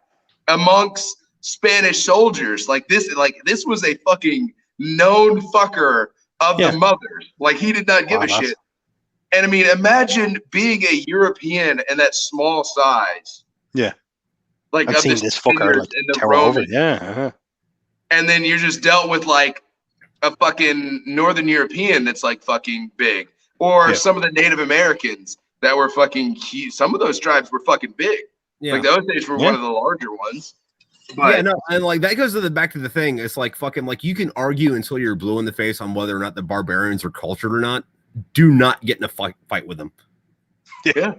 S4: amongst Spanish soldiers. Like this was a fucking known fucker of the mothers. Like he did not give a shit. And I mean, imagine being a European and that small size.
S3: Yeah.
S4: Like
S3: I've seen this fucker like
S4: and the
S3: tower
S4: Roman.
S3: Over. Yeah.
S4: And then you're just dealt with like a fucking Northern European that's like fucking big, or some of the Native Americans that were fucking huge. Some of those tribes were fucking big. Like the Osage were one of the larger ones. But,
S1: and like that goes back to the thing. It's like fucking like you can argue until you're blue in the face on whether or not the barbarians are cultured or not. Do not get in a fight with them.
S4: Yeah.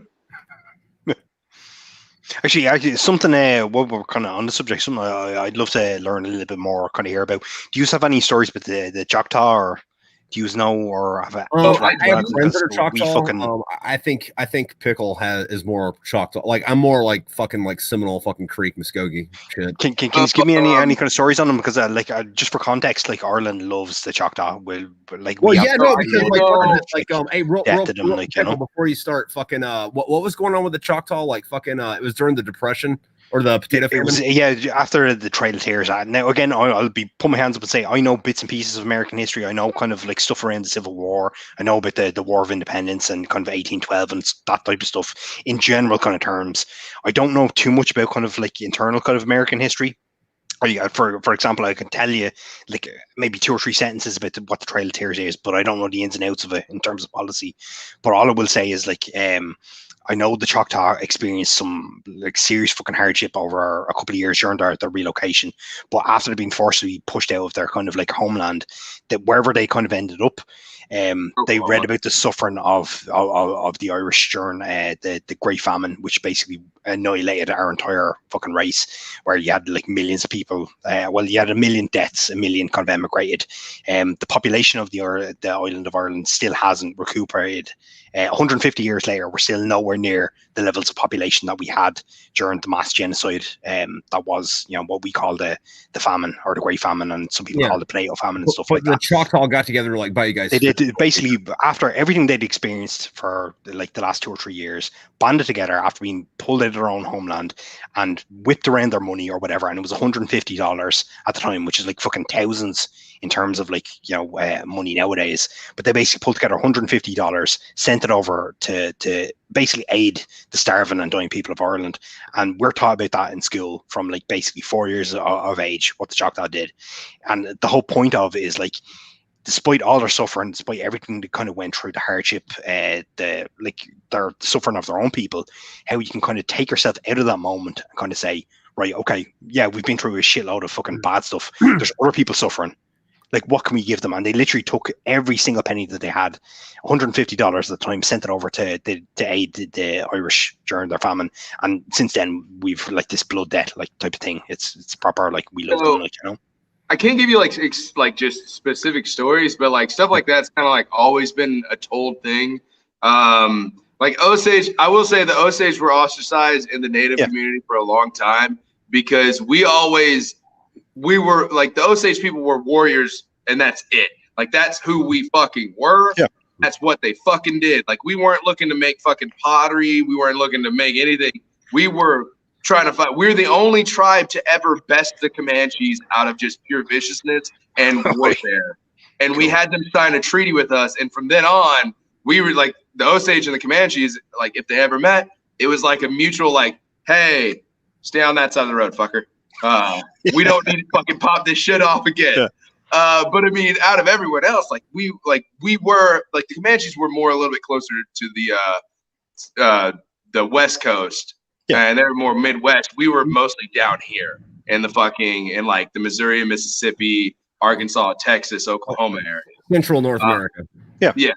S3: Actually, something. What we're kind of on the subject. Something I'd love to learn a little bit more, kind of hear about. Do you have any stories with the Choctaw, or do you know, or have
S1: I have friends that are Choctaw. I think Pickle is more Choctaw. Like I'm more like fucking like Seminole, fucking Creek, Muskogee shit.
S3: Can you give me any kind of stories on them? Because just for context, like Ireland loves the Choctaw. Hey, real before you start fucking what was going on with the Choctaw? Like fucking it was during the Depression.
S1: or the potato famine?
S3: It was, after the Trail of Tears. Now, again, I'll be put my hands up and say I know bits and pieces of American history. I know kind of like stuff around the Civil War. I know about the War of Independence and kind of 1812 and that type of stuff in general kind of terms. I don't know too much about kind of like internal kind of American history. For example, I can tell you like maybe 2 or 3 sentences about what the Trail of Tears is, but I don't know the ins and outs of it in terms of policy. But all I will say is like I know the Choctaw experienced some like serious fucking hardship over a couple of years during their relocation, but after they've been forced to be pushed out of their kind of like homeland, that wherever they kind of ended up, they read about the suffering of the Irish during the Great Famine, which basically annihilated our entire fucking race, where you had like millions of people. You had 1 million deaths, 1 million kind of emigrated. The population of the island of Ireland still hasn't recuperated. 150 years later, we're still nowhere near the levels of population that we had during the mass genocide. That was, what we call the famine or the Great Famine, and some people call it the Plato famine and stuff like that.
S1: The Choctaw got together like, bye, you guys.
S3: They did basically after everything they'd experienced for like the last 2 or 3 years, banded together after being pulled out of their own homeland and whipped around their money or whatever, and it was $150 at the time, which is like fucking thousands in terms of like money nowadays. But they basically pulled together $150, sent it over to basically aid the starving and dying people of Ireland, and we're taught about that in school from like basically 4 years of age, what the Choctaw did. And the whole point of it is like, despite all their suffering, despite everything they kind of went through, the hardship, their suffering of their own people, how you can kind of take yourself out of that moment and kind of say, right, okay, yeah, we've been through a shitload of fucking bad stuff. There's other people suffering. Like, what can we give them? And they literally took every single penny that they had, $150 at the time, sent it over to aid the Irish during their famine. And since then, we've like this blood debt like type of thing. It's proper like we love them, like,
S4: I can't give you like just specific stories, but like stuff like that's kind of like always been a told thing. Like Osage, I will say the Osage were ostracized in the Native community for a long time because we were like the Osage people were warriors and that's it. Like that's who we fucking were. Yeah. That's what they fucking did. Like we weren't looking to make fucking pottery. We weren't looking to make anything. We were trying to fight. We're the only tribe to ever best the Comanches out of just pure viciousness and warfare. And we had them sign a treaty with us. And from then on, we were like the Osage and the Comanches, like if they ever met, it was like a mutual like, hey, stay on that side of the road, fucker. We don't need to fucking pop this shit off again. Yeah. But I mean, out of everyone else, we were the Comanches were more a little bit closer to the West Coast. Yeah. And they were more Midwest. We were mostly down here in the Missouri, Mississippi, Arkansas, Texas, Oklahoma area.
S1: Central North America.
S4: Yeah.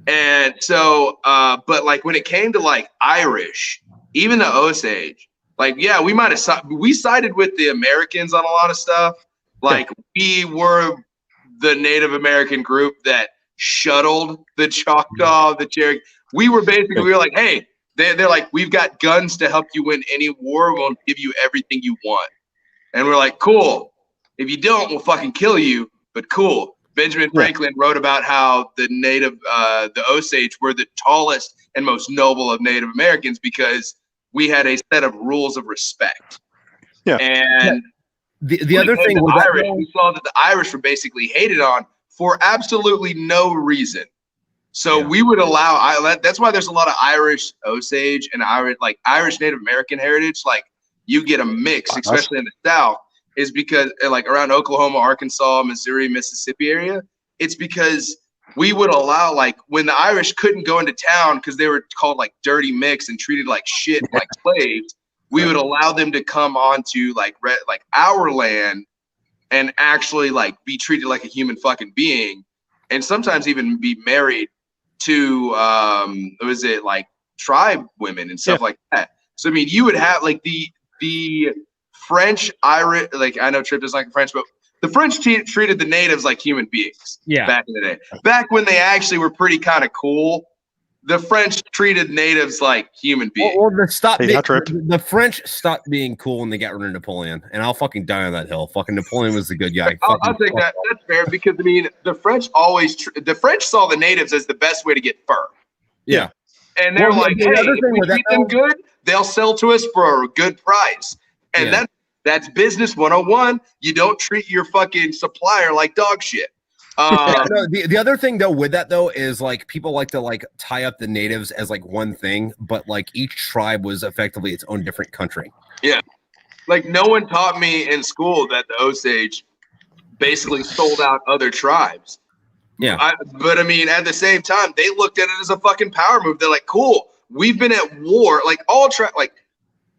S4: And so, but like when it came to like Irish, even the Osage, we sided with the Americans on a lot of stuff. Like we were the Native American group that shuttled the Choctaw, the Cherokee. We were like, hey, they're like, we've got guns to help you win any war. We'll give you everything you want. And we're like, cool. If you don't, we'll fucking kill you. But cool. Benjamin Franklin wrote about how the Osage were the tallest and most noble of Native Americans because we had a set of rules of respect. Yeah. And
S1: the other thing was
S4: Irish, we saw that the Irish were basically hated on for absolutely no reason. So we would allow that's why there's a lot of Irish Osage and Irish Native American heritage. Like you get a mix, especially in the South, is because like around Oklahoma, Arkansas, Missouri, Mississippi area, it's because we would allow like when the Irish couldn't go into town because they were called like dirty mix and treated like shit like slaves, we would allow them to come onto like our land and actually like be treated like a human fucking being and sometimes even be married to tribe women and stuff like that. So I mean you would have like the French Irish, like I know Tripp doesn't like French, but the French treated the natives like human beings back in the day. Back when they actually were pretty kind of cool, the French treated natives like human beings.
S1: The French stopped being cool when they got rid of Napoleon, and I'll fucking die on that hill. Fucking Napoleon was the good guy.
S4: I'll take that. That's fair because I mean the French the French saw the natives as the best way to get fur.
S1: Yeah,
S4: and they're like, hey, if we treat them good, they'll sell to us for a good price. And that's business 101. You don't treat your fucking supplier like dog shit.
S1: The other thing though with that though is like people like to like tie up the natives as like one thing, but like each tribe was effectively its own different country.
S4: Yeah. Like no one taught me in school that the Osage basically sold out other tribes.
S1: Yeah.
S4: But I mean, at the same time, they looked at it as a fucking power move. They're like, cool, we've been at war. Like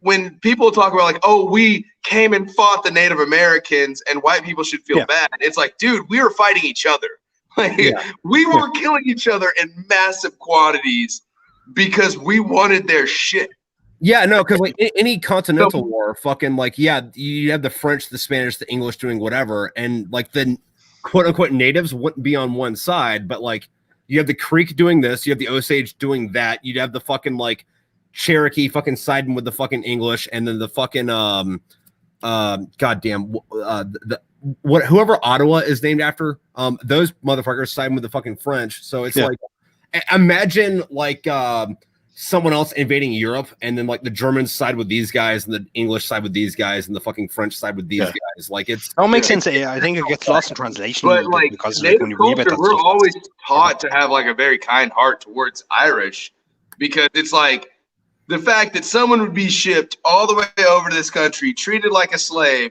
S4: when people talk about like, oh, we came and fought the Native Americans and white people should feel bad. It's like, dude, we were fighting each other. Like we were killing each other in massive quantities because we wanted their shit.
S1: Yeah, no, because like any continental war, fucking like, you have the French, the Spanish, the English doing whatever, and like the quote unquote natives wouldn't be on one side, but like you have the Creek doing this, you have the Osage doing that, you'd have the fucking like Cherokee fucking siding with the fucking English, and then the fucking whoever Ottawa is named after, those motherfuckers siding with the fucking French. So it's like, imagine like someone else invading Europe, and then like the Germans side with these guys, and the English side with these guys, and the fucking French side with these guys. Like it's
S3: that makes sense. I think it gets lost in translation,
S4: but like
S3: because
S4: Native
S3: when you read
S4: culture,
S3: it,
S4: we're always taught to have like a very kind heart towards Irish, because it's like the fact that someone would be shipped all the way over to this country, treated like a slave,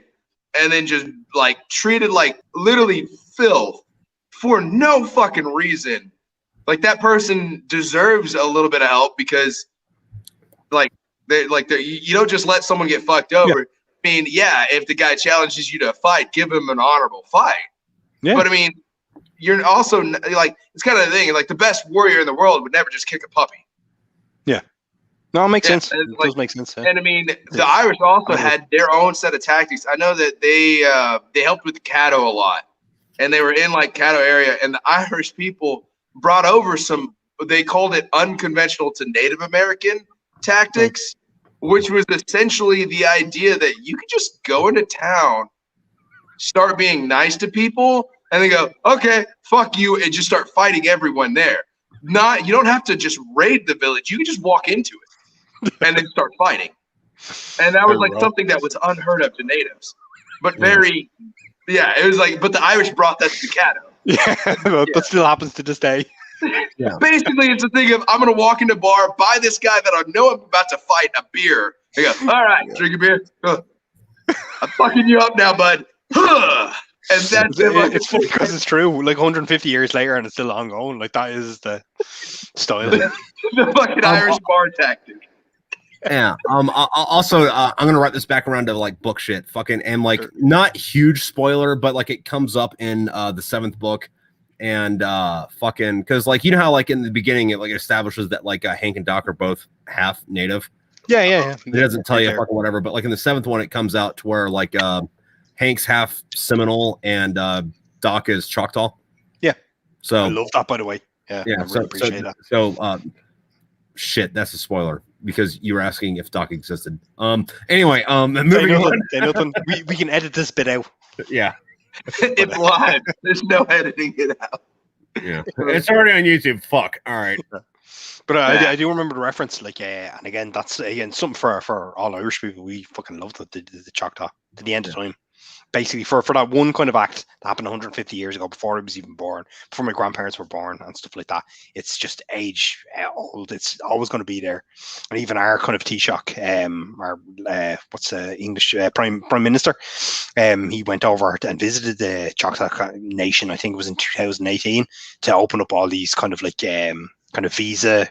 S4: and then just like treated like literally filth for no fucking reason. Like that person deserves a little bit of help, because like you don't just let someone get fucked over. I mean, if the guy challenges you to a fight, give him an honorable fight. But I mean, you're also like, it's kind of the thing, like the best warrior in the world would never just kick a puppy.
S3: No, it makes sense. It does make sense.
S4: And I mean, the Irish also had their own set of tactics. I know that they helped with the Caddo a lot, and they were in like Caddo area, and the Irish people brought over they called it unconventional to Native American tactics, which was essentially the idea that you could just go into town, start being nice to people, and then go, okay, fuck you, and just start fighting everyone there. You don't have to just raid the village. You can just walk into it and then start fighting. And that was like something that was unheard of to natives. But it was like, but the Irish brought that to the Caddo.
S3: That still happens to this day.
S4: Basically, it's a thing of, I'm going to walk into a bar, buy this guy that I know I'm about to fight a beer. They go, all right, drink a beer. I'm fucking you up now, bud. And that's
S3: it's funny because it's true. Like 150 years later, and it's still ongoing. Like that is the style.
S4: The fucking Irish bar tactic.
S1: Yeah. Also, I'm gonna write this back around to like book shit. Fucking, and like not huge spoiler, but like it comes up in the 7th book, and fucking, because like you know how like in the beginning it like establishes that like Hank and Doc are both half native.
S3: Yeah.
S1: It doesn't tell you fucking whatever, but like in the 7th one, it comes out to where like Hank's half Seminole and Doc is Choctaw. Yeah. So
S3: I love that, by the way. Yeah. I really appreciate that.
S1: So shit, that's a spoiler because you were asking if Doc existed. Anyway, moving on.
S3: We can edit this bit out.
S1: Yeah.
S4: It's live. There's no editing it out.
S1: Yeah. It's already on YouTube. Fuck. All right.
S3: But I do remember the reference, like, and again, that's something for all Irish people. We fucking love the Choctaw to the end of time. Basically, for that one kind of act that happened 150 years ago, before I was even born, before my grandparents were born and stuff like that. It's just age old. It's always going to be there. And even our kind of Taoiseach, our what's the English Prime Minister, he went over and visited the Choctaw Nation. I think it was in 2018 to open up all these kind of like kind of visa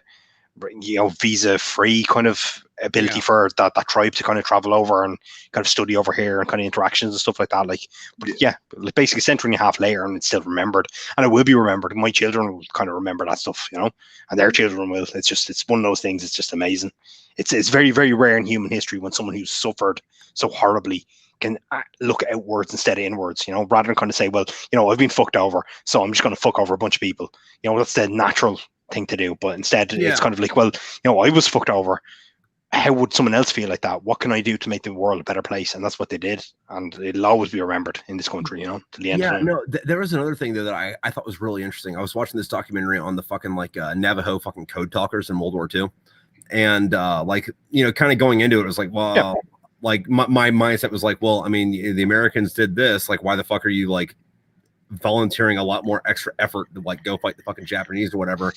S3: free kind of ability for that tribe to kind of travel over and kind of study over here and kind of interactions and stuff like that. Like, but like basically a century and a half later, and it's still remembered, and it will be remembered. My children will kind of remember that stuff, and their children will. It's one of those things. It's just amazing. It's very, very rare in human history when someone who's suffered so horribly can look outwards instead of inwards, rather than kind of say, well, I've been fucked over, so I'm just going to fuck over a bunch of people. That's the natural thing to do, but instead it's kind of like, well, I was fucked over. How would someone else feel like that? What can I do to make the world a better place? And that's what they did, and it'll always be remembered in this country, to the end of time.
S1: No, there was another thing that I thought was really interesting. I was watching this documentary on the fucking like Navajo fucking code talkers in World War II, and kind of going into it, was like, well, like my mindset was like, well, I mean, the Americans did this. Like, why the fuck are you like volunteering a lot more extra effort to like go fight the fucking Japanese or whatever?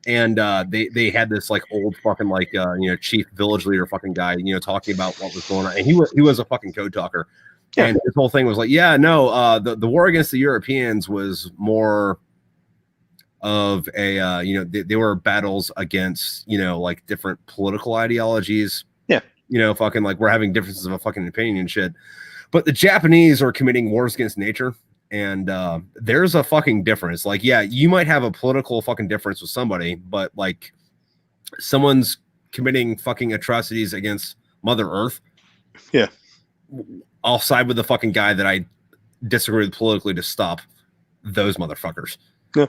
S1: And they had this like old fucking like chief village leader fucking guy, talking about what was going on, and he was a fucking code talker. Yeah. And his whole thing was like, the war against the Europeans was more of a they were battles against like different political ideologies. Fucking like we're having differences of a fucking opinion and shit. But the Japanese are committing wars against nature. And there's a fucking difference. Like, yeah, you might have a political fucking difference with somebody, but like someone's committing fucking atrocities against Mother Earth.
S3: Yeah.
S1: I'll side with the fucking guy that I disagree with politically to stop those motherfuckers.
S3: Yeah.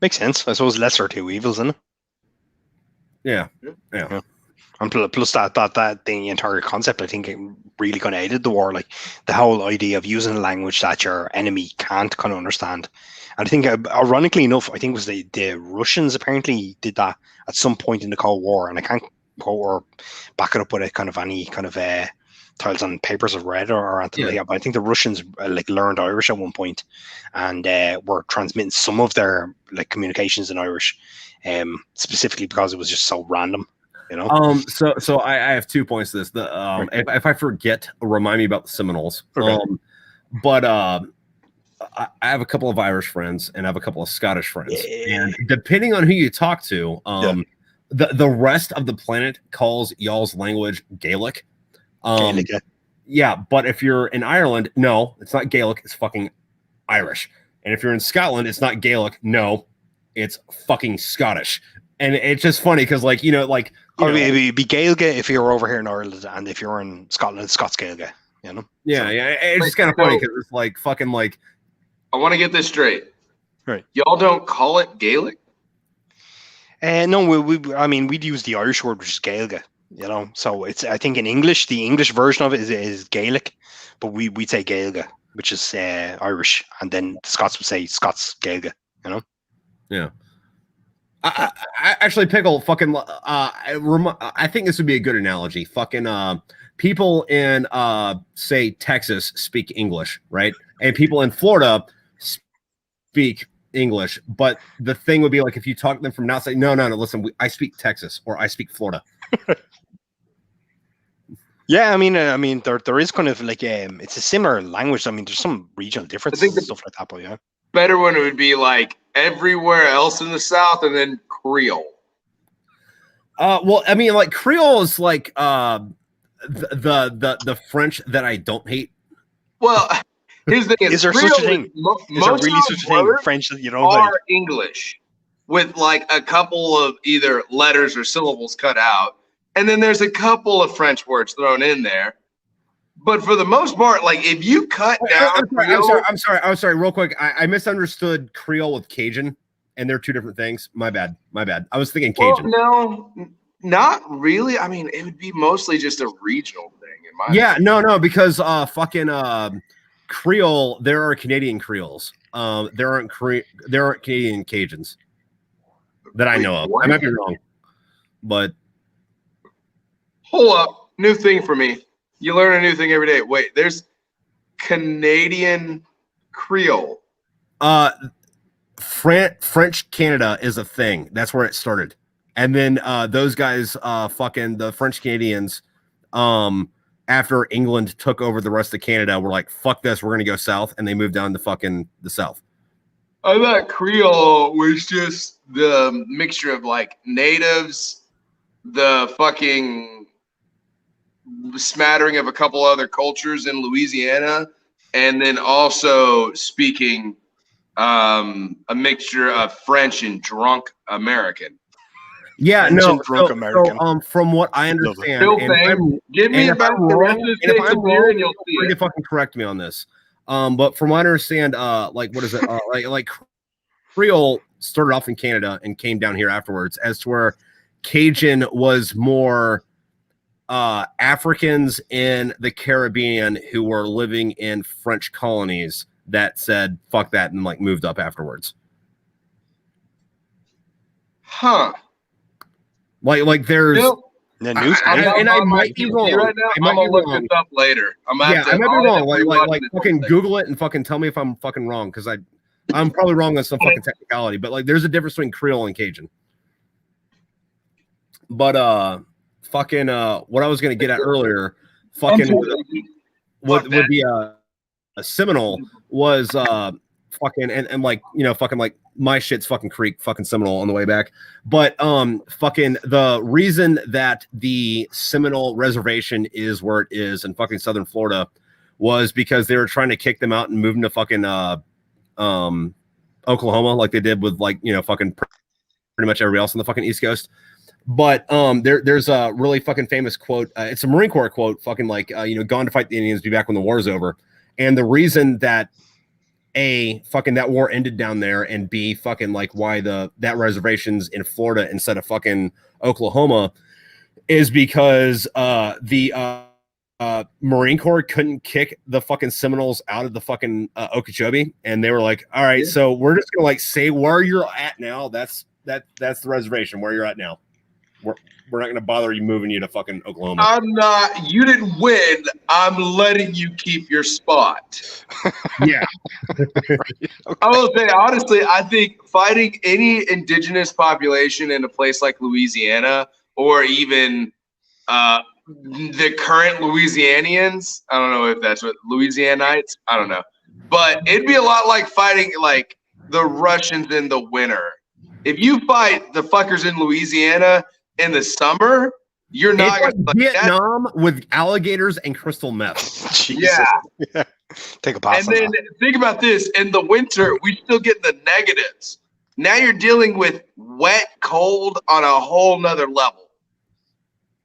S3: Makes sense. I suppose lesser two evils, isn't it?
S1: Yeah.
S3: And plus that the entire concept, I think, it really kind of aided the war. Like the whole idea of using a language that your enemy can't kind of understand. And I think, ironically enough, I think it was the Russians apparently did that at some point in the Cold War. And I can't quote or back it up with any kind of titles on papers I've read or anything like that. But I think the Russians like learned Irish at one point and were transmitting some of their like communications in Irish, specifically because it was just so random.
S1: So I have 2 points to this. If I forget, remind me about the Seminoles. Okay. But I have a couple of Irish friends and I have a couple of Scottish friends, and depending on who you talk to, the rest of the planet calls y'all's language Gaelic. Yeah, but if you're in Ireland, no, it's not Gaelic, it's fucking Irish. And if you're in Scotland, it's not Gaelic, no, it's fucking Scottish. And it's just funny because, like, it'd be Gaeilge if you're over here in Ireland, and if you're in Scotland, it's Scots Gaeilge, Yeah, it's just kind of funny because it's like fucking like.
S4: I want to get this straight.
S3: Right.
S4: Y'all don't call it Gaelic?
S3: No, we'd use the Irish word, which is Gaeilge, So it's, I think in English, the English version of it is Gaelic, but we'd say Gaeilge, which is Irish, and then the Scots would say Scots Gaeilge,
S1: Yeah. I actually, Pickle, fucking, I think this would be a good analogy. Fucking, people in, say, Texas speak English, right? And people in Florida speak English. But the thing would be like, if you talk to them from now, say, no, listen, I speak Texas or I speak Florida.
S3: Yeah, I mean, there is kind of like, it's a similar language. I mean, there's some regional differences and stuff like that, but yeah.
S4: Better one would be like everywhere else in the South, and then Creole.
S1: Well, I mean, like Creole is like the French that I don't hate.
S4: Well, here's the thing:
S3: is there such a thing? Is there really such a thing? French that you don't like?
S4: English with like a couple of either letters or syllables cut out, and then there's a couple of French words thrown in there. But for the most part, like if you cut down,
S1: I'm sorry. Real quick, I misunderstood Creole with Cajun, and they're two different things. My bad. I was thinking Cajun.
S4: Well, no, not really. I mean, it would be mostly just a regional thing, in my opinion.
S1: No, because fucking Creole, there are Canadian Creoles. There aren't Canadian Cajuns that I know of. What? I might be wrong, but
S4: hold up, new thing for me. You learn a new thing every day. Wait, there's Canadian Creole.
S1: French Canada is a thing. That's where it started. And then those guys, fucking the French Canadians, after England took over the rest of Canada, were like, fuck this, we're gonna go south, and they moved down to fucking the south.
S4: I thought Creole was just the mixture of like natives, the fucking smattering of a couple other cultures in Louisiana, and then also speaking a mixture of French and drunk American.
S1: Yeah,
S3: French
S1: no.
S3: and drunk American.
S1: So, from what I understand,
S4: give me about the beer and you'll see it.
S1: Fucking correct me on this. But from what I understand, like what is it? like Creole started off in Canada and came down here afterwards, as to where Cajun was more Africans in the Caribbean who were living in French colonies that said fuck that and like moved up afterwards.
S4: Huh.
S1: Like there's
S3: Yeah, news.
S1: And I might be wrong.
S4: Right now, I'm gonna look this up later. I might be
S1: wrong. Like fucking Google it and fucking tell me if I'm fucking wrong, because I'm probably wrong on some fucking technicality. But like, there's a difference between Creole and Cajun. But fucking what I was gonna get at earlier, fucking what would be a Seminole was fucking and like, you know, fucking like my shit's fucking Creek, fucking Seminole on the way back. But fucking the reason that the Seminole Reservation is where it is in fucking Southern Florida was because they were trying to kick them out and move them to fucking Oklahoma, like they did with, like, you know, fucking pretty much everybody else on the fucking East Coast. But there's a really fucking famous quote. It's a Marine Corps quote, fucking like, you know, gone to fight the Indians, be back when the war's over. And the reason that A, fucking that war ended down there, and B, fucking like why that reservation's in Florida instead of fucking Oklahoma is because the Marine Corps couldn't kick the fucking Seminoles out of the fucking Okeechobee, and they were like, all right, so we're just gonna like say where you're at now. That's the reservation where you're at now. We're not gonna bother you moving you to fucking Oklahoma.
S4: You didn't win. I'm letting you keep your spot.
S1: Yeah.
S4: I will say, honestly, I think fighting any indigenous population in a place like Louisiana, or even the current Louisianians, I don't know if that's what Louisianites, I don't know. But it'd be a lot like fighting like the Russians in the winter. If you fight the fuckers in Louisiana in the summer, you're not
S1: going to Vietnam with alligators and crystal meth.
S4: Yeah.
S3: Take a pass.
S4: And then think about this: in the winter, we still get the negatives. Now you're dealing with wet, cold on a whole nother level.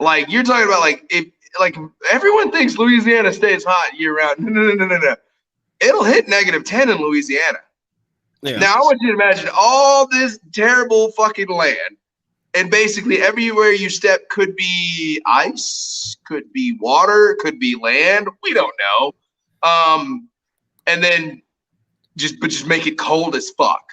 S4: Like, you're talking about like everyone thinks Louisiana stays hot year round. No. It'll hit -10 in Louisiana. Yeah. Now I want you to imagine all this terrible fucking land. And basically everywhere you step could be ice, could be water, could be land. We don't know. And then just make it cold as fuck.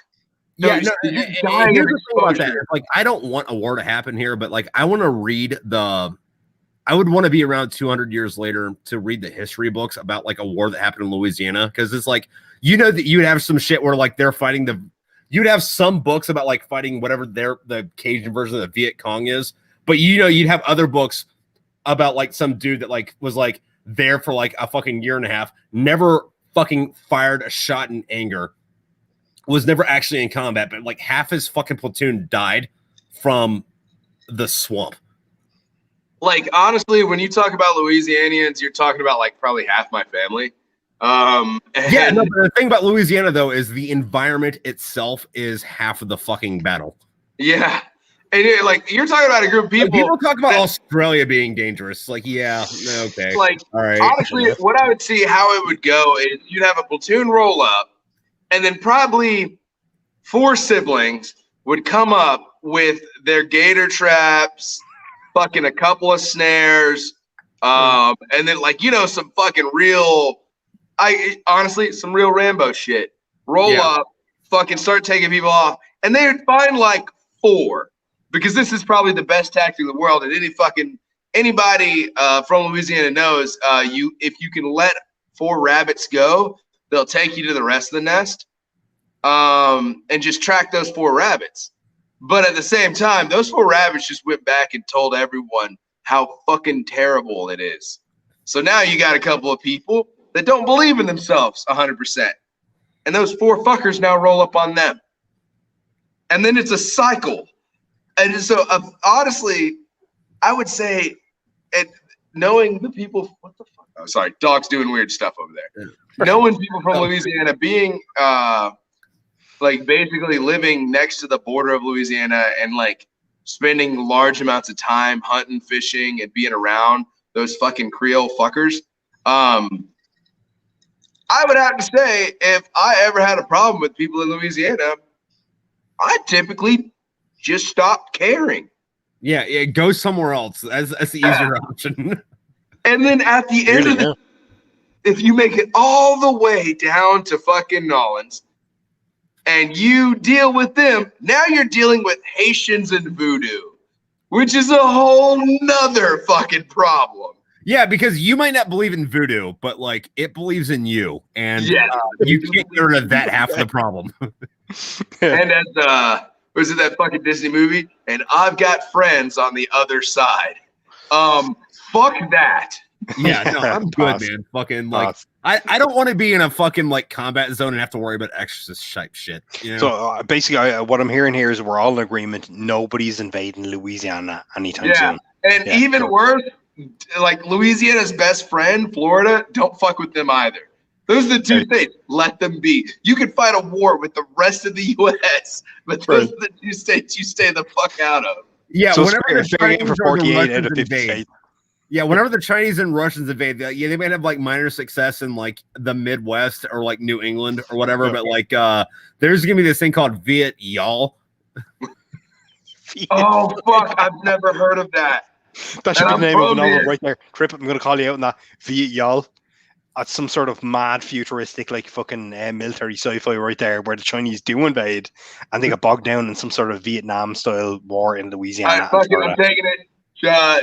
S1: Yeah, here's the thing about that. Like, I don't want a war to happen here, but like, I want to read I would want to be around 200 years later to read the history books about like a war that happened in Louisiana, because it's like, you know, that you'd have some shit where like they're fighting you'd have some books about like fighting whatever the Cajun version of the Viet Cong is, but you know, you'd have other books about like some dude that like was like there for like a fucking year and a half, never fucking fired a shot in anger, was never actually in combat, but like half his fucking platoon died from the swamp.
S4: Like, honestly, when you talk about Louisianians, you're talking about like probably half my family.
S1: Yeah, no, but the thing about Louisiana though is the environment itself is half of the fucking battle.
S4: Yeah, and like, you're talking about a group of people.
S1: Like, people talk about Australia being dangerous. Like, yeah, okay,
S4: like,
S1: all right.
S4: Honestly, what I would see how it would go is you'd have a platoon roll up, and then probably 4 siblings would come up with their gator traps, fucking a couple of snares, and then like, you know, some fucking real. Honestly, some real Rambo shit. Roll up, fucking start taking people off, and they would find like 4, because this is probably the best tactic in the world. And anybody from Louisiana knows, if you can let 4 rabbits go, they'll take you to the rest of the nest, and just track those 4 rabbits. But at the same time, those 4 rabbits just went back and told everyone how fucking terrible it is. So now you got a couple of people that don't believe in themselves 100%. And those 4 fuckers now roll up on them. And then it's a cycle. And so, honestly, I would say, knowing the people, what the fuck? Oh, sorry, dog's doing weird stuff over there. Knowing people from Louisiana, being like basically living next to the border of Louisiana, and like spending large amounts of time hunting, fishing, and being around those fucking Creole fuckers, I would have to say, if I ever had a problem with people in Louisiana, I typically just stopped caring.
S1: Yeah, go somewhere else. That's the easier option.
S4: And then at the end of the, if you make it all the way down to fucking Nolans, and you deal with them, now you're dealing with Haitians and voodoo, which is a whole nother fucking problem.
S1: Yeah, because you might not believe in voodoo, but like it believes in you, and
S4: Yeah.
S1: you can't get rid of that half of the problem.
S4: And as was it that fucking Disney movie? And I've got friends on the other side. Fuck that.
S1: Yeah, no, I'm good, man. Fucking like I don't want to be in a fucking like combat zone and have to worry about exorcist type shit. You know?
S3: So basically, what I'm hearing here is we're all in agreement. Nobody's invading Louisiana anytime soon.
S4: And even worse, like Louisiana's best friend, Florida, don't fuck with them either. Those are the two states. Let them be. You can fight a war with the rest of the U.S., but those are the two states you stay the fuck out of.
S1: Yeah,
S3: so
S1: whenever the Chinese
S3: for 48 out of 50 states.
S1: Yeah, whenever the Chinese and Russians invade, they might have like minor success in like the Midwest or like New England or whatever, but like there's gonna be this thing called Viet Y'all.
S4: Oh fuck! I've never heard of that.
S3: That should be the name of a novel right there. Tripp, I'm gonna call you out on that. Viet Y'all. That's some sort of mad futuristic like fucking military sci-fi right there, where the Chinese do invade and they get bogged down in some sort of Vietnam style war in Louisiana.
S4: I'm taking it.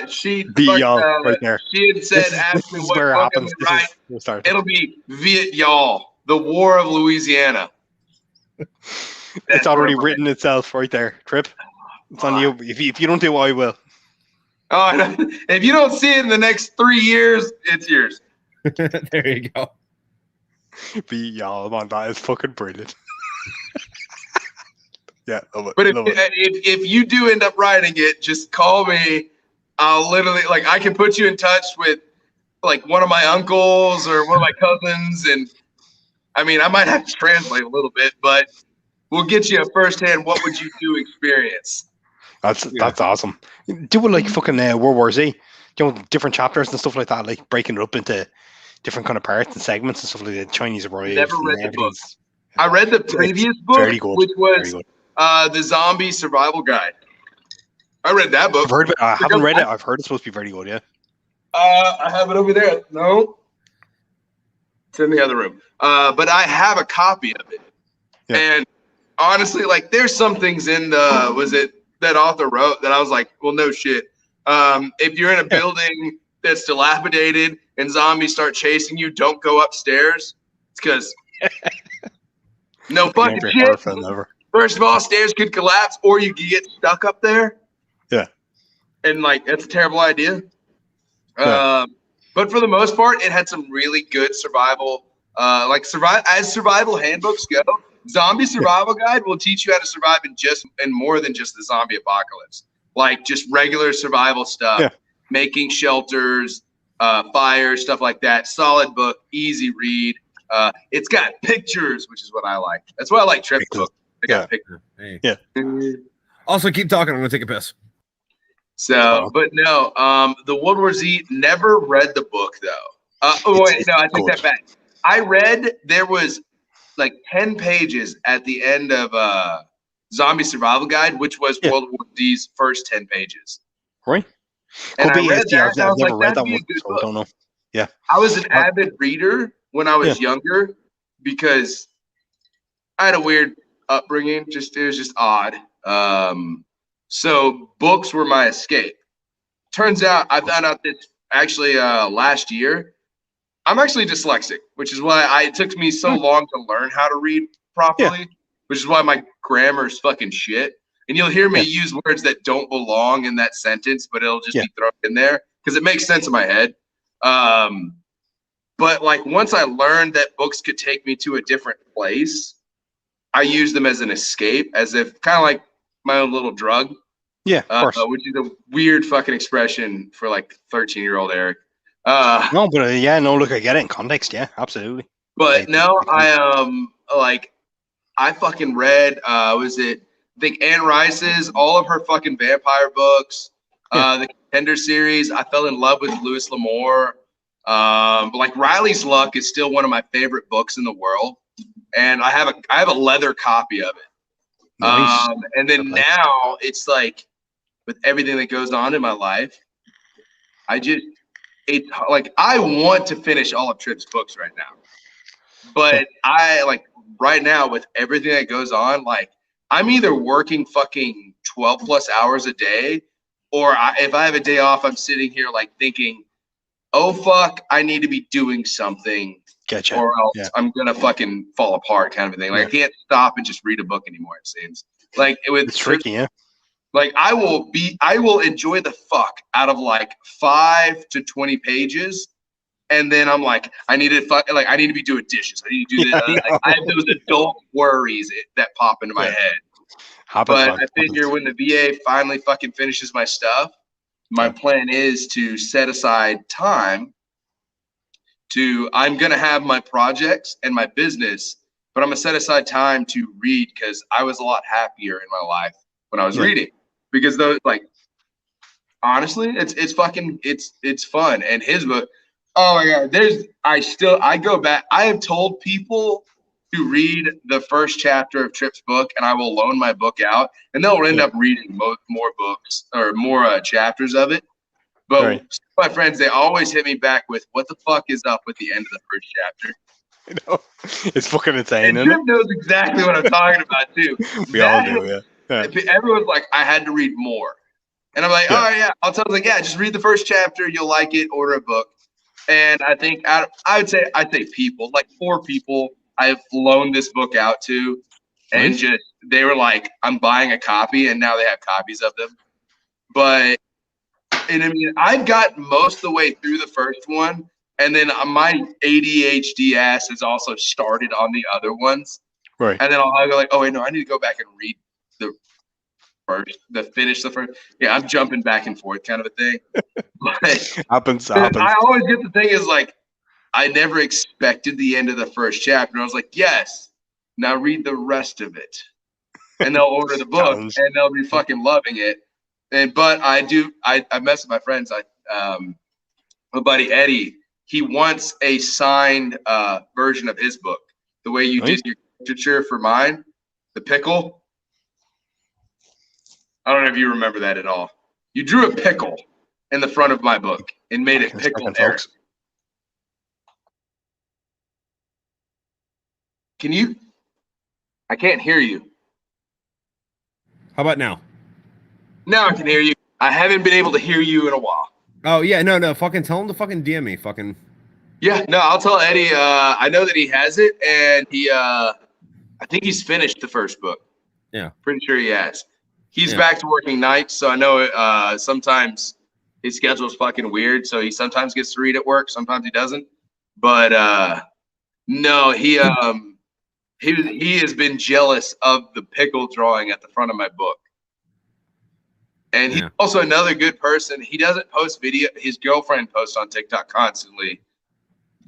S4: She
S3: right there.
S4: She had said, "Ask me what
S3: where it
S4: book
S3: happens.
S4: Right. It'll be Viet Y'all, the War of Louisiana."
S3: It's already written itself right there. Tripp, it's on you. If you don't do it, I will.
S4: Oh, no. If you don't see it in the next 3 years, it's yours.
S1: There you go.
S3: Viet Y'all, man, that is fucking brilliant. Yeah, love it.
S4: But if you do end up writing it, just call me. I'll literally I can put you in touch with like one of my uncles or one of my cousins, and I mean I might have to translate a little bit, but we'll get you a firsthand what would you do experience.
S3: That's awesome. Do it like fucking World War Z, different chapters and stuff like that, like breaking it up into different kind of parts and segments and stuff like that. Chinese arrived.
S4: Never read the book. I read the previous book, which was the Zombie Survival Guide. I read that book.
S3: I've heard of it. I haven't read it. I've heard it's supposed to be very good. Yeah.
S4: I have it over there. No, it's in the other room. But I have a copy of it. Yeah. And honestly, like, there's some things in the that author wrote that I was like, well, no shit. If you're in a building that's dilapidated and zombies start chasing you, don't go upstairs. It's because no fucking shit. First of all, stairs could collapse or you could get stuck up there.
S3: Yeah. And
S4: like, that's a terrible idea. Yeah. But for the most part, it had some really good survival, as survival handbooks go. Zombie Survival Guide will teach you how to survive in more than just the zombie apocalypse. Like just regular survival stuff, making shelters, fire, stuff like that. Solid book, easy read. It's got pictures, which is what I like. That's why I like Tripp's book. They got pictures.
S1: Hey. Yeah. Also, keep talking. I'm gonna take a piss.
S4: So, but no, the World War Z, never read the book though. I take that back. I read, there was like 10 pages at the end of Zombie Survival Guide, which was World War Z's first 10 pages.
S3: Right.
S4: And I read that, and I was like, that'd be a good book.
S3: I don't know. Yeah.
S4: I was an avid reader when I was younger because I had a weird upbringing. It was just odd. So books were my escape. Turns out I found out that actually last year I'm actually dyslexic, which is why it took me so long to learn how to read properly, which is why my grammar is fucking shit. And you'll hear me use words that don't belong in that sentence, but it'll just be thrown in there because it makes sense in my head. But like once I learned that books could take me to a different place, I use them as an escape, as if kind of like my own little drug.
S3: Yeah, of course.
S4: Which is a weird fucking expression for like 13-year-old Eric.
S3: No, but look, I get it in context. Yeah, absolutely.
S4: But no, I fucking read, I think Anne Rice's, all of her fucking vampire books, the Contender series. I fell in love with Louis L'Amour. Like Riley's Luck is still one of my favorite books in the world. And I have a leather copy of it. Nice. And then now it's like, with everything that goes on in my life, I want to finish all of Tripp's books right now. But right now with everything that goes on, like I'm either working fucking 12 plus hours a day or if I have a day off, I'm sitting here like thinking, oh fuck, I need to be doing something, or else I'm gonna fucking fall apart, kind of a thing. Like I can't stop and just read a book anymore. It seems like it's
S3: tricky, yeah.
S4: Like I will enjoy the fuck out of like 5 to 20 pages, and then I'm like, I need to be doing dishes. I need to do this. I have those adult worries that pop into my head. I figure when the VA finally fucking finishes my stuff, my plan is to set aside time I'm going to have my projects and my business, but I'm going to set aside time to read because I was a lot happier in my life when I was reading. Because those, like, honestly, it's fun. And his book, oh my God, I go back. I have told people to read the first chapter of Tripp's book, and I will loan my book out, and they'll end up reading more books or more chapters of it. But my friends, they always hit me back with, what the fuck is up with the end of the first chapter?
S3: You know, it's fucking insane.
S4: And Tripp knows exactly what I'm talking about, too.
S3: We all do, yeah.
S4: Everyone's like, I had to read more. And I'm like, all right, yeah. I'll tell them, like, yeah, just read the first chapter. You'll like it. Order a book. And I think I'd say people, like 4 people I have loaned this book out to. And just, they were like, I'm buying a copy. And now they have copies of them. But, and I mean, I got most of the way through the first one. And then my ADHD ass has also started on the other ones.
S3: Right.
S4: And then I'll go like, oh, wait, no, I need to go back and read finish the first. Yeah, I'm jumping back and forth kind of a thing. But
S3: happens.
S4: I always get the thing is like, I never expected the end of the first chapter. I was like, yes, now read the rest of it. And they'll order the book and they'll be fucking loving it. But I mess with my friends. My buddy Eddie, he wants a signed version of his book. The way you did your literature for mine, the Pickle. I don't know if you remember that at all. You drew a pickle in the front of my book and made it Pickle Eric. Can you? I can't hear you.
S1: How about now?
S4: Now I can hear you. I haven't been able to hear you in a while.
S1: Oh yeah, no. Fucking tell him to fucking DM me. Fucking.
S4: Yeah, no, I'll tell Eddie. I know that he has it, and I think he's finished the first book.
S1: Yeah.
S4: Pretty sure he has. He's back to working nights, so I know sometimes his schedule's fucking weird. So he sometimes gets to read at work, sometimes he doesn't. But no, he has been jealous of the pickle drawing at the front of my book. And he's also another good person. He doesn't post video. His girlfriend posts on TikTok constantly.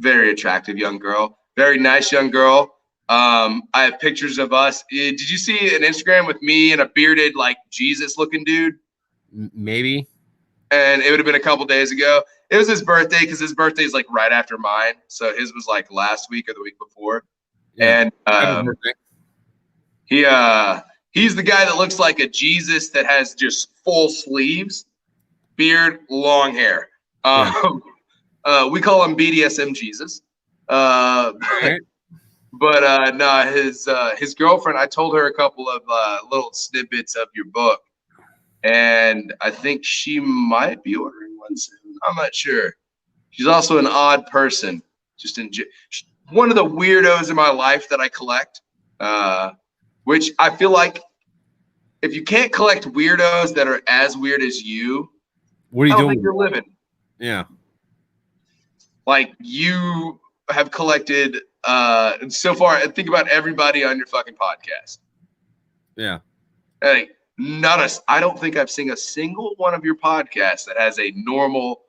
S4: Very attractive young girl. Very nice young girl. I have pictures of us. Did you see an Instagram with me and a bearded, like Jesus looking dude?
S1: Maybe.
S4: And it would have been a couple days ago. It was his birthday because his birthday is like right after mine. So his was like last week or the week before. Yeah. And he's the guy that looks like a Jesus that has just full sleeves, beard, long hair. We call him BDSM Jesus. But no, his girlfriend, I told her a couple of little snippets of your book, and I think she might be ordering one soon. I'm not sure. She's also an odd person, just one of the weirdos in my life that I collect, which I feel like if you can't collect weirdos that are as weird as you,
S1: what are you
S4: I don't
S1: doing?
S4: think you're living.
S1: Yeah. Like
S4: you have collected so far, think about everybody on your fucking podcast.
S1: Yeah.
S4: Hey, I don't think I've seen a single one of your podcasts that has a normal,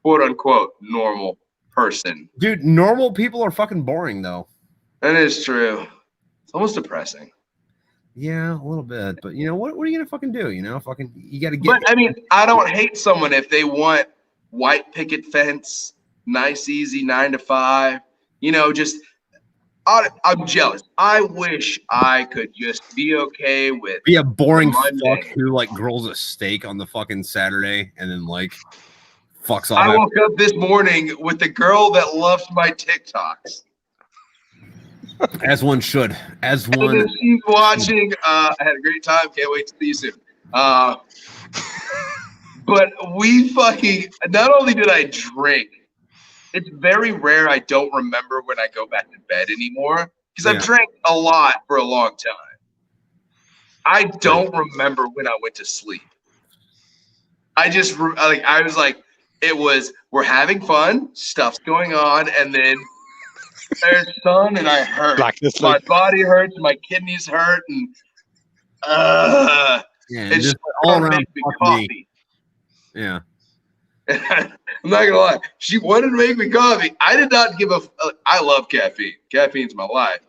S4: quote unquote, normal person.
S1: Dude, normal people are fucking boring though.
S4: That is true. It's almost depressing.
S1: Yeah, a little bit. But you know, what are you gonna fucking do? You know, fucking you gotta get.
S4: But I mean, I don't hate someone if they want white picket fence, nice, easy 9 to 5. You know, just I'm jealous. I wish I could just be okay with
S1: be a boring fuck who like grills a steak on the fucking Saturday and then like fucks off.
S4: I woke up this morning with the girl that loves my TikToks.
S1: As one should. As one.
S4: And then she's watching. I had a great time. Can't wait to see you soon. But we fucking, not only did I drink, it's very rare I don't remember when I go back to bed anymore because I've drank a lot for a long time. I don't remember when I went to sleep. I just, like, I was like, we're having fun, stuff's going on, and then there's sun and I hurt. My body hurts, my kidneys hurt, and it's just all around make me coffee.
S1: Yeah.
S4: I'm not gonna lie. She wanted to make me coffee. I did not give I love caffeine. Caffeine's my life.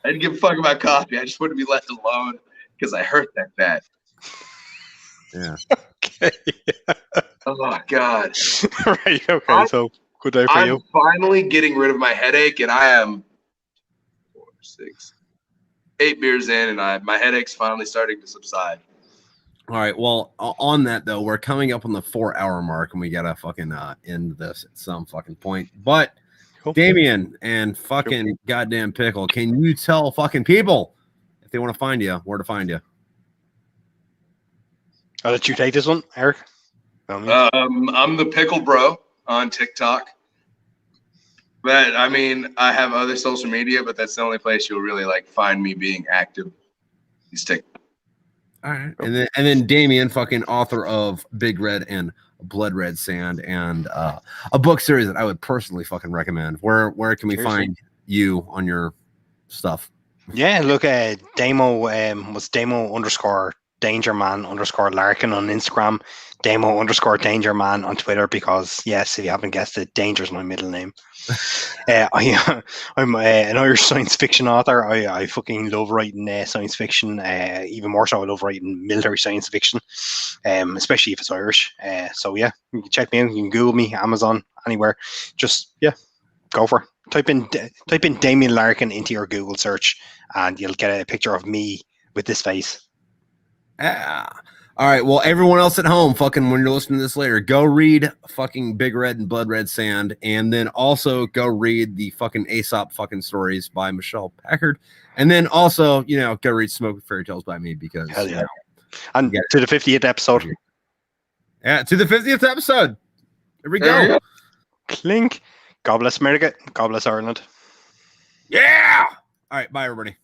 S4: I didn't give a fuck about coffee. I just wanted to be left alone because I hurt that bad.
S1: Yeah.
S3: Okay.
S4: Oh God.
S3: Right. Okay. So good day for you.
S4: I'm finally getting rid of my headache, and I am 4, 6, 8 beers in, and my headache's finally starting to subside.
S1: All right. Well, on that though, we're coming up on the 4-hour mark, and we gotta fucking end this at some fucking point. But cool. Damien and fucking goddamn Pickle, can you tell fucking people if they want to find you, where to find you?
S3: I'll let you take this one, Eric.
S4: I'm the Pickle Bro on TikTok. But I mean, I have other social media, but that's the only place you'll really like find me being active. Is TikTok.
S1: All right, and then Damien, fucking author of Big Red and Blood Red Sand, and a book series that I would personally fucking recommend. Where can we find you on your stuff?
S3: Yeah, look, Damo was Damo_Dangerman_Larkin on Instagram, Damo_Dangerman on Twitter, because yes, if you haven't guessed it, Danger's my middle name. I'm an Irish science fiction author. I fucking love writing science fiction. Even more so, I love writing military science fiction, especially if it's Irish. So yeah, you can check me out. You can Google me, Amazon, anywhere. Just go for it. Type in Damien Larkin into your Google search, and you'll get a picture of me with this face.
S1: All right. Well, everyone else at home, fucking, when you're listening to this later, go read fucking Big Red and Blood Red Sand, and then also go read the fucking Aesop fucking stories by Michele Packard, and then also, go read Smokepit Fairy Tales by me, because
S3: hell yeah. And to the 50th episode.
S1: Yeah, to the 50th episode. Here we go.
S3: Clink. God bless America. God bless Ireland.
S1: Yeah. All right. Bye, everybody.